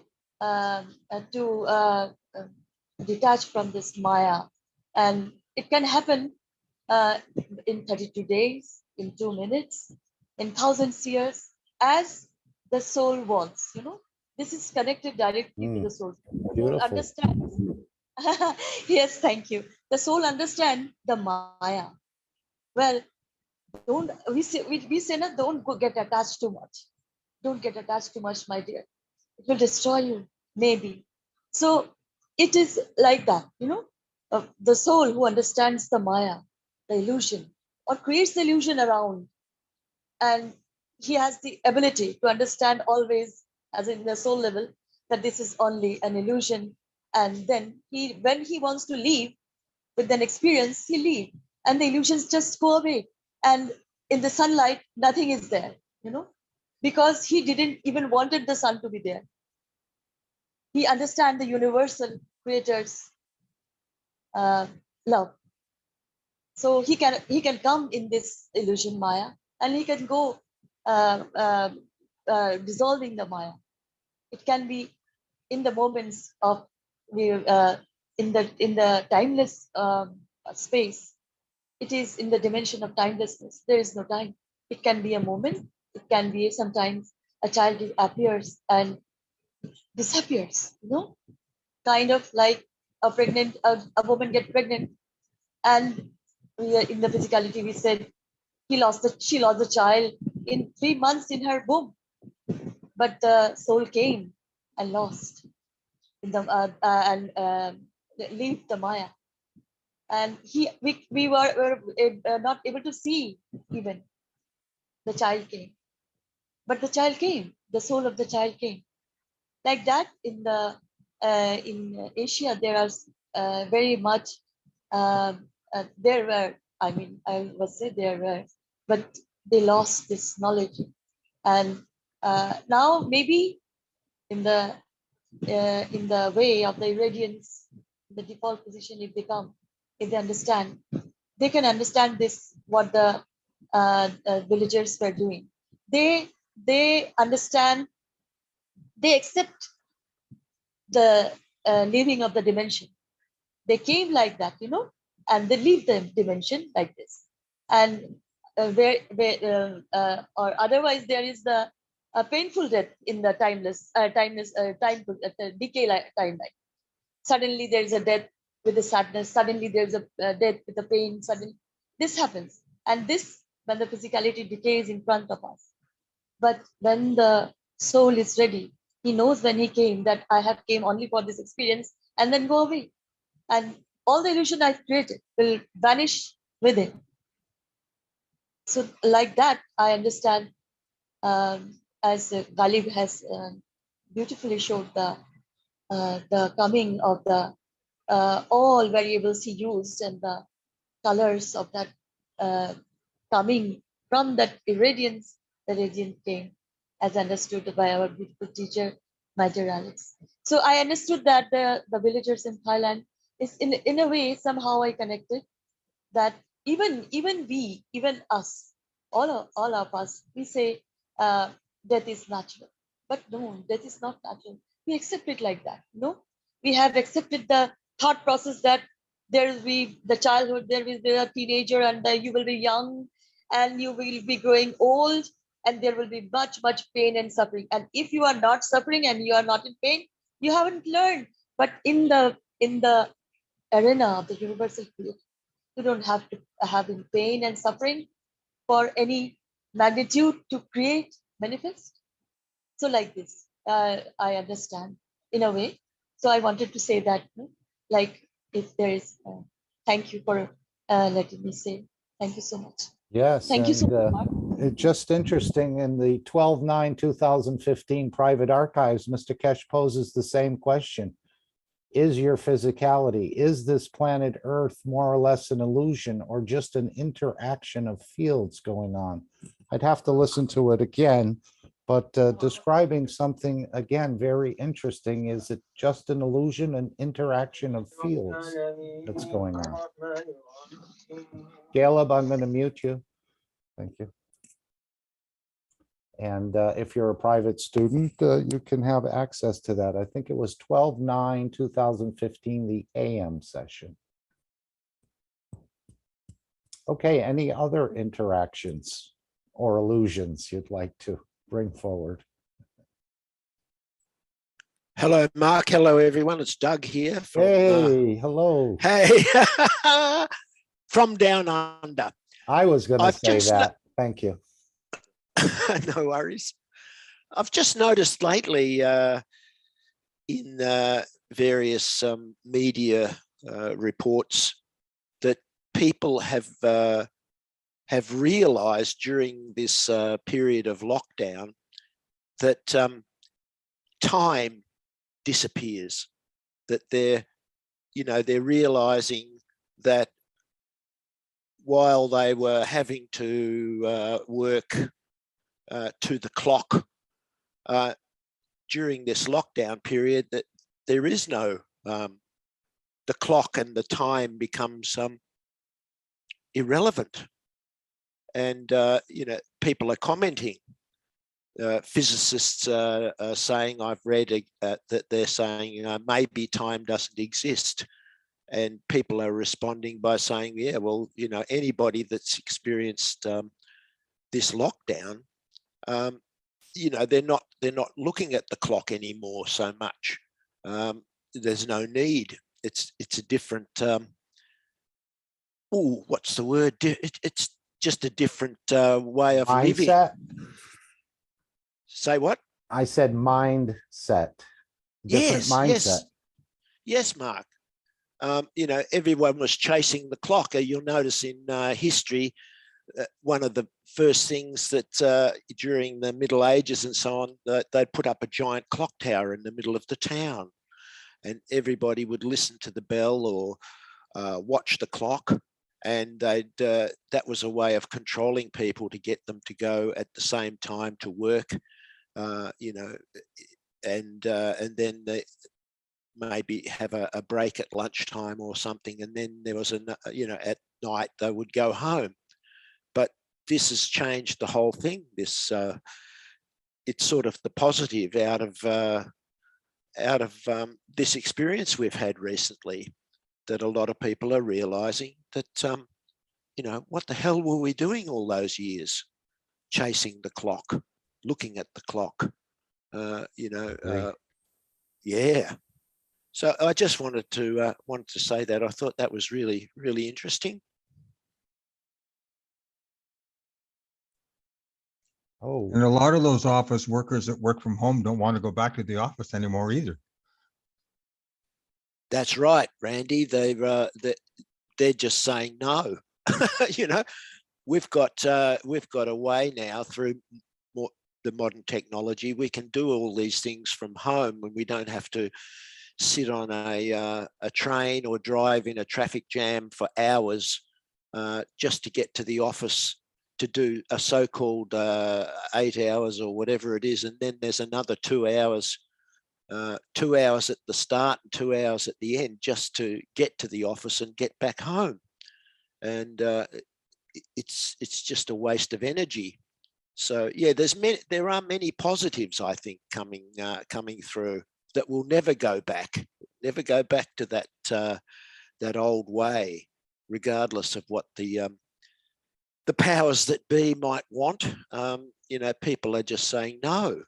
detach from this Maya, and it can happen in 32 days, in 2 minutes, in thousands years, as the soul wants. This is connected directly to the soul. Soul Beautiful. understands. Yes, thank you. The soul understands the Maya. Well, don't we say no, don't go get attached too much. Don't get attached too much, my dear. It will destroy you, maybe. So it is like that, the soul who understands the Maya, the illusion, or creates the illusion around, and he has the ability to understand always, as in the soul level, that this is only an illusion. And then when he wants to leave with an experience, he leave, and the illusions just go away. And in the sunlight, nothing is there, because he didn't even wanted the sun to be there. He understands the universal creator's love. So he can come in this illusion Maya, and he can go dissolving the Maya. It can be in the moments of in the timeless space. It is in the dimension of timelessness. There is no time. It can be a moment. It can be sometimes a child appears and disappears, kind of like a woman get pregnant, and in the physicality we said she lost the child in 3 months in her womb, but the soul came and lost in the leave the Maya, and we were not able to see even the child came, but the child came, the soul of the child came, like that in the in Asia, there are very much, there were, I mean, I would say there were, but they lost this knowledge. And now maybe in the way of the irradiance, the default position, if they come, if they understand, they can understand this, what the villagers were doing. They understand, they accept the leaving of the dimension. They came like that, you know, and they leave the dimension like this. And or otherwise there is the painful death in the decay timeline. Suddenly there is a death with the sadness. Suddenly there is a death with the pain. Suddenly this happens, and this when the physicality decays in front of us. But when the soul is ready, he knows when he came that I have came only for this experience and then go away. And all the illusion I've created will vanish with it. So like that, I understand, as Ghalib has beautifully showed the coming of the all variables he used and the colors of that coming from that irradiance, the radiant came, as understood by our beautiful teacher, my dear Alex. So I understood that the villagers in Thailand is in a way, somehow I connected that even we, even us, all of us, we say death is natural. But no, death is not natural. We accept it like that. No, we have accepted the thought process that there will be the childhood, there will be a teenager, and you will be young, and you will be growing old, and there will be much pain and suffering. And if you are not suffering and you are not in pain, you haven't learned. But in the arena of the universal creator, you don't have to have in pain and suffering for any magnitude to create, manifest. So like this, I understand in a way. So I wanted to say that, like, if there is, thank you for letting me say. Thank you so much. Yes, Thank you so and much. it's just interesting, in the 12/9/2015 private archives, Mr. Keshe poses the same question. Is your physicality, is this planet Earth more or less an illusion or just an interaction of fields going on? I'd have to listen to it again, but describing something, again, very interesting. Is it just an illusion, an interaction of fields that's going on? Caleb, I'm going to mute you. Thank you. And if you're a private student, you can have access to that. I think it was 12/9/2015, the AM session. Okay, any other interactions or illusions you'd like to bring forward? Hello, Mark. Hello, everyone. It's Doug here. From, hey, hello. Hey, from down under. I was going to say that. Thank you. No worries. I've just noticed lately in various media reports that people have realized during this period of lockdown that time disappears, that they're realizing that while they were having to work to the clock during this lockdown period, that there is no, the clock and the time becomes irrelevant. And, people are commenting. Physicists are saying, I've read that they're saying, maybe time doesn't exist. And people are responding by saying, yeah, well, anybody that's experienced this lockdown, they're not looking at the clock anymore so much. There's no need. It's a different. What's the word? It's just a different way of mindset. Living. Say what? I said mindset. Different mindset. Yes, Mark. Everyone was chasing the clock. You'll notice in history, one of the first things that during the Middle Ages and so on, they'd put up a giant clock tower in the middle of the town. and everybody would listen to the bell or watch the clock, and they'd that was a way of controlling people to get them to go at the same time to work, you know, and then they maybe have a break at lunchtime or something, and then there was you know, at night they would go home. But this has changed the whole thing. This it's sort of the positive out of this experience we've had recently, that a lot of people are realizing that, you know, what the hell were we doing all those years? Chasing the clock, looking at the clock, you know, yeah. So I just wanted to say that. I thought that was really, really interesting. Oh, And a lot of those office workers that work from home don't want to go back to the office anymore either. That's right, Randy. They're just saying no. You know, we've got a way now through the modern technology. We can do all these things from home, and we don't have to sit on a train or drive in a traffic jam for hours just to get to the office to do a so-called 8 hours or whatever it is, and then there's another 2 hours. 2 hours at the start and 2 hours at the end just to get to the office and get back home, and it's just a waste of energy. So yeah, there are many positives, I think, coming through that will never go back to that old way, regardless of what the powers that be might want. You know, people are just saying no.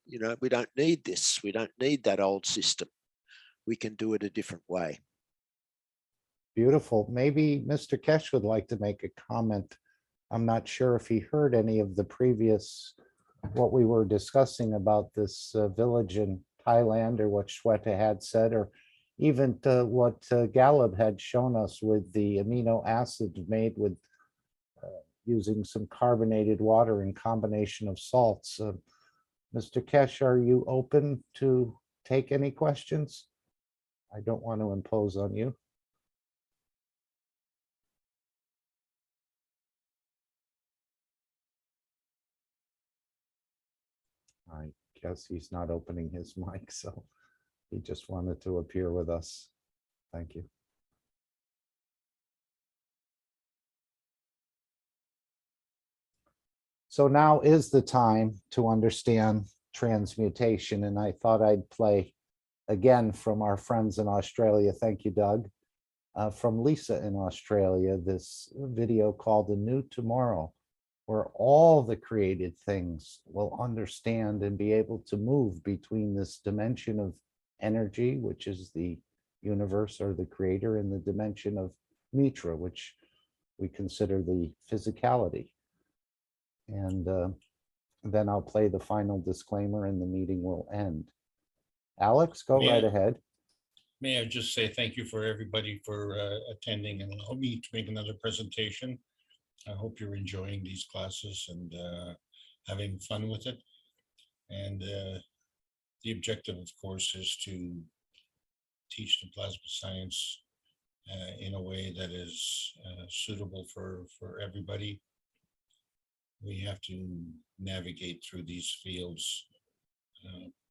You know, we don't need this. We don't need that old system. We can do it a different way. beautiful. Maybe Mr. Keshe would like to make a comment. I'm not sure if he heard any of the previous, what we were discussing about this village in Thailand, or what Shweta had said, or even what Gallup had shown us with the amino acid made with using some carbonated water in combination of salts. Mr. Keshe, are you open to take any questions? I don't want to impose on you. I guess he's not opening his mic, so he just wanted to appear with us. Thank you. So now is the time to understand transmutation, and I thought I'd play again from our friends in Australia. Thank you, Doug. From Lisa in Australia, this video called A New Tomorrow, where all the created things will understand and be able to move between this dimension of energy, which is the universe or the creator, and the dimension of Mitra, which we consider the physicality. And then I'll play the final disclaimer and the meeting will end. Alex, go right ahead. May I just say thank you for everybody for attending and allow me to make another presentation. I hope you're enjoying these classes and having fun with it. And the objective, of course, is to teach the plasma science in a way that is suitable for everybody. We have to navigate through these fields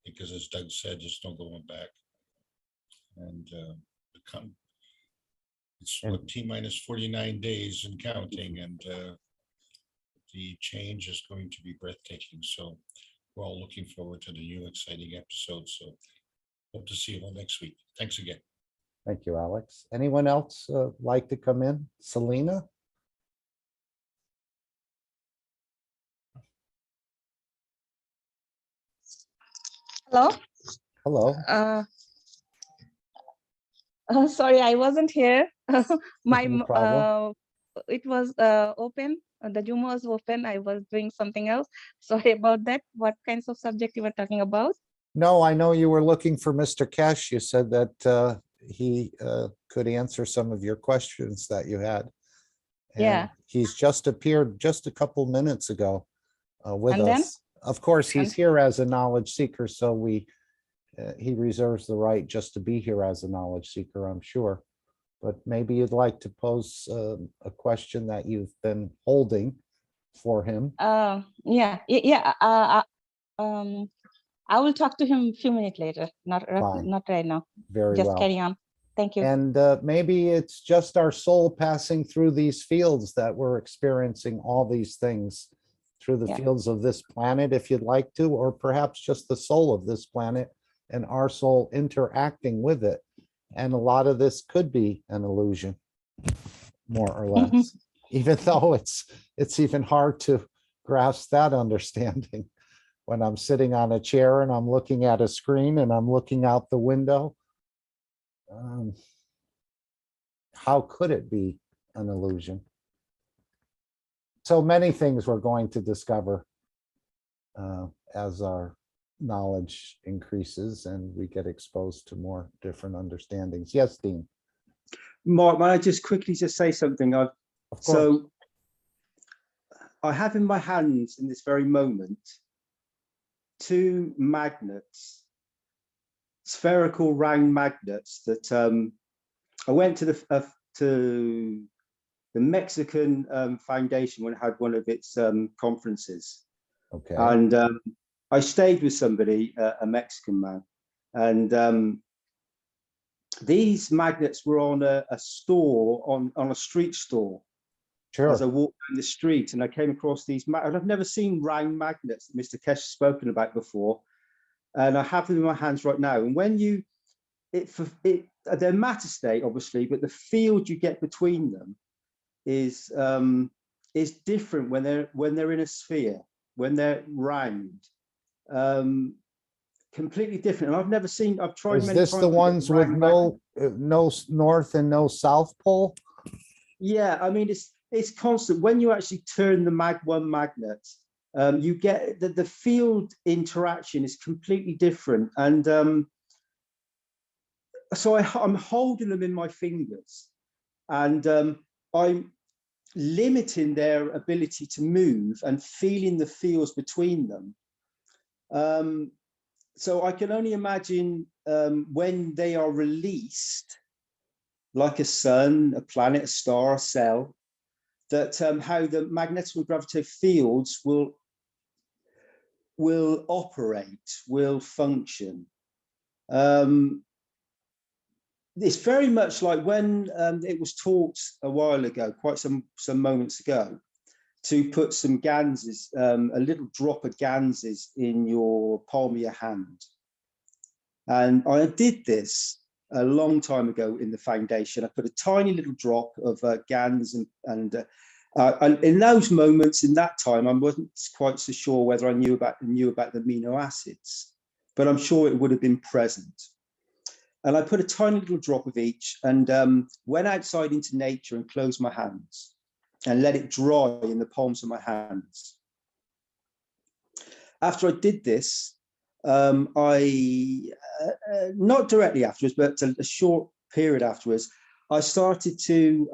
because, as Doug said, there's no going back. And it's what, T-minus 49 days and counting, and the change is going to be breathtaking. So we're all looking forward to the new exciting episode. So hope to see you all next week. Thanks again. Thank you, Alex. Anyone else like to come in? Selena? Hello. Hello. Sorry, I wasn't here. My No problem. it was open. The Zoom was open. I was doing something else. Sorry about that. What kinds of subject you were talking about? No, I know you were looking for Mr. Keshe. You said that he could answer some of your questions that you had. And yeah. He's just appeared just a couple minutes ago with And us. then? Of course, he's here as a knowledge seeker, so we he reserves the right just to be here as a knowledge seeker, I'm sure. But maybe you'd like to pose a question that you've been holding for him. I will talk to him a few minutes later, not right now. Very Just well. carry on. Thank you. And maybe it's just our soul passing through these fields that we're experiencing all these things through the fields of this planet, if you'd like to, or perhaps just the soul of this planet and our soul interacting with it. And a lot of this could be an illusion, more or less, even though it's even hard to grasp that understanding. When I'm sitting on a chair and I'm looking at a screen and I'm looking out the window, how could it be an illusion? So many things we're going to discover as our knowledge increases and we get exposed to more different understandings. Yes, Dean. Mark, may I just quickly say something? So I have in my hands in this very moment 2 magnets, spherical round magnets that I went to the Mexican Foundation when it had one of its conferences. Okay. And I stayed with somebody, a Mexican man, and these magnets were on a store, on a street store. Sure. As I walked down the street, and I came across these magnets. I've never seen round magnets that Mr. Keshe has spoken about before, and I have them in my hands right now. And when they're matter state, obviously, but the field you get between them is different when they're in a sphere, when they're round, completely different. And I've never seen. I've tried many times. Is this the ones with no north and no south pole? Yeah, I mean it's constant. When you actually turn the one magnet, you get the field interaction is completely different, and so I'm holding them in my fingers, and I'm limiting their ability to move and feeling the feels between them. So I can only imagine when they are released, like a sun, a planet, a star, a cell, that how the magnetic and gravitational fields will operate, will function. It's very much like when it was taught a while ago, quite some moments ago, to put some ganses, a little drop of ganses in your palm of your hand. And I did this a long time ago in the foundation. I put a tiny little drop of GANs, and in those moments, in that time, I wasn't quite so sure whether I knew about the amino acids, but I'm sure it would have been present. And I put a tiny little drop of each, and went outside into nature and closed my hands and let it dry in the palms of my hands. After I did this, not directly afterwards, but a short period afterwards, I started to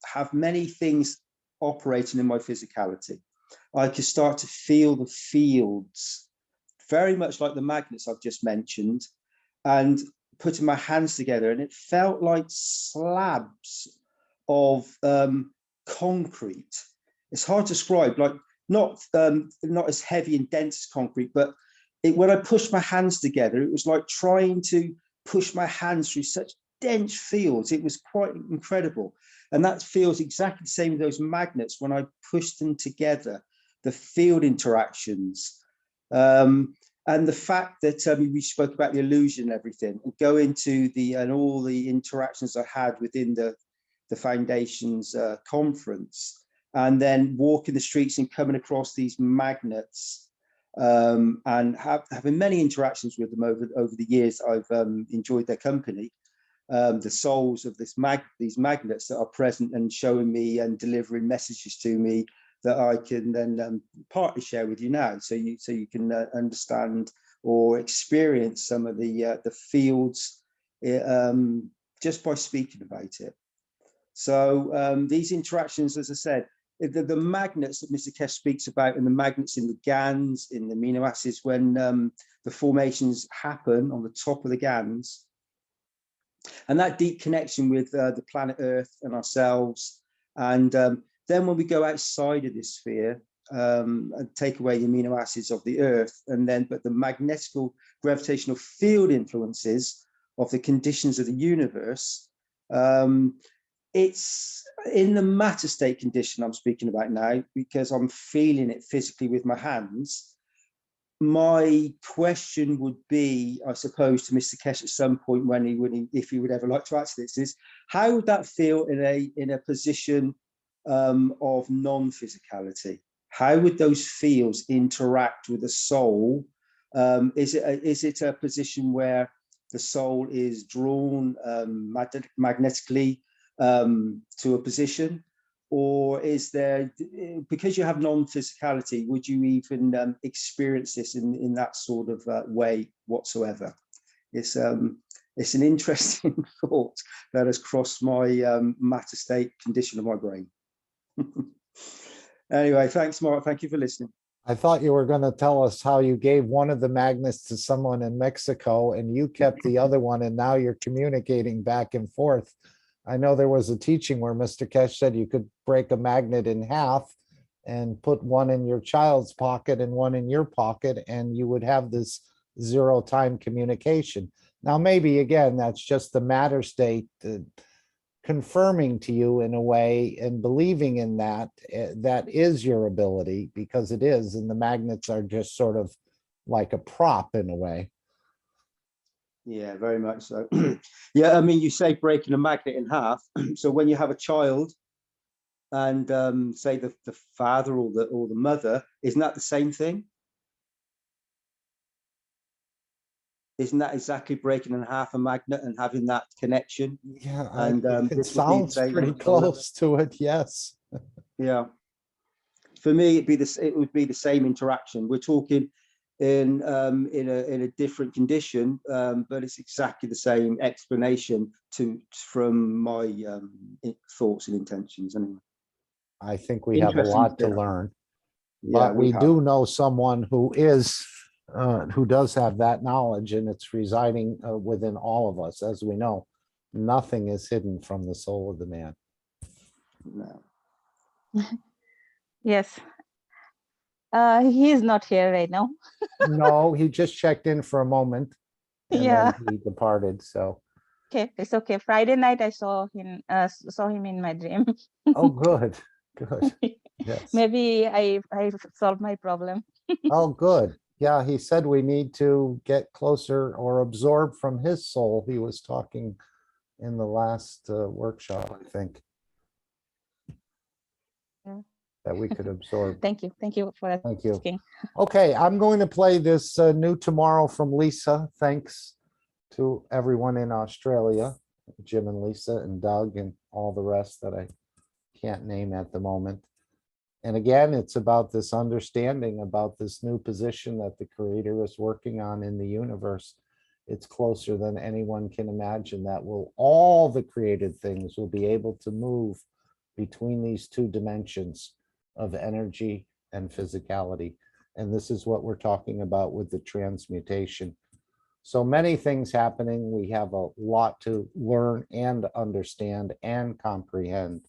have many things operating in my physicality. I could start to feel the fields, very much like the magnets I've just mentioned, and putting my hands together, and it felt like slabs of concrete. It's hard to describe, like not as heavy and dense as concrete, but when I pushed my hands together, it was like trying to push my hands through such dense fields. It was quite incredible. And that feels exactly the same with those magnets when I pushed them together, the field interactions. And the fact that we spoke about the illusion and everything, and go into all the interactions I had within the Foundation's conference, and then walking the streets and coming across these magnets, and having many interactions with them over the years. I've enjoyed their company. The souls of these magnets that are present and showing me and delivering messages to me that I can then partly share with you now, so you can understand or experience some of the fields just by speaking about it. So these interactions, as I said, the magnets that Mr. Keshe speaks about, and the magnets in the GANs, in the amino acids, when the formations happen on the top of the GANs, and that deep connection with the planet Earth and ourselves. And then when we go outside of this sphere, and take away the amino acids of the Earth, and then but the magnetical gravitational field influences of the conditions of the universe, it's in the matter state condition I'm speaking about now, because I'm feeling it physically with my hands. My question would be, I suppose, to Mr. Keshe at some point if he would ever like to answer this, is how would that feel in a position of non-physicality? How would those fields interact with the soul? Is it a position where the soul is drawn magnetically to a position, or is there, because you have non-physicality, would you even experience this in that sort of way whatsoever? It's an interesting thought that has crossed my matter state condition of my brain. Anyway, thanks, Mark. Thank you for listening. I thought you were going to tell us how you gave one of the magnets to someone in Mexico and you kept the other one, and now you're communicating back and forth. I know there was a teaching where Mr. Keshe said you could break a magnet in half and put one in your child's pocket and one in your pocket, and you would have this zero-time communication. Now, maybe, again, that's just the matter state confirming to you in a way and believing in that, that is your ability, because it is, and the magnets are just sort of like a prop in a way. Yeah, very much so. Yeah, I mean, you say breaking a magnet in half. So when you have a child and say the father or the mother, isn't that the same thing? Isn't that exactly breaking in half a magnet and having that connection? Yeah, and it sounds pretty close to it. Yes. Yeah. For me, it would be the same interaction. We're talking in a different condition, but it's exactly the same explanation from my thoughts and intentions. Anyway, I think we have a lot to learn. Yeah, but we do know someone who does have that knowledge, and it's residing within all of us. As we know, nothing is hidden from the soul of the man. No. Yes. He is not here right now. No, he just checked in for a moment and Yeah. then he departed. So Okay, it's okay. Friday night I saw him in my dream. oh, good. Good. Yes. Maybe I solved my problem. Oh, good. Yeah, he said we need to get closer or absorb from his soul. He was talking in the last workshop, I think, Yeah. that we could absorb. Thank you. Thank you for Thank you. asking. Okay, I'm going to play this New Tomorrow from Lisa. Thanks to everyone in Australia, Jim and Lisa and Doug and all the rest that I can't name at the moment. And again, it's about this understanding about this new position that the Creator is working on in the universe. It's closer than anyone can imagine, that all the created things will be able to move between these two dimensions of energy and physicality. And this is what we're talking about with the transmutation. So many things happening. We have a lot to learn and understand and comprehend.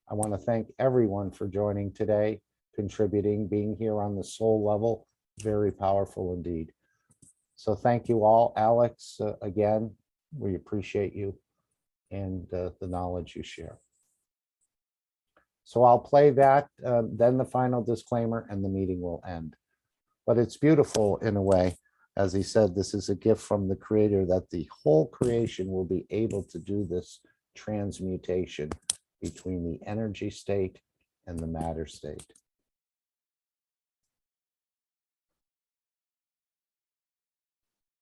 I want to thank everyone for joining today, contributing, being here on the soul level. Very powerful indeed. So thank you all. Alex, again, we appreciate you and the knowledge you share. So I'll play that, then the final disclaimer, and the meeting will end. But it's beautiful in a way. As he said, this is a gift from the Creator, that the whole creation will be able to do this transmutation between the energy state and the matter state.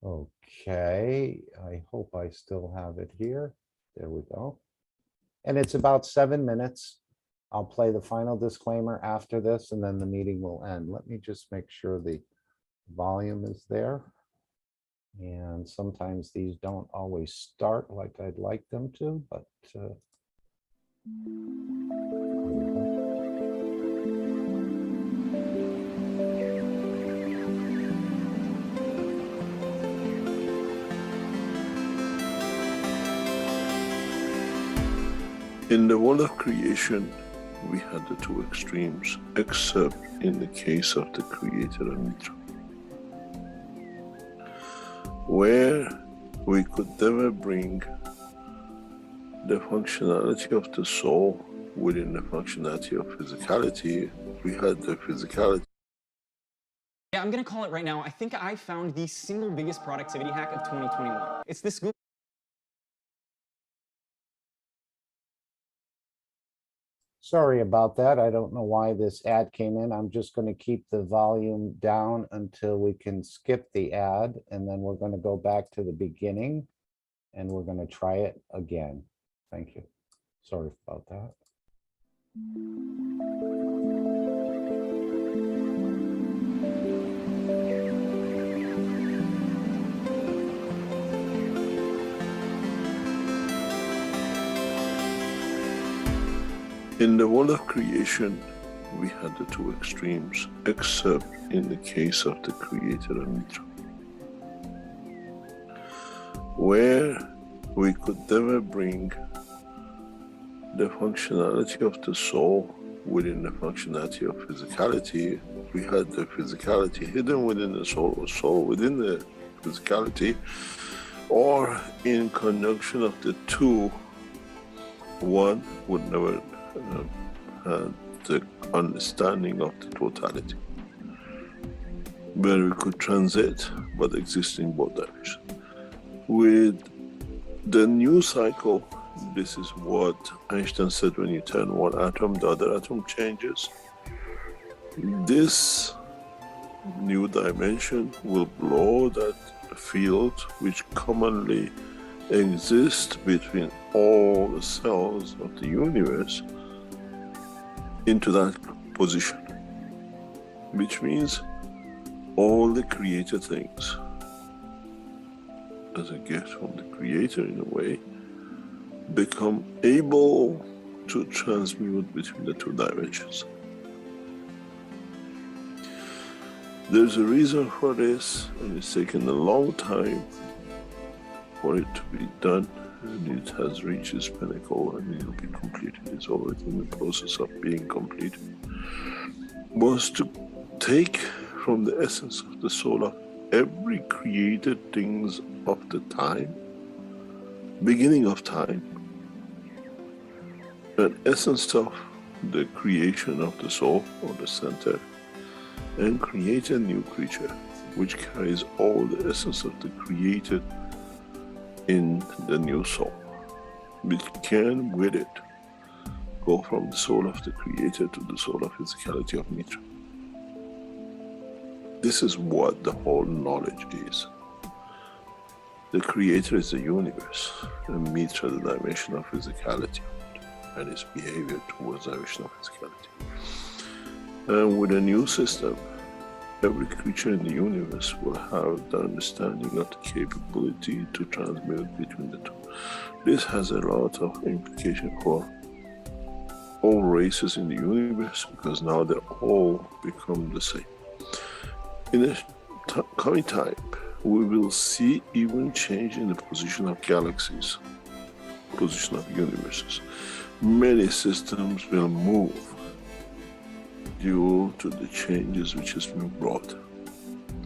Okay, I hope I still have it here. There we go. And it's about 7 minutes. I'll play the final disclaimer after this, and then the meeting will end. Let me just make sure the volume is there. And sometimes these don't always start like I'd like them to, but In the world of creation, we had the two extremes, except in the case of the Creator and Mitra, where we could never bring the functionality of the soul within the functionality of physicality. We had the physicality. Yeah, I'm gonna call it right now. I think I found the single biggest productivity hack of 2021. It's this Google. Sorry about that. I don't know why this ad came in. I'm just going to keep the volume down until we can skip the ad, and then we're going to go back to the beginning and we're going to try it again. Thank you. Sorry about that. In the world of creation, we had the two extremes, except in the case of the Creator and Mitra, where we could never bring the functionality of the soul within the functionality of physicality. We had the physicality hidden within the soul, or soul within the physicality, or in conjunction of the two, one would never had the understanding of the totality, where we could transit but exist in both directions. With the new cycle, this is what Einstein said: when you turn one atom, the other atom changes. This new dimension will blow that field which commonly exists between all the cells of the universe into that position, which means all the created things, as a gift from the Creator in a way, become able to transmute between the two dimensions. There's a reason for this, and it's taken a long time for it to be done, and it has reached its pinnacle and it will be completed. It's already in the process of being completed. Was to take from the essence of the soul of every created things of the time, beginning of time, an essence of the creation of the soul or the center, and create a new creature which carries all the essence of the created in the new soul, which can with it go from the soul of the Creator to the soul of physicality of Mitra. This is what the whole knowledge is. The Creator is the universe, and Mitra the dimension of physicality and its behavior towards the dimension of physicality. And with a new system, every creature in the universe will have the understanding of the capability to transmute between the two. This has a lot of implication for all races in the universe, because now they all become the same. In the coming time, we will see even change in the position of galaxies, position of universes. Many systems will move due to the changes which has been brought.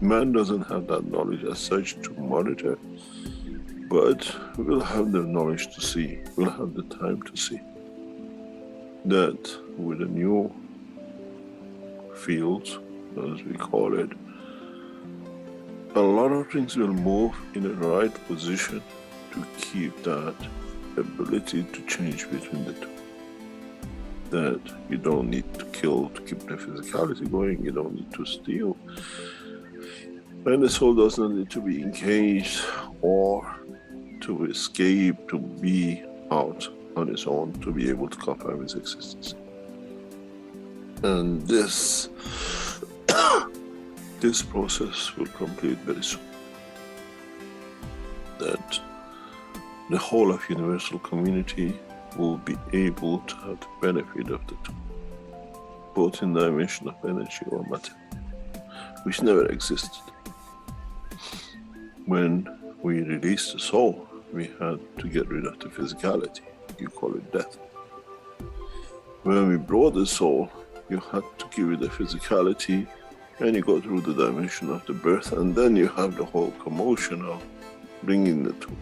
Man doesn't have that knowledge as such to monitor, but we'll have the knowledge to see, we'll have the time to see that with a new field, as we call it, a lot of things will move in the right position to keep that ability to change between the two. That you don't need to kill to keep the physicality going, you don't need to steal. And the soul does not need to be encaged or to escape, to be out on its own, to be able to confirm its existence. And this this process will complete very soon. That the whole of universal community will be able to have the benefit of the two, both in the dimension of energy or matter, which never existed. When we released the soul, we had to get rid of the physicality. You call it death. When we brought the soul, you had to give it a physicality, and you go through the dimension of the birth, and then you have the whole commotion of bringing the two.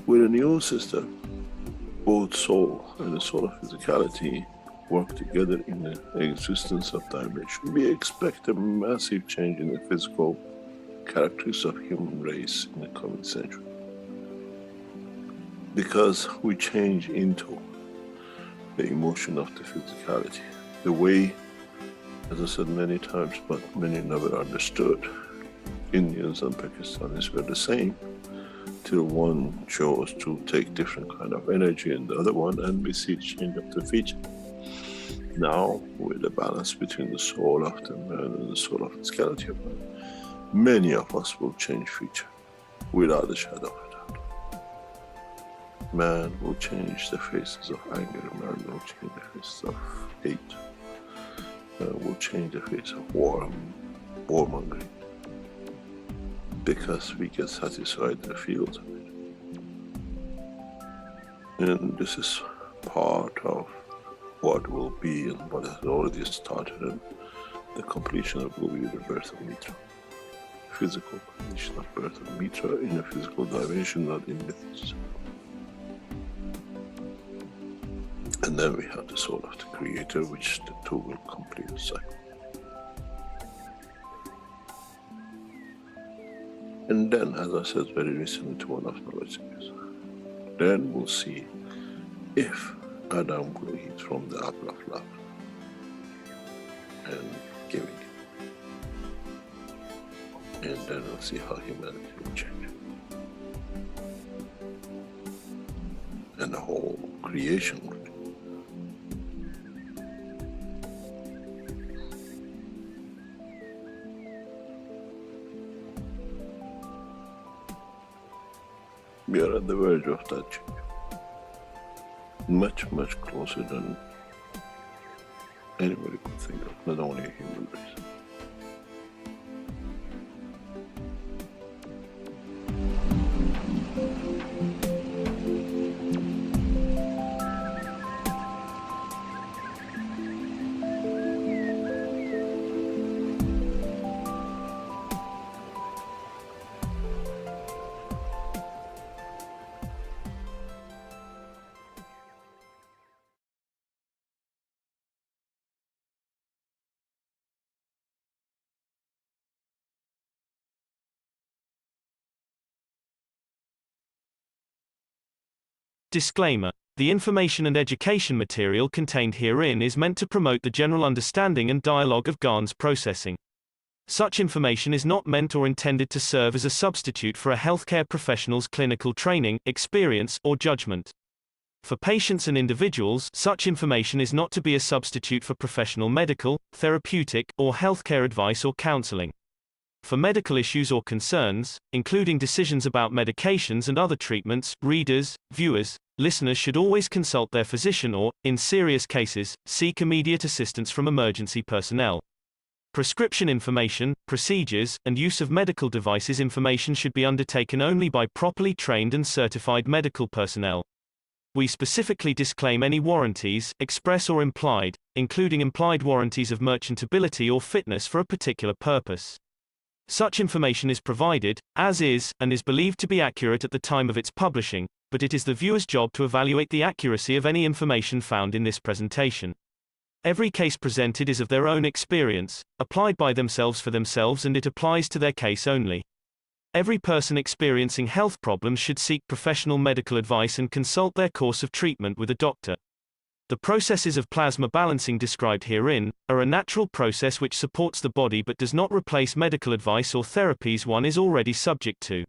With a new system, both soul and the soul of physicality work together in the existence of dimension. We expect a massive change in the physical characteristics of human race in the coming century, because we change into the emotion of the physicality. The way, as I said many times, but many never understood, Indians and Pakistanis were the same, till one chose to take different kind of energy in the other one, and we see change of the feature. Now, with the balance between the soul of the man and the soul of physicality of man, many of us will change feature without a shadow of a doubt. Man will change the faces of anger, man will change the faces of hate, man will change the face of warmongering, because we get satisfied in the field of it. And this is part of what will be and what has already started, and the completion of will be the birth of Mitra. Physical completion of birth of Mitra in a physical dimension, not in myths. And then we have the soul of the creator, which the two will complete the cycle. And then, as I said very recently to one of my listeners, then we'll see if Adam will eat from the apple of love and giving it. And then we'll see how humanity will change. And the whole creation will change. We are at the verge of that change. Much, much closer than anybody could think of, not only a human race. Disclaimer: the information and education material contained herein is meant to promote the general understanding and dialogue of GANs processing. Such information is not meant or intended to serve as a substitute for a healthcare professional's clinical training, experience, or judgment. For patients and individuals, such information is not to be a substitute for professional medical, therapeutic, or healthcare advice or counseling. For medical issues or concerns, including decisions about medications and other treatments, readers, viewers, listeners should always consult their physician or, in serious cases, seek immediate assistance from emergency personnel. Prescription information, procedures, and use of medical devices information should be undertaken only by properly trained and certified medical personnel. We specifically disclaim any warranties, express or implied, including implied warranties of merchantability or fitness for a particular purpose. Such information is provided, as is, and is believed to be accurate at the time of its publishing, but it is the viewer's job to evaluate the accuracy of any information found in this presentation. Every case presented is of their own experience, applied by themselves for themselves, and it applies to their case only. Every person experiencing health problems should seek professional medical advice and consult their course of treatment with a doctor. The processes of plasma balancing described herein are a natural process which supports the body but does not replace medical advice or therapies one is already subject to.